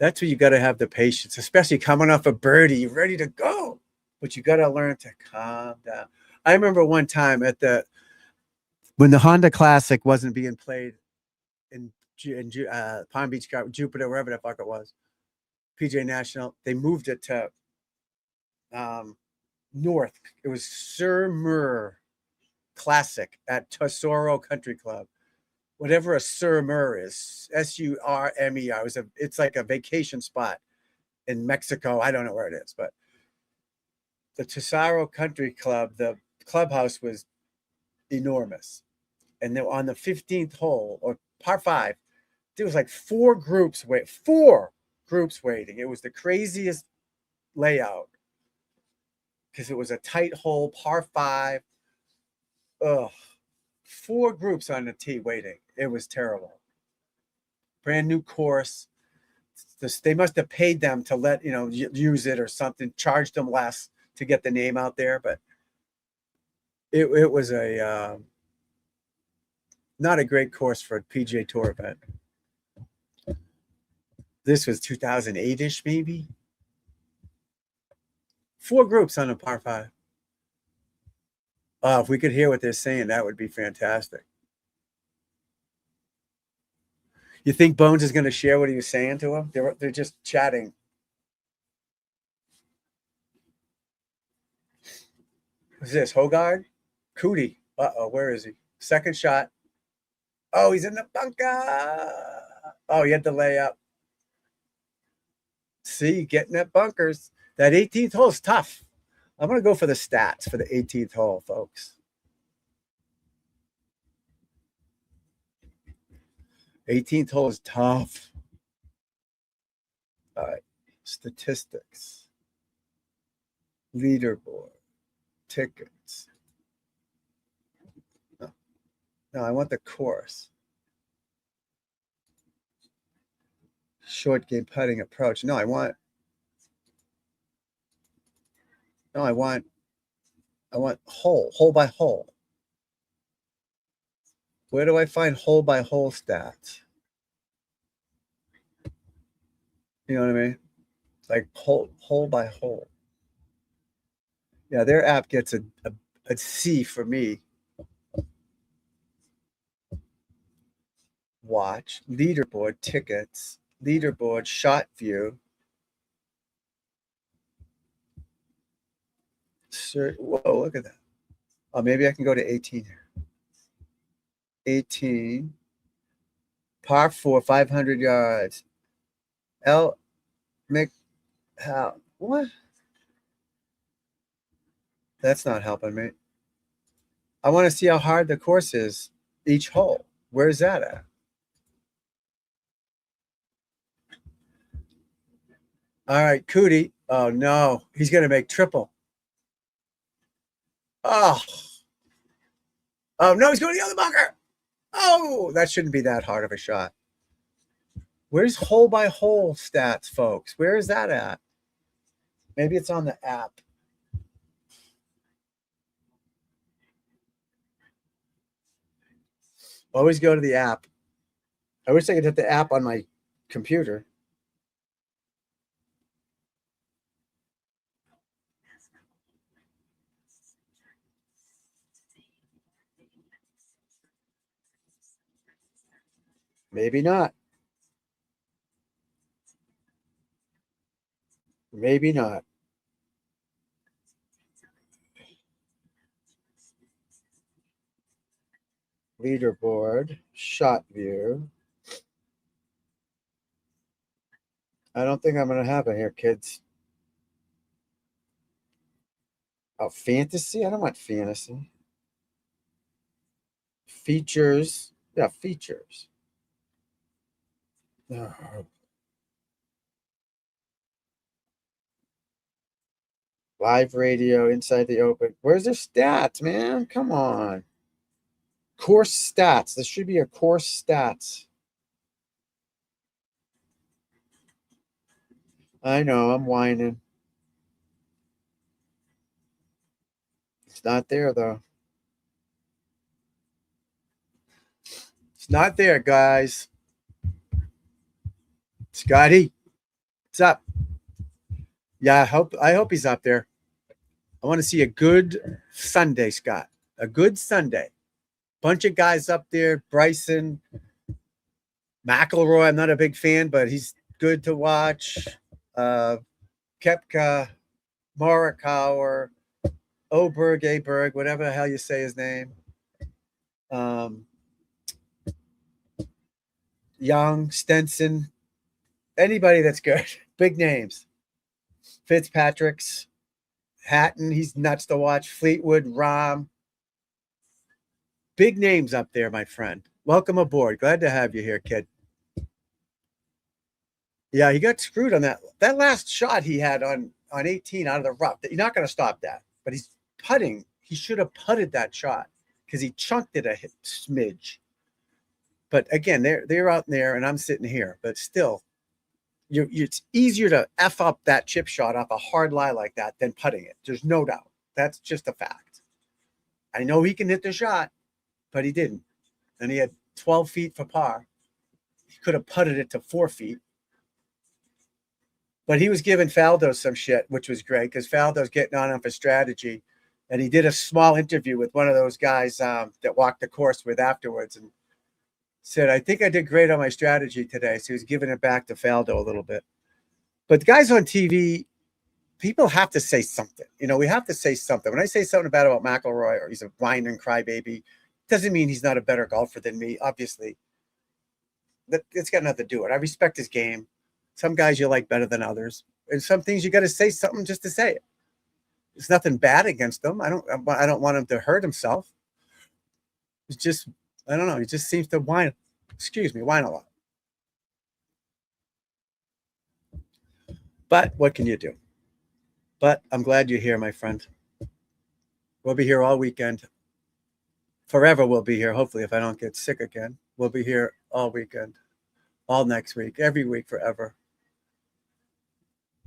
That's where you got to have the patience, especially coming off a birdie. You're ready to go, but you got to learn to calm down. I remember one time when the Honda Classic wasn't being played in Palm Beach, Jupiter, wherever the fuck it was, PJ National, they moved it to north. It was Sur Mer Classic at Tesoro Country Club. Whatever a Sur Mer is, Surmer. It's like a vacation spot in Mexico. I don't know where it is, but the Tesoro Country Club, the clubhouse was enormous. And then on the 15th hole or par 5, there was like 4 groups. 4 groups waiting. It was the craziest layout because it was a tight hole, par 5. Ugh. 4 groups on the tee waiting. It was terrible. Brand new course. They must have paid them to let, use it or something, charged them less to get the name out there. But it was a not a great course for a PGA Tour event. This was 2008-ish, maybe. 4 groups on a par 5. If we could hear what they're saying, that would be fantastic. You think Bones is going to share what he was saying to him? They're just chatting. Who's this? Hogard? Cootie. Uh-oh, where is he? Second shot. Oh, he's in the bunker. Oh, he had the layup. See, getting at bunkers. That 18th hole is tough. I'm going to go for the stats for the 18th hole, folks. 18th hole is tough. All right. Statistics. Leaderboard. Tickets. No, I want the course. Short game putting approach. No, I want hole by hole. Where do I find hole by hole stats? You know what I mean? Like hole by hole. Yeah, their app gets a C for me. Watch, leaderboard, tickets, leaderboard, shot view. Whoa, look at that. Oh, maybe I can go to 18 here. 18. Par 4, 500 yards. What? That's not helping me. I want to see how hard the course is each hole. Where's that at? All right, Cootie. Oh, no. He's going to make triple. Oh, no, he's going to the other bunker. Oh, that shouldn't be that hard of a shot. Where's hole by hole stats, folks? Where is that at? Maybe it's on the app. Always go to the app. I wish I could hit the app on my computer. Maybe not. Maybe not. Leaderboard, shot view. I don't think I'm going to have it here, kids. Oh, fantasy? I don't want fantasy. Features. Yeah, features. Oh. Live radio, inside the open. Where's their stats, man? Come on. Course stats. This should be a course stats. I know, I'm whining. It's not there, though. It's not there, guys. Scotty, what's up? Yeah, I hope he's up there. I want to see a good Sunday, Scott. A good Sunday. Bunch of guys up there. Bryson, McIlroy. I'm not a big fan, but he's good to watch. Koepka, Morikawa, Aberg, whatever the hell you say his name. Young, Stenson, anybody that's good. Big names. Fitzpatrick's, Hatton, he's nuts to watch. Fleetwood, Rahm. Big names up there, my friend. Welcome aboard. Glad to have you here, kid. Yeah, he got screwed on that. That last shot he had on 18 out of the rough. You're not going to stop that. But he's putting. He should have putted that shot because he chunked it a smidge. But again, they're out there and I'm sitting here. But still, it's easier to F up that chip shot off a hard lie like that than putting it. There's no doubt. That's just a fact. I know he can hit the shot, but he didn't. And he had 12 feet for par. He could have putted it to 4 feet. But he was giving Faldo some shit, which was great because Faldo's getting on him for strategy. And he did a small interview with one of those guys that walked the course with afterwards and said, I think I did great on my strategy today. So he was giving it back to Faldo a little bit. But the guys on TV, people have to say something. You know, we have to say something. When I say something bad about McIlroy or he's a whine and crybaby, doesn't mean he's not a better golfer than me, obviously. It's got nothing to do with it. I respect his game. Some guys you like better than others. And some things you got to say something just to say it. There's nothing bad against him. I don't want him to hurt himself. It's just, I don't know. He just seems to whine a lot. But what can you do? But I'm glad you're here, my friend. We'll be here all weekend. Forever we'll be here, hopefully, if I don't get sick again. We'll be here all weekend, all next week, every week, forever.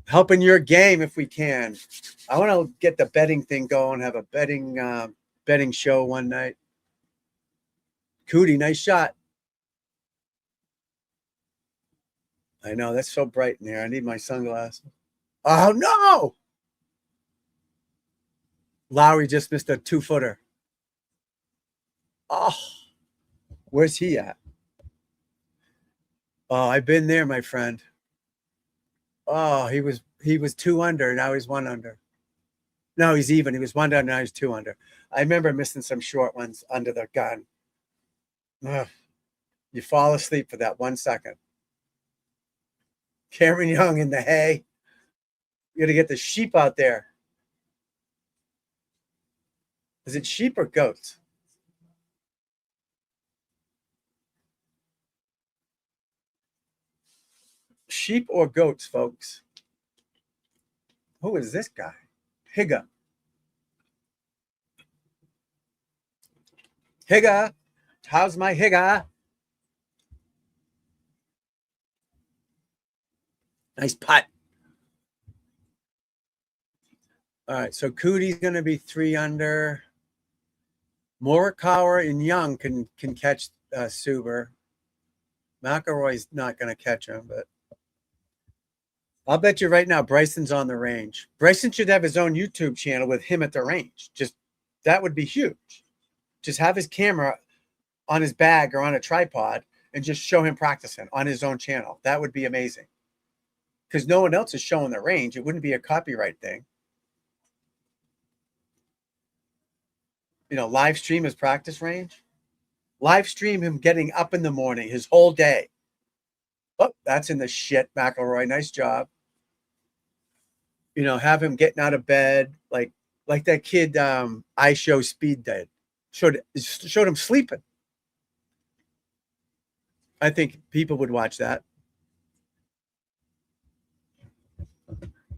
Helping your game if we can. I want to get the betting thing going, have a betting show one night. Cootie, nice shot. I know, that's so bright in here. I need my sunglasses. Oh, no! Lowry just missed a 2-footer. Oh, where's he at? Oh, I've been there, my friend. Oh, he was 2 under. Now he's 1 under. No, he's even. He was 1 under. Now he's 2 under. I remember missing some short ones under the gun. Ugh. You fall asleep for that 1 second. Cameron Young in the hay. You got to get the sheep out there. Is it sheep or goats? Sheep or goats, folks? Who is this guy? Higa. Higa. How's my Higa? Nice putt. All right, so Cootie's going to be 3 under. Morikawa and Young can catch Suber. McIlroy's not going to catch him, but I'll bet you right now Bryson's on the range. Bryson should have his own YouTube channel with him at the range. Just that would be huge. Just have his camera on his bag or on a tripod and just show him practicing on his own channel. That would be amazing. Because no one else is showing the range. It wouldn't be a copyright thing. You know, live stream his practice range. Live stream him getting up in the morning, his whole day. Oh, that's in the shit, McIlroy. Nice job. You know, have him getting out of bed like that kid I Show Speed did. Showed him sleeping. I think people would watch that.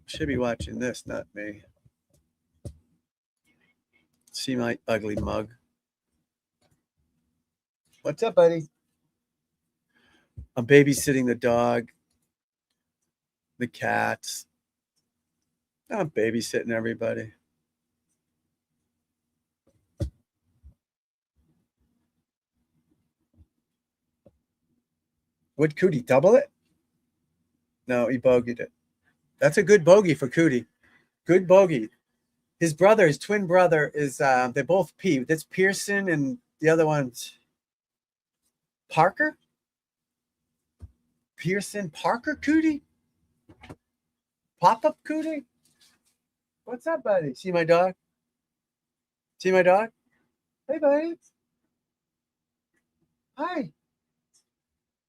Should be watching this, not me. See my ugly mug. What's up, buddy? I'm babysitting the dog, the cats. I'm babysitting everybody. Would Cootie double it? No, he bogeyed it. That's a good bogey for Cootie. Good bogey. His brother, his twin brother, is they're both P. That's Pearson, and the other one's Parker. Pearson, Parker, Cootie. Pop-up Cootie. What's up, buddy? See my dog? See my dog? Hey, buddy. Hi.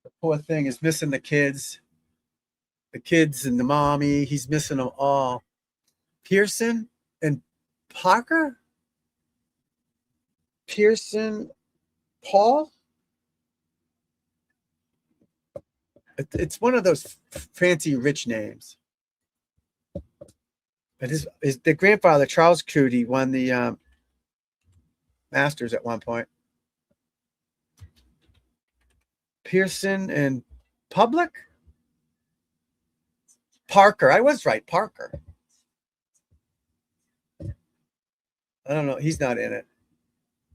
The poor thing is missing the kids. The kids and the mommy. He's missing them all. Pearson and Parker? Pearson, Paul? It's one of those fancy rich names. But his the grandfather, Charles Crudy, won the Masters at one point. Pearson and Public? Parker. I was right. Parker. I don't know. He's not in it.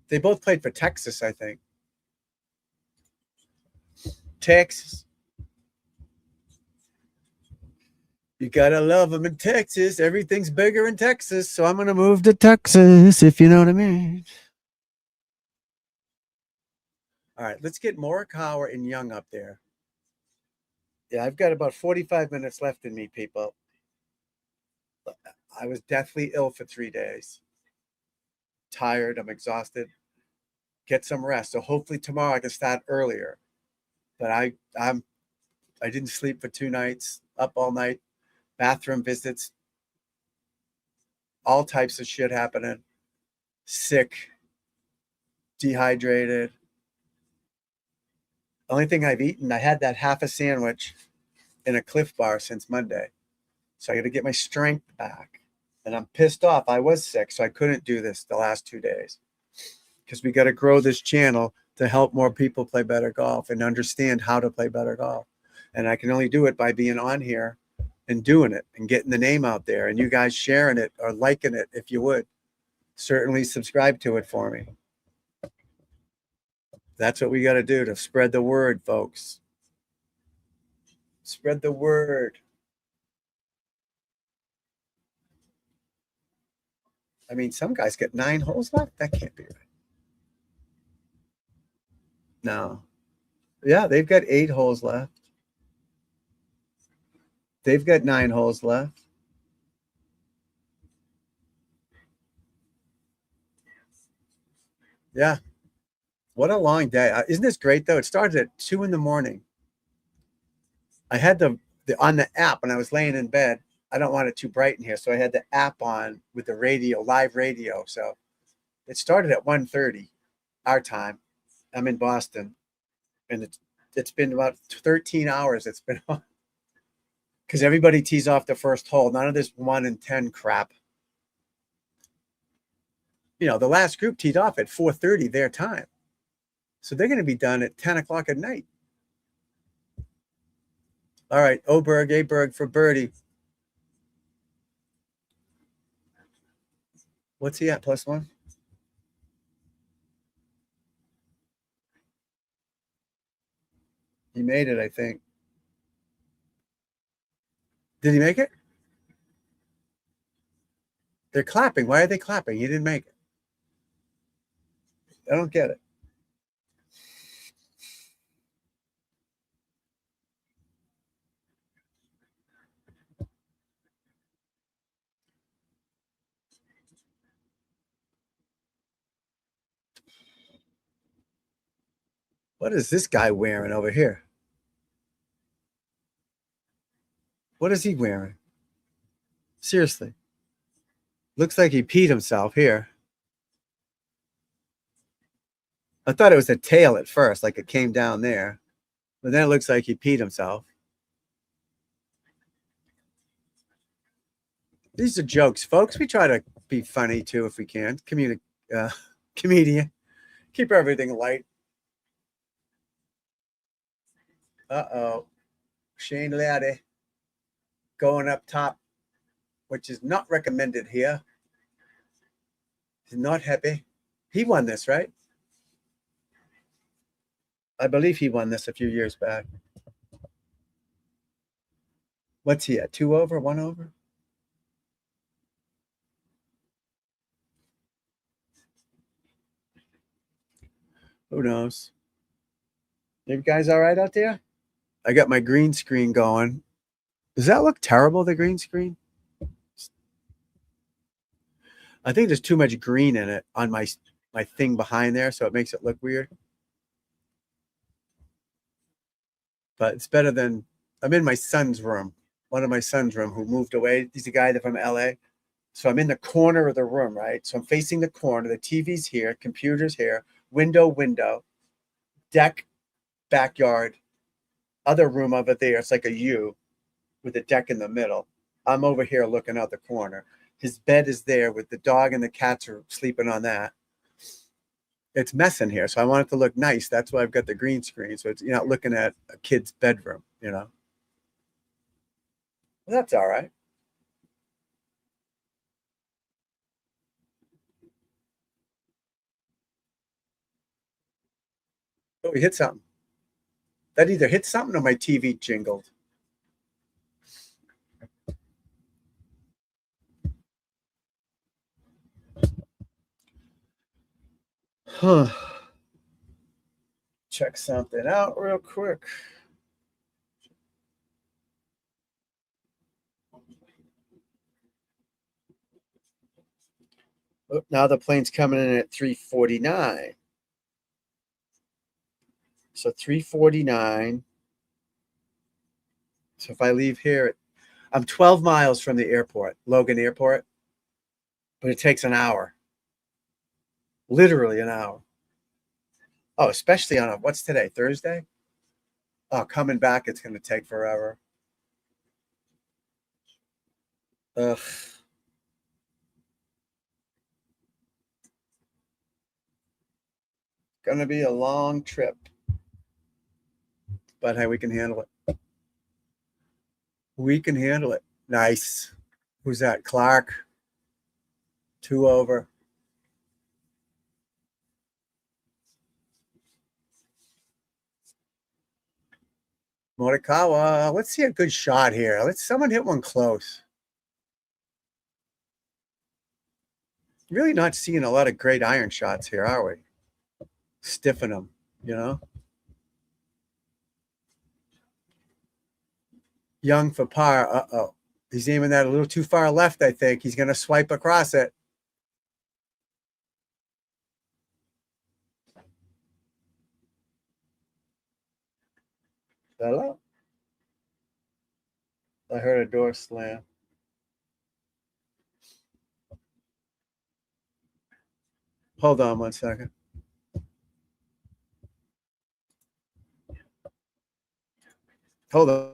They both played for Texas, I think. Texas. You gotta love them in Texas. Everything's bigger in Texas, so I'm gonna move to Texas, if you know what I mean. All right, let's get Morikawa and Young up there. Yeah, I've got about 45 minutes left in me, people. I was deathly ill for 3 days. Tired, I'm exhausted. Get some rest. So hopefully tomorrow I can start earlier. But I didn't sleep for 2 nights, up all night, bathroom visits, all types of shit happening. Sick, dehydrated. Only thing I've eaten, I had that half a sandwich in a Cliff Bar since Monday. So I got to get my strength back. And I'm pissed off. I was sick, so I couldn't do this the last 2 days. Because we got to grow this channel to help more people play better golf and understand how to play better golf. And I can only do it by being on here and doing it and getting the name out there. And you guys sharing it or liking it, if you would. Certainly subscribe to it for me. That's what we got to do to spread the word, folks. Spread the word. I mean, some guys get 9 holes left. That can't be right. No. Yeah, they've got 8 holes left. They've got 9 holes left. Yeah. What a long day. Isn't this great, though? It started at 2 in the morning. I had the on the app when I was laying in bed. I don't want it too bright in here, so I had the app on with the radio, live radio. So it started at 1:30 our time. I'm in Boston, and it's been about 13 hours. It's been on because everybody tees off the first hole. None of this 1 in 10 crap. You know, the last group teed off at 4:30 their time, so they're going to be done at 10 o'clock at night. All right, Aberg for birdie. What's he at? +1? He made it, I think. Did he make it? They're clapping. Why are they clapping? He didn't make it. I don't get it. What is this guy wearing over here? What is he wearing? Seriously. Looks like he peed himself here. I thought it was a tail at first, like it came down there. But then it looks like he peed himself. These are jokes, folks. We try to be funny, too, if we can. Comedian. Keep everything light. Uh-oh. Shane Laddie going up top, which is not recommended here. He's not happy. He won this, right? I believe he won this a few years back. What's he at? 2 over, 1 over? Who knows? You guys all right out there? I got my green screen going. Does that look terrible, the green screen? I think there's too much green in it on my thing behind there, so it makes it look weird. But it's better than, I'm in my son's room, one of my son's room who moved away. He's a guy that's from LA. So I'm in the corner of the room, right? So I'm facing the corner. The TV's here, computer's here, window, deck, backyard. other room over there. It's like a U with a deck in the middle. I'm over here looking out the corner. His bed is there with the dog and the cats are sleeping on that. It's messing here, so I want it to look nice. That's why I've got the green screen, so it's, you're not looking at a kid's bedroom, you know. Well, that's all right. Oh, we hit something. That either hit something or my TV jingled. Huh. Check something out real quick. Oh, now the plane's coming in at 3:49. So 3:49. So if I leave here, I'm 12 miles from the airport, Logan Airport, but it takes an hour. Literally an hour. Oh, especially on what's today? Thursday? Oh, coming back, it's going to take forever. Ugh. Going to be a long trip. But hey, we can handle it. We can handle it. Nice. Who's that? Clark. 2 over. Morikawa. Let's see a good shot here. Let's someone hit one close. Really not seeing a lot of great iron shots here, are we? Stiffen them, you know? Young for par. Uh-oh. He's aiming that a little too far left, I think. He's going to swipe across it. Hello? I heard a door slam. Hold on 1 second. Hold on.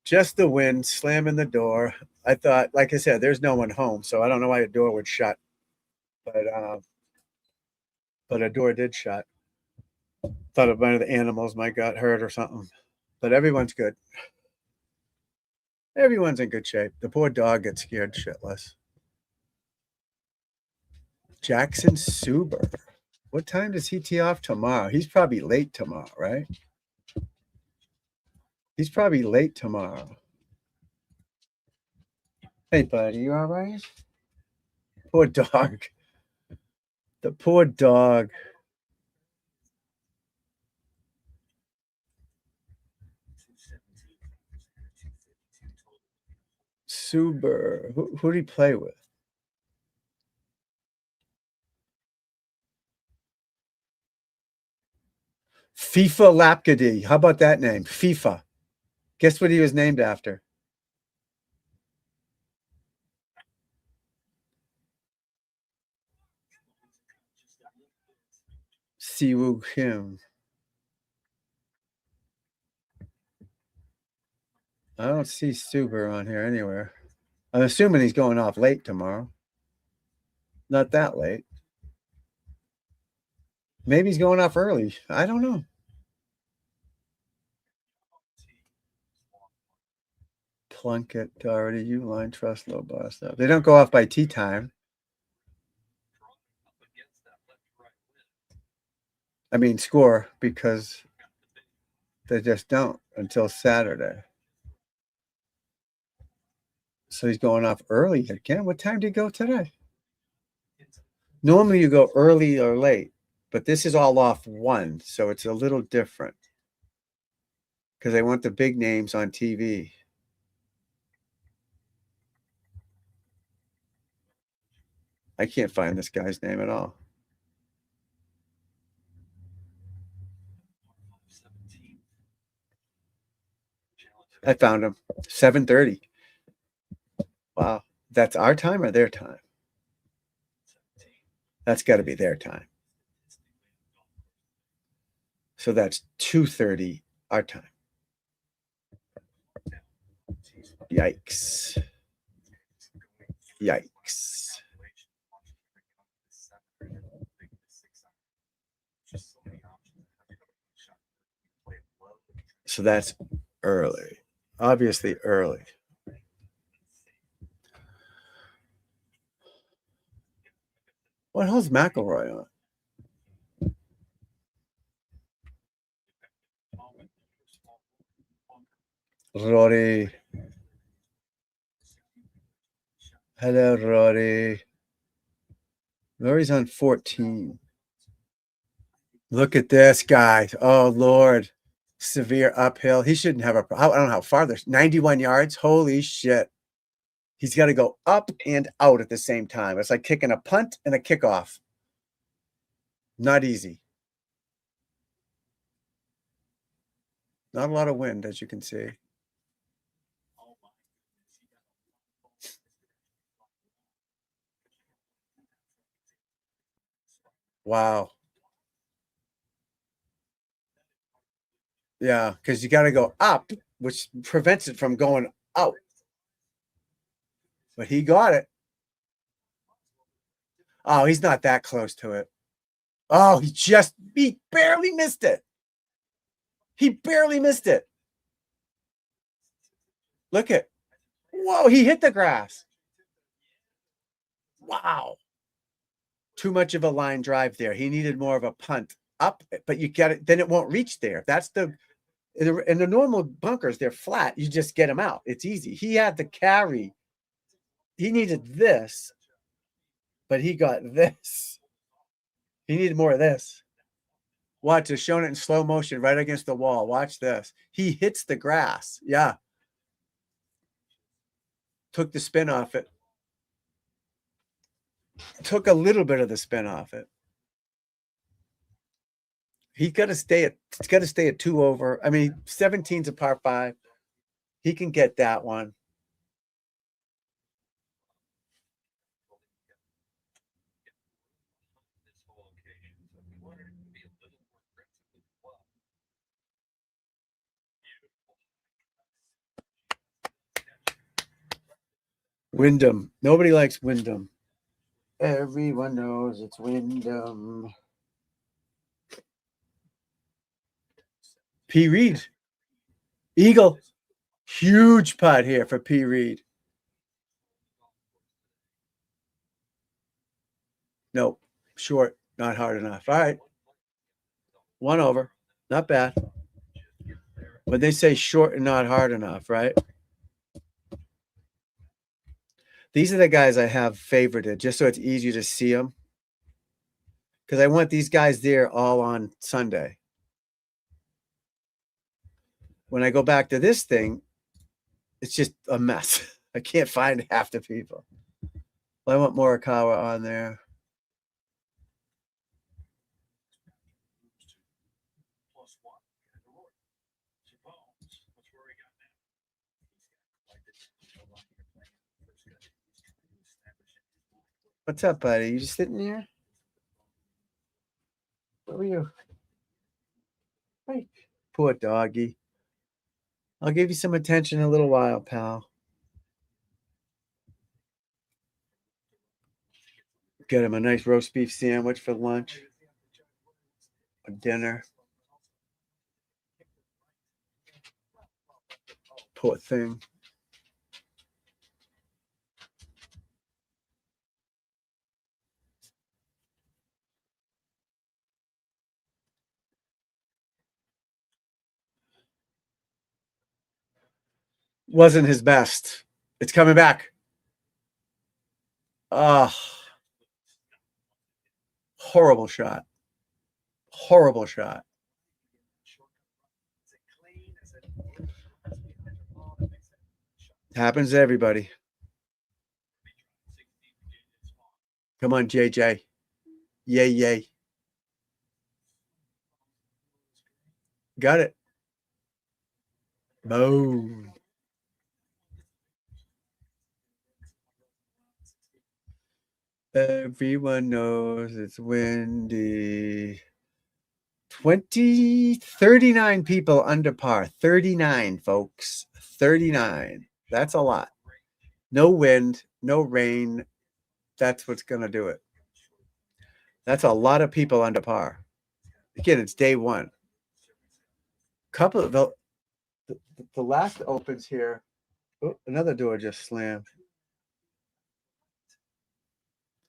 Just the wind slamming the door. I thought, like I said, there's no one home, so I don't know why a door would shut. But a door did shut. Thought one of the animals might got hurt or something. But everyone's good. Everyone's in good shape. The poor dog gets scared shitless. Jackson Suber. What time does he tee off tomorrow? He's probably late tomorrow, right? He's probably late tomorrow. Hey, buddy, you all right? Poor dog. The poor dog. Suber. Who did he play with? FIFA Lapkady. How about that name? FIFA. Guess what he was named after? Siwoo Kim. I don't see Suber on here anywhere. I'm assuming he's going off late tomorrow. Not that late. Maybe he's going off early. I don't know. Plunkett, Doherty, Uline, Trust, Low Bar stuff. They don't go off by tea time. I mean, score, because they just don't until Saturday. So he's going off early again. What time did he go today? Normally you go early or late, but this is all off 1, so it's a little different because they want the big names on TV. I can't find this guy's name at all. I found him. 7:30. Wow. That's our time or their time? That's got to be their time. So that's 2:30 our time. Yikes. Yikes. So that's early. Obviously early. What hell's McElroy on? Rory. Hello, Rory. Rory's on 14. Look at this guy. Oh, Lord. Severe uphill. He shouldn't have a... I don't know how far there's... 91 yards? Holy shit. He's got to go up and out at the same time. It's like kicking a punt and a kickoff. Not easy. Not a lot of wind, as you can see. Wow. Yeah, because you got to go up, which prevents it from going out. But he got it. Oh, he's not that close to it. Oh, he barely missed it. He barely missed it. Look at, whoa, he hit the grass. Wow. Too much of a line drive there. He needed more of a punt up, but you get it, then it won't reach there. That's in the normal bunkers, they're flat. You just get them out. It's easy. He had to carry. He needed this, but he got this. He needed more of this. Watch, it's showing it in slow motion right against the wall. Watch this. He hits the grass. Yeah. Took the spin off it. Took a little bit of the spin off it. He's got to stay at 2 over. I mean, 17's a par 5. He can get that one. Wyndham. Nobody likes Wyndham. Everyone knows it's Wyndham. P. Reed. Eagle. Huge putt here for P. Reed. Nope. Short. Not hard enough. All right. 1 over. Not bad. But they say short and not hard enough, right? These are the guys I have favorited just so it's easier to see them. Because I want these guys there all on Sunday. When I go back to this thing, it's just a mess. I can't find half the people. Well, I want Morikawa on there. What's up, buddy? You just sitting here? Where were you? Hey, poor doggy. I'll give you some attention in a little while, pal. Get him a nice roast beef sandwich for lunch or dinner. Poor thing. wasn't his best. It's coming back. Horrible shot. Horrible shot. Happens to everybody. Come on, JJ. Yay, yay. Got it. Boom. Everyone knows it's windy. 39 people under par. 39, folks. 39. That's a lot. No wind, no rain. That's what's going to do it. That's a lot of people under par. Again, it's day one. Couple of the last opens here. Oh, another door just slammed.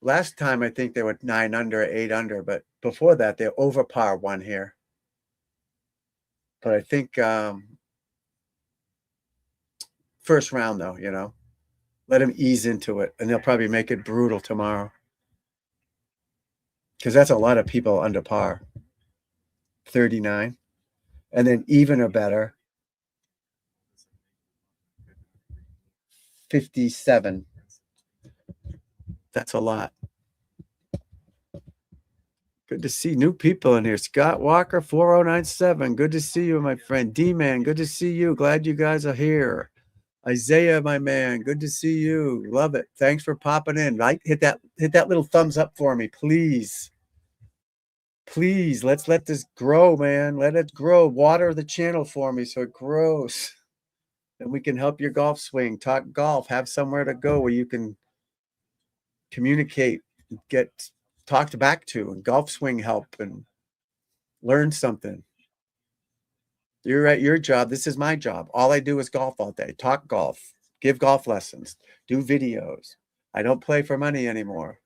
Last time, I think they were 9 under, 8 under, but before that, they're over par one here. But I think first round, though, you know, let them ease into it, and they'll probably make it brutal tomorrow. Because that's a lot of people under par. 39. And then even or better, 57. That's a lot. Good to see new people in here. Scott Walker, 4097. Good to see you, my friend. D-Man, good to see you. Glad you guys are here. Isaiah, my man, good to see you. Love it. Thanks for popping in. Like, hit that little thumbs up for me, please. Please, let's let this grow, man. Let it grow. Water the channel for me so it grows. And we can help your golf swing. Talk golf. Have somewhere to go where you can communicate, get talked back to, and golf swing help and learn something. You're at your job. This is my job. All I do is golf all day. Talk golf, give golf lessons, do videos. I don't play for money anymore.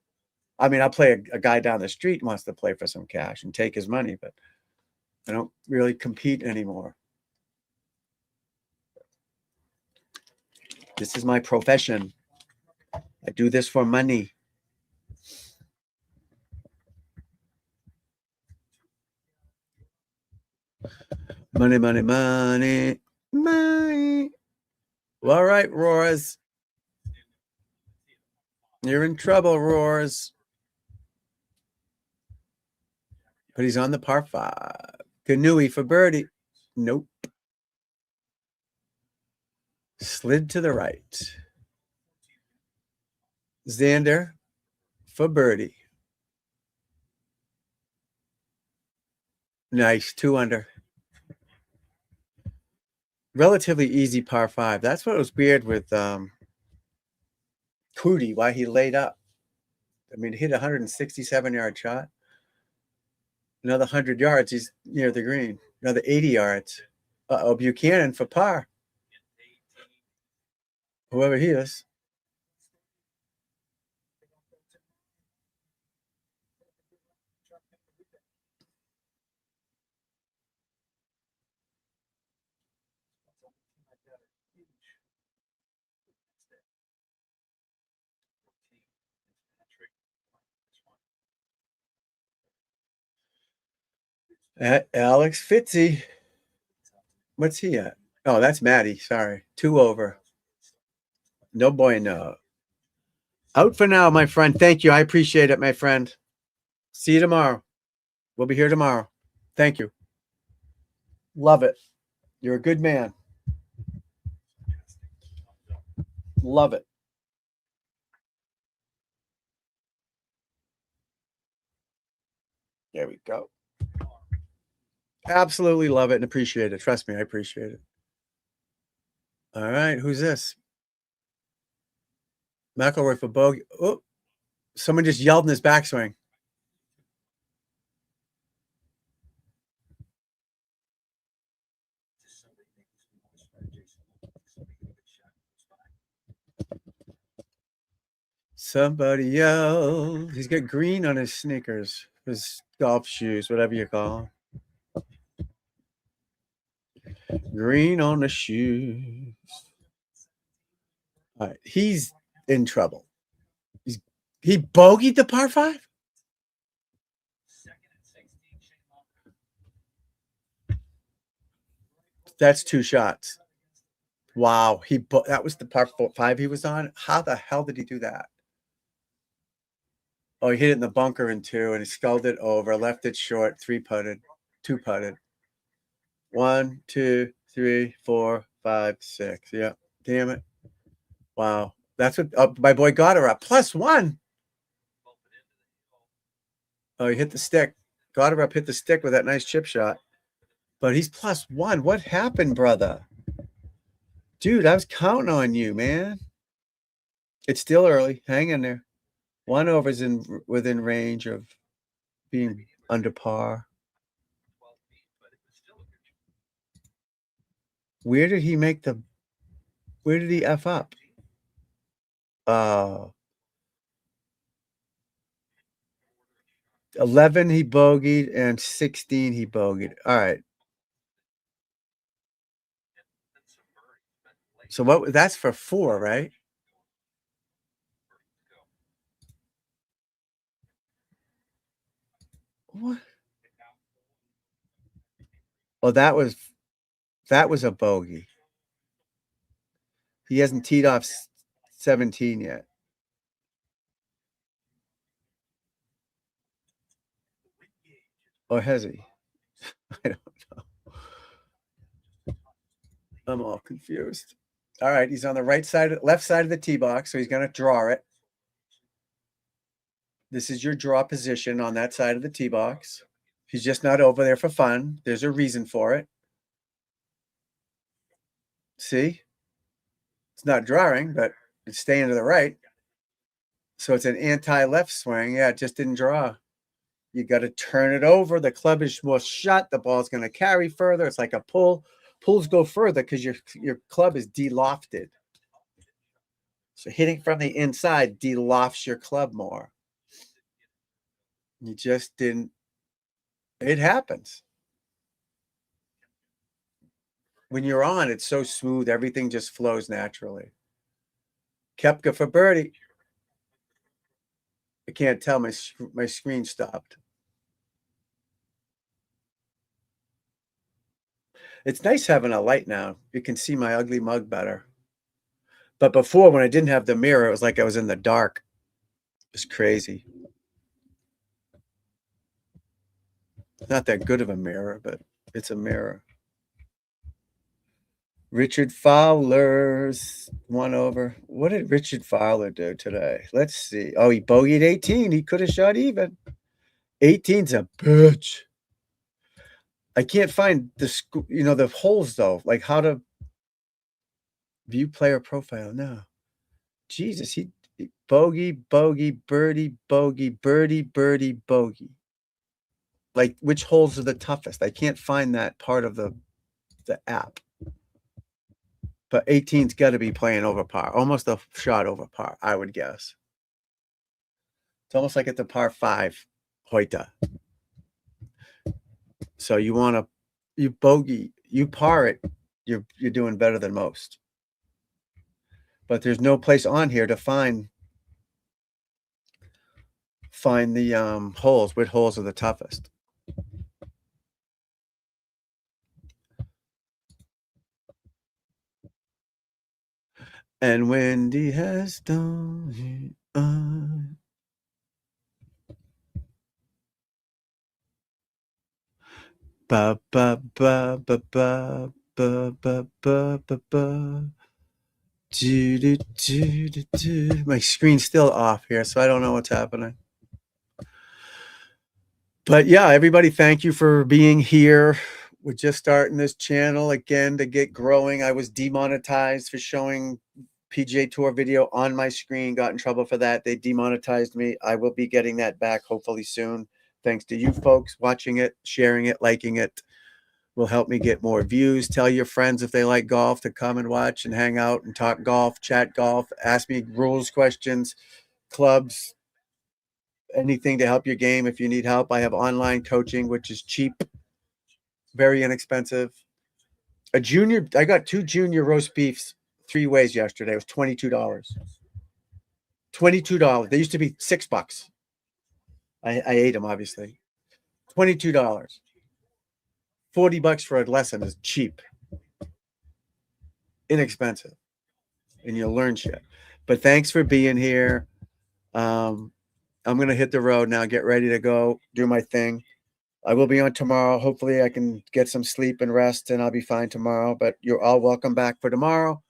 I mean, I'll play a guy down the street wants to play for some cash and take his money, but I don't really compete anymore. This is my profession. I do this for money. Money, money, money, money. Well, all right, Roars. You're in trouble, Roars. But he's on the par 5. Kanui for birdie. Nope. Slid to the right. Xander for birdie. Nice. 2 under. Relatively easy par 5. That's what was weird with Cootie, why he laid up. I mean, hit a 167-yard shot. Another 100 yards, he's near the green. Another 80 yards. Uh-oh, Buchanan for par. Whoever he is. Alex Fitzy. What's he at? Oh, that's Maddie. Sorry. 2 over. No bueno. Out for now, my friend. Thank you. I appreciate it, my friend. See you tomorrow. We'll be here tomorrow. Thank you. Love it. You're a good man. Love it. There we go. Absolutely love it and appreciate it. Trust me, I appreciate it. All right, who's this? McElroy for bogey. Oh, someone just yelled in his backswing. Somebody yelled. He's got green on his sneakers, his golf shoes, whatever you call them. Green on the shoes. All right, he's in trouble. He bogeyed the par 5. That's 2 shots. Wow, that was the par 5 he was on. How the hell did he do that? Oh, he hit it in the bunker in 2, and he sculled it over, left it short, 3-putted, 2-putted. 1, 2, 3, 4, 5, 6. Yeah, damn it. Wow, that's what my boy got her up +1. Oh, he hit the stick. Got her up, hit the stick with that nice chip shot. But he's +1. What happened, brother? Dude, I was counting on you, man. It's still early. Hang in there. 1 over's within range of being under par. Where did he F up? 11 he bogeyed and 16 he bogeyed. All right. So that's for 4, right? What? Oh, that was a bogey. He hasn't teed off 17 yet. Or has he? I don't know. I'm all confused. All right, he's on the left side of the tee box, so he's going to draw it. This is your draw position on that side of the tee box. He's just not over there for fun. There's a reason for it. See? It's not drawing, but it's staying to the right. So it's an anti-left swing. Yeah, it just didn't draw. You got to turn it over. The club is more shut. The ball's going to carry further. It's like a pull. Pulls go further because your club is de-lofted. So hitting from the inside de-lofts your club more. You just didn't. It happens. When you're on, it's so smooth. Everything just flows naturally. Koepka for birdie. I can't tell. My screen stopped. It's nice having a light now. You can see my ugly mug better. But before, when I didn't have the mirror, it was like I was in the dark. It was crazy. Not that good of a mirror, but it's a mirror. Richard Fowler's 1 over. What did Richard Fowler do today? Let's see. Oh, he bogeyed 18. He could have shot even. 18's a bitch. I can't find the holes though, like how to view player profile. No. Jesus, he bogey, bogey, birdie, bogey, birdie, birdie, bogey. Like which holes are the toughest? I can't find that part of the app. But 18's got to be playing over par, almost a shot over par, I would guess. It's almost like it's a par 5, Hoyta. So you bogey, you par it, you're doing better than most. But there's no place on here to find the holes. Which holes are the toughest? And Wendy has done it. Ba ba ba ba ba ba ba ba ba ba. My screen's still off here, so I don't know what's happening. But yeah, everybody, thank you for being here. We're just starting this channel again to get growing. I was demonetized for showing PGA Tour video on my screen. Got in trouble for that. They demonetized me. I will be getting that back hopefully soon. Thanks to you folks watching it, sharing it, liking it. Will help me get more views. Tell your friends if they like golf to come and watch and hang out and talk golf, chat golf, ask me rules questions, clubs, anything to help your game. If you need help, I have online coaching, which is cheap, very inexpensive. I got 2 junior roast beefs 3 ways yesterday. It was $22. $22. They used to be $6. I ate them, obviously. $22. $40 for a lesson is cheap, inexpensive, and you'll learn shit. But thanks for being here. I'm gonna hit the road now, get ready to go do my thing. I will be on tomorrow. Hopefully I can get some sleep and rest, and I'll be fine tomorrow. But you're all welcome back for tomorrow.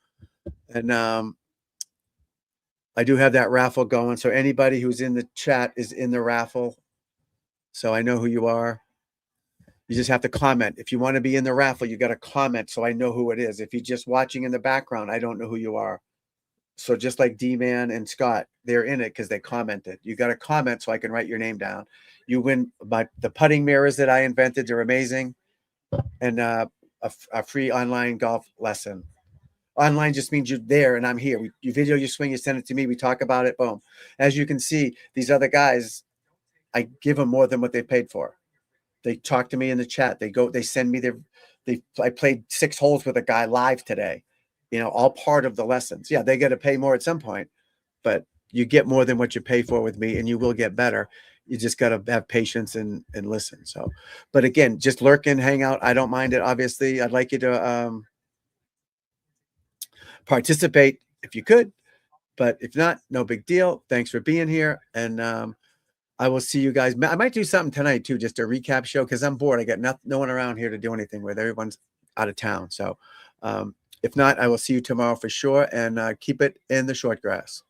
And I do have that raffle going. So anybody who's in the chat is in the raffle. So I know who you are. You just have to comment. If you want to be in the raffle, you got to comment so I know who it is. If you're just watching in the background, I don't know who you are. So just like D-Man and Scott, they're in it because they commented. You got to comment so I can write your name down. You win the putting mirrors that I invented. They're amazing. And a free online golf lesson. Online just means you're there and I'm here. You video your swing, you send it to me, we talk about it, boom. As you can see, these other guys, I give them more than what they paid for. They talk to me in the chat. They send me I played 6 holes with a guy live today, all part of the lessons. Yeah, they got to pay more at some point, but you get more than what you pay for with me and you will get better. You just got to have patience and listen. So, but again, just lurk and hang out. I don't mind it. Obviously, I'd like you to participate if you could, but if not, no big deal. Thanks for being here. And I will see you guys. I might do something tonight too, just a recap show, because I'm bored. I got no one around here to do anything with. Everyone's out of town. So if not, I will see you tomorrow for sure. And keep it in the short grass.